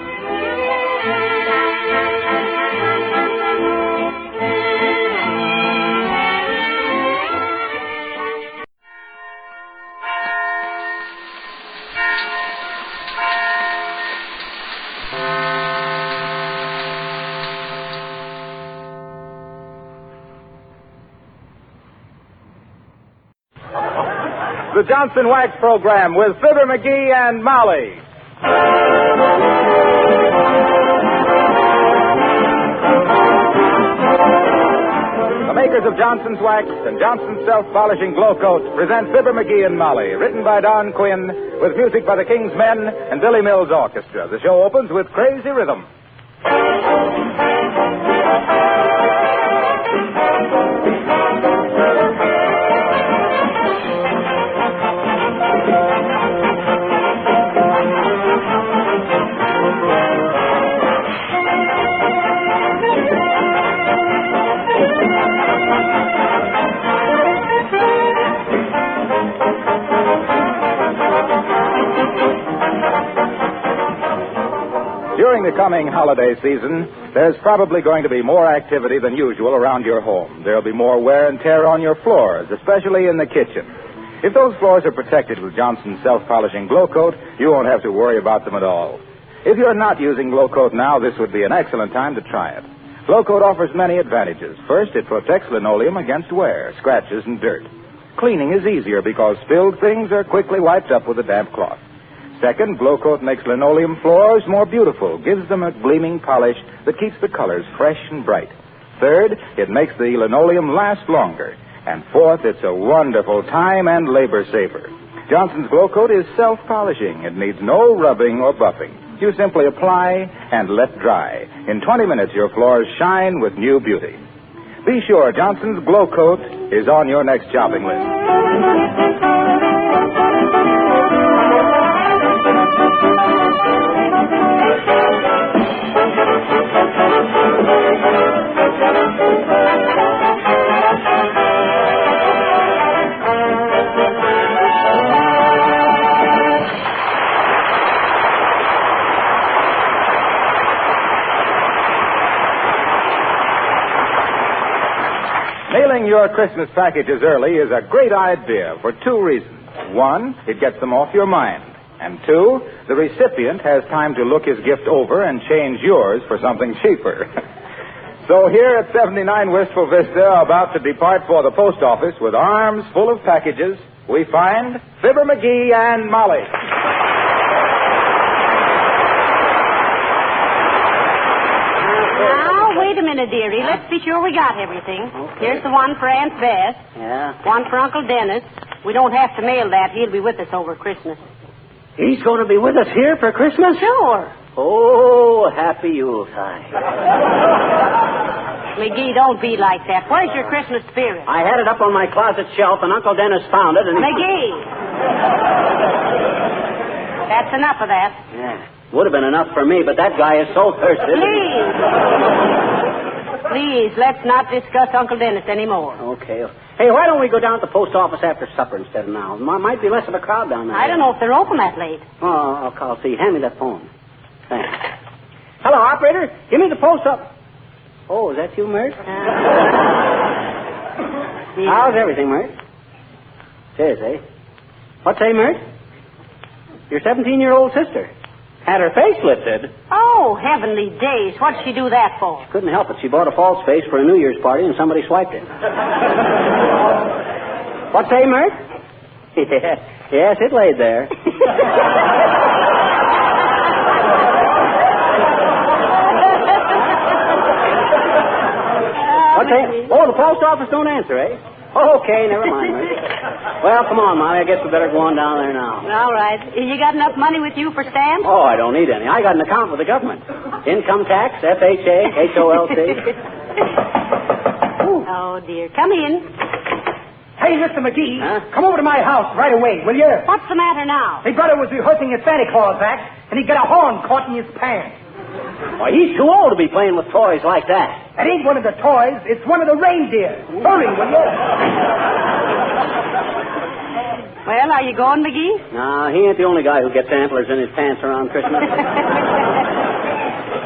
The Johnson Wax Program with Fibber, McGee, and Molly. The makers of Johnson's Wax and Johnson's Self-Polishing Glow Coat present Fibber, McGee, and Molly, written by Don Quinn, with music by the King's Men and Billy Mills Orchestra. The show opens with Crazy Rhythm. During the coming holiday season, there's probably going to be more activity than usual around your home. There'll be more wear and tear on your floors, especially in the kitchen. If those floors are protected with Johnson's Self-Polishing Glow Coat, you won't have to worry about them at all. If you're not using Glow Coat now, this would be an excellent time to try it. Glow Coat offers many advantages. First, it protects linoleum against wear, scratches, and dirt. Cleaning is easier because spilled things are quickly wiped up with a damp cloth. Second, Glow Coat makes linoleum floors more beautiful, gives them a gleaming polish that keeps the colors fresh and bright. Third, it makes the linoleum last longer. And fourth, it's a wonderful time and labor saver. Johnson's Glow Coat is self-polishing. It needs no rubbing or buffing. You simply apply and let dry. In 20 minutes, your floors shine with new beauty. Be sure Johnson's Glow Coat is on your next shopping list. Mailing your Christmas packages early is a great idea for two reasons. One, it gets them off your mind. And two, the recipient has time to look his gift over and change yours for something cheaper. So here at 79 Wistful Vista, about to depart for the post office with arms full of packages, we find Fibber, McGee, and Molly. Wait a minute, dearie. Let's be sure we got everything. Okay. Here's the one for Aunt Bess. Yeah. One for Uncle Dennis. We don't have to mail that. He'll be with us over Christmas. He's going to be with us here for Christmas? Sure. Oh, happy Yuletide. McGee, don't be like that. Where's your Christmas spirit? I had it up on my closet shelf, and Uncle Dennis found it, and McGee! That's enough of that. Yeah. Would have been enough for me, but that guy is so thirsty. Please, let's not discuss Uncle Dennis anymore. Okay. Hey, why don't we go down to the post office after supper instead of now? Might be less of a crowd down there. I don't know if they're open that late. Oh, I'll call. See, hand me that phone. Thanks. Hello, operator. Give me the post office. Oh, is that you, Mert? How's everything, Mert? It is, eh? What's say, Mert? Your 17-year-old sister. Had her face lifted. Oh, heavenly days. What'd she do that for? Couldn't help it. She bought a false face for a New Year's party, and somebody swiped it. What say, Mert? Yes, it laid there. What say? Oh, the post office don't answer, eh? Okay, never mind, Mert. Well, come on, Molly. I guess we better go on down there now. All right. You got enough money with you for stamps? Oh, I don't need any. I got an account with the government. Income tax, FHA, HOLC. Oh, dear. Come in. Hey, Mr. McGee, come over to my house right away, will you? What's the matter now? My brother was rehearsing his Santa Claus act, and he got a horn caught in his pants. Why, he's too old to be playing with toys like that. It ain't one of the toys. It's one of the reindeer. Hurry, will you? Well, are you going, McGee? No, he ain't the only guy who gets antlers in his pants around Christmas.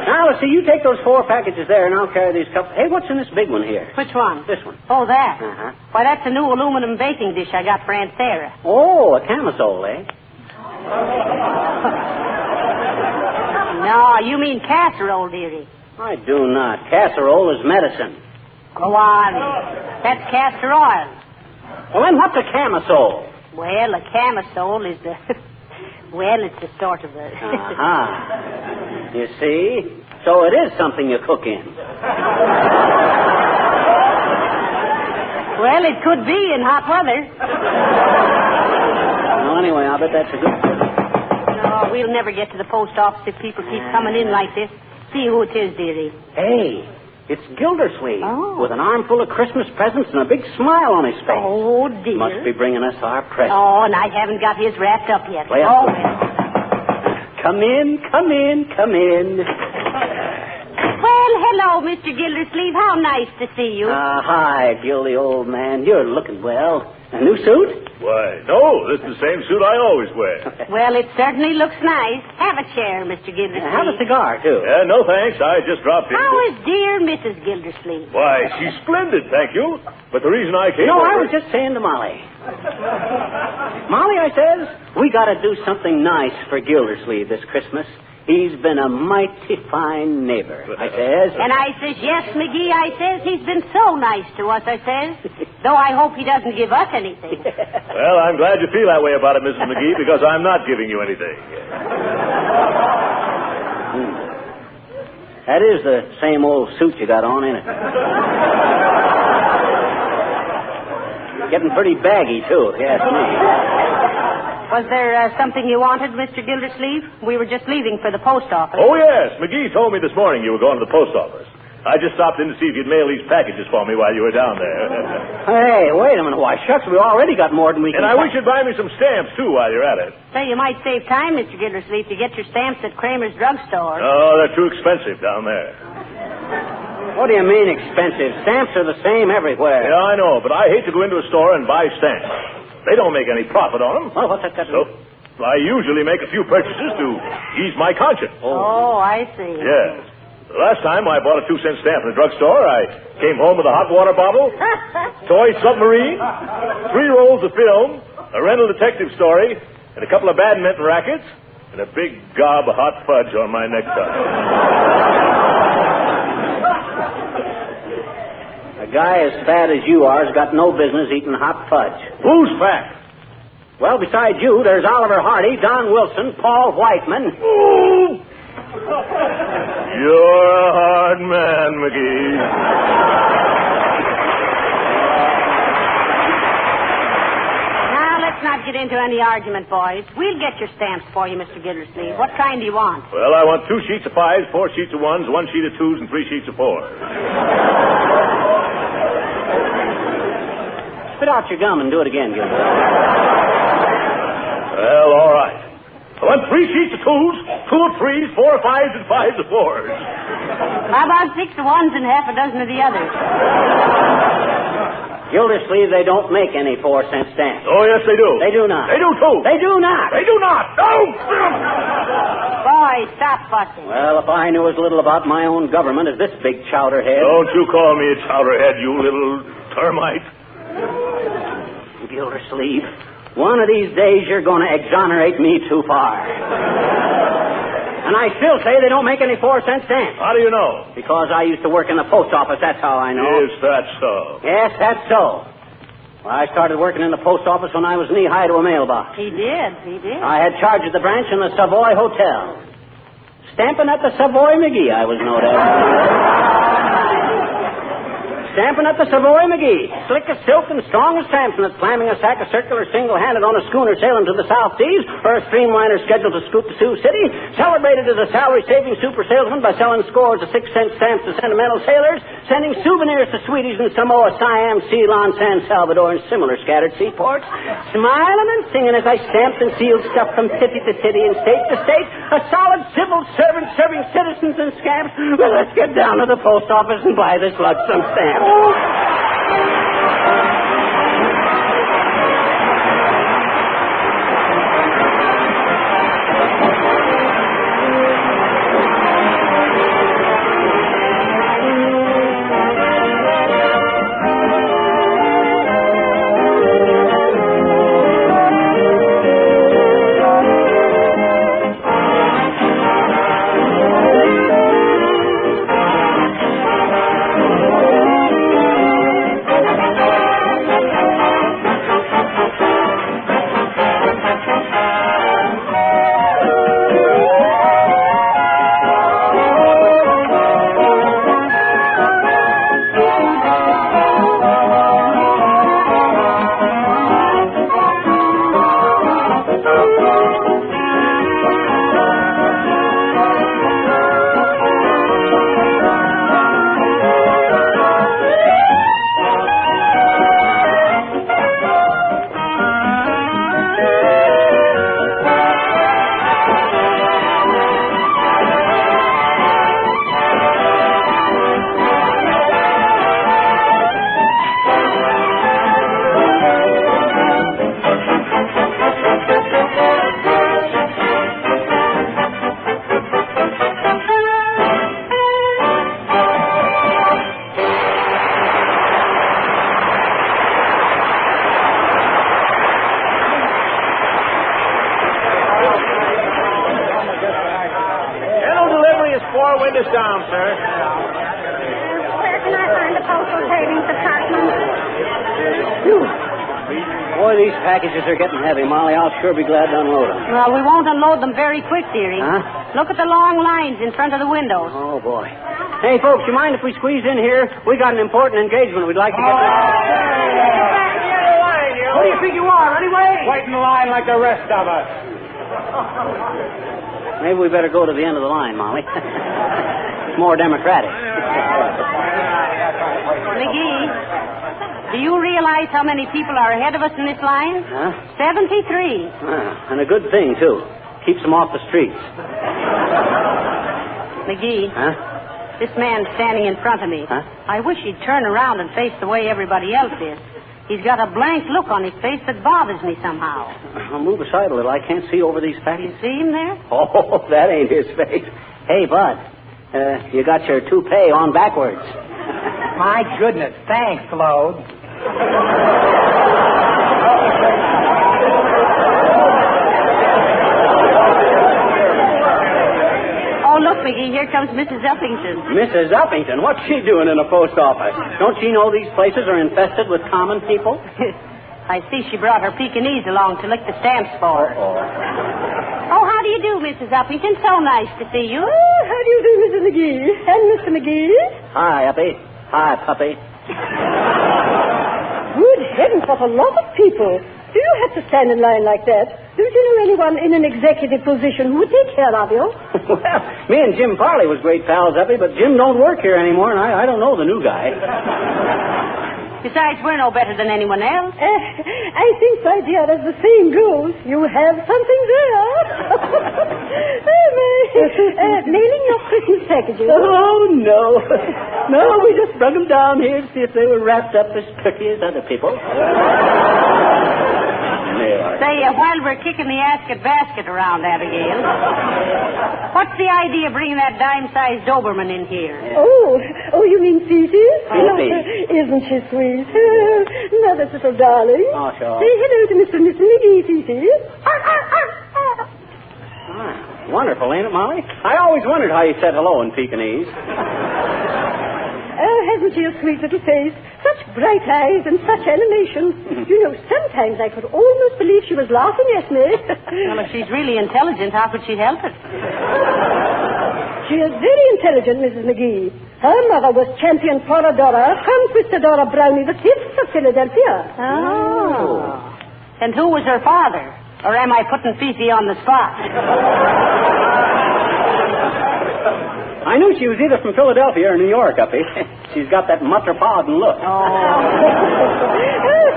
Now, let's see. You take those 4 packages there, and I'll carry these cups. Hey, what's in this big one here? Which one? This one. Oh, that? Uh-huh. Why, that's a new aluminum baking dish I got for Aunt Sarah. Oh, a camisole, eh? No, you mean casserole, dearie. I do not. Casserole is medicine. Go on. That's castor oil. Well, then what's a camisole? Well, a camisole is the... Well, it's a sort of a... Uh-huh. You see? So it is something you cook in. Well, it could be in hot weather. Well, anyway, I bet that's a good thing. No, we'll never get to the post office if people keep coming in like this. See who it is, dearie. Hey, it's Gildersleeve with an armful of Christmas presents and a big smile on his face. Oh, dear. Must be bringing us our presents. Oh, and I haven't got his wrapped up yet. Play oh, up. Come in, come in, come in. Well, hello, Mr. Gildersleeve. How nice to see you. Hi, Gildy, old man. You're looking well. A new suit? Why, no, this is the same suit I always wear. Well, it certainly looks nice. Have a chair, Mr. Gildersleeve. Have a cigar, too. No, thanks. I just dropped in. How is dear Mrs. Gildersleeve? Why, she's splendid, thank you. But the reason I came No, over... I was just saying to Molly. Molly, I says, we got to do something nice for Gildersleeve this Christmas. He's been a mighty fine neighbor, I says. And I says, yes, McGee, I says, he's been so nice to us, I says. Though I hope he doesn't give us anything. Well, I'm glad you feel that way about it, Mrs. McGee, because I'm not giving you anything. That is the same old suit you got on, ain't it? Getting pretty baggy, too, if you ask me. Was there something you wanted, Mr. Gildersleeve? We were just leaving for the post office. Oh, yes. McGee told me this morning you were going to the post office. I just stopped in to see if you'd mail these packages for me while you were down there. Hey, wait a minute. Why, shucks, we already got more than we can... And I wish you'd buy me some stamps, too, while you're at it. Say, you might save time, Mr. Gildersleeve, to get your stamps at Kramer's drugstore. Oh, they're too expensive down there. What do you mean expensive? Stamps are the same everywhere. Yeah, I know, but I hate to go into a store and buy stamps. They don't make any profit on them. Well, what's that got to do? So, I usually make a few purchases to ease my conscience. Oh, I see. Yes. The last time I bought a 2-cent stamp in a drugstore, I came home with a hot water bottle, toy submarine, 3 rolls of film, a rental detective story, and a couple of badminton rackets, and a big gob of hot fudge on my necktie. A guy as fat as you are has got no business eating hot fudge. Who's fat? Well, besides you, there's Oliver Hardy, Don Wilson, Paul Whiteman. Ooh! You're a hard man, McGee. Now, let's not get into any argument, boys. We'll get your stamps for you, Mr. Gildersleeve. What kind do you want? Well, I want 2 sheets of 5s, 4 sheets of 1s, 1 sheet of 2s, and 3 sheets of 4s. Spit out your gum and do it again, Gilbert. Well, all right. I want 3 sheets of 2s, 2 of 3s, 4 of 5s, and 5 of 4s. How about 6 of 1s and half a dozen of the others? Gildersleeve, they don't make any 4-cent stamps. Oh, yes, they do. They do not. They do, too. They do not. They do not. No! Boy, stop fussing. Well, if I knew as little about my own government as this big chowderhead. Don't you call me a chowderhead, you little termite. Gildersleeve, one of these days you're going to exonerate me too far. And I still say they don't make any 4-cent stamps. How do you know? Because I used to work in the post office, that's how I know. Is that so? Yes, that's so. Well, I started working in the post office when I was knee-high to a mailbox. He did. I had charge of the branch in the Savoy Hotel. Stamping at the Savoy McGee, I was known as. Stamping at the Savoy McGee. Slick as silk and strong as Samson at slamming a sack of circular single-handed on a schooner sailing to the South Seas or a streamliner scheduled to scoop to Sioux City. Celebrated as a salary-saving super salesman by selling scores of 6-cent stamps to sentimental sailors, sending souvenirs to sweeties in Samoa, Siam, Ceylon, San Salvador, and similar scattered seaports. Smiling and singing as I stamped and sealed stuff from city to city and state to state. A solid civil servant serving citizens and scamps. Well, let's get down to the post office and buy this lump sum stamp. Windows down, sir. Where can I find the postal savings department? Boy, these packages are getting heavy, Molly. I'll sure be glad to unload them. Well, we won't unload them very quick, dearie. Huh? Look at the long lines in front of the windows. Oh, boy. Hey, folks, you mind if we squeeze in here? We got an important engagement we'd like to get to. What do you think you are, anyway? Wait in the line like the rest of us. Maybe we better go to the end of the line, Molly. It's more democratic. McGee, do you realize how many people are ahead of us in this line? Huh? 73. And a good thing, too. Keeps them off the streets. McGee. Huh? This man standing in front of me. Huh? I wish he'd turn around and face the way everybody else is. He's got a blank look on his face that bothers me somehow. I'll move aside a little. I can't see over these packages. You see him there? Oh, that ain't his face. Hey, Bud, you got your toupee on backwards. My goodness. Thanks, Claude. Oh, look, McGee, here comes Mrs. Uppington. Mrs. Uppington? What's she doing in a post office? Don't she know these places are infested with common people? I see she brought her Pekingese along to lick the stamps for her. Oh, how do you do, Mrs. Uppington? So nice to see you. Oh, how do you do, Mrs. McGee? And Mr. McGee? Hi, Uppy. Hi, puppy. Good heavens, what a lot of people. Do you have to stand in line like that? Don't you know anyone in an executive position who would take care of you? Well, me and Jim Farley was great pals, Uppy, but Jim don't work here anymore, and I don't know the new guy. Besides, we're no better than anyone else. I think, my dear, as the saying goes, you have something there. Mailing your Christmas packages. Oh, no. No, we just brought them down here to see if they were wrapped up as pretty as other people. Say, while we're kicking the basket around, Abigail, what's the idea of bringing that dime-sized Doberman in here? Oh, you mean Fifi? Fifi. Isn't she sweet? Mother's little darling. Oh, sure. Say hello to Mr. and Mrs. McGee, Fifi. One wonderful, ain't it, Molly? I always wondered how you said hello in Pekingese. Oh, hasn't she a sweet little face? Such bright eyes and such animation. You know, sometimes I could almost believe she was laughing at me. Well, if she's really intelligent, how could she help it? She is very intelligent, Mrs. McGee. Her mother was champion Floradora, Conquistadora Brownie the Fifth of Philadelphia. Oh. And who was her father? Or am I putting Fifi on the spot? I knew she was either from Philadelphia or New York, Uppy. She's got that metropolitan look. Oh,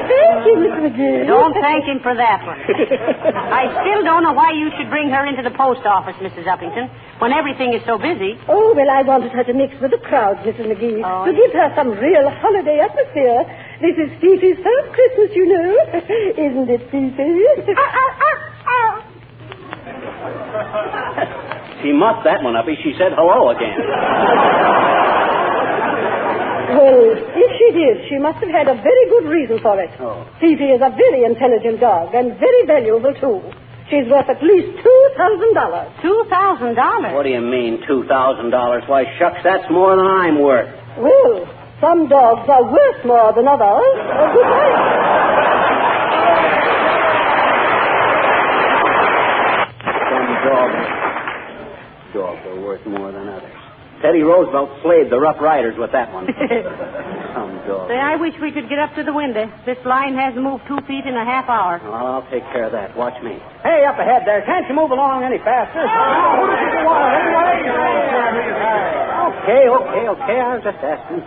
thank you, Miss McGee. Don't thank him for that one. I still don't know why you should bring her into the post office, Mrs. Uppington, when everything is so busy. Oh, well, I wanted her to mix with the crowd, Mrs. McGee, to give her some real holiday atmosphere. This is Fifi's first Christmas, you know. Isn't it, Fifi? She muffed that one, Uppy. She said hello again. Well, if she did, she must have had a very good reason for it. Oh. Fifi is a very intelligent dog and very valuable, too. She's worth at least $2,000. $2,000? What do you mean, $2,000? Why, shucks, that's more than I'm worth. Well, some dogs are worth more than others. Good night. Dogs are worth more than others. Teddy Roosevelt slaved the Rough Riders with that one. Some dog. Say, I wish we could get up to the window. This line hasn't moved 2 feet in a half hour. Well, I'll take care of that. Watch me. Hey, up ahead there. Can't you move along any faster? Okay. I was just asking.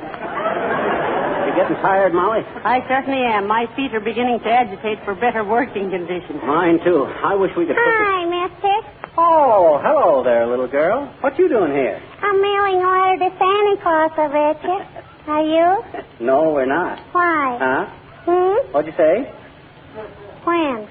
You getting tired, Molly? I certainly am. My feet are beginning to agitate for better working conditions. Mine, too. I wish we could... Hi, mister. Oh, hello there, little girl. What you doing here? I'm mailing a letter to Santa Claus, I bet you. Are you? No, we're not. Why? Huh? What'd you say? When?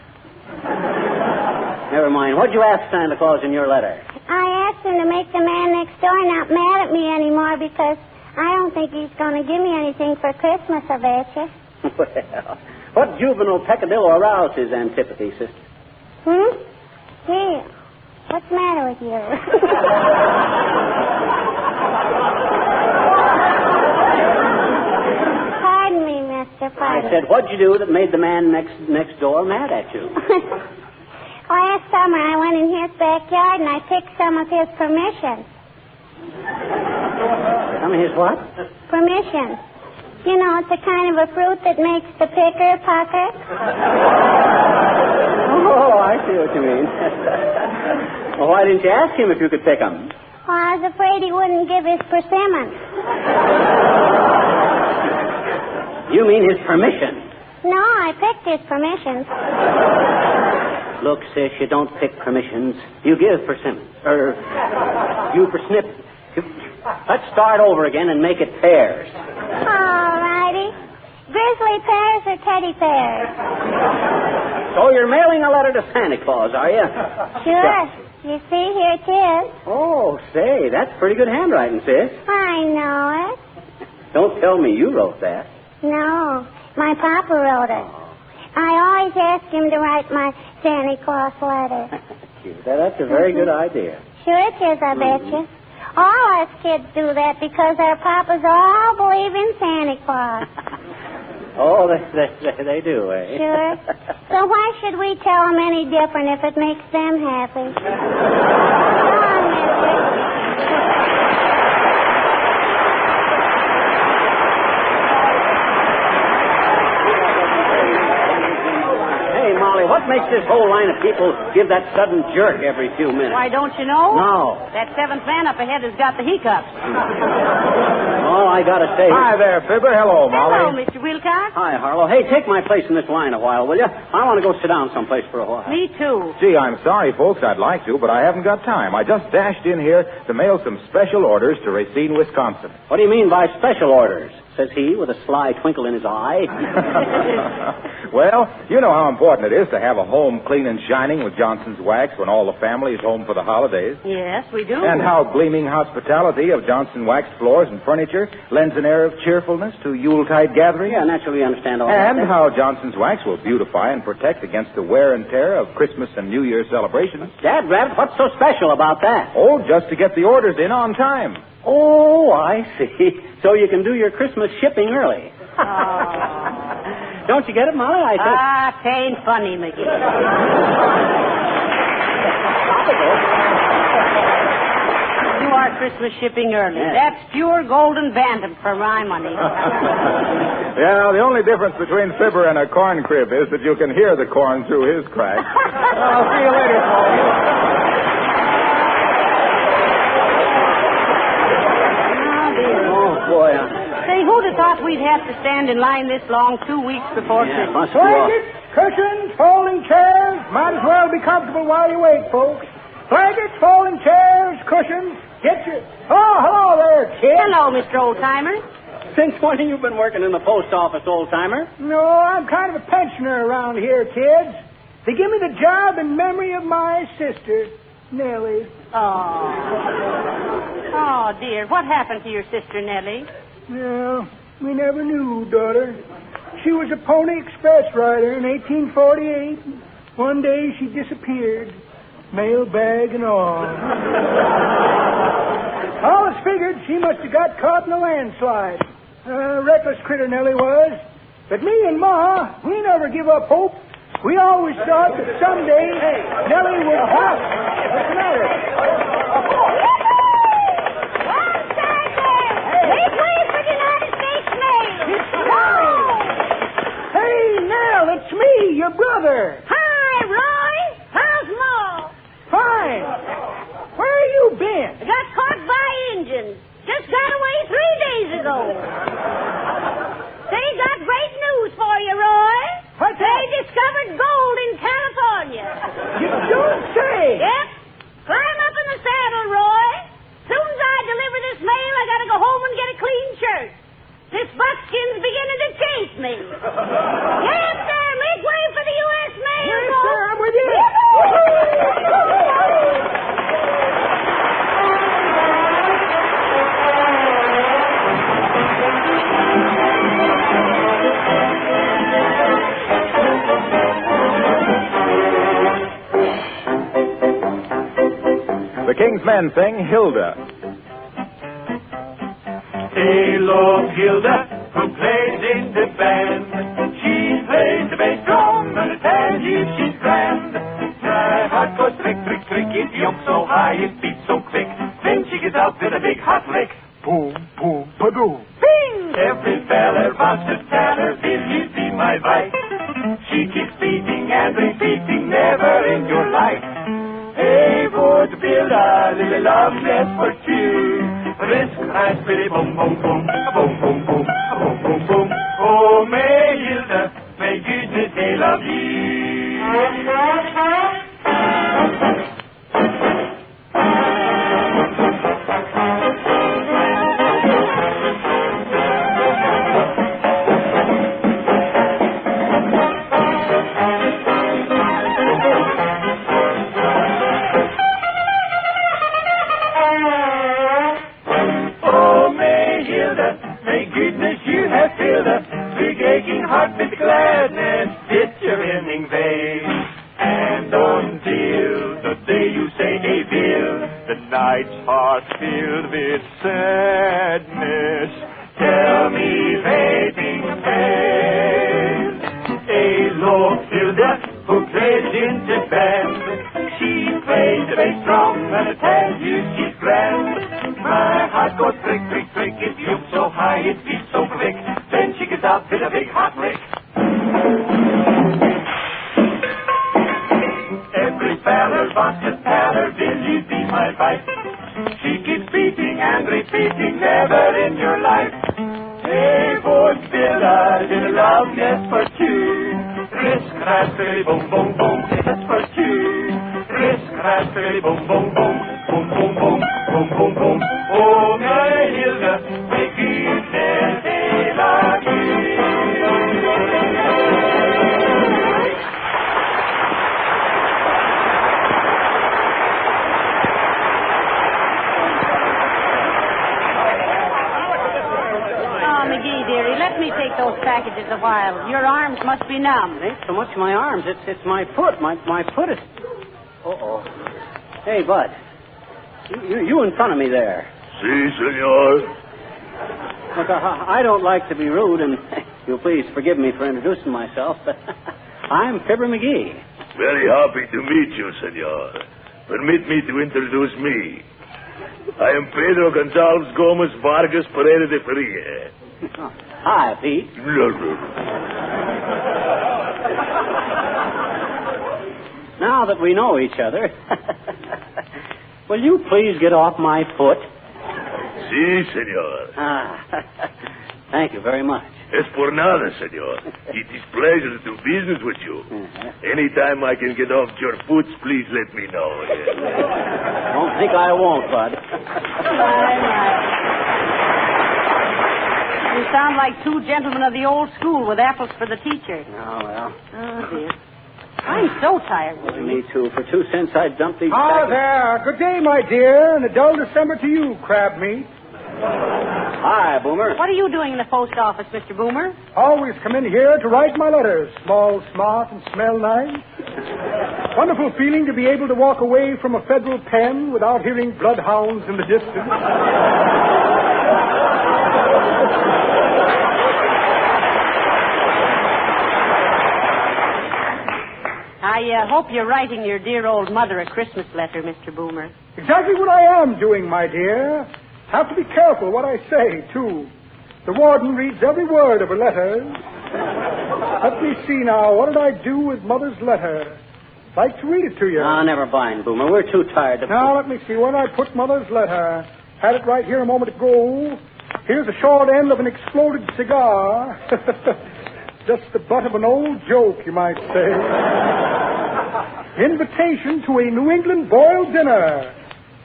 Never mind. What'd you ask Santa Claus in your letter? I asked him to make the man next door not mad at me anymore because I don't think he's going to give me anything for Christmas, I bet you. Well, what juvenile peccadillo aroused his antipathy, sister? Here. What's the matter with you? Pardon me, mister. Pardon. I said, what'd you do that made the man next door mad at you? Last summer, I went in his backyard and I picked some of his permission. Some of his what? Permission. You know, it's a kind of a fruit that makes the picker pucker. Oh, I see what you mean. Well, why didn't you ask him if you could pick them? Well, I was afraid he wouldn't give his persimmon. You mean his permission? No, I picked his permissions. Look, sis, you don't pick permissions. You give persimmons. You persnip. Let's start over again and make it pears. All righty. Grizzly pears or teddy pears? So you're mailing a letter to Santa Claus, are you? Sure. You see, here it is. Oh, say, that's pretty good handwriting, sis. I know it. Don't tell me you wrote that. No, my papa wrote it. I always ask him to write my Santa Claus letter. That's a very good idea. Sure it is, I bet you. All us kids do that because our papas all believe in Santa Claus. Oh, they do, eh? Sure. So why should we tell them any different if it makes them happy? Come on, mister. Hey, Molly, what makes this whole line of people give that sudden jerk every few minutes? Why, don't you know? No. That seventh man up ahead has got the hiccups. Oh, I gotta say... Hi there, Fibber. Hello, Molly. Hello, Mr. Wilcox. Hi, Harlow. Hey, take my place in this line a while, will you? I want to go sit down someplace for a while. Me too. Gee, I'm sorry, folks. I'd like to, but I haven't got time. I just dashed in here to mail some special orders to Racine, Wisconsin. What do you mean by special orders? says he with a sly twinkle in his eye. Well, you know how important it is to have a home clean and shining with Johnson's Wax when all the family is home for the holidays. Yes, we do. And how gleaming hospitality of Johnson Wax floors and furniture lends an air of cheerfulness to Yuletide gatherings. Yeah, naturally we understand all that. And how Johnson's Wax will beautify and protect against the wear and tear of Christmas and New Year celebrations. Dad, Rabbit, what's so special about that? Oh, just to get the orders in on time. Oh, I see. So you can do your Christmas shipping early. Don't you get it, Molly? I think... tain't funny, McGee. You are Christmas shipping early. Yes. That's pure golden bantam for my money. Yeah, the only difference between Fibber and a corn crib is that you can hear the corn through his crack. I'll see you later, Paul. Boy, Say, who'd have thought we'd have to stand in line this long 2 weeks before Christmas? Blankets, cushions, folding chairs. Might as well be comfortable while you wait, folks. Blankets, folding chairs, cushions. Get your... Oh, hello there, kid. Hello, Mr. Oldtimer. Since when have you been working in the post office, Oldtimer? No, I'm kind of a pensioner around here, kids. They give me the job in memory of my sister, Nellie. Oh, dear. What happened to your sister, Nellie? Well, we never knew, daughter. She was a Pony Express rider in 1848. One day she disappeared, mail bag and all. I always figured she must have got caught in a landslide. Reckless critter Nellie was. But me and Ma, we never give up hope. We always thought that someday Nellie would... What's the matter? Make way for the United States Mail. Hey, Nell, it's me, your brother. Hi, Roy. How's Ma? Fine. Where you been? I got caught by Indians. Just got away 3 days ago. They got great news for you, Roy. What's that? They discovered gold in California. You don't say. Yep. Climb up in the saddle, Roy. Soon as I deliver this mail, I gotta go home and get a clean shirt. This buckskin's beginning to chase me. Yes, sir. Make way for the U.S. Mail. Yes, sir. I'm with you. The King's Men sing Hilda. Hey, Lord Hilda, who plays in the band. She plays the bass drum, and I tell you she's grand. My heart goes trick, trick, trick, it jumps so high, it beats so quick. Then she gets out with a big hot lick. Boom, boom, ba-doom. Bing! Every feller wants to tell her, will you be my wife? She keeps beating and repeating, never in your life. Hey, would build a little love nest for two. Risk, raspberry, boom, boom, boom, boom, boom, boom, boom, boom, boom. Oh, may Hilda, may goodness they love you. Heart with gladness, it's your ending vein. And until the day you say a will, the night's heart filled with sadness. Tell me waiting tales. A Lord Hilda, who plays in the band. She plays the bass drum, and I tell you she's grand. My heart goes trick, trick, trick, it jumps so high, it beats so quick. Then she gets out with a big hot lick. Every feller wants to tell her, will you be my wife? She keeps beating and repeating, never in your life. Hey, boys, build a little love nest for two. Risk, raspberry, boom, boom, boom, that's for two. Risk, raspberry, boom, boom, boom, boom, boom, boom, boom, boom, boom. Oh, my Hilda, may goodness packages a while. Your arms must be numb. It ain't so much my arms. It's my foot. My foot is... Uh-oh. Hey, Bud. You in front of me there. Si, senor. Look, I don't like to be rude, and you'll please forgive me for introducing myself, but I'm Fibber McGee. Very happy to meet you, senor. Permit me to introduce me. I am Pedro Gonzalez Gomez Vargas Pereira de Perea. Hi, Pete. Now that we know each other, will you please get off my foot? Si, senor. Thank you very much. Es por nada, senor. It is pleasure to do business with you. Anytime I can get off your foot, please let me know. Don't think I won't, Bud. You sound like two gentlemen of the old school with apples for the teacher. Oh, well. Oh, dear. I'm so tired. Me too. For 2 cents, I'd dump these Ah, packets. there. Good day, my dear, and a dull December to you, crab meat. Hi, Boomer. What are you doing in the post office, Mr. Boomer? Always come in here to write my letters. Small, smart, and smell nice. Wonderful feeling to be able to walk away from a federal pen without hearing bloodhounds in the distance. I hope you're writing your dear old mother a Christmas letter, Mr. Boomer. Exactly what I am doing, my dear. Have to be careful what I say, too. The warden reads every word of her letters. Let me see now. What did I do with Mother's letter? Like to read it to you. No, never mind, Boomer. We're too tired to... Now, let me see. Where did I put Mother's letter? Had it right here a moment ago. Here's the short end of an exploded cigar. Just the butt of an old joke, you might say. Invitation to a New England boiled dinner.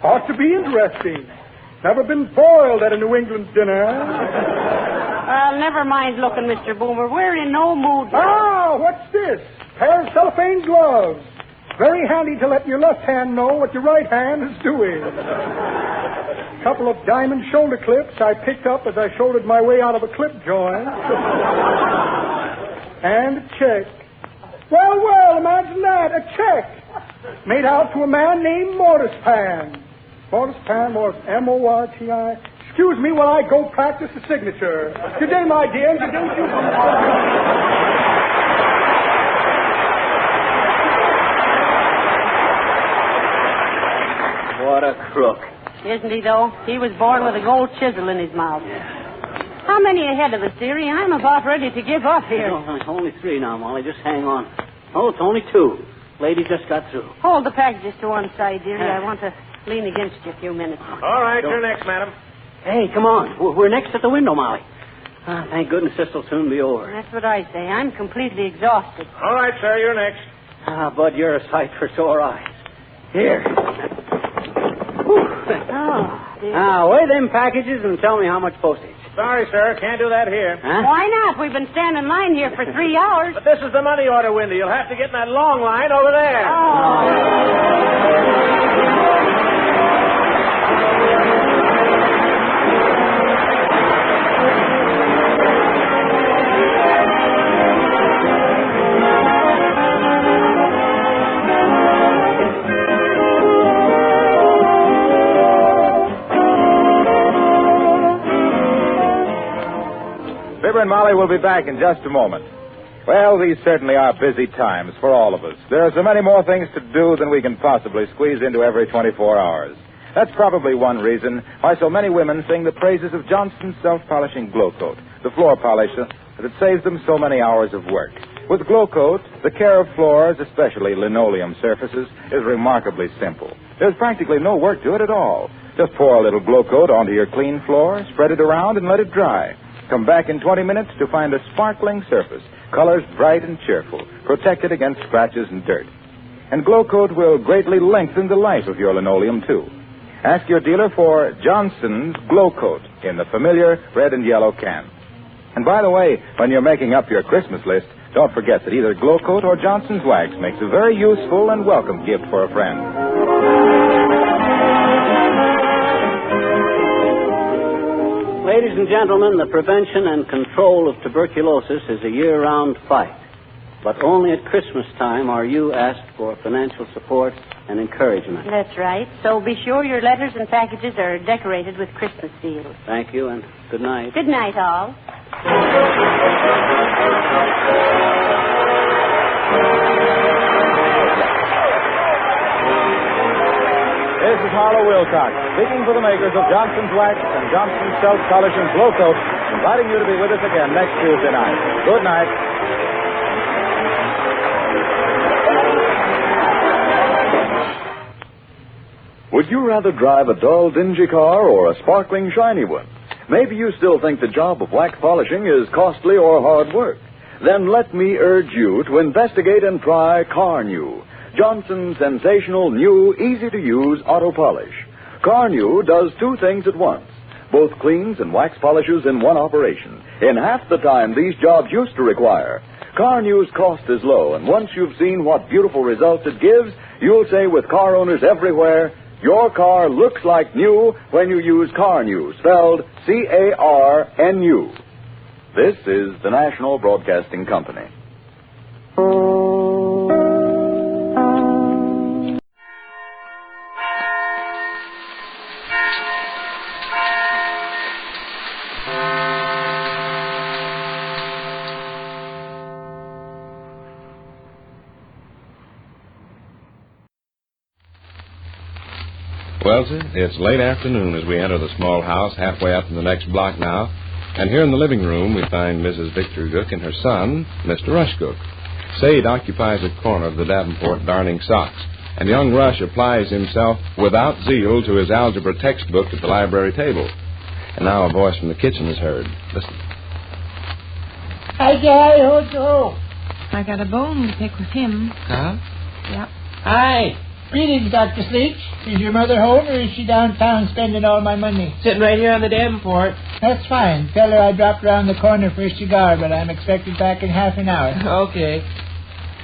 Ought to be interesting. Never been boiled at a New England dinner. Never mind looking, Mr. Boomer. We're in no mood. Ah, what's this? Pair of cellophane gloves. Very handy to let your left hand know what your right hand is doing. Couple of diamond shoulder clips I picked up as I shouldered my way out of a clip joint. And a check. Well, imagine that. A check. Made out to a man named Mortispan. Mortispan, M-O-R-T-I. Excuse me while I go practice the signature. Good day, my dear. Good day to you. What a crook. Isn't he, though? He was born with a gold chisel in his mouth. How many ahead of us, dearie? I'm about ready to give up here. No, only 3 now, Molly. Just hang on. Oh, it's only 2. Lady just got through. Hold the packages to one side, dearie. I want to lean against you a few minutes. All right, you're next, madam. Hey, come on. We're next at the window, Molly. Thank goodness this will soon be over. That's what I say. I'm completely exhausted. All right, sir, you're next. Bud, you're a sight for sore eyes. Here. Oh, dear. Now, weigh them packages and tell me how much postage. Sorry, sir, can't do that here. Huh? Why not? We've been standing in line here for 3 hours. But this is the money order window. You'll have to get in that long line over there. Fibber and Molly will be back in just a moment. Well, these certainly are busy times for all of us. There are so many more things to do than we can possibly squeeze into every 24 hours. That's probably one reason why so many women sing the praises of Johnson's self-polishing Glow Coat, the floor polisher that saves them so many hours of work. With Glow Coat, the care of floors, especially linoleum surfaces, is remarkably simple. There's practically no work to it at all. Just pour a little Glow Coat onto your clean floor, spread it around, and let it dry. Come back in 20 minutes to find a sparkling surface, colors bright and cheerful, protected against scratches and dirt. And Glow Coat will greatly lengthen the life of your linoleum, too. Ask your dealer for Johnson's Glow Coat in the familiar red and yellow can. And by the way, when you're making up your Christmas list, don't forget that either Glow Coat or Johnson's Wax makes a very useful and welcome gift for a friend. Ladies and gentlemen, the prevention and control of tuberculosis is a year-round fight. But only at Christmas time are you asked for financial support and encouragement. That's right. So be sure your letters and packages are decorated with Christmas seals. Thank you, and good night. Good night, all. This is Harlow Wilcox, speaking for the makers of Johnson's Wax and Johnson's Self-Polish and Glow Coat, inviting you to be with us again next Tuesday night. Good night. Would you rather drive a dull, dingy car or a sparkling, shiny one? Maybe you still think the job of wax polishing is costly or hard work. Then let me urge you to investigate and try Car New, Johnson's sensational, new, easy-to-use auto polish. Car New does two things at once. Both cleans and wax polishes in one operation, in half the time these jobs used to require. Car New's cost is low, and once you've seen what beautiful results it gives, you'll say with car owners everywhere, your car looks like new when you use Car New, spelled C-A-R-N-U. This is the National Broadcasting Company. Well, sir, it's late afternoon as we enter the small house halfway up in the next block now. And here in the living room we find Mrs. Victor Gook and her son, Mr. Rush Gook. Sade occupies a corner of the Davenport darning socks, and young Rush applies himself without zeal to his algebra textbook at the library table. And now a voice from the kitchen is heard. Listen. Hi, Gary. Who's I got a bone to pick with him. Huh? Yep. Hi. Greetings, Dr. Sleech. Is your mother home, or is she downtown spending all my money? Sitting right here on the Davenport. That's fine. Tell her I dropped around the corner for a cigar, but I'm expected back in half an hour. Okay.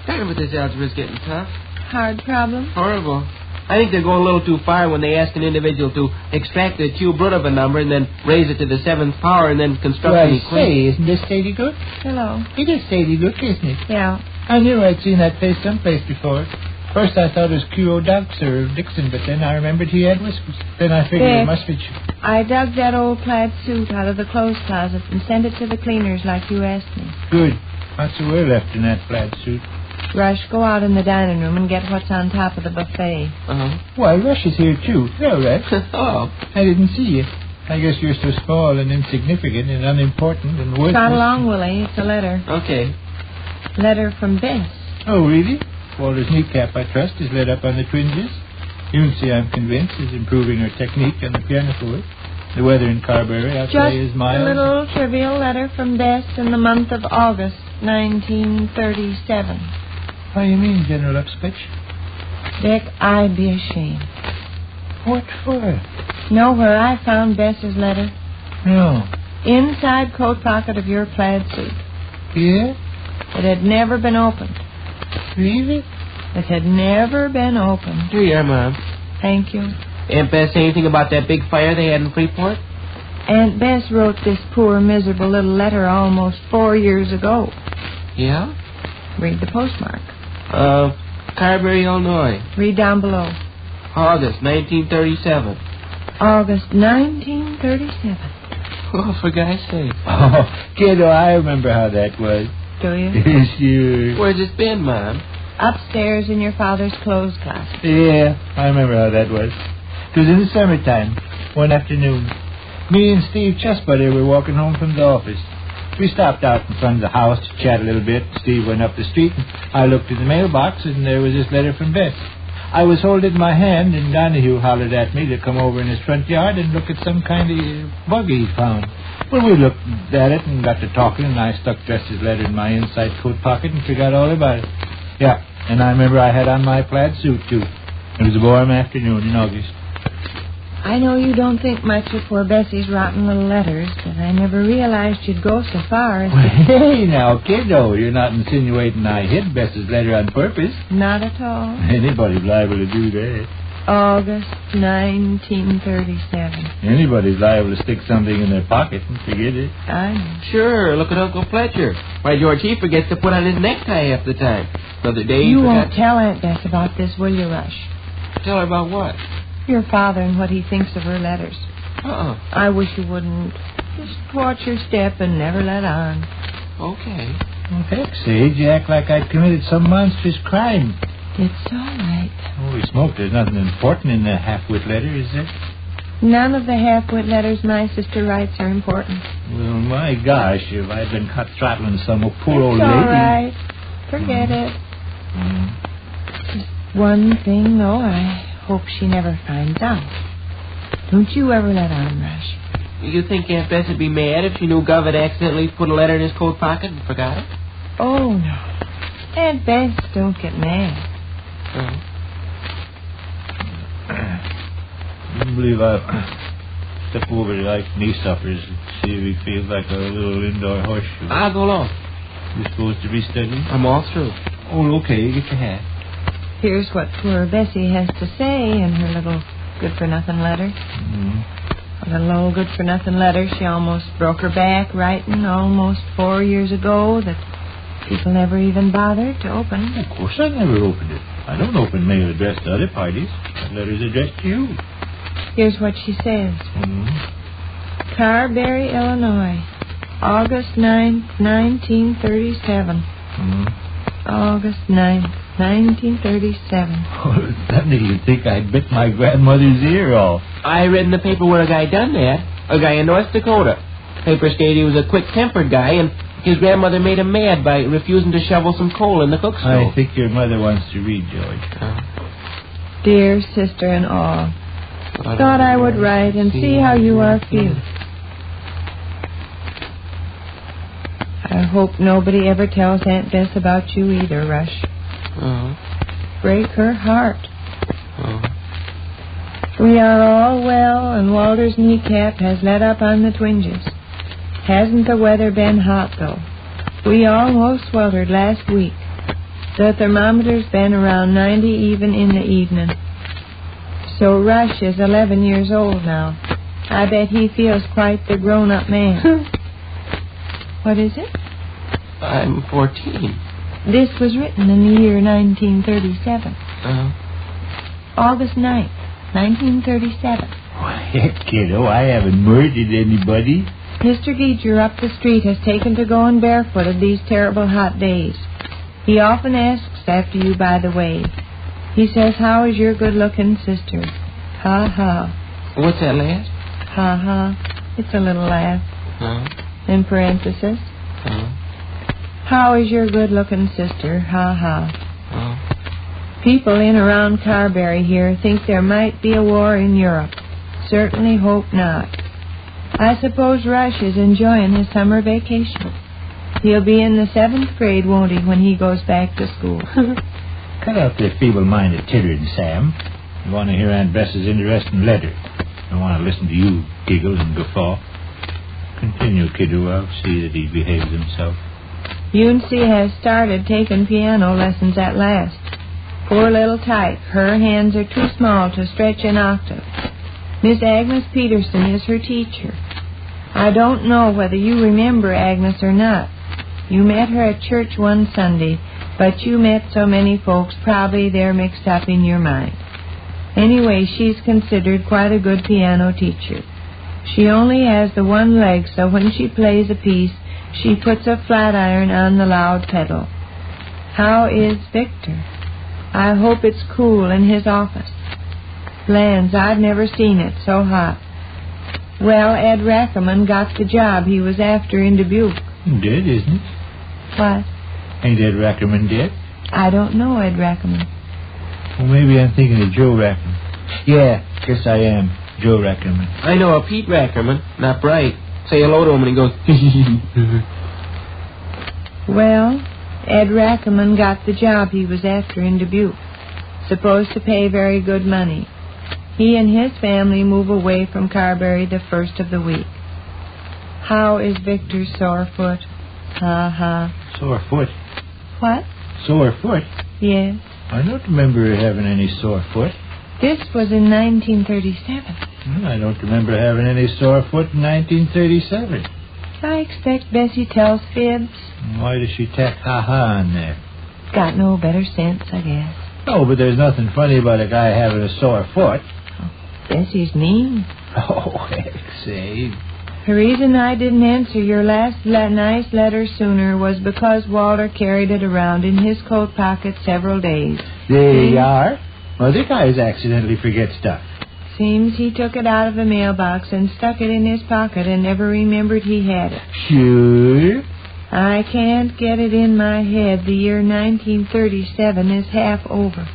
Talking about this algebra's getting tough. Hard problem? Horrible. I think they're going a little too far when they ask an individual to extract the cube root of a number and then raise it to the seventh power and then construct an equation. Say, isn't this Sadie Gook? Hello. It is Sadie Gook, isn't it? Yeah. I knew I'd seen that face someplace before. First I thought it was Q.O. Dux or Dixon, but then I remembered he had whiskers. Then I figured it must be true. I dug that old plaid suit out of the clothes closet and sent it to the cleaners like you asked me. Good. Lots of wear left in that plaid suit. Rush, go out in the dining room and get what's on top of the buffet. Uh-huh. Why, Rush is here, too. Hello, Rush. Oh. I didn't see you. I guess you're so small and insignificant and unimportant and worthless. Trot along, Willie. It's a letter. Okay. Letter from Bess. Oh, really? Walter's kneecap, I trust, is led up on the twinges. You see, I'm convinced, is improving her technique on the pianoforte. The weather in Carberry, I'll say, is mild. Just a little trivial letter from Bess in the month of August, 1937. How do you mean, General Upswitch? Dick, I'd be ashamed. What for? Know where I found Bess's letter? No. Inside coat pocket of your plaid suit. Yeah? It had never been opened. Really? It had never been opened. Here you are, Mom. Thank you. Aunt Bess say anything about that big fire they had in Freeport? Aunt Bess wrote this poor, miserable little letter almost 4 years ago. Yeah? Read the postmark. Carberry, Illinois. Read down below. August 1937. August 1937. Oh, for God's sake. Oh, kiddo, I remember how that was. Do you? Yes, you. Where's it been, Mom? Upstairs in your father's clothes closet. Yeah, I remember how that was. It was in the summertime, one afternoon. Me and Steve Chesbutter were walking home from the office. We stopped out in front of the house to chat a little bit. Steve went up the street, and I looked in the mailbox, and there was this letter from Bess. I was holding my hand, and Donahue hollered at me to come over in his front yard and look at some kind of buggy he'd found. Well, we looked at it and got to talking, and I stuck Bess's letter in my inside coat pocket and forgot all about it. Yeah, and I remember I had on my plaid suit, too. It was a warm afternoon in August. I know you don't think much of poor Bessie's rotten little letters, but I never realized you'd go so far as Hey, now, kiddo, you're not insinuating I hid Bess's letter on purpose. Not at all. Anybody's liable to do that. August 1937. Anybody's liable to stick something in their pocket and forget it. I know. Sure, look at Uncle Fletcher. Why, George, he forgets to put on his necktie half the time. The other day You won't tell Aunt Bess about this, will you, Rush? Tell her about what? Your father and what he thinks of her letters. Uh-uh. I wish you wouldn't. Just watch your step and never let on. Okay. Well, heck, Sage, you act like I'd committed some monstrous crime. It's all right. Holy smoke, there's nothing important in the half-wit letter, is there? None of the half-wit letters my sister writes are important. Well, my gosh, if I'd been caught throttling some poor old It's lady... all right. Forget it. Just one thing, though, I hope she never finds out. Don't you ever let on, Rush. You think Aunt Bess would be mad if she knew Gov had accidentally put a letter in his coat pocket and forgot it? Oh, no. Aunt Bess don't get mad. I believe I'll step over to Ike Kneestopper's and see if he feels like a little indoor horseshoe. I'll go along. You supposed to be studying? I'm all through. Oh, okay. Get your hat. Here's what poor Bessie has to say in her little good-for-nothing letter. A little old good-for-nothing letter she almost broke her back writing almost 4 years ago that people never even bothered to open. Of course I never opened it. I don't open mail addressed to other parties. That letter's addressed to you. Here's what she says. Carberry, Illinois, August 9th, 1937. August 9th, 1937. Oh, that made you think I'd bit my grandmother's ear off. I read in the paper where a guy done that. A guy in North Dakota. Paper stated he was a quick-tempered guy, and his grandmother made him mad by refusing to shovel some coal in the cook stove. I think your mother wants to read, George. Dear sister-in-law, thought I would write and see how you are feeling. I hope nobody ever tells Aunt Bess about you either, Rush. Break her heart. We are all well, and Walter's kneecap has let up on the twinges. Hasn't the weather been hot, though? We almost sweltered last week. The thermometer's been around 90 even in the evening. So Rush is 11 years old now. I bet he feels quite the grown-up man. What is it? I'm 14. This was written in the year 1937. August 9th, 1937. Heck, kiddo, I haven't murdered anybody. Mr. Geeger up the street has taken to going barefooted these terrible hot days. He often asks after you by the way. He says, how is your good-looking sister? Ha, ha. What's that last? Ha, ha. It's a little laugh. In parenthesis. How is your good-looking sister? Ha, ha. People in around Carberry here think there might be a war in Europe. Certainly hope not. I suppose Rush is enjoying his summer vacation. He'll be in the 7th grade, won't he, when he goes back to school? Cut out the feeble-minded tittering, Sam. You want to hear Aunt Bess's interesting letter. I want to listen to you giggle and guffaw. Continue, kiddo. I'll see that he behaves himself. Eunice has started taking piano lessons at last. Poor little tyke. Her hands are too small to stretch an octave. Miss Agnes Peterson is her teacher. I don't know whether you remember Agnes or not. You met her at church one Sunday, but you met so many folks, probably they're mixed up in your mind. Anyway, she's considered quite a good piano teacher. She only has the one leg, so when she plays a piece, she puts a flat iron on the loud pedal. How is Victor? I hope it's cool in his office. Lands, I've never seen it so hot. Well, Ed Rackerman got the job he was after in Dubuque. Dead, isn't it? What? Ain't Ed Rackerman dead? I don't know Ed Rackerman. Well, maybe I'm thinking of Joe Rackerman. Yeah, guess I am. Joe Rackerman. I know a Pete Rackerman, not Bright. Say hello to him and he goes... Well, Ed Rackerman got the job he was after in Dubuque. Supposed to pay very good money. He and his family move away from Carberry the first of the week. How is Victor's sore foot? Ha ha. Sore foot? What? Sore foot? Yes. I don't remember having any sore foot. This was in 1937. I don't remember having any sore foot in 1937. I expect Bessie tells fibs. Why does she tack ha-ha on there? Got no better sense, I guess. Oh, but there's nothing funny about a guy having a sore foot. Bessie's mean. Oh, heck, save. The reason I didn't answer your last nice letter sooner was because Walter carried it around in his coat pocket several days. There you are. Other guys accidentally forget stuff. Seems he took it out of the mailbox and stuck it in his pocket and never remembered he had it. Sure. I can't get it in my head the year 1937 is half over.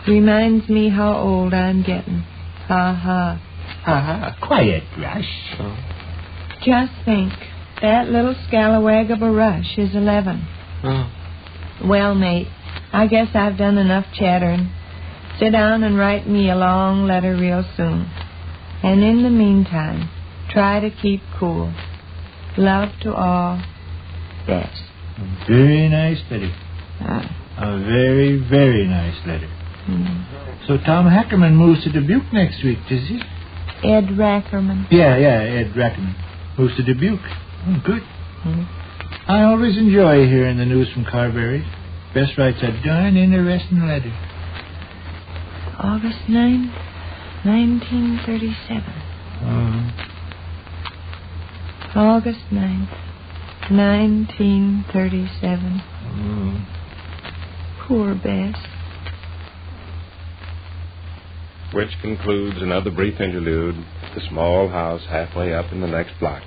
Reminds me how old I'm getting. Ha-ha. Ha-ha. Quiet, Rush. Just think, that little scalawag of a Rush is 11. Well, mate, I guess I've done enough chattering. Sit down and write me a long letter real soon. And in the meantime, try to keep cool. Love to all. Bess. Very nice letter. A very, very nice letter. So Tom Hackerman moves to Dubuque next week, does he? Ed Rackerman. Yeah, Ed Rackerman. Moves to Dubuque. Good. I always enjoy hearing the news from Carberry. Bess writes a darn interesting letter. August 9th, 1937. August 9th, 1937. Poor Bess. Which concludes another brief interlude at the small house halfway up in the next block.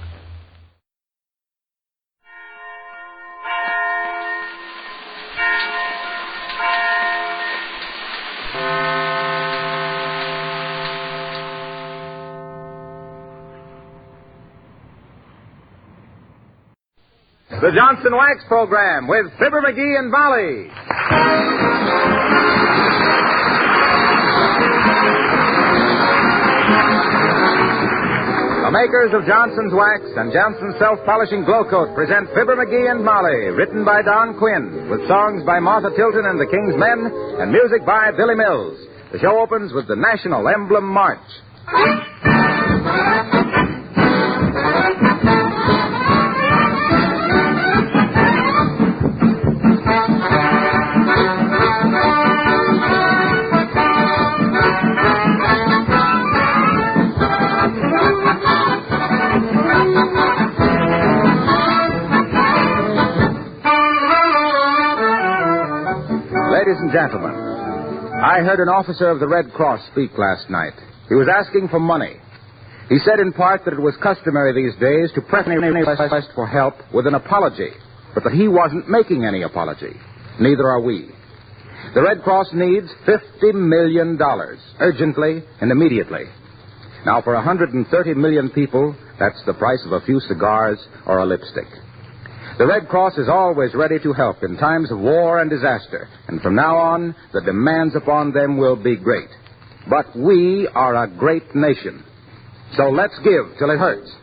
The Johnson Wax Program with Fibber, McGee, and Molly. The makers of Johnson's Wax and Johnson's Self-Polishing Glow Coat present Fibber, McGee, and Molly, written by Don Quinn, with songs by Martha Tilton and the King's Men, and music by Billy Mills. The show opens with the National Emblem March. Ladies and gentlemen, I heard an officer of the Red Cross speak last night. He was asking for money. He said in part that it was customary these days to press for help with an apology, but that he wasn't making any apology. Neither are we. The Red Cross needs $50 million, urgently and immediately. Now, for 130 million people, that's the price of a few cigars or a lipstick. The Red Cross is always ready to help in times of war and disaster, and from now on, the demands upon them will be great. But we are a great nation, so let's give till it hurts.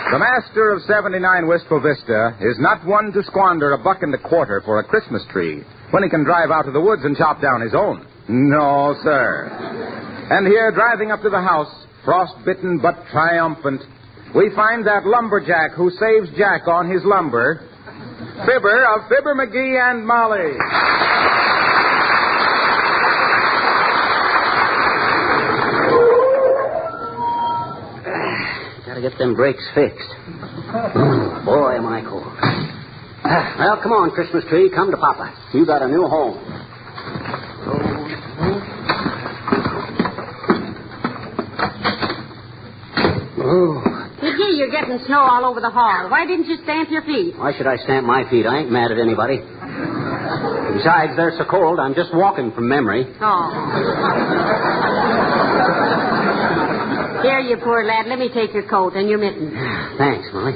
The master of 79 Wistful Vista is not one to squander $1.25 for a Christmas tree when he can drive out to the woods and chop down his own. No, sir. And here, driving up to the house, frost-bitten but triumphant, we find that lumberjack who saves Jack on his lumber, Fibber of Fibber, McGee, and Molly. Gotta get them brakes fixed. Boy, am I cold. Well, come on, Christmas tree. Come to Papa. You got a new home. McGee, you're getting snow all over the hall. Why didn't you stamp your feet? Why should I stamp my feet? I ain't mad at anybody. Besides, they're so cold, I'm just walking from memory. Oh. Here, you poor lad. Let me take your coat and your mittens. Thanks, Molly.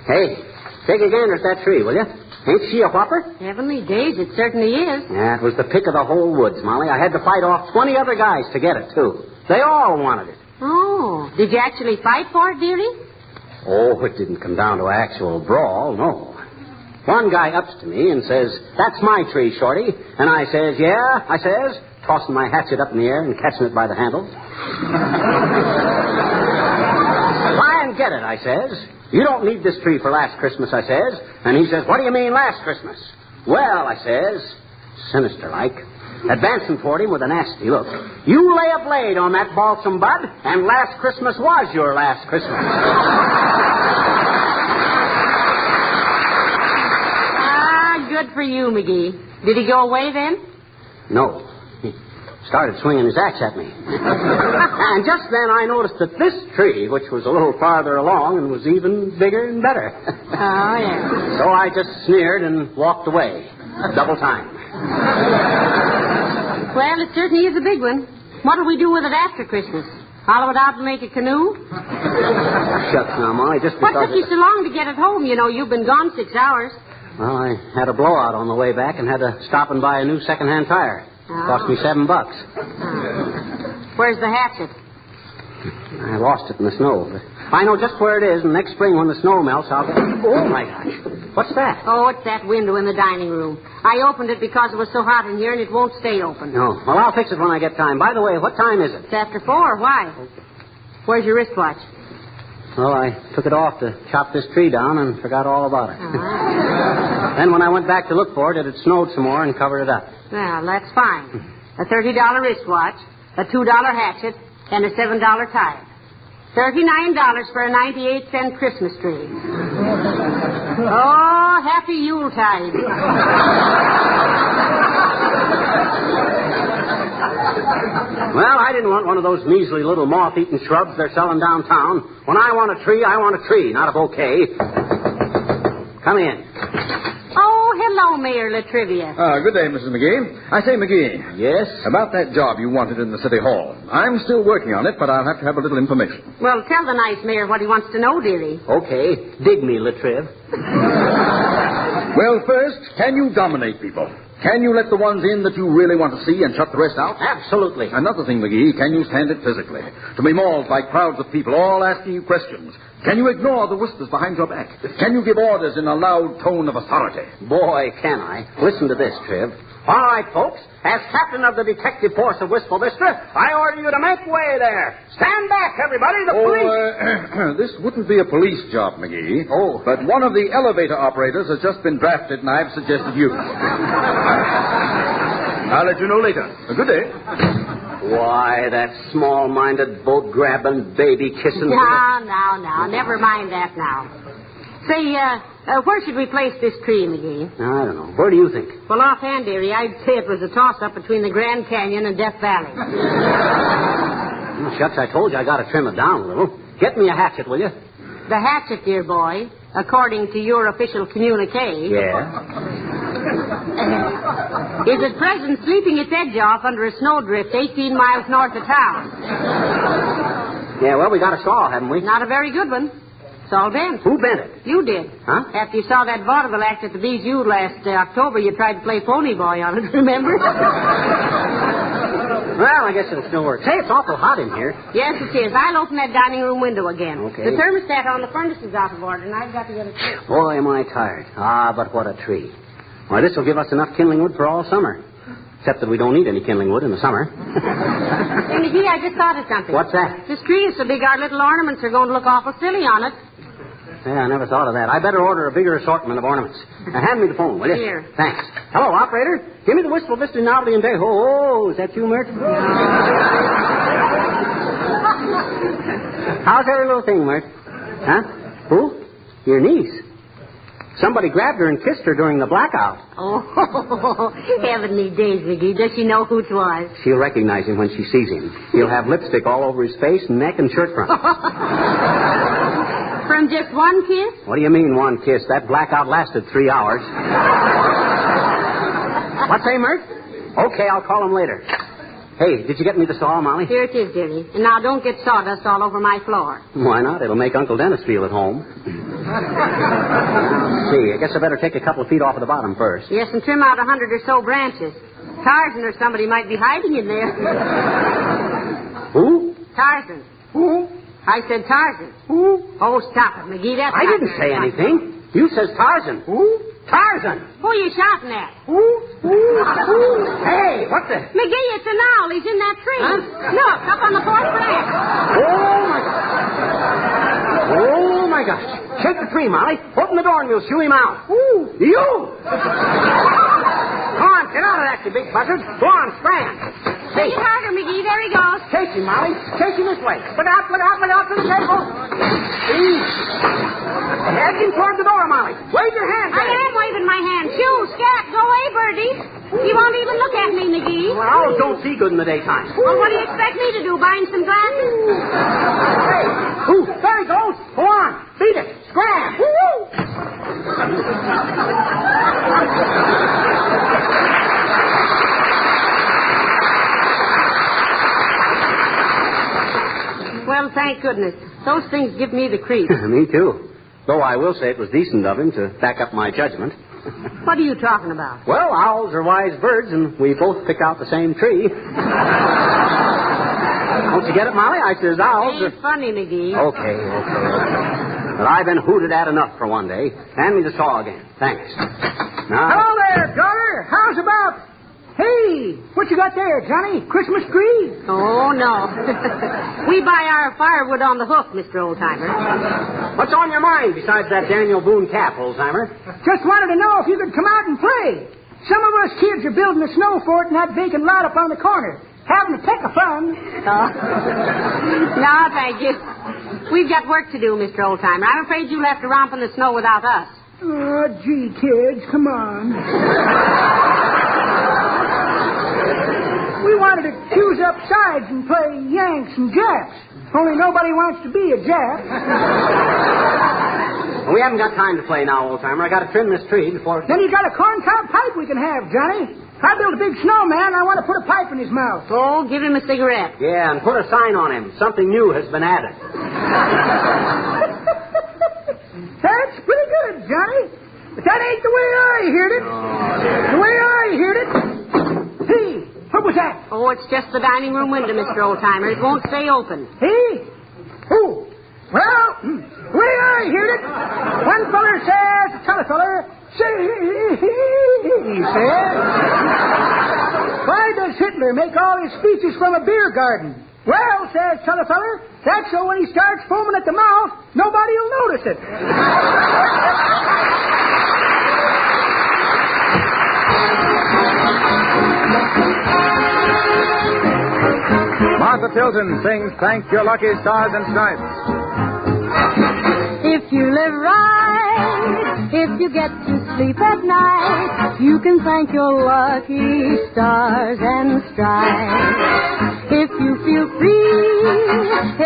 Hey, take a gander at that tree, will you? Ain't she a whopper? Heavenly days, it certainly is. Yeah, it was the pick of the whole woods, Molly. I had to fight off 20 other guys to get it, too. They all wanted it. Oh, did you actually fight for it, dearie? Oh, it didn't come down to actual brawl, no. One guy ups to me and says, "That's my tree, Shorty." And I says, "Yeah," I says, tossing my hatchet up in the air and catching it by the handle. "Try and get it," I says. "You don't need this tree for last Christmas," I says. And he says, "What do you mean last Christmas?" "Well," I says, sinister-like, advancing toward him with a nasty look, "you lay a blade on that balsam bud, and last Christmas was your last Christmas." Good for you, McGee. Did he go away then? No. He started swinging his axe at me. And just then I noticed that this tree, which was a little farther along and was even bigger and better. Oh, yeah. So I just sneered and walked away. Double time. Well, it certainly is a big one. What'll we do with it after Christmas? Hollow it out and make a canoe? Shucks now, Molly, just because... What took you so long to get it home? You know, you've been gone 6 hours. Well, I had a blowout on the way back and had to stop and buy a new second-hand tire. Cost me $7. Where's the hatchet? I lost it in the snow. But I know just where it is, and next spring when the snow melts, I'll... Oh, my gosh. What's that? Oh, it's that window in the dining room. I opened it because it was so hot in here, and it won't stay open. No. Well, I'll fix it when I get time. By the way, what time is it? It's after 4. Why? Where's your wristwatch? Well, I took it off to chop this tree down and forgot all about it. Then when I went back to look for it, it had snowed some more and covered it up. Well, that's fine. A $30 wristwatch, a $2 hatchet, and a $7 tire. $39 for a 98-cent Christmas tree. Oh, happy Yuletide. Well, I didn't want one of those measly little moth-eaten shrubs they're selling downtown. When I want a tree, not a bouquet. Come in. Oh, hello, Mayor Latrivia. Good day, Mrs. McGee. I say, McGee. Yes? About that job you wanted in the City Hall. I'm still working on it, but I'll have to have a little information. Well, tell the nice mayor what he wants to know, dearie. Okay. Dig me, Latriv. Well, first, can you dominate people? Can you let the ones in that you really want to see and shut the rest out? Absolutely. Another thing, McGee, can you stand it physically? To be mauled by crowds of people all asking you questions. Can you ignore the whispers behind your back? Can you give orders in a loud tone of authority? Boy, can I. Listen to this, Triv. All right, folks. As captain of the detective force of Wistful Vista, I order you to make way there. Stand back, everybody. The police... This wouldn't be a police job, McGee. Oh. But one of the elevator operators has just been drafted, and I've suggested you. I'll let you know later. Good day. Why, that small-minded, boat-grabbing, baby-kissing... Now. Never mind that now. Say, where should we place this tree, McGee? I don't know. Where do you think? Well, offhand, dearie, I'd say it was a toss-up between the Grand Canyon and Death Valley. Well, shucks, I told you I got to trim it down a little. Get me a hatchet, will you? The hatchet, dear boy, according to your official communique... Yeah? is at present sleeping its edge off under a snowdrift 18 miles north of town. Yeah, well, we got a saw, haven't we? Not a very good one. It's all bent. Who bent it? You did. Huh? After you saw that vaudeville act at the Bijou last October, you tried to play pony boy on it, remember? Well, I guess it'll still work. Say, it's awful hot in here. Yes, it is. I'll open that dining room window again. Okay. The thermostat on the furnace is out of order, and I've got to get it fixed. Boy, am I tired. But what a tree. Why, this will give us enough kindling wood for all summer. Except that we don't need any kindling wood in the summer. Hey, McGee, I just thought of something. What's that? This tree is so big our little ornaments are going to look awful silly on it. Yeah, I never thought of that. I better order a bigger assortment of ornaments. Now, hand me the phone, will you? Here. Thanks. Hello, operator. Give me the Wistful Vista Novelty and Day. Oh, is that you, Mert? How's every little thing, Mert? Huh? Who? Your niece. Somebody grabbed her and kissed her during the blackout. Oh, heavenly days, McGee. Does she know who it was? She'll recognize him when she sees him. He'll have lipstick all over his face, neck, and shirt front. From just one kiss? What do you mean, one kiss? That blackout lasted 3 hours. What say, Mert? Okay, I'll call him later. Hey, did you get me the saw, Molly? Here it is, dearie. And now don't get sawdust all over my floor. Why not? It'll make Uncle Dennis feel at home. Let's see. I guess I better take a couple of feet off of the bottom first. Yes, and trim out 100 or so branches. Tarzan or somebody might be hiding in there. Who? Tarzan. Who? I said Tarzan. Who? Oh, stop it, McGee. That's I didn't say anything. You says Tarzan. Who? Tarzan. Who are you shouting at? Who? Hey, what the? McGee, it's an owl. He's in that tree. Huh? Look, up on the 4th branch. Oh, my gosh. Shake the tree, Molly. Open the door and we'll shoo him out. Ooh. You! Come on, get out of that, you big buzzard. Go on, scram. Take it harder, McGee. There he goes. Chase him, Molly. Chase him this way. Look out to the table. Head him toward the door, Molly. Wave your hand. I am waving my hand. Shoo, scat, go away, birdie. He won't even look at me, McGee. Well, owls don't see good in the daytime. Well, what do you expect me to do, buy him some glasses? Hey, there he goes. Go on. Beat it. Scram. Woo-hoo. Well, thank goodness. Those things give me the creeps. Me too. Though I will say it was decent of him to back up my judgment. What are you talking about? Well, owls are wise birds, and we both picked out the same tree. Don't you get it, Molly? I says owls Ain't funny, McGee. Okay. But I've been hooted at enough for one day. Hand me the saw again. Thanks. Now... Hello there, daughter. How's about... Hey, what you got there, Johnny? Christmas tree? Oh, no. We buy our firewood on the hook, Mr. Oldtimer. What's on your mind besides that Daniel Boone cap, Oldtimer? Just wanted to know if you could come out and play. Some of us kids are building a snow fort in that vacant lot up on the corner. Having a peck of fun. Oh. No, thank you. We've got work to do, Mr. Oldtimer. I'm afraid you'll have to romp in the snow without us. Oh, gee, kids, come on. We wanted to choose up sides and play Yanks and Japs. Only nobody wants to be a Jap. Well, we haven't got time to play now, Oldtimer. I got to trim this tree before... Then you got a corncob pipe we can have, Johnny. I built a big snowman. I want to put a pipe in his mouth. Oh, give him a cigarette. Yeah, and put a sign on him. Something new has been added. That's pretty good, Johnny. But that ain't the way I heard it. The way I heard it... Hey, what was that? Oh, it's just the dining room window, Mr. Oldtimer. It won't stay open. Hey? Oh. Well, the way I heard it, one feller says to t'other feller, he says, why does Hitler make all his speeches from a beer garden? Well, says t'other feller, that's so when he starts foaming at the mouth, nobody will notice it. Martha Tilton sings Thank Your Lucky Stars and Stripes. If you live right, if you get to sleep at night, you can thank your lucky stars and stripes. If you feel free,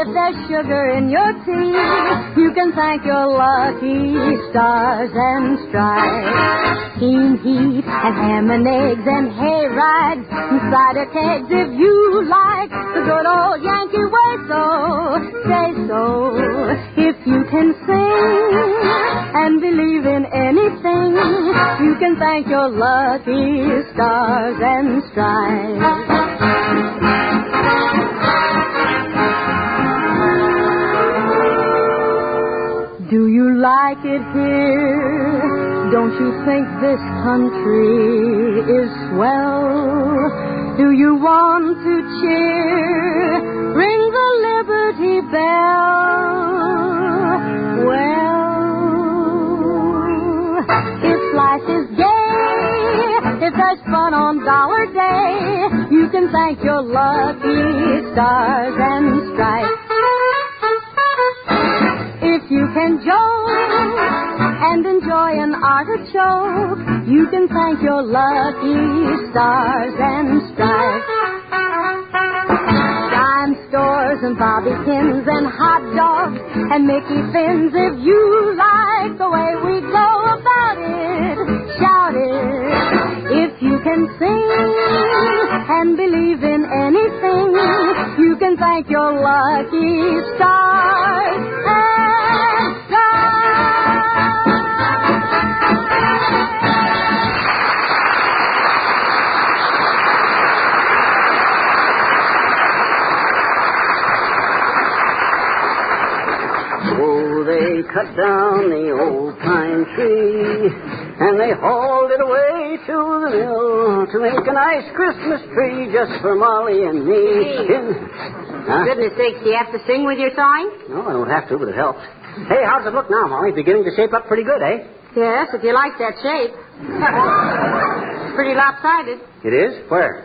if there's sugar in your tea, you can thank your lucky stars and stripes. Steam heat and ham and eggs and hay rides and cider kegs if you like the good old Yankee way, so say so. If you can sing and believe in anything, you can thank your lucky stars and stripes. Do you like it here? Don't you think this country is swell? Do you want to cheer? Ring the Liberty Bell. Well, if life is gay, if there's fun on Dollar Day, you can thank your lucky stars and stripes. If you can joke and enjoy an artichoke, you can thank your lucky stars and stripes. Dime stores and bobby pins and hot dogs and Mickey fins. If you like the way we go about it, shout it. If you can sing and believe in anything, you can thank your lucky stars and Oh, they cut down the old pine tree, and they hauled it away to the mill to make a nice Christmas tree just for Molly and me. Huh? Goodness sakes, do you have to sing with your sawing? No, I don't have to, but it helps. Hey, how's it look now, Molly? Beginning to shape up pretty good, eh? Yes, if you like that shape. Pretty lopsided. It is? Where?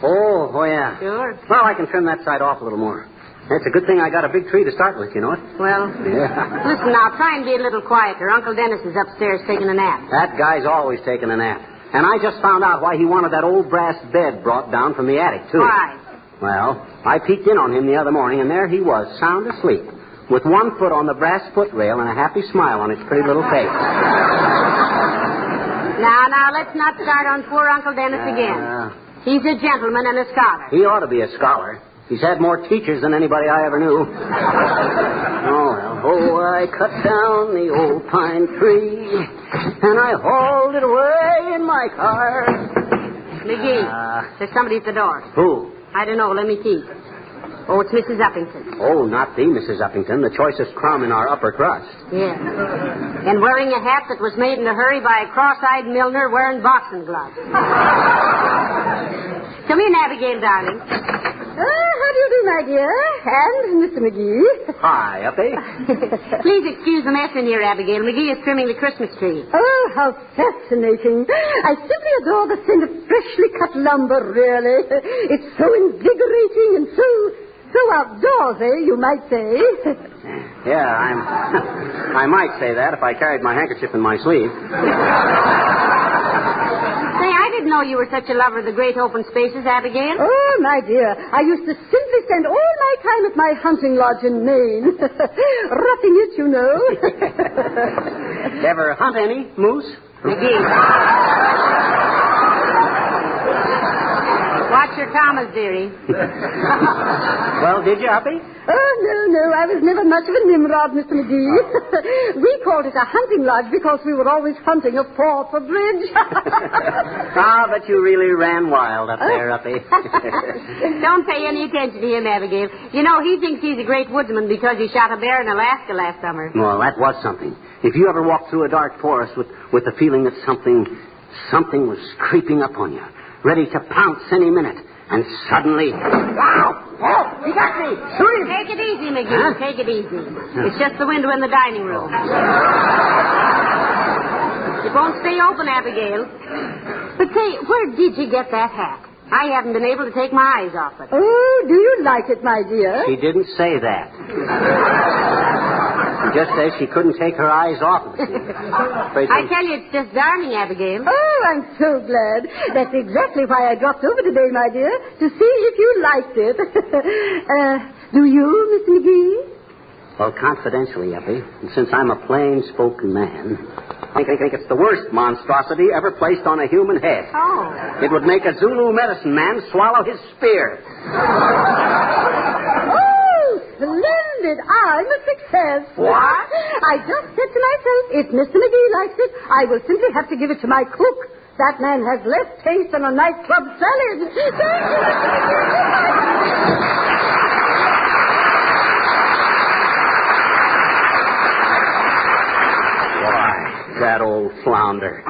Oh, yeah. Sure. Well, I can trim that side off a little more. It's a good thing I got a big tree to start with, you know it? Well, yeah. Listen now, try and be a little quieter. Uncle Dennis is upstairs taking a nap. That guy's always taking a nap. And I just found out why he wanted that old brass bed brought down from the attic, too. Why? Well, I peeked in on him the other morning, and there he was, sound asleep, with one foot on the brass footrail and a happy smile on his pretty little face. Now, let's not start on poor Uncle Dennis again. He's a gentleman and a scholar. He ought to be a scholar. He's had more teachers than anybody I ever knew. I cut down the old pine tree, and I hauled it away in my car. McGee, there's somebody at the door. Who? I don't know. Let me peek. Oh, it's Mrs. Uppington. Oh, not the Mrs. Uppington, the choicest crumb in our upper crust. Yeah. And wearing a hat that was made in a hurry by a cross-eyed milliner wearing boxing gloves. Come in, Abigail, darling. How do you do, my dear? And Mr. McGee. Hi, Uppy. Please excuse the mess in here, Abigail. McGee is trimming the Christmas tree. Oh, how fascinating. I simply adore the scent of freshly cut lumber, really. It's so invigorating and so outdoorsy, you might say. Yeah, I might say that if I carried my handkerchief in my sleeve. Say, I didn't know you were such a lover of the great open spaces, Abigail. Oh, my dear, I used to simply spend all my time at my hunting lodge in Maine. Roughing it, you know. Ever hunt any moose? McGee. Watch your commas, dearie. Well, did you, Uppy? Oh, no. I was never much of a Nimrod, Mr. McGee. We called it a hunting lodge because we were always hunting a paw for bridge. But you really ran wild up there, Uppy. Don't pay any attention to him, Abigail. You know, he thinks he's a great woodsman because he shot a bear in Alaska last summer. Well, that was something. If you ever walked through a dark forest with the feeling that something was creeping up on you, ready to pounce any minute, and suddenly... Wow! Oh, he got me! Shoot him! Take it easy, McGee. Huh? Take it easy. It's just the window in the dining room. It won't stay open, Abigail. But say, where did you get that hat? I haven't been able to take my eyes off it. Oh, do you like it, my dear? She didn't say that. She just says she couldn't take her eyes off of it. I tell you, it's just darling, Abigail. Oh, I'm so glad. That's exactly why I dropped over today, my dear, to see if you liked it. Do you, Mr. McGee? Well, confidentially, Uppy, and since I'm a plain-spoken man, I think it's the worst monstrosity ever placed on a human head. Oh. It would make a Zulu medicine man swallow his spear. Oh, splendid. I'm a success. What? I just said to myself, if Mr. McGee likes it, I will simply have to give it to my cook. That man has less taste than a nightclub salad. That old flounder.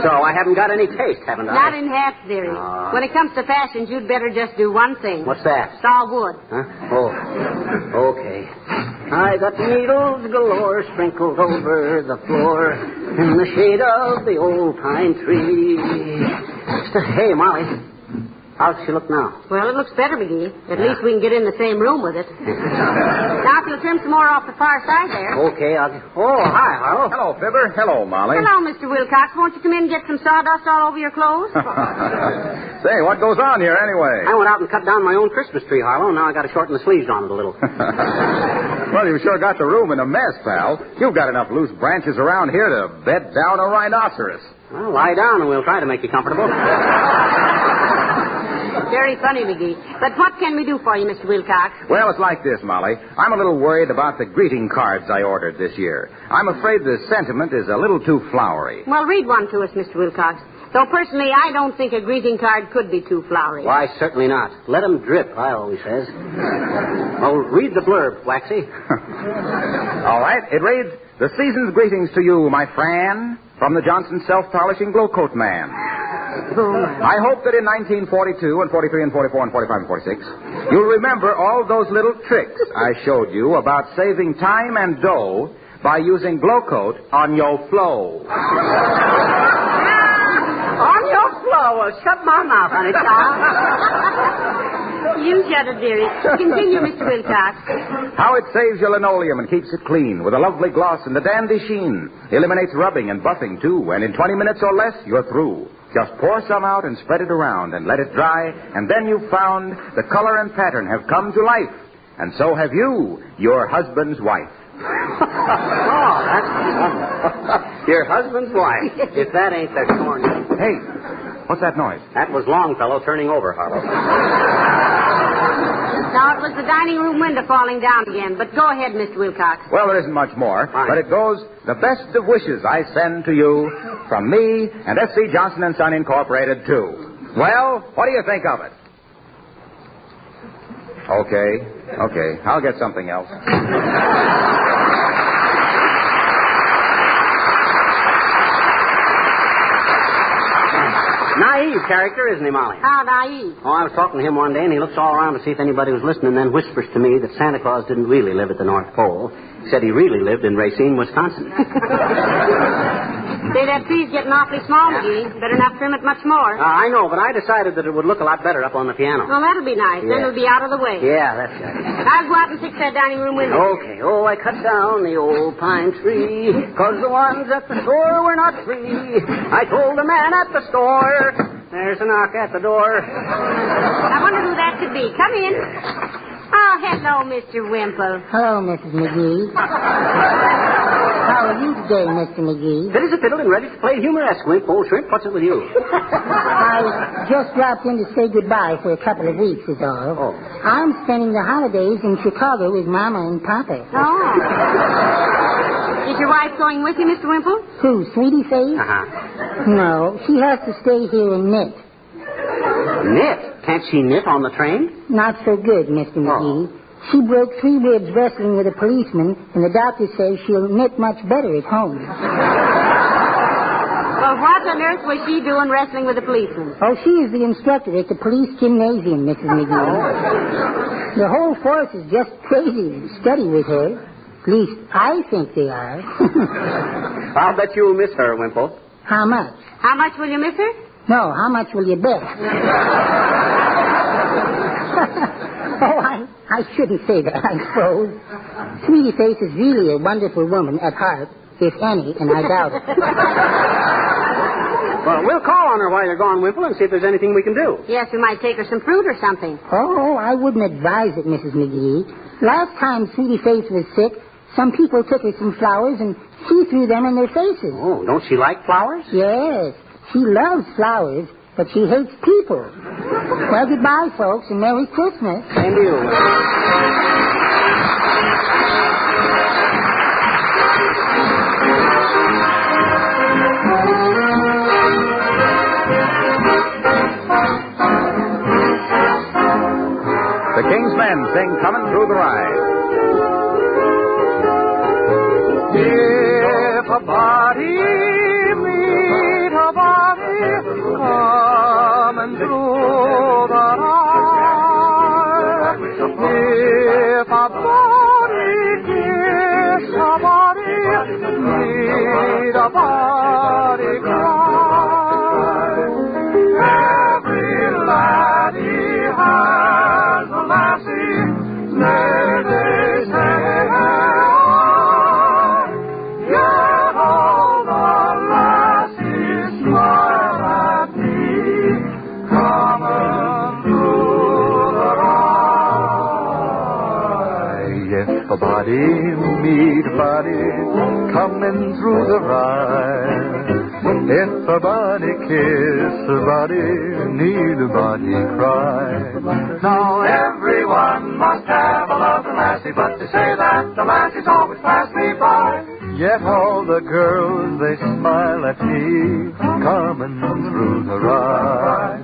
So I haven't got any taste, haven't I? Not in half, dearie. When it comes to fashions, you'd better just do one thing. What's that? Saw wood. Huh? Oh, okay. I got needles galore sprinkled over the floor in the shade of the old pine tree. Hey, Molly. How's she look now? Well, it looks better, McGee. At least we can get in the same room with it. Now, if you'll trim some more off the far side there. Okay, I'll... Oh, hi, Harlow. Hello, Fibber. Hello, Molly. Hello, Mr. Wilcox. Won't you come in and get some sawdust all over your clothes? Say, what goes on here anyway? I went out and cut down my own Christmas tree, Harlow. Now I got to shorten the sleeves on it a little. Well, you sure got the room in a mess, pal. You've got enough loose branches around here to bed down a rhinoceros. Well, lie down and we'll try to make you comfortable. Very funny, McGee. But what can we do for you, Mr. Wilcox? Well, it's like this, Molly. I'm a little worried about the greeting cards I ordered this year. I'm afraid the sentiment is a little too flowery. Well, read one to us, Mr. Wilcox. Though personally, I don't think a greeting card could be too flowery. Why, certainly not. Let 'em drip, I always says. Well, read the blurb, Waxy. All right. It reads, "The season's greetings to you, my friend, from the Johnson Self-Polishing Glow Coat Man. I hope that in 1942 and 43 and 44 and 45 and 46, you'll remember all those little tricks I showed you about saving time and dough by using Glow Coat on your flow." On your flow. Well, shut my mouth, honey, child. You shut it, dearie. Continue, Mr. Wilcox. How it saves your linoleum and keeps it clean with a lovely gloss and a dandy sheen. Eliminates rubbing and buffing, too, and in 20 minutes or less, you're through. Just pour some out and spread it around and let it dry, and then you've found the color and pattern have come to life. And so have you, your husband's wife. Oh, that's wonderful. Your husband's wife. If that ain't the corny. Hey, what's that noise? That was Longfellow turning over, Harlow. Now, it was the dining room window falling down again. But go ahead, Mr. Wilcox. Well, there isn't much more. Fine. But it goes, "The best of wishes I send to you from me and S.C. Johnson & Son Incorporated, too." Well, what do you think of it? Okay. I'll get something else. Naive character, isn't he, Molly? How naive. Oh, I was talking to him one day, and he looks all around to see if anybody was listening, and then whispers to me that Santa Claus didn't really live at the North Pole. He said he really lived in Racine, Wisconsin. Say, that tree's getting awfully small, McGee. Better not trim it much more. I know, but I decided that it would look a lot better up on the piano. Well, that'll be nice. Yeah. Then it'll be out of the way. Yeah, that's right. I'll go out and fix that dining room window. Okay. Oh, I cut down the old pine tree, 'cause the ones at the store were not free. I told the man at the store, there's a knock at the door. I wonder who that could be. Come in. Oh, hello, Mr. Wimple. Hello, Mrs. McGee. How are you today, Mr. McGee? Fit as a fiddle and ready to play humoresque, Wimp. Old shrimp, what's it with you? I just dropped in to say goodbye for a couple of weeks, is all. Oh. I'm spending the holidays in Chicago with Mama and Papa. Oh. Is your wife going with you, Mr. Wimple? Who, Sweetie Face? Uh-huh. No, she has to stay here and knit. Knit? Can't she knit on the train? Not so good, Mr. McGee. Oh. She broke 3 ribs wrestling with a policeman, and the doctor says she'll knit much better at home. Well, what on earth was she doing wrestling with a policeman? Oh, she is the instructor at the police gymnasium, Mrs. McGee. The whole force is just crazy to study with her. At least, I think they are. I'll bet you'll miss her, Wimple. How much? How much will you miss her? No, how much will you bet? Oh, I shouldn't say that, I suppose. Sweetie Face is really a wonderful woman at heart, if any, and I doubt it. Well, we'll call on her while you're gone, Wimple, and see if there's anything we can do. Yes, we might take her some fruit or something. Oh, I wouldn't advise it, Mrs. McGee. Last time Sweetie Face was sick, some people took her some flowers and she threw them in their faces. Oh, don't she like flowers? Yes, she loves flowers, but she hates people. Well, goodbye, folks, and Merry Christmas. And you. The King's Men sing Coming Through the Ride. If a body meet a body coming through the ride, if a body kiss a body, meet a body cry, every lad body, meet a body, coming through the rye. If a body kiss a body, need a body cry. Now everyone must have a loving lassie, but they say that the lassies always pass me by. Yet all the girls, they smile at me, coming through the rye.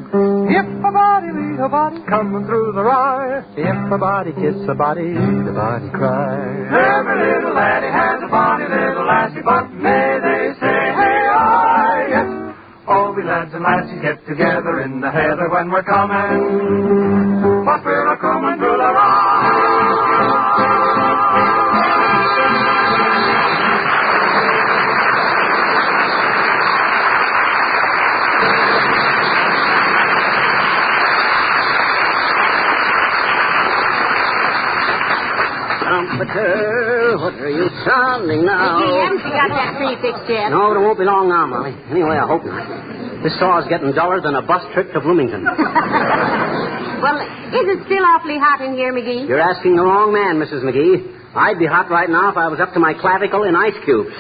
If a body meet a body, coming through the rye. If a body kiss a body, the body cry. Every little laddie has a bonny little lassie, but may they say, hey, I, yes. All we lads and lassies get together in the heather when we're coming, but we're a coming through the rye. Trumpeter, what are you sounding now? McGee, haven't you got that tree fixed yet? No, it won't be long now, Molly. Anyway, I hope not. This saw is getting duller than a bus trip to Bloomington. Well, is it still awfully hot in here, McGee? You're asking the wrong man, Mrs. McGee. I'd be hot right now if I was up to my clavicle in ice cubes.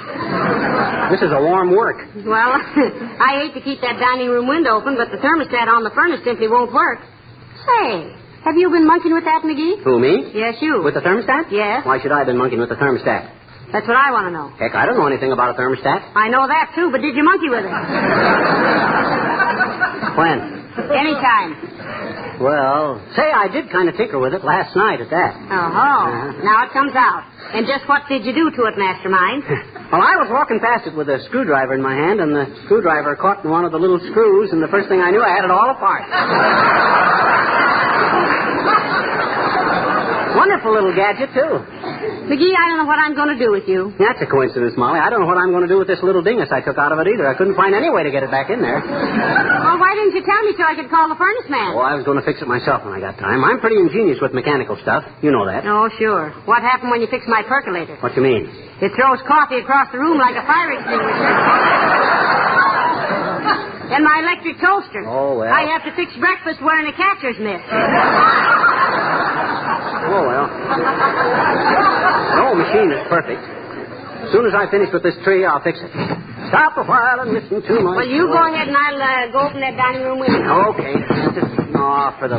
This is a warm work. Well, I hate to keep that dining room window open, but the thermostat on the furnace simply won't work. Say, have you been monkeying with that, McGee? Who, me? Yes, you. With the thermostat? Yes. Why should I have been monkeying with the thermostat? That's what I want to know. Heck, I don't know anything about a thermostat. I know that, too, but did you monkey with it? When? Anytime. Well, say I did kind of tinker with it last night at that. Oh, now it comes out. And just what did you do to it, Mastermind? Well, I was walking past it with a screwdriver in my hand, and the screwdriver caught in one of the little screws, and the first thing I knew, I had it all apart. Wonderful little gadget, too. McGee, I don't know what I'm going to do with you. That's a coincidence, Molly. I don't know what I'm going to do with this little dingus I took out of it either. I couldn't find any way to get it back in there. Well, why didn't you tell me so I could call the furnace man? Oh, I was going to fix it myself when I got time. I'm pretty ingenious with mechanical stuff. You know that. Oh, sure. What happened when you fixed my percolator? What you mean? It throws coffee across the room like a fire extinguisher. And my electric toaster. Oh, well. I have to fix breakfast wearing a catcher's mitt. Oh, well. No machine is perfect. As soon as I finish with this tree, I'll fix it. Stop a while and listen to my... Well, you go ahead and I'll go open that dining room window. Okay. Oh, for the...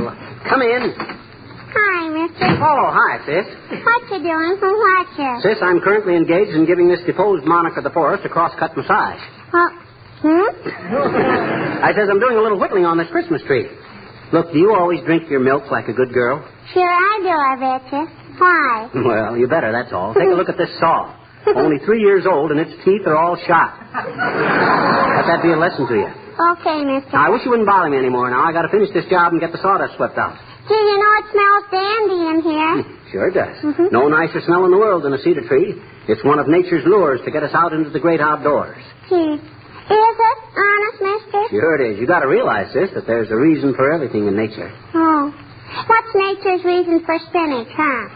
Come in. Hi, mister. Oh, hi, sis. What you doing from Watcher? Sis, I'm currently engaged in giving this deposed monarch of the forest a cross-cut massage. I says I'm doing a little whittling on this Christmas tree. Look, do you always drink your milk like a good girl? Sure I do, I betcha. Why? Well, you better, that's all. Take a look at this saw. Only 3 years old, and its teeth are all shot. Let that be a lesson to you. Okay, mister. Now, I wish you wouldn't bother me anymore now. I got to finish this job and get the sawdust swept out. Do you know it smells dandy in here? Sure it does. No nicer smell in the world than a cedar tree. It's one of nature's lures to get us out into the great outdoors. Gee. Is it? Honest, mister? Sure it is. You got to realize, sis, that there's a reason for everything in nature. Oh. What's nature's reason for spinach, huh?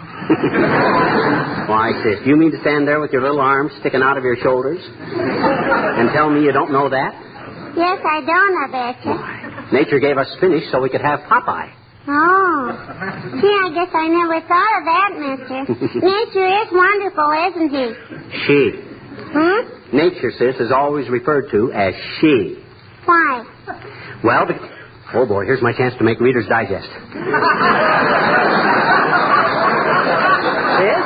Why, sis, do you mean to stand there with your little arms sticking out of your shoulders and tell me you don't know that? Yes, I don't, I betcha. Nature gave us spinach so we could have Popeye. Oh. Gee, I guess I never thought of that, mister. Nature is wonderful, isn't he? She. Nature, sis, is always referred to as she. Why? Well, oh, boy, here's my chance to make Reader's Digest. Sis?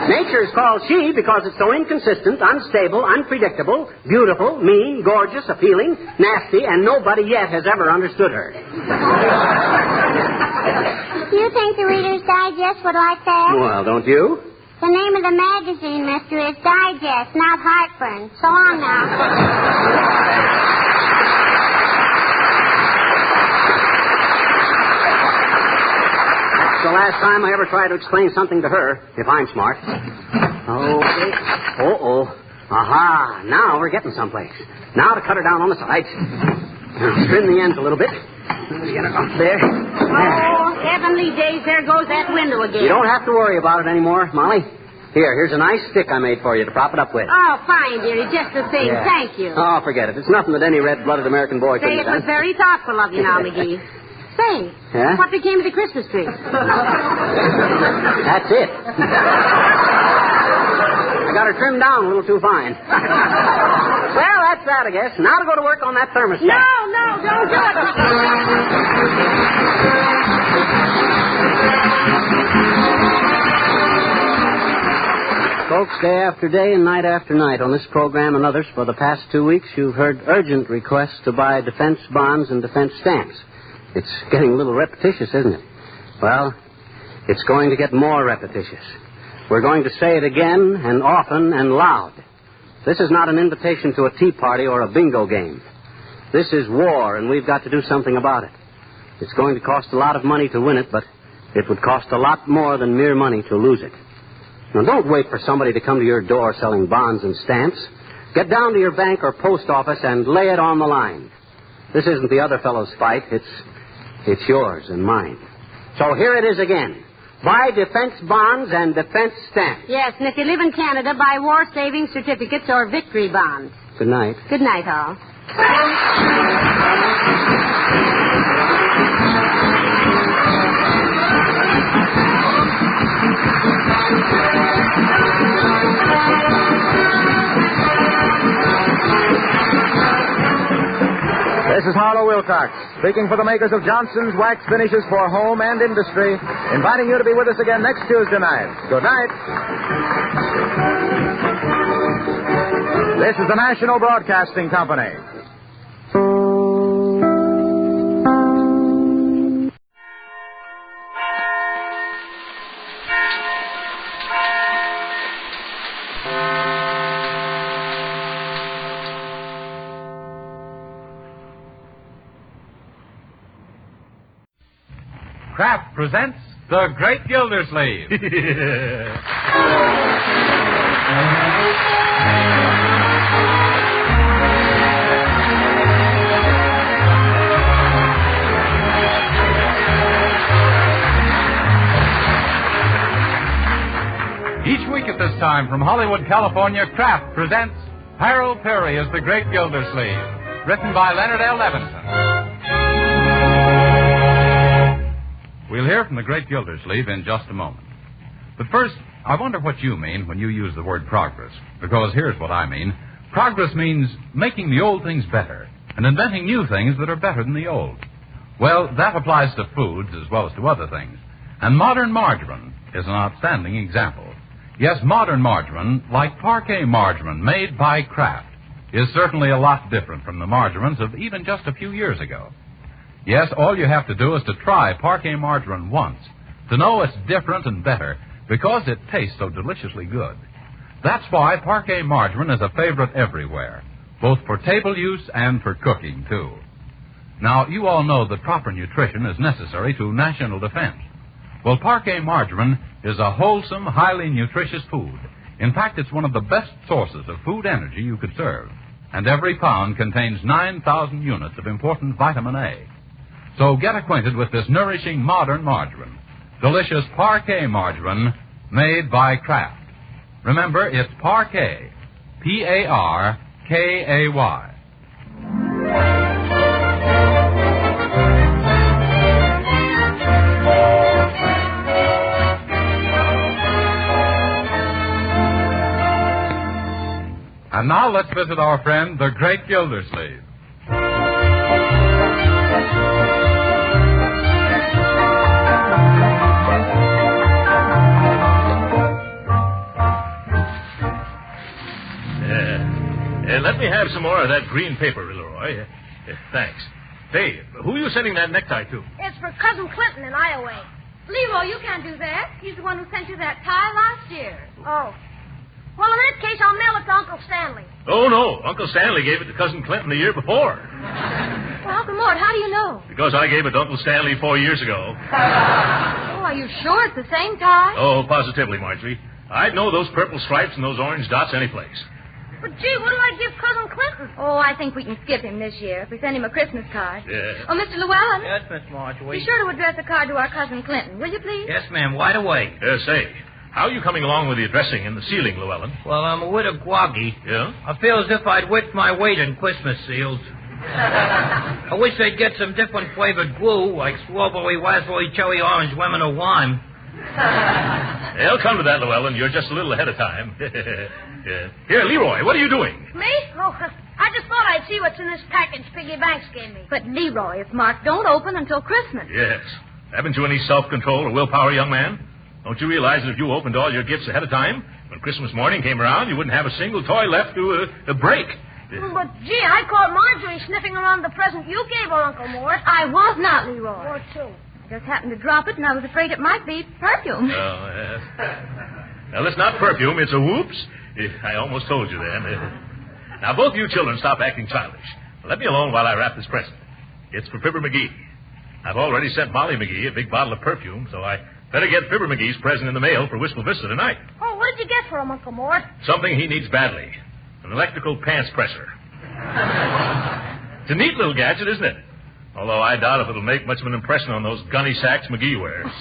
Nature is called she because it's so inconsistent, unstable, unpredictable, beautiful, mean, gorgeous, appealing, nasty, and nobody yet has ever understood her. Do you think the Reader's Digest would like that? Well, don't you? The name of the magazine, mister, is Digest, not Heartburn. So long now. That's the last time I ever try to explain something to her, if I'm smart. Okay. Uh-oh. Aha. Now we're getting someplace. Now to cut her down on the sides. Now, trim the ends a little bit. Get her up there. Oh, heavenly days, there goes that window again. You don't have to worry about it anymore, Molly. Here's a nice stick I made for you to prop it up with. Oh, fine, dearie, just the same. Yeah. Thank you. Oh, forget it. It's nothing that any red-blooded American boy Say, couldn't it have was done. very thoughtful of you now, McGee. Say, Yeah? what became of the Christmas tree? That's it. I got her trimmed down a little too fine. Well, that's that, I guess. Now to go to work on that thermostat. No, don't do it. Folks, day after day and night after night on this program and others for the past 2 weeks, you've heard urgent requests to buy defense bonds and defense stamps. It's getting a little repetitious, isn't it? Well, it's going to get more repetitious. We're going to say it again and often and loud. This is not an invitation to a tea party or a bingo game. This is war, and we've got to do something about it. It's going to cost a lot of money to win it, but it would cost a lot more than mere money to lose it. Now, don't wait for somebody to come to your door selling bonds and stamps. Get down to your bank or post office and lay it on the line. This isn't the other fellow's fight. It's yours and mine. So here it is again. Buy defense bonds and defense stamps. Yes, and if you live in Canada, buy war savings certificates or victory bonds. Good night. Good night, all. This is Harlow Wilcox, speaking for the makers of Johnson's Wax Finishes for Home and Industry, inviting you to be with us again next Tuesday night. Good night. This is the National Broadcasting Company. Kraft presents The Great Gildersleeve. Each week at this time from Hollywood, California, Kraft presents Harold Peary as The Great Gildersleeve, written by Leonard L. Levinson. We'll hear from the Great Gildersleeve in just a moment. But first, I wonder what you mean when you use the word progress. Because here's what I mean. Progress means making the old things better and inventing new things that are better than the old. Well, that applies to foods as well as to other things. And modern margarine is an outstanding example. Yes, modern margarine, like parquet margarine made by Kraft, is certainly a lot different from the margarines of even just a few years ago. Yes, all you have to do is to try parquet margarine once to know it's different and better because it tastes so deliciously good. That's why parquet margarine is a favorite everywhere, both for table use and for cooking, too. Now, you all know that proper nutrition is necessary to national defense. Well, parquet margarine is a wholesome, highly nutritious food. In fact, it's one of the best sources of food energy you could serve. And every pound contains 9,000 units of important vitamin A. So get acquainted with this nourishing modern margarine. Delicious parquet margarine made by Kraft. Remember, it's parquet. P-A-R-K-A-Y. And now let's visit our friend, the Great Gildersleeve. Let me have some more of that green paper, Leroy. Thanks. Hey, who are you sending that necktie to? It's for Cousin Clinton in Iowa. Leroy, you can't do that. He's the one who sent you that tie last year. Oh. Well, in that case, I'll mail it to Uncle Stanley. Oh, no. Uncle Stanley gave it to Cousin Clinton the year before. Well, Uncle Mort, how do you know? Because I gave it to Uncle Stanley 4 years ago. Oh, are you sure it's the same tie? Oh, positively, Marjorie. I'd know those purple stripes and those orange dots anyplace. But, gee, what'll I give Cousin Clinton? Oh, I think we can skip him this year if we send him a Christmas card. Yeah. Oh, Mr. Llewellyn? Yes, Miss Marjorie. Be sure to address the card to our Cousin Clinton, will you, please? Yes, ma'am. Wide awake. Say, how are you coming along with the addressing and the sealing, Llewellyn? Well, I'm a widow groggy. Yeah? I feel as if I'd whipped my weight in Christmas seals. I wish they'd get some different flavored glue, like strawberry, raspberry, cherry, orange, lemon, or lime. They'll come to that, Llewellyn. You're just a little ahead of time. Yeah. Here, Leroy, what are you doing? Me? Oh, I just thought I'd see what's in this package Piggy Banks gave me. But, Leroy, it's marked don't open until Christmas. Yes. Haven't you any self-control or willpower, young man? Don't you realize that if you opened all your gifts ahead of time, when Christmas morning came around, you wouldn't have a single toy left to break? But, gee, I caught Marjorie sniffing around the present you gave her, Uncle Mort. I was not, Leroy. What, too? I just happened to drop it, and I was afraid it might be perfume. Oh, yes. Now, it's not perfume. It's a whoops. I almost told you then. Now, both you children stop acting childish. Let me alone while I wrap this present. It's for Fibber McGee. I've already sent Molly McGee a big bottle of perfume, so I better get Fibber McGee's present in the mail for Wistful Vista tonight. Oh, what did you get for him, Uncle Mort? Something he needs badly. An electrical pants presser. It's a neat little gadget, isn't it? Although I doubt if it'll make much of an impression on those gunny sacks McGee wears.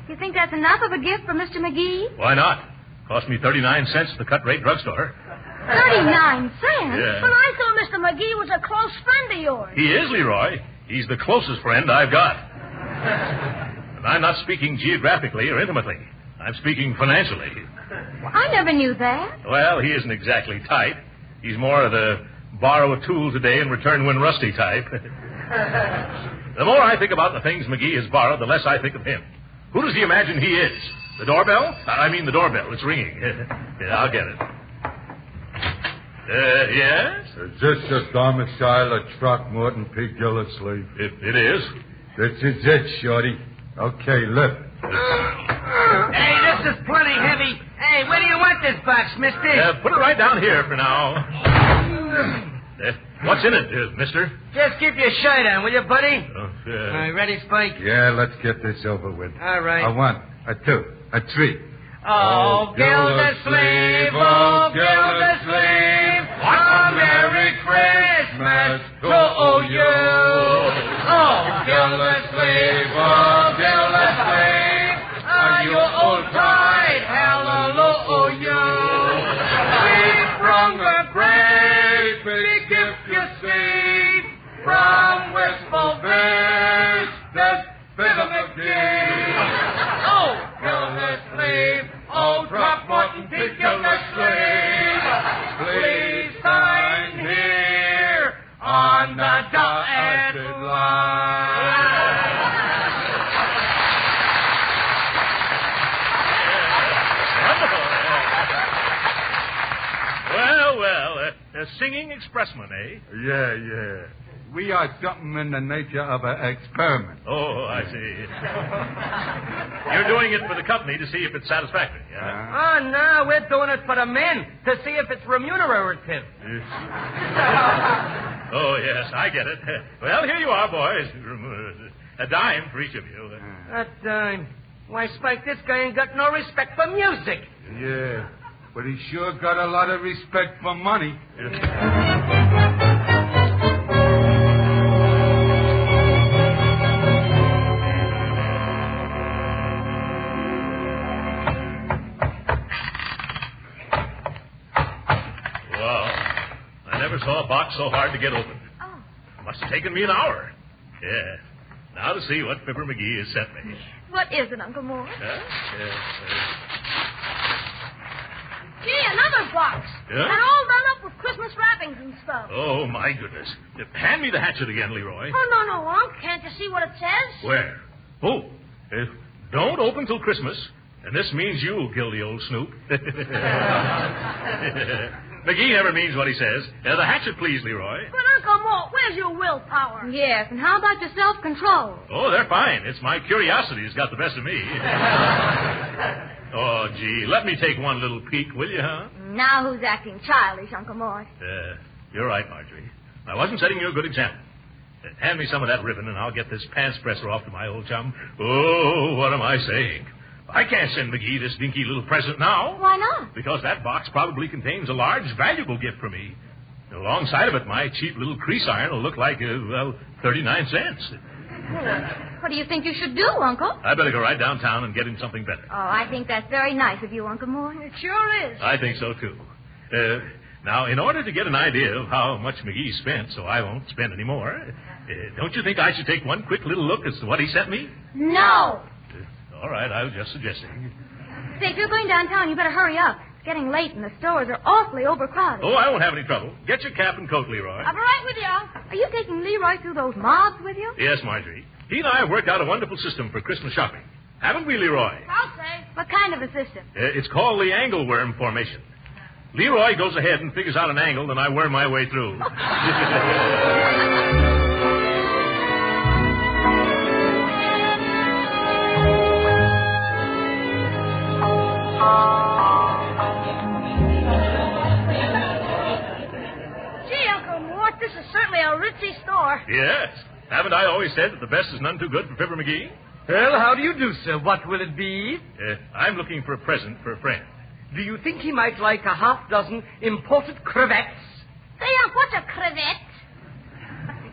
You think that's enough of a gift for Mr. McGee? Why not? Cost me 39 cents at the cut-rate drugstore. 39 cents? Yeah. But I thought Mr. McGee was a close friend of yours. He is, Leroy. He's the closest friend I've got. And I'm not speaking geographically or intimately. I'm speaking financially. Well, I never knew that. Well, he isn't exactly tight. He's more of the borrow a tool today and return when rusty type. The more I think about the things McGee has borrowed, the less I think of him. Who does he imagine he is? The doorbell? I mean the doorbell. It's ringing. Yeah, I'll get it. Yes? Is this the domicile of Throckmorton P. Gildersleeve? It is. This is it, Shorty. Okay, lift. Hey, this is plenty heavy. Hey, where do you want this box, mister? Put it right down here for now. What's in it, mister? Just keep your shirt on, will you, buddy? Oh, All right, ready, Spike? Yeah, let's get this over with. All right. A 1, a 2, a 3. Oh, Gildersleeve, oh, Gildersleeve, a Merry Christmas to you. Oh, Gildersleeve, are you old pride? Hallelujah. We sprung a great big gift, you see, from wistful vistas, Fibber McGee. Oh, Gildersleeve, old Throckmorton P. Gildersleeve, please sign here on the dotted line. Well, a singing expressman, eh? Yeah. We are something in the nature of an experiment. Oh, I see. You're doing it for the company to see if it's satisfactory, yeah? Oh, no, we're doing it for the men to see if it's remunerative. Oh, yes, I get it. Well, here you are, boys. A dime for each of you. A dime. Why, Spike, this guy ain't got no respect for music. Yeah, but he sure got a lot of respect for money. Saw a box so hard to get open. Oh. Must have taken me an hour. Yeah. Now to see what Fibber McGee has sent me. What is it, Uncle Mort? Gee, another box. Yeah? And all done up with Christmas wrappings and stuff. Oh, my goodness. Hand me the hatchet again, Leroy. Oh, no, Unc. Can't you see what it says? Where? Oh, don't open till Christmas. And this means you, Gildy old snoop. McGee never means what he says. The hatchet, please, Leroy. But, Uncle Mort, where's your willpower? Yes, and how about your self-control? Oh, they're fine. It's my curiosity that's got the best of me. Oh, gee, let me take one little peek, will you, huh? Now who's acting childish, Uncle Mort? You're right, Marjorie. I wasn't setting you a good example. Hand me some of that ribbon, and I'll get this pants presser off to my old chum. Oh, what am I saying? I can't send McGee this dinky little present now. Why not? Because that box probably contains a large, valuable gift for me. And alongside of it, my cheap little crease iron will look like, 39 cents. What do you think you should do, Uncle? I better go right downtown and get him something better. Oh, I think that's very nice of you, Uncle Mort. It sure is. I think so, too. Now, in order to get an idea of how much McGee spent so I won't spend any more, don't you think I should take one quick little look as to what he sent me? No. All right, I was just suggesting. Say, if you're going downtown, you better hurry up. It's getting late and the stores are awfully overcrowded. Oh, I won't have any trouble. Get your cap and coat, Leroy. I'll be right with you. Are you taking Leroy through those mobs with you? Yes, Marjorie. He and I have worked out a wonderful system for Christmas shopping. Haven't we, Leroy? I'll say. What kind of a system? It's called the angleworm formation. Leroy goes ahead and figures out an angle, then I worm my way through. Gee, Uncle Mort, this is certainly a ritzy store. Yes. Haven't I always said that the best is none too good for Fibber McGee? Well, how do you do, sir? What will it be? I'm looking for a present for a friend. Do you think he might like a half-dozen imported cravats? Say, what's a cravat?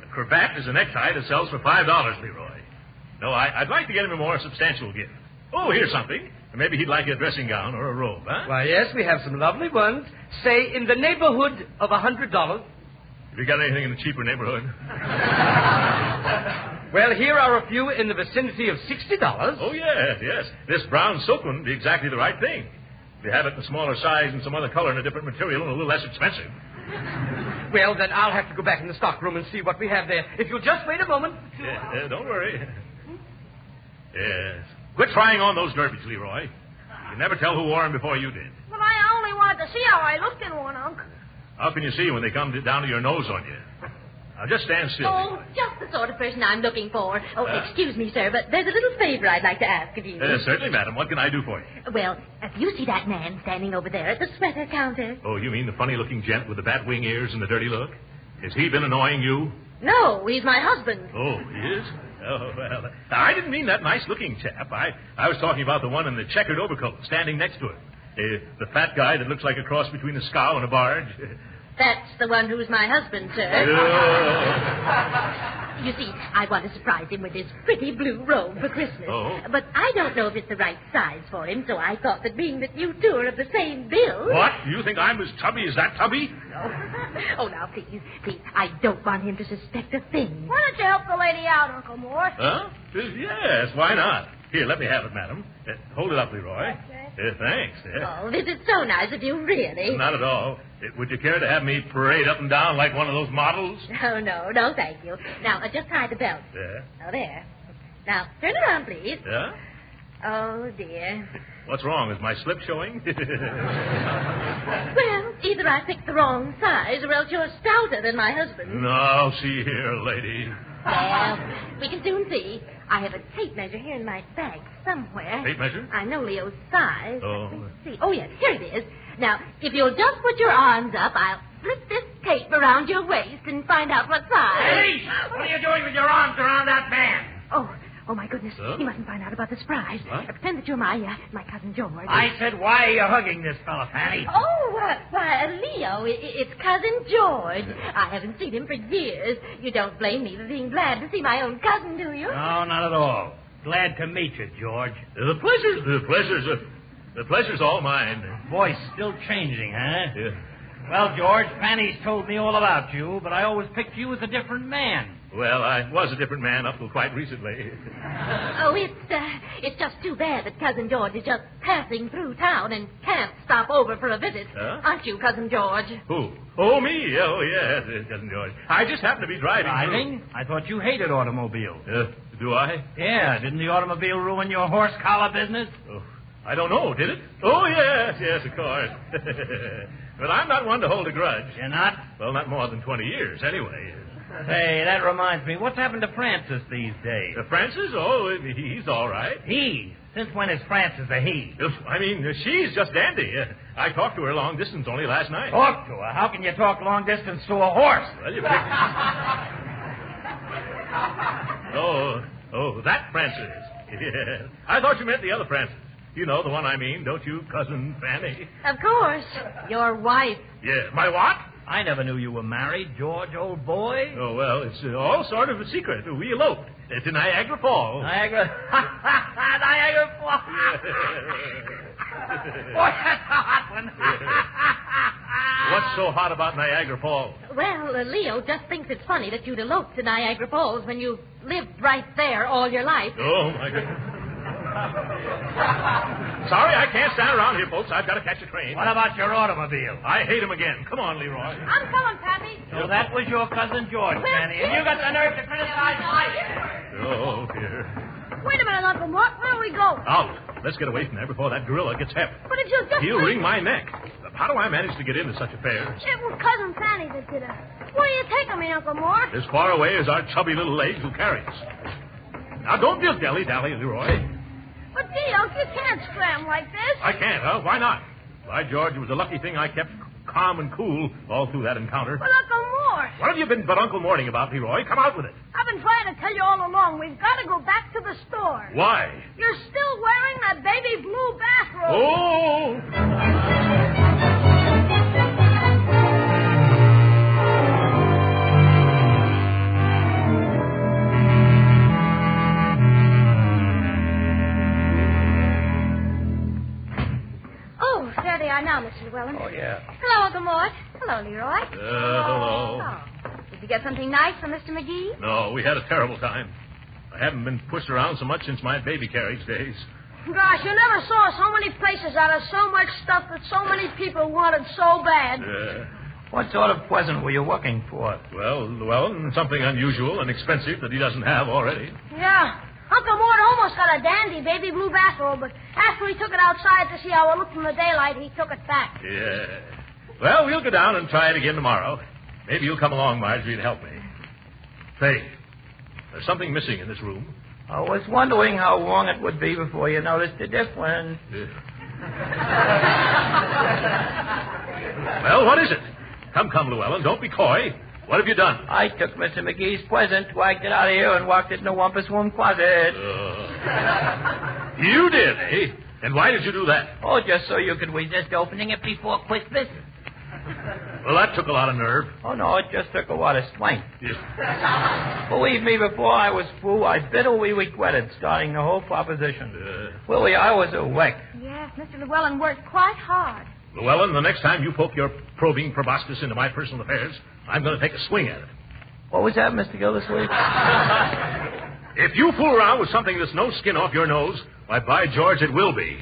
A cravat is a necktie that sells for $5, Leroy. No, I'd like to get him a more substantial gift. Oh, here's something. Maybe he'd like a dressing gown or a robe, huh? Why, yes, we have some lovely ones. Say, in the neighborhood of $100. Have you got anything in the cheaper neighborhood? Well, here are a few in the vicinity of $60. Oh, yes. This brown silk one would be exactly the right thing. If you have it in a smaller size and some other color and a different material and a little less expensive. Well, then I'll have to go back in the stockroom and see what we have there. If you'll just wait a moment. Don't worry. Yes. Quit trying on those derbies, Leroy. You can never tell who wore them before you did. Well, I only wanted to see how I looked in one, Unc. How can you see when they come down to your nose on you? Now, just stand still. Oh, just the sort of person I'm looking for. Oh, excuse me, sir, but there's a little favor I'd like to ask of you. Certainly, madam. What can I do for you? Well, if you see that man standing over there at the sweater counter. Oh, you mean the funny-looking gent with the bat wing ears and the dirty look? Has he been annoying you? No, he's my husband. Oh, he is? Oh, well, I didn't mean that nice-looking chap. I was talking about the one in the checkered overcoat standing next to him. The fat guy that looks like a cross between a scow and a barge. That's the one who's my husband, sir. You see, I want to surprise him with this pretty blue robe for Christmas. Oh. But I don't know if it's the right size for him, so I thought that being that you two are of the same build... What? You think I'm as tubby as that tubby? No. Oh, now, please, I don't want him to suspect a thing. Why don't you help the lady out, Uncle Mort? Huh? Yes, why not? Here, let me have it, madam. Hold it up, Leroy. Thanks. Oh, this is so nice of you, really. Not at all. Would you care to have me parade up and down like one of those models? Oh, no, thank you. Now, just tie the belt. There. Oh, there. Now, turn around, please. Yeah? Oh, dear. What's wrong? Is my slip showing? Well, either I picked the wrong size or else you're stouter than my husband. No, see here, lady. Well, we can soon see. I have a tape measure here in my bag somewhere. Tape measure? I know Leo's size. Oh. Let's see. Oh, yes, here it is. Now, if you'll just put your arms up, I'll slip this tape around your waist and find out what size. Hey, what are you doing with your arms around that man? Oh, my goodness. He mustn't find out about the surprise. What? Pretend that you're my cousin George. I said, why are you hugging this fella, Fanny? Oh, why, Leo, it's cousin George. I haven't seen him for years. You don't blame me for being glad to see my own cousin, do you? No, not at all. Glad to meet you, George. The pleasure's all mine. Voice still changing, huh? Yeah. Well, George, Fanny's told me all about you, but I always picked you as a different man. Well, I was a different man up till quite recently. Oh, it's just too bad that Cousin George is just passing through town and can't stop over for a visit. Huh? Aren't you, Cousin George? Who? Oh, me? Oh, yes, Cousin George. I just happen to be driving. Driving? I thought you hated automobiles. Do I? Yeah, didn't the automobile ruin your horse collar business? Oh, I don't know, did it? Oh, yes, of course. But I'm not one to hold a grudge. You're not? Well, not more than 20 years, anyway. Hey, that reminds me. What's happened to Francis these days? Francis? Oh, he's all right. He? Since when is Francis a he? I mean, she's just dandy. I talked to her long distance only last night. Talk to her? How can you talk long distance to a horse? Well, you picked... Oh, that Francis. Yeah. I thought you meant the other Francis. You know the one I mean, don't you, Cousin Fanny? Of course. Your wife. Yeah, my what? I never knew you were married, George, old boy. Oh, well, it's all sort of a secret. We eloped to Niagara Falls. Niagara Falls. Boy, that's a hot one. What's so hot about Niagara Falls? Well, Leo just thinks it's funny that you'd elope to Niagara Falls when you lived right there all your life. Oh, my goodness. Sorry, I can't stand around here, folks. I've got to catch a train. What about your automobile? I hate him again. Come on, Leroy. I'm coming, Pappy. So that was your cousin George, Fanny, and you got the nerve to criticize my... Oh, dear. Wait a minute, Uncle Mort. Where do we go? Out. Let's get away from there before that gorilla gets hep. But if you just... He'll wring my neck. How do I manage to get into such affairs? It was Cousin Fanny that did it. Where are you taking me, Uncle Mort? As far away as our chubby little legs will carry us. Now, don't dilly-dally, Leroy. But, gee, Uncle, you can't scram like this. I can't, huh? Why not? By George, it was a lucky thing I kept calm and cool all through that encounter. But, Uncle Mort... What have you been but Uncle Morting about, Leroy? Come out with it. I've been trying to tell you all along. We've got to go back to the store. Why? You're still wearing that baby blue bathrobe. Oh! There they are now, Mr. Llewellyn. Oh, yeah. Hello, Uncle Mort. Hello, Leroy. Hello. Oh. Did you get something nice from Mr. McGee? No, we had a terrible time. I haven't been pushed around so much since my baby carriage days. Gosh, you never saw so many places out of so much stuff that so many people wanted so bad. What sort of present were you looking for? Well, Llewellyn, something unusual and expensive that he doesn't have already. Yeah. Uncle Mort almost got a dandy baby blue bathrobe, but after he took it outside to see how it looked in the daylight, he took it back. Yeah. Well, we'll go down and try it again tomorrow. Maybe you'll come along, Marjorie, and help me. Say, there's something missing in this room. I was wondering how long it would be before you noticed the difference. Well, what is it? Come, Llewellyn, don't be coy. What have you done? I took Mr. McGee's present, wagged it out of here, and walked it in the Wampus room closet. You did, eh? And why did you do that? Oh, just so you could resist opening it before Christmas. Well, that took a lot of nerve. Oh, no, it just took a lot of strength. Yeah. Believe me, before I was through, I bitterly regretted starting the whole proposition. Willie, I was a wreck. Yes, Mr. Llewellyn worked quite hard. Llewellyn, the next time you poke your probing proboscis into my personal affairs, I'm going to take a swing at it. What was that, Mr. Gildersleeve? If you fool around with something that's no skin off your nose, why, by George, it will be.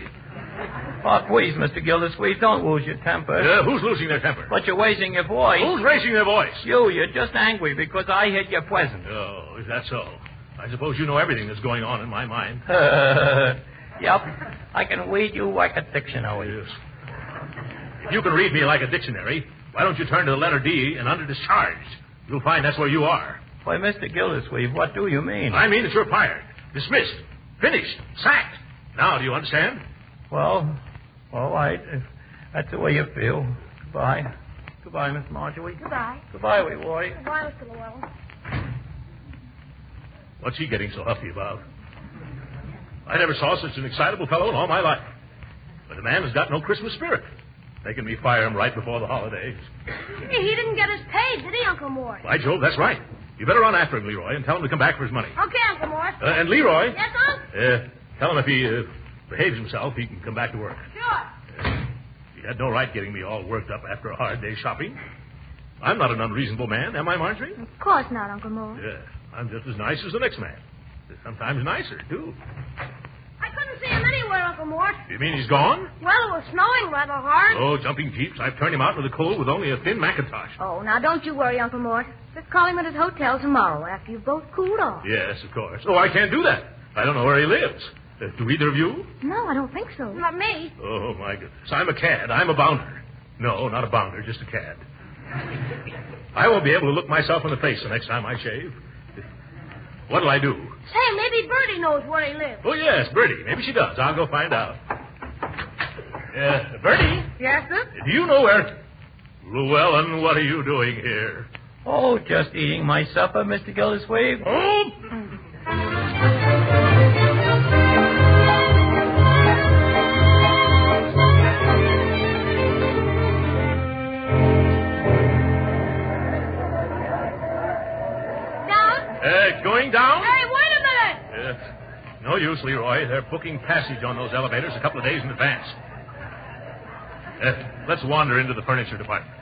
Oh, please, Mr. Gildersleeve, don't lose your temper. Who's losing their temper? But you're raising your voice. Who's raising their voice? You're just angry because I hid your present. Oh, is that so? I suppose you know everything that's going on in my mind. Yep. I can read you like a dictionary. Yes. If you can read me like a dictionary, why don't you turn to the letter D and under discharged? You'll find that's where you are. Why, Mr. Gildersleeve, what do you mean? I mean that you're fired, dismissed, finished, sacked. Now, do you understand? Well, all right. If that's the way you feel. Goodbye. Goodbye, Miss Marjorie. Goodbye. Goodbye, Leroy. Goodbye, Mr. Llewellyn. What's he getting so huffy about? I never saw such an excitable fellow in all my life. But the man has got no Christmas spirit. Making me fire him right before the holidays. He didn't get his pay, did he, Uncle Mort? By Jove, that's right. You better run after him, Leroy, and tell him to come back for his money. Okay, Uncle Mort. And Leroy. Yes, Uncle? Tell him if he behaves himself, he can come back to work. Sure. He had no right getting me all worked up after a hard day shopping. I'm not an unreasonable man, am I, Marjorie? Of course not, Uncle Mort. Yeah, I'm just as nice as the next man. Sometimes nicer, too. I couldn't see him anywhere, Uncle Mort. You mean he's gone? Well, it was snowing rather hard. Oh, jumping jeeps. I've turned him out into the cold with only a thin mackintosh. Oh, now don't you worry, Uncle Mort. Just call him at his hotel tomorrow after you've both cooled off. Yes, of course. Oh, I can't do that. I don't know where he lives. Do either of you? No, I don't think so. Not me. Oh, my goodness. I'm a cad. I'm a bounder. No, not a bounder, just a cad. I won't be able to look myself in the face the next time I shave. What'll I do? Say, maybe Bertie knows where he lives. Oh, yes, Bertie. Maybe she does. I'll go find out. Bertie? Yes, sir? Do you know where... Llewellyn, what are you doing here? Oh, just eating my supper, Mr. Gildersleeve. Oh! Going down? Hey, wait a minute! No use, Leroy. They're booking passage on those elevators a couple of days in advance. Let's wander into the furniture department.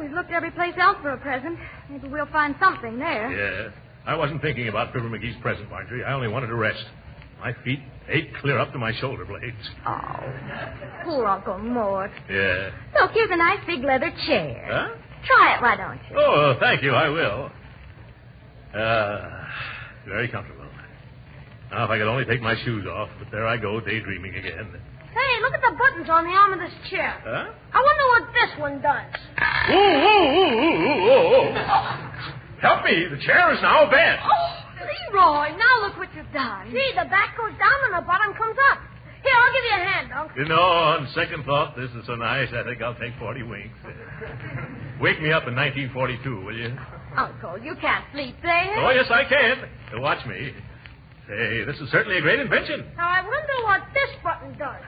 We've looked every place else for a present. Maybe we'll find something there. Yeah. I wasn't thinking about Fibber McGee's present, Marjorie. I only wanted to rest. My feet ache clear up to my shoulder blades. Oh, poor Uncle Mort. Yeah. Look, here's a nice big leather chair. Huh? Try it, why don't you? Oh, thank you. I will. Very comfortable. Now, if I could only take my shoes off, but there I go, daydreaming again. Hey, look at the buttons on the arm of this chair. Huh? I wonder what this one does. Oh. Help me. The chair is now a bed. Oh, Leroy, now look what you've done. See, the back goes down and the bottom comes up. Here, I'll give you a hand, Uncle. You know, on second thought, this is so nice, I think I'll take 40 winks. Wake me up in 1942, will you? Uncle, you can't sleep there. Oh, yes, I can. Watch me. Say, this is certainly a great invention. Now, I wonder what this button does.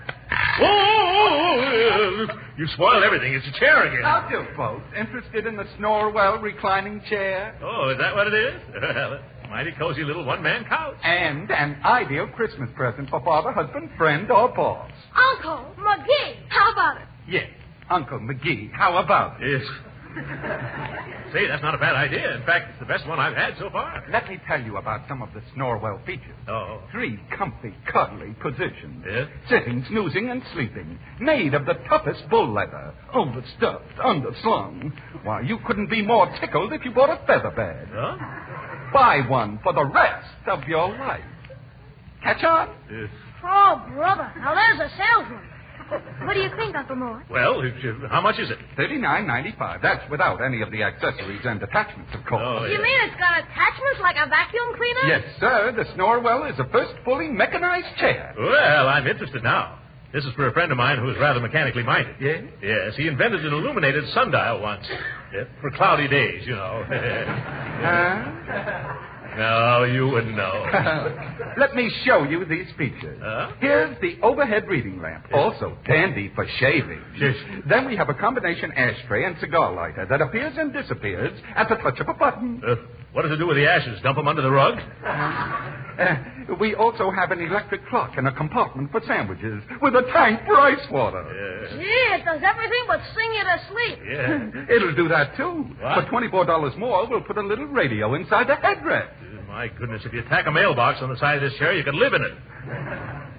Oh, you spoiled everything. It's a chair again. How do, folks? Interested in the Snorwell reclining chair? Oh, is that what it is? Well, mighty cozy little one-man couch. And an ideal Christmas present for father, husband, friend, or boss. Uncle McGee, how about it? Yes, Uncle McGee, how about it? Yes. Say, that's not a bad idea. In fact, it's the best one I've had so far. Let me tell you about some of the Snorwell features. Oh. 3 comfy, cuddly positions. Yes? Sitting, snoozing, and sleeping. Made of the toughest bull leather. Overstuffed, underslung. Why, you couldn't be more tickled if you bought a feather bed. Huh? Buy one for the rest of your life. Catch on? Yes. Oh, brother. Now, there's a salesman. What do you think, Uncle Mort? Well, how much is it? $39.95. That's without any of the accessories and attachments, of course. Oh, You mean it's got attachments like a vacuum cleaner? Yes, sir. The Snorwell is the first fully mechanized chair. Well, I'm interested now. This is for a friend of mine who is rather mechanically minded. Yes? Yes, he invented an illuminated sundial once. For cloudy days, you know. No, you wouldn't know. Let me show you these features. Here's the overhead reading lamp, also dandy for shaving. Yes. Then we have a combination ashtray and cigar lighter that appears and disappears at the touch of a button. What does it do with the ashes? Dump them under the rug? We also have an electric clock and a compartment for sandwiches with a tank for ice water. Yeah. Gee, it does everything but sing you to sleep. Yeah. It'll do that, too. What? For $24 more, we'll put a little radio inside the headrest. My goodness, if you tack a mailbox on the side of this chair, you could live in it.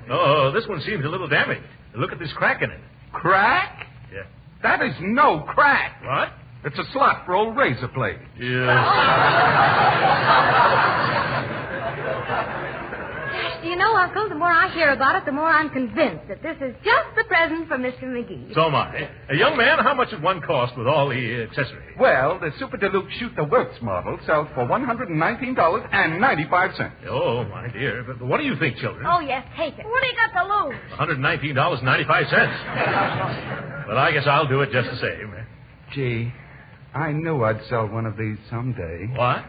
Oh, this one seems a little damaged. Look at this crack in it. Crack? Yeah. That is no crack. What? It's a slot for old razor blades. Do you know, Uncle, the more I hear about it, the more I'm convinced that this is just the present for Mr. McGee. So am I. Young man, how much would one cost with all the accessories? Well, the Super Deluxe Shoot the Works model sells for $119.95. Oh, my dear. But what do you think, children? Oh, yes, take it. What do you got to lose? $119.95. Well, I guess I'll do it just the same. Gee, I knew I'd sell one of these someday. What?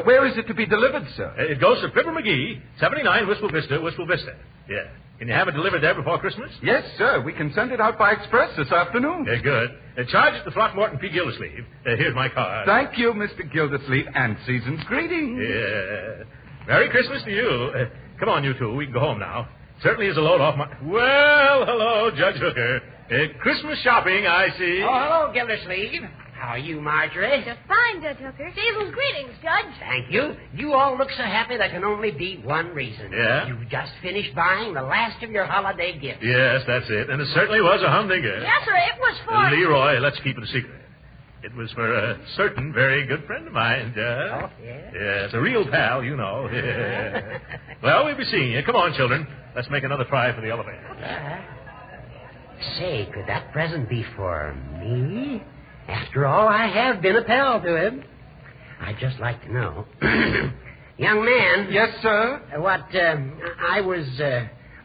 Where is it to be delivered, sir? It goes to Fibber McGee, 79 Wistful Vista, Wistful Vista. Yeah. Can you have it delivered there before Christmas? Yes, sir. We can send it out by express this afternoon. Good. Charge it to Throckmorton P. Gildersleeve. Here's my card. Thank you, Mr. Gildersleeve, and season's greetings. Yeah. Merry Christmas to you. Come on, you two. We can go home now. Certainly is a load off my... Well, hello, Judge Hooker. Christmas shopping, I see. Oh, hello, Gildersleeve. How are you, Marjorie? Just fine, Judge Hooker. Season's greetings, Judge. Thank you. You all look so happy there can only be one reason. Yeah? You just finished buying the last of your holiday gifts. Yes, that's it. And it certainly was a humdinger. Yes, sir. It was for... Leroy, let's keep it a secret. It was for a certain very good friend of mine, Judge. Oh, yeah? Yes, a real pal, you know. Well, we'll be seeing you. Come on, children. Let's make another try for the elevator. Say, could that present be for me? After all, I have been a pal to him. I'd just like to know. Young man. Yes, sir?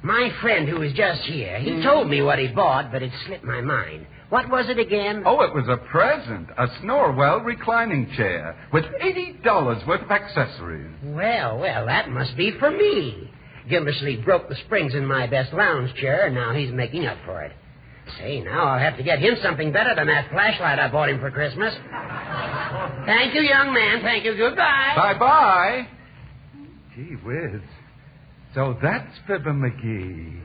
My friend who was just here, he told me what he bought, but it slipped my mind. What was it again? Oh, it was a present. A Snorwell reclining chair with $80 worth of accessories. Well, that must be for me. Gildersleeve broke the springs in my best lounge chair, and now he's making up for it. Say, now I'll have to get him something better than that flashlight I bought him for Christmas. Thank you, young man. Thank you. Goodbye. Bye-bye. Gee whiz. So that's Fibber McGee.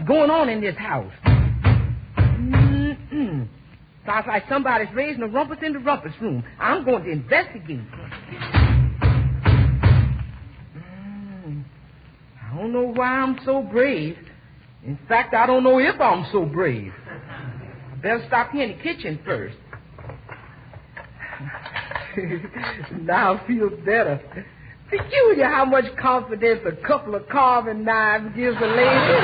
What's going on in this house? Sounds like somebody's raising a rumpus in the rumpus room. I'm going to investigate. I don't know why I'm so brave. In fact, I don't know if I'm so brave. I better stop here in the kitchen first. Now I feel better. Peculiar how much confidence a couple of carving knives gives a lady.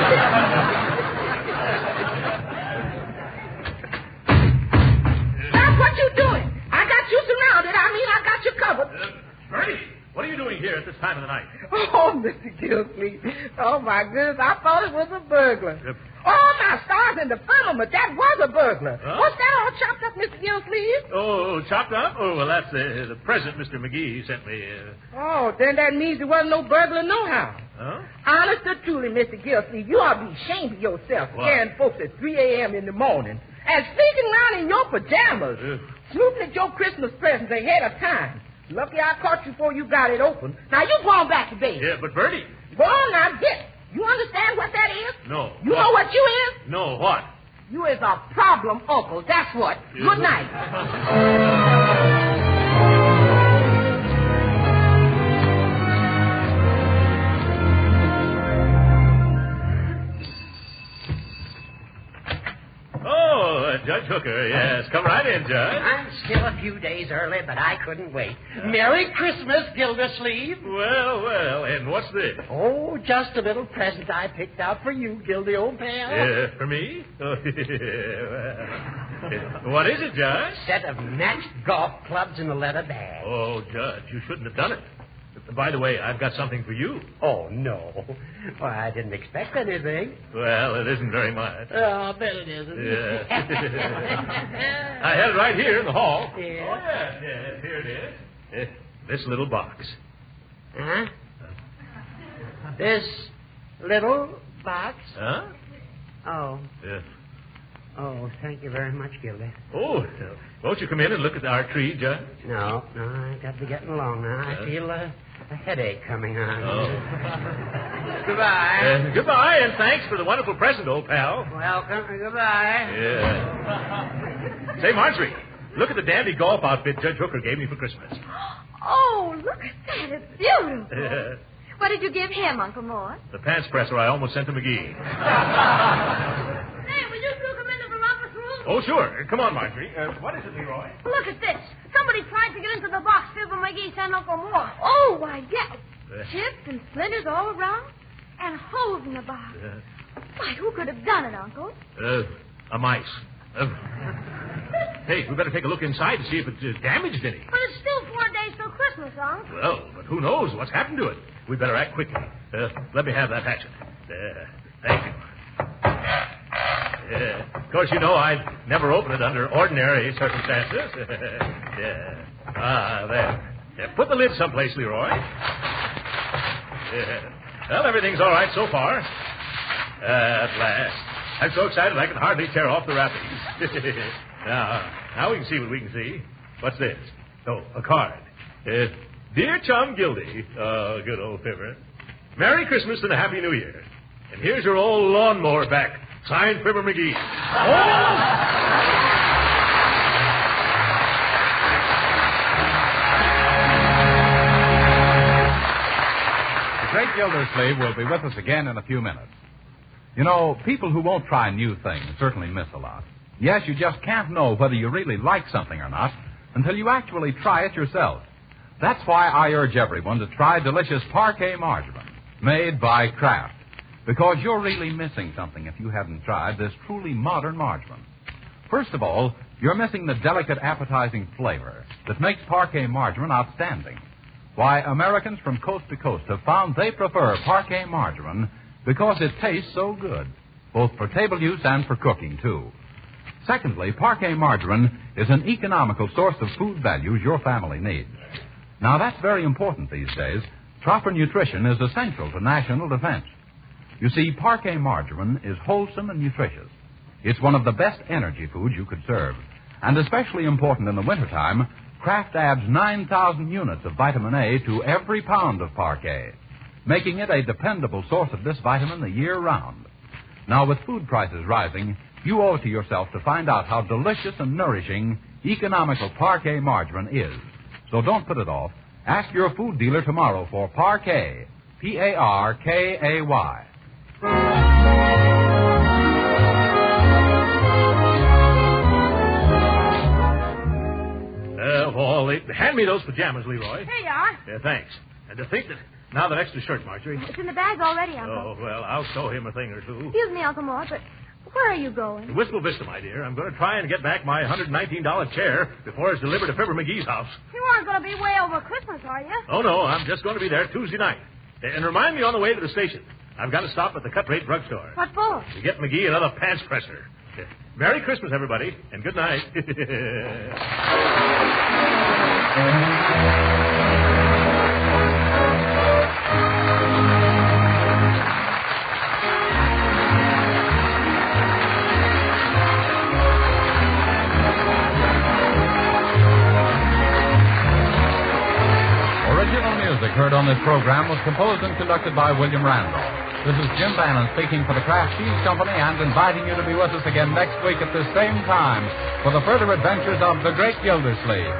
That's what you're doing. I got you surrounded. I got you covered. Bertie, what are you doing here at this time of the night? Oh, Mr. Gildersleeve. Oh, my goodness. I thought it was a burglar. Oh, my stars in the firmament. That was a burglar. Huh? What's that all chopped up, Mr. Gildersleeve? Oh, chopped up? Oh, well, that's the present Mr. McGee sent me. Oh, then that means there wasn't no burglar nohow. Huh? Honest or truly, Mr. Gildersleeve, you ought to be ashamed of yourself What? scaring folks at 3 a.m. in the morning and sneaking around in your pajamas, snooping at your Christmas presents ahead of time. Lucky I caught you before you got it open. Now, you go on back to bed. Yeah, but Bertie. Go on now, get it. You understand what that is? No. You know what you is? No, what? You is a problem uncle, that's what. Good night. Judge Hooker, yes. Come right in, Judge. I'm still a few days early, but I couldn't wait. Merry Christmas, Gildersleeve. Well, and what's this? Oh, just a little present I picked out for you, Gildy, old pal. For me? What is it, Judge? Set of matched golf clubs in a leather bag. Oh, Judge, you shouldn't have done it. By the way, I've got something for you. Oh, no. Well, I didn't expect anything. Well, it isn't very much. Oh, I bet it isn't. Yeah. I had it right here in the hall. Yeah. Oh, yes, here it is. This little box. Huh? This little box? Huh? Oh. Yeah. Oh, thank you very much, Gildy. Oh, won't you come in and look at our tree, Judge? No, I've got to be getting along now. I feel a headache coming on. Oh. Goodbye. Goodbye, and thanks for the wonderful present, old pal. Welcome. Goodbye. Yeah. Say, Marjorie, look at the dandy golf outfit Judge Hooker gave me for Christmas. Oh, look at that. It's beautiful. Yeah. What did you give him, Uncle Mort? The pants presser I almost sent to McGee. Hey, will you two come into the rumpus room? Oh, sure. Come on, Marjorie. What is it, Leroy? Look at this. Somebody tried to get into the box Fibber McGee sent Uncle Mort. Oh, why, yeah. Chips and splinters all around and holes in the box. Why, who could have done it, Uncle? A mice. Hey, we better take a look inside to see if it's damaged any. But it's still 4 days till Christmas, Uncle. Well, but who knows what's happened to it? We better act quickly. Let me have that hatchet. Thank you. Of course, you know I'd never open it under ordinary circumstances. There. Put the lid someplace, Leroy. Well, everything's all right so far. At last. I'm so excited I can hardly tear off the wrappings. Now we can see what we can see. What's this? Oh, a card. Dear Chum Gildy. Oh, good old Fibber. Merry Christmas and a Happy New Year. And here's your old lawnmower back. Signed, Fibber McGee. The great Gildersleeve will be with us again in a few minutes. You know, people who won't try new things certainly miss a lot. Yes, you just can't know whether you really like something or not until you actually try it yourself. That's why I urge everyone to try delicious Parquet margarine, made by Kraft. Because you're really missing something if you haven't tried this truly modern margarine. First of all, you're missing the delicate, appetizing flavor that makes Parquet margarine outstanding. Why, Americans from coast to coast have found they prefer Parquet margarine because it tastes so good, both for table use and for cooking, too. Secondly, Parquet margarine is an economical source of food values your family needs. Now, that's very important these days. Proper nutrition is essential to national defense. You see, Parquet margarine is wholesome and nutritious. It's one of the best energy foods you could serve. And especially important in the wintertime, Kraft adds 9,000 units of vitamin A to every pound of Parquet, making it a dependable source of this vitamin the year round. Now, with food prices rising, you owe it to yourself to find out how delicious and nourishing economical Parquet margarine is. So don't put it off. Ask your food dealer tomorrow for Parquet, Parkay. Hand me those pajamas, Leroy. Here you are. Yeah, thanks. And to think that now that extra shirt, Marjorie. It's in the bag already, Uncle. Oh, well, I'll show him a thing or two. Excuse me, Uncle Mort, but where are you going? To Wistful Vista, my dear. I'm going to try and get back my $119 chair before it's delivered to Fibber McGee's house. You aren't going to be way over Christmas, are you? Oh, no, I'm just going to be there Tuesday night. And remind me on the way to the station. I've got to stop at the cut-rate drugstore. What for? To get McGee another pants presser. Merry Christmas, everybody, and good night. Original music heard on this program was composed and conducted by William Randolph. This is Jim Bannon speaking for the Kraft Cheese Company and inviting you to be with us again next week at this same time for the further adventures of the great Gildersleeve.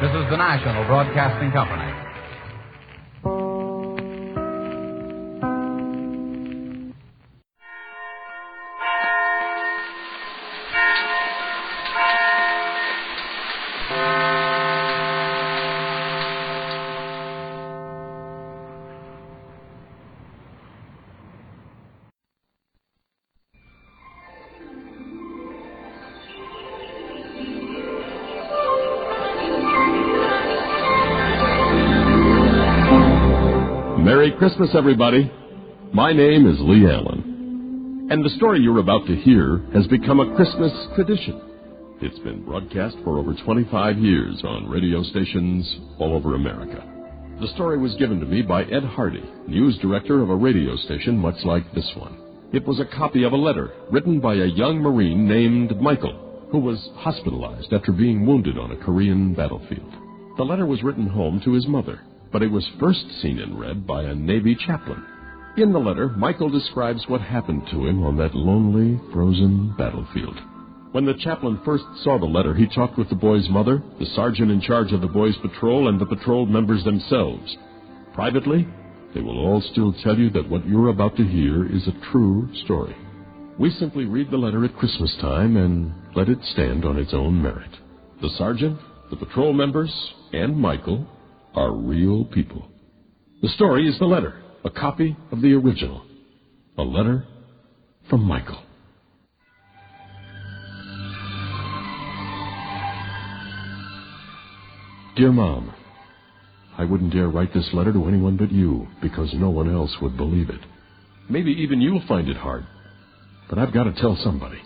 This is the National Broadcasting Company. Merry Christmas, everybody. My name is Lee Allen, and the story you're about to hear has become a Christmas tradition. It's been broadcast for over 25 years on radio stations all over America. The story was given to me by Ed Hardy, news director of a radio station much like this one. It was a copy of a letter written by a young Marine named Michael, who was hospitalized after being wounded on a Korean battlefield. The letter was written home to his mother, but it was first seen and read by a Navy chaplain. In the letter, Michael describes what happened to him on that lonely, frozen battlefield. When the chaplain first saw the letter, he talked with the boy's mother, the sergeant in charge of the boys' patrol, and the patrol members themselves. Privately, they will all still tell you that what you're about to hear is a true story. We simply read the letter at Christmas time and let it stand on its own merit. The sergeant, the patrol members, and Michael are real people. The story is the letter, a copy of the original. A letter from Michael. Dear Mom, I wouldn't dare write this letter to anyone but you, because no one else would believe it. Maybe even you'll find it hard, but I've got to tell somebody.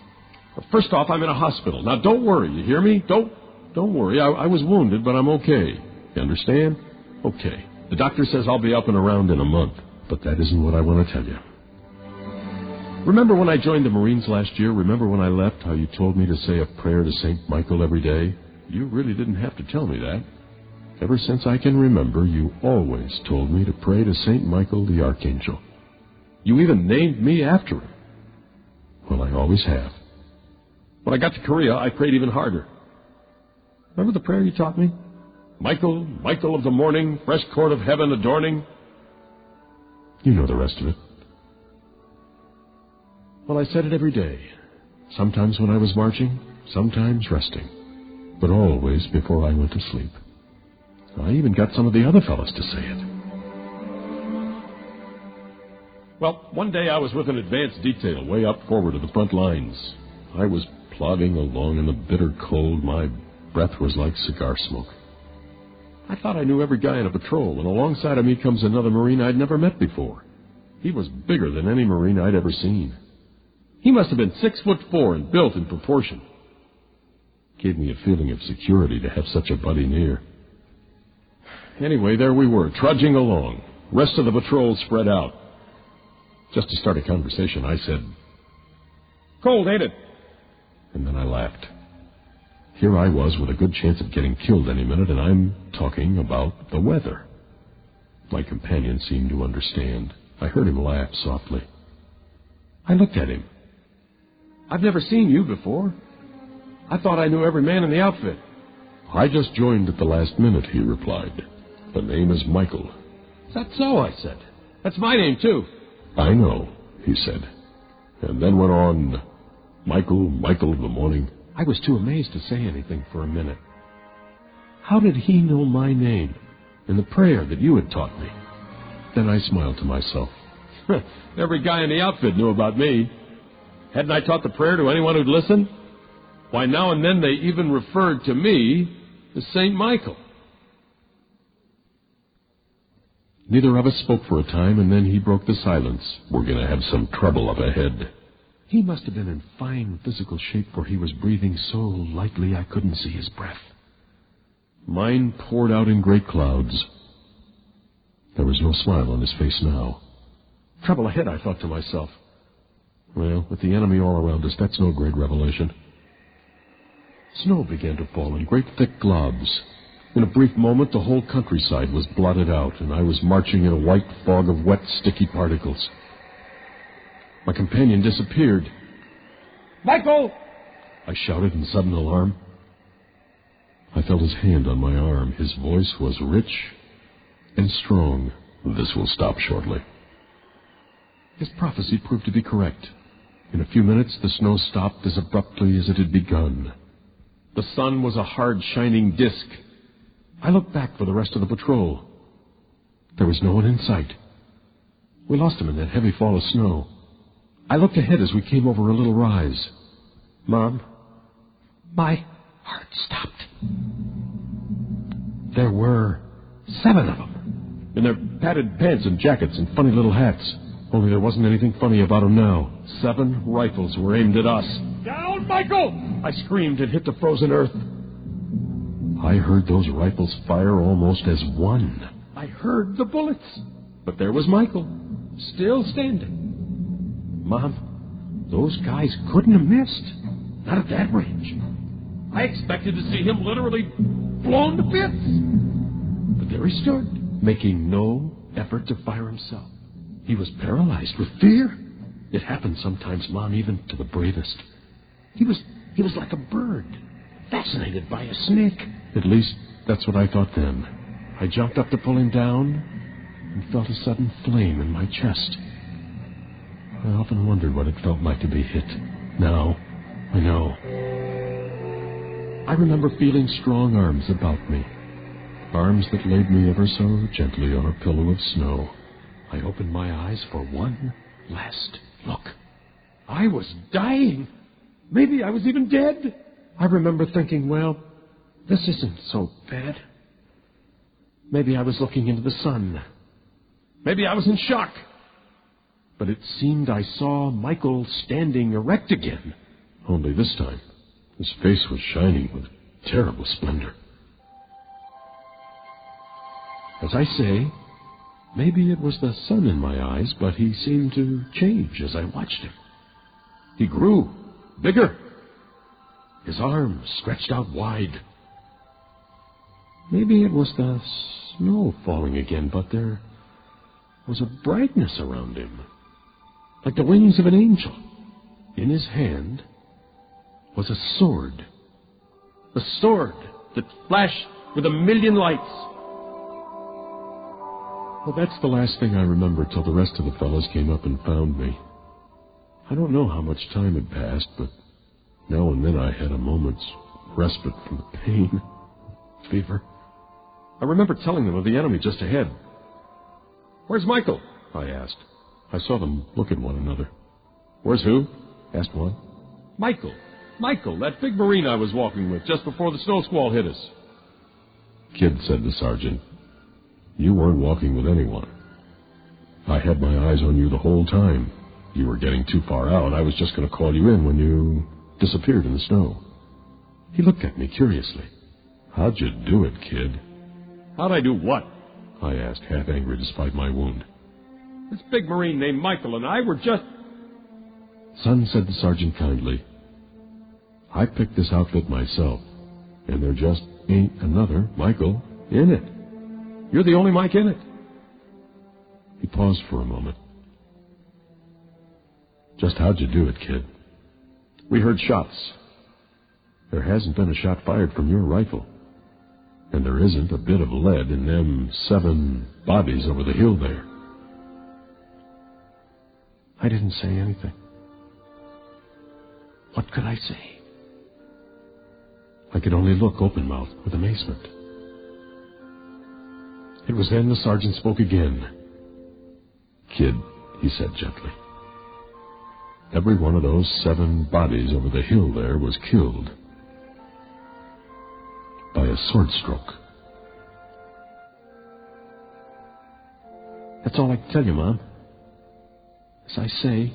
First off, I'm in a hospital. Now, don't worry, you hear me? Don't worry. I was wounded, but I'm okay. You understand? Okay. The doctor says I'll be up and around in a month, but that isn't what I want to tell you. Remember when I joined the Marines last year? Remember when I left, how you told me to say a prayer to St. Michael every day? You really didn't have to tell me that. Ever since I can remember, you always told me to pray to St. Michael the Archangel. You even named me after him. Well, I always have. When I got to Korea, I prayed even harder. Remember the prayer you taught me? Michael, Michael of the morning, fresh court of heaven adorning. You know the rest of it. Well, I said it every day. Sometimes when I was marching, sometimes resting, but always before I went to sleep. I even got some of the other fellows to say it. Well, one day I was with an advanced detail way up forward of the front lines. I was plodding along in the bitter cold. My breath was like cigar smoke. I thought I knew every guy in a patrol, when alongside of me comes another Marine I'd never met before. He was bigger than any Marine I'd ever seen. He must have been 6'4" and built in proportion. Gave me a feeling of security to have such a buddy near. Anyway, there we were, trudging along. Rest of the patrol spread out. Just to start a conversation, I said, "Cold, ain't it?" And then I laughed. Here I was with a good chance of getting killed any minute, and I'm talking about the weather. My companion seemed to understand. I heard him laugh softly. I looked at him. I've never seen you before. I thought I knew every man in the outfit. I just joined at the last minute, he replied. The name is Michael. Is that so? I said. That's my name, too. I know, he said. And then went on, Michael in the morning. I was too amazed to say anything for a minute. How did he know my name and the prayer that you had taught me? Then I smiled to myself. Every guy in the outfit knew about me. Hadn't I taught the prayer to anyone who'd listen? Why, now and then they even referred to me as St. Michael. Neither of us spoke for a time, and then he broke the silence. We're going to have some trouble up ahead. He must have been in fine physical shape, for he was breathing so lightly I couldn't see his breath. Mine poured out in great clouds. There was no smile on his face now. Trouble ahead, I thought to myself. Well, with the enemy all around us, that's no great revelation. Snow began to fall in great thick globs. In a brief moment, the whole countryside was blotted out, and I was marching in a white fog of wet, sticky particles. My companion disappeared. Michael! I shouted in sudden alarm. I felt his hand on my arm. His voice was rich and strong. This will stop shortly. His prophecy proved to be correct. In a few minutes, the snow stopped as abruptly as it had begun. The sun was a hard, shining disk. I looked back for the rest of the patrol. There was no one in sight. We lost him in that heavy fall of snow. I looked ahead as we came over a little rise. Mom, my heart stopped. There were 7 of them, in their padded pants and jackets and funny little hats. Only there wasn't anything funny about them now. 7 rifles were aimed at us. Down, Michael! I screamed and hit the frozen earth. I heard those rifles fire almost as one. I heard the bullets. But there was Michael, still standing. Mom, those guys couldn't have missed. Not at that range. I expected to see him literally blown to bits. But there he stood, making no effort to fire himself. He was paralyzed with fear. It happens sometimes, Mom, even to the bravest. He was like a bird, fascinated by a snake. At least, that's what I thought then. I jumped up to pull him down and felt a sudden flame in my chest. I often wondered what it felt like to be hit. Now, I know. I remember feeling strong arms about me. Arms that laid me ever so gently on a pillow of snow. I opened my eyes for one last look. I was dying. Maybe I was even dead. I remember thinking, well, this isn't so bad. Maybe I was looking into the sun. Maybe I was in shock. But it seemed I saw Michael standing erect again. Only this time, his face was shining with terrible splendor. As I say, maybe it was the sun in my eyes, but he seemed to change as I watched him. He grew bigger. His arms stretched out wide. Maybe it was the snow falling again, but there was a brightness around him, like the wings of an angel. In his hand was a sword that flashed with 1,000,000 lights. Well, that's the last thing I remember till the rest of the fellows came up and found me. I don't know how much time had passed, but now and then I had a moment's respite from the pain, fever. I remember telling them of the enemy just ahead. "Where's Michael?" I asked. I saw them look at one another. "Where's who?" asked one. Michael, that big Marine I was walking with just before the snow squall hit us." "Kid," said the sergeant, "you weren't walking with anyone. I had my eyes on you the whole time. You were getting too far out. I was just going to call you in when you disappeared in the snow." He looked at me curiously. "How'd you do it, kid?" "How'd I do what?" I asked, half angry despite my wound. "This big Marine named Michael and I were just..." "Son," said the sergeant kindly, "I picked this outfit myself, and there just ain't another Michael in it. You're the only Mike in it." He paused for a moment. "Just how'd you do it, kid?" We heard shots. There hasn't been a shot fired from your rifle. And there isn't a bit of lead in them 7 bodies over the hill there. I didn't say anything. What could I say? I could only look open-mouthed with amazement. It was then the sergeant spoke again. "Kid," he said gently, "every one of those 7 bodies over the hill there was killed by a sword stroke." That's all I can tell you, Mom. As I say,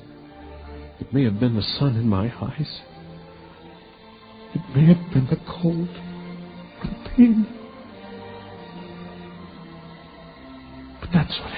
it may have been the sun in my eyes. It may have been the cold or the pain. But that's what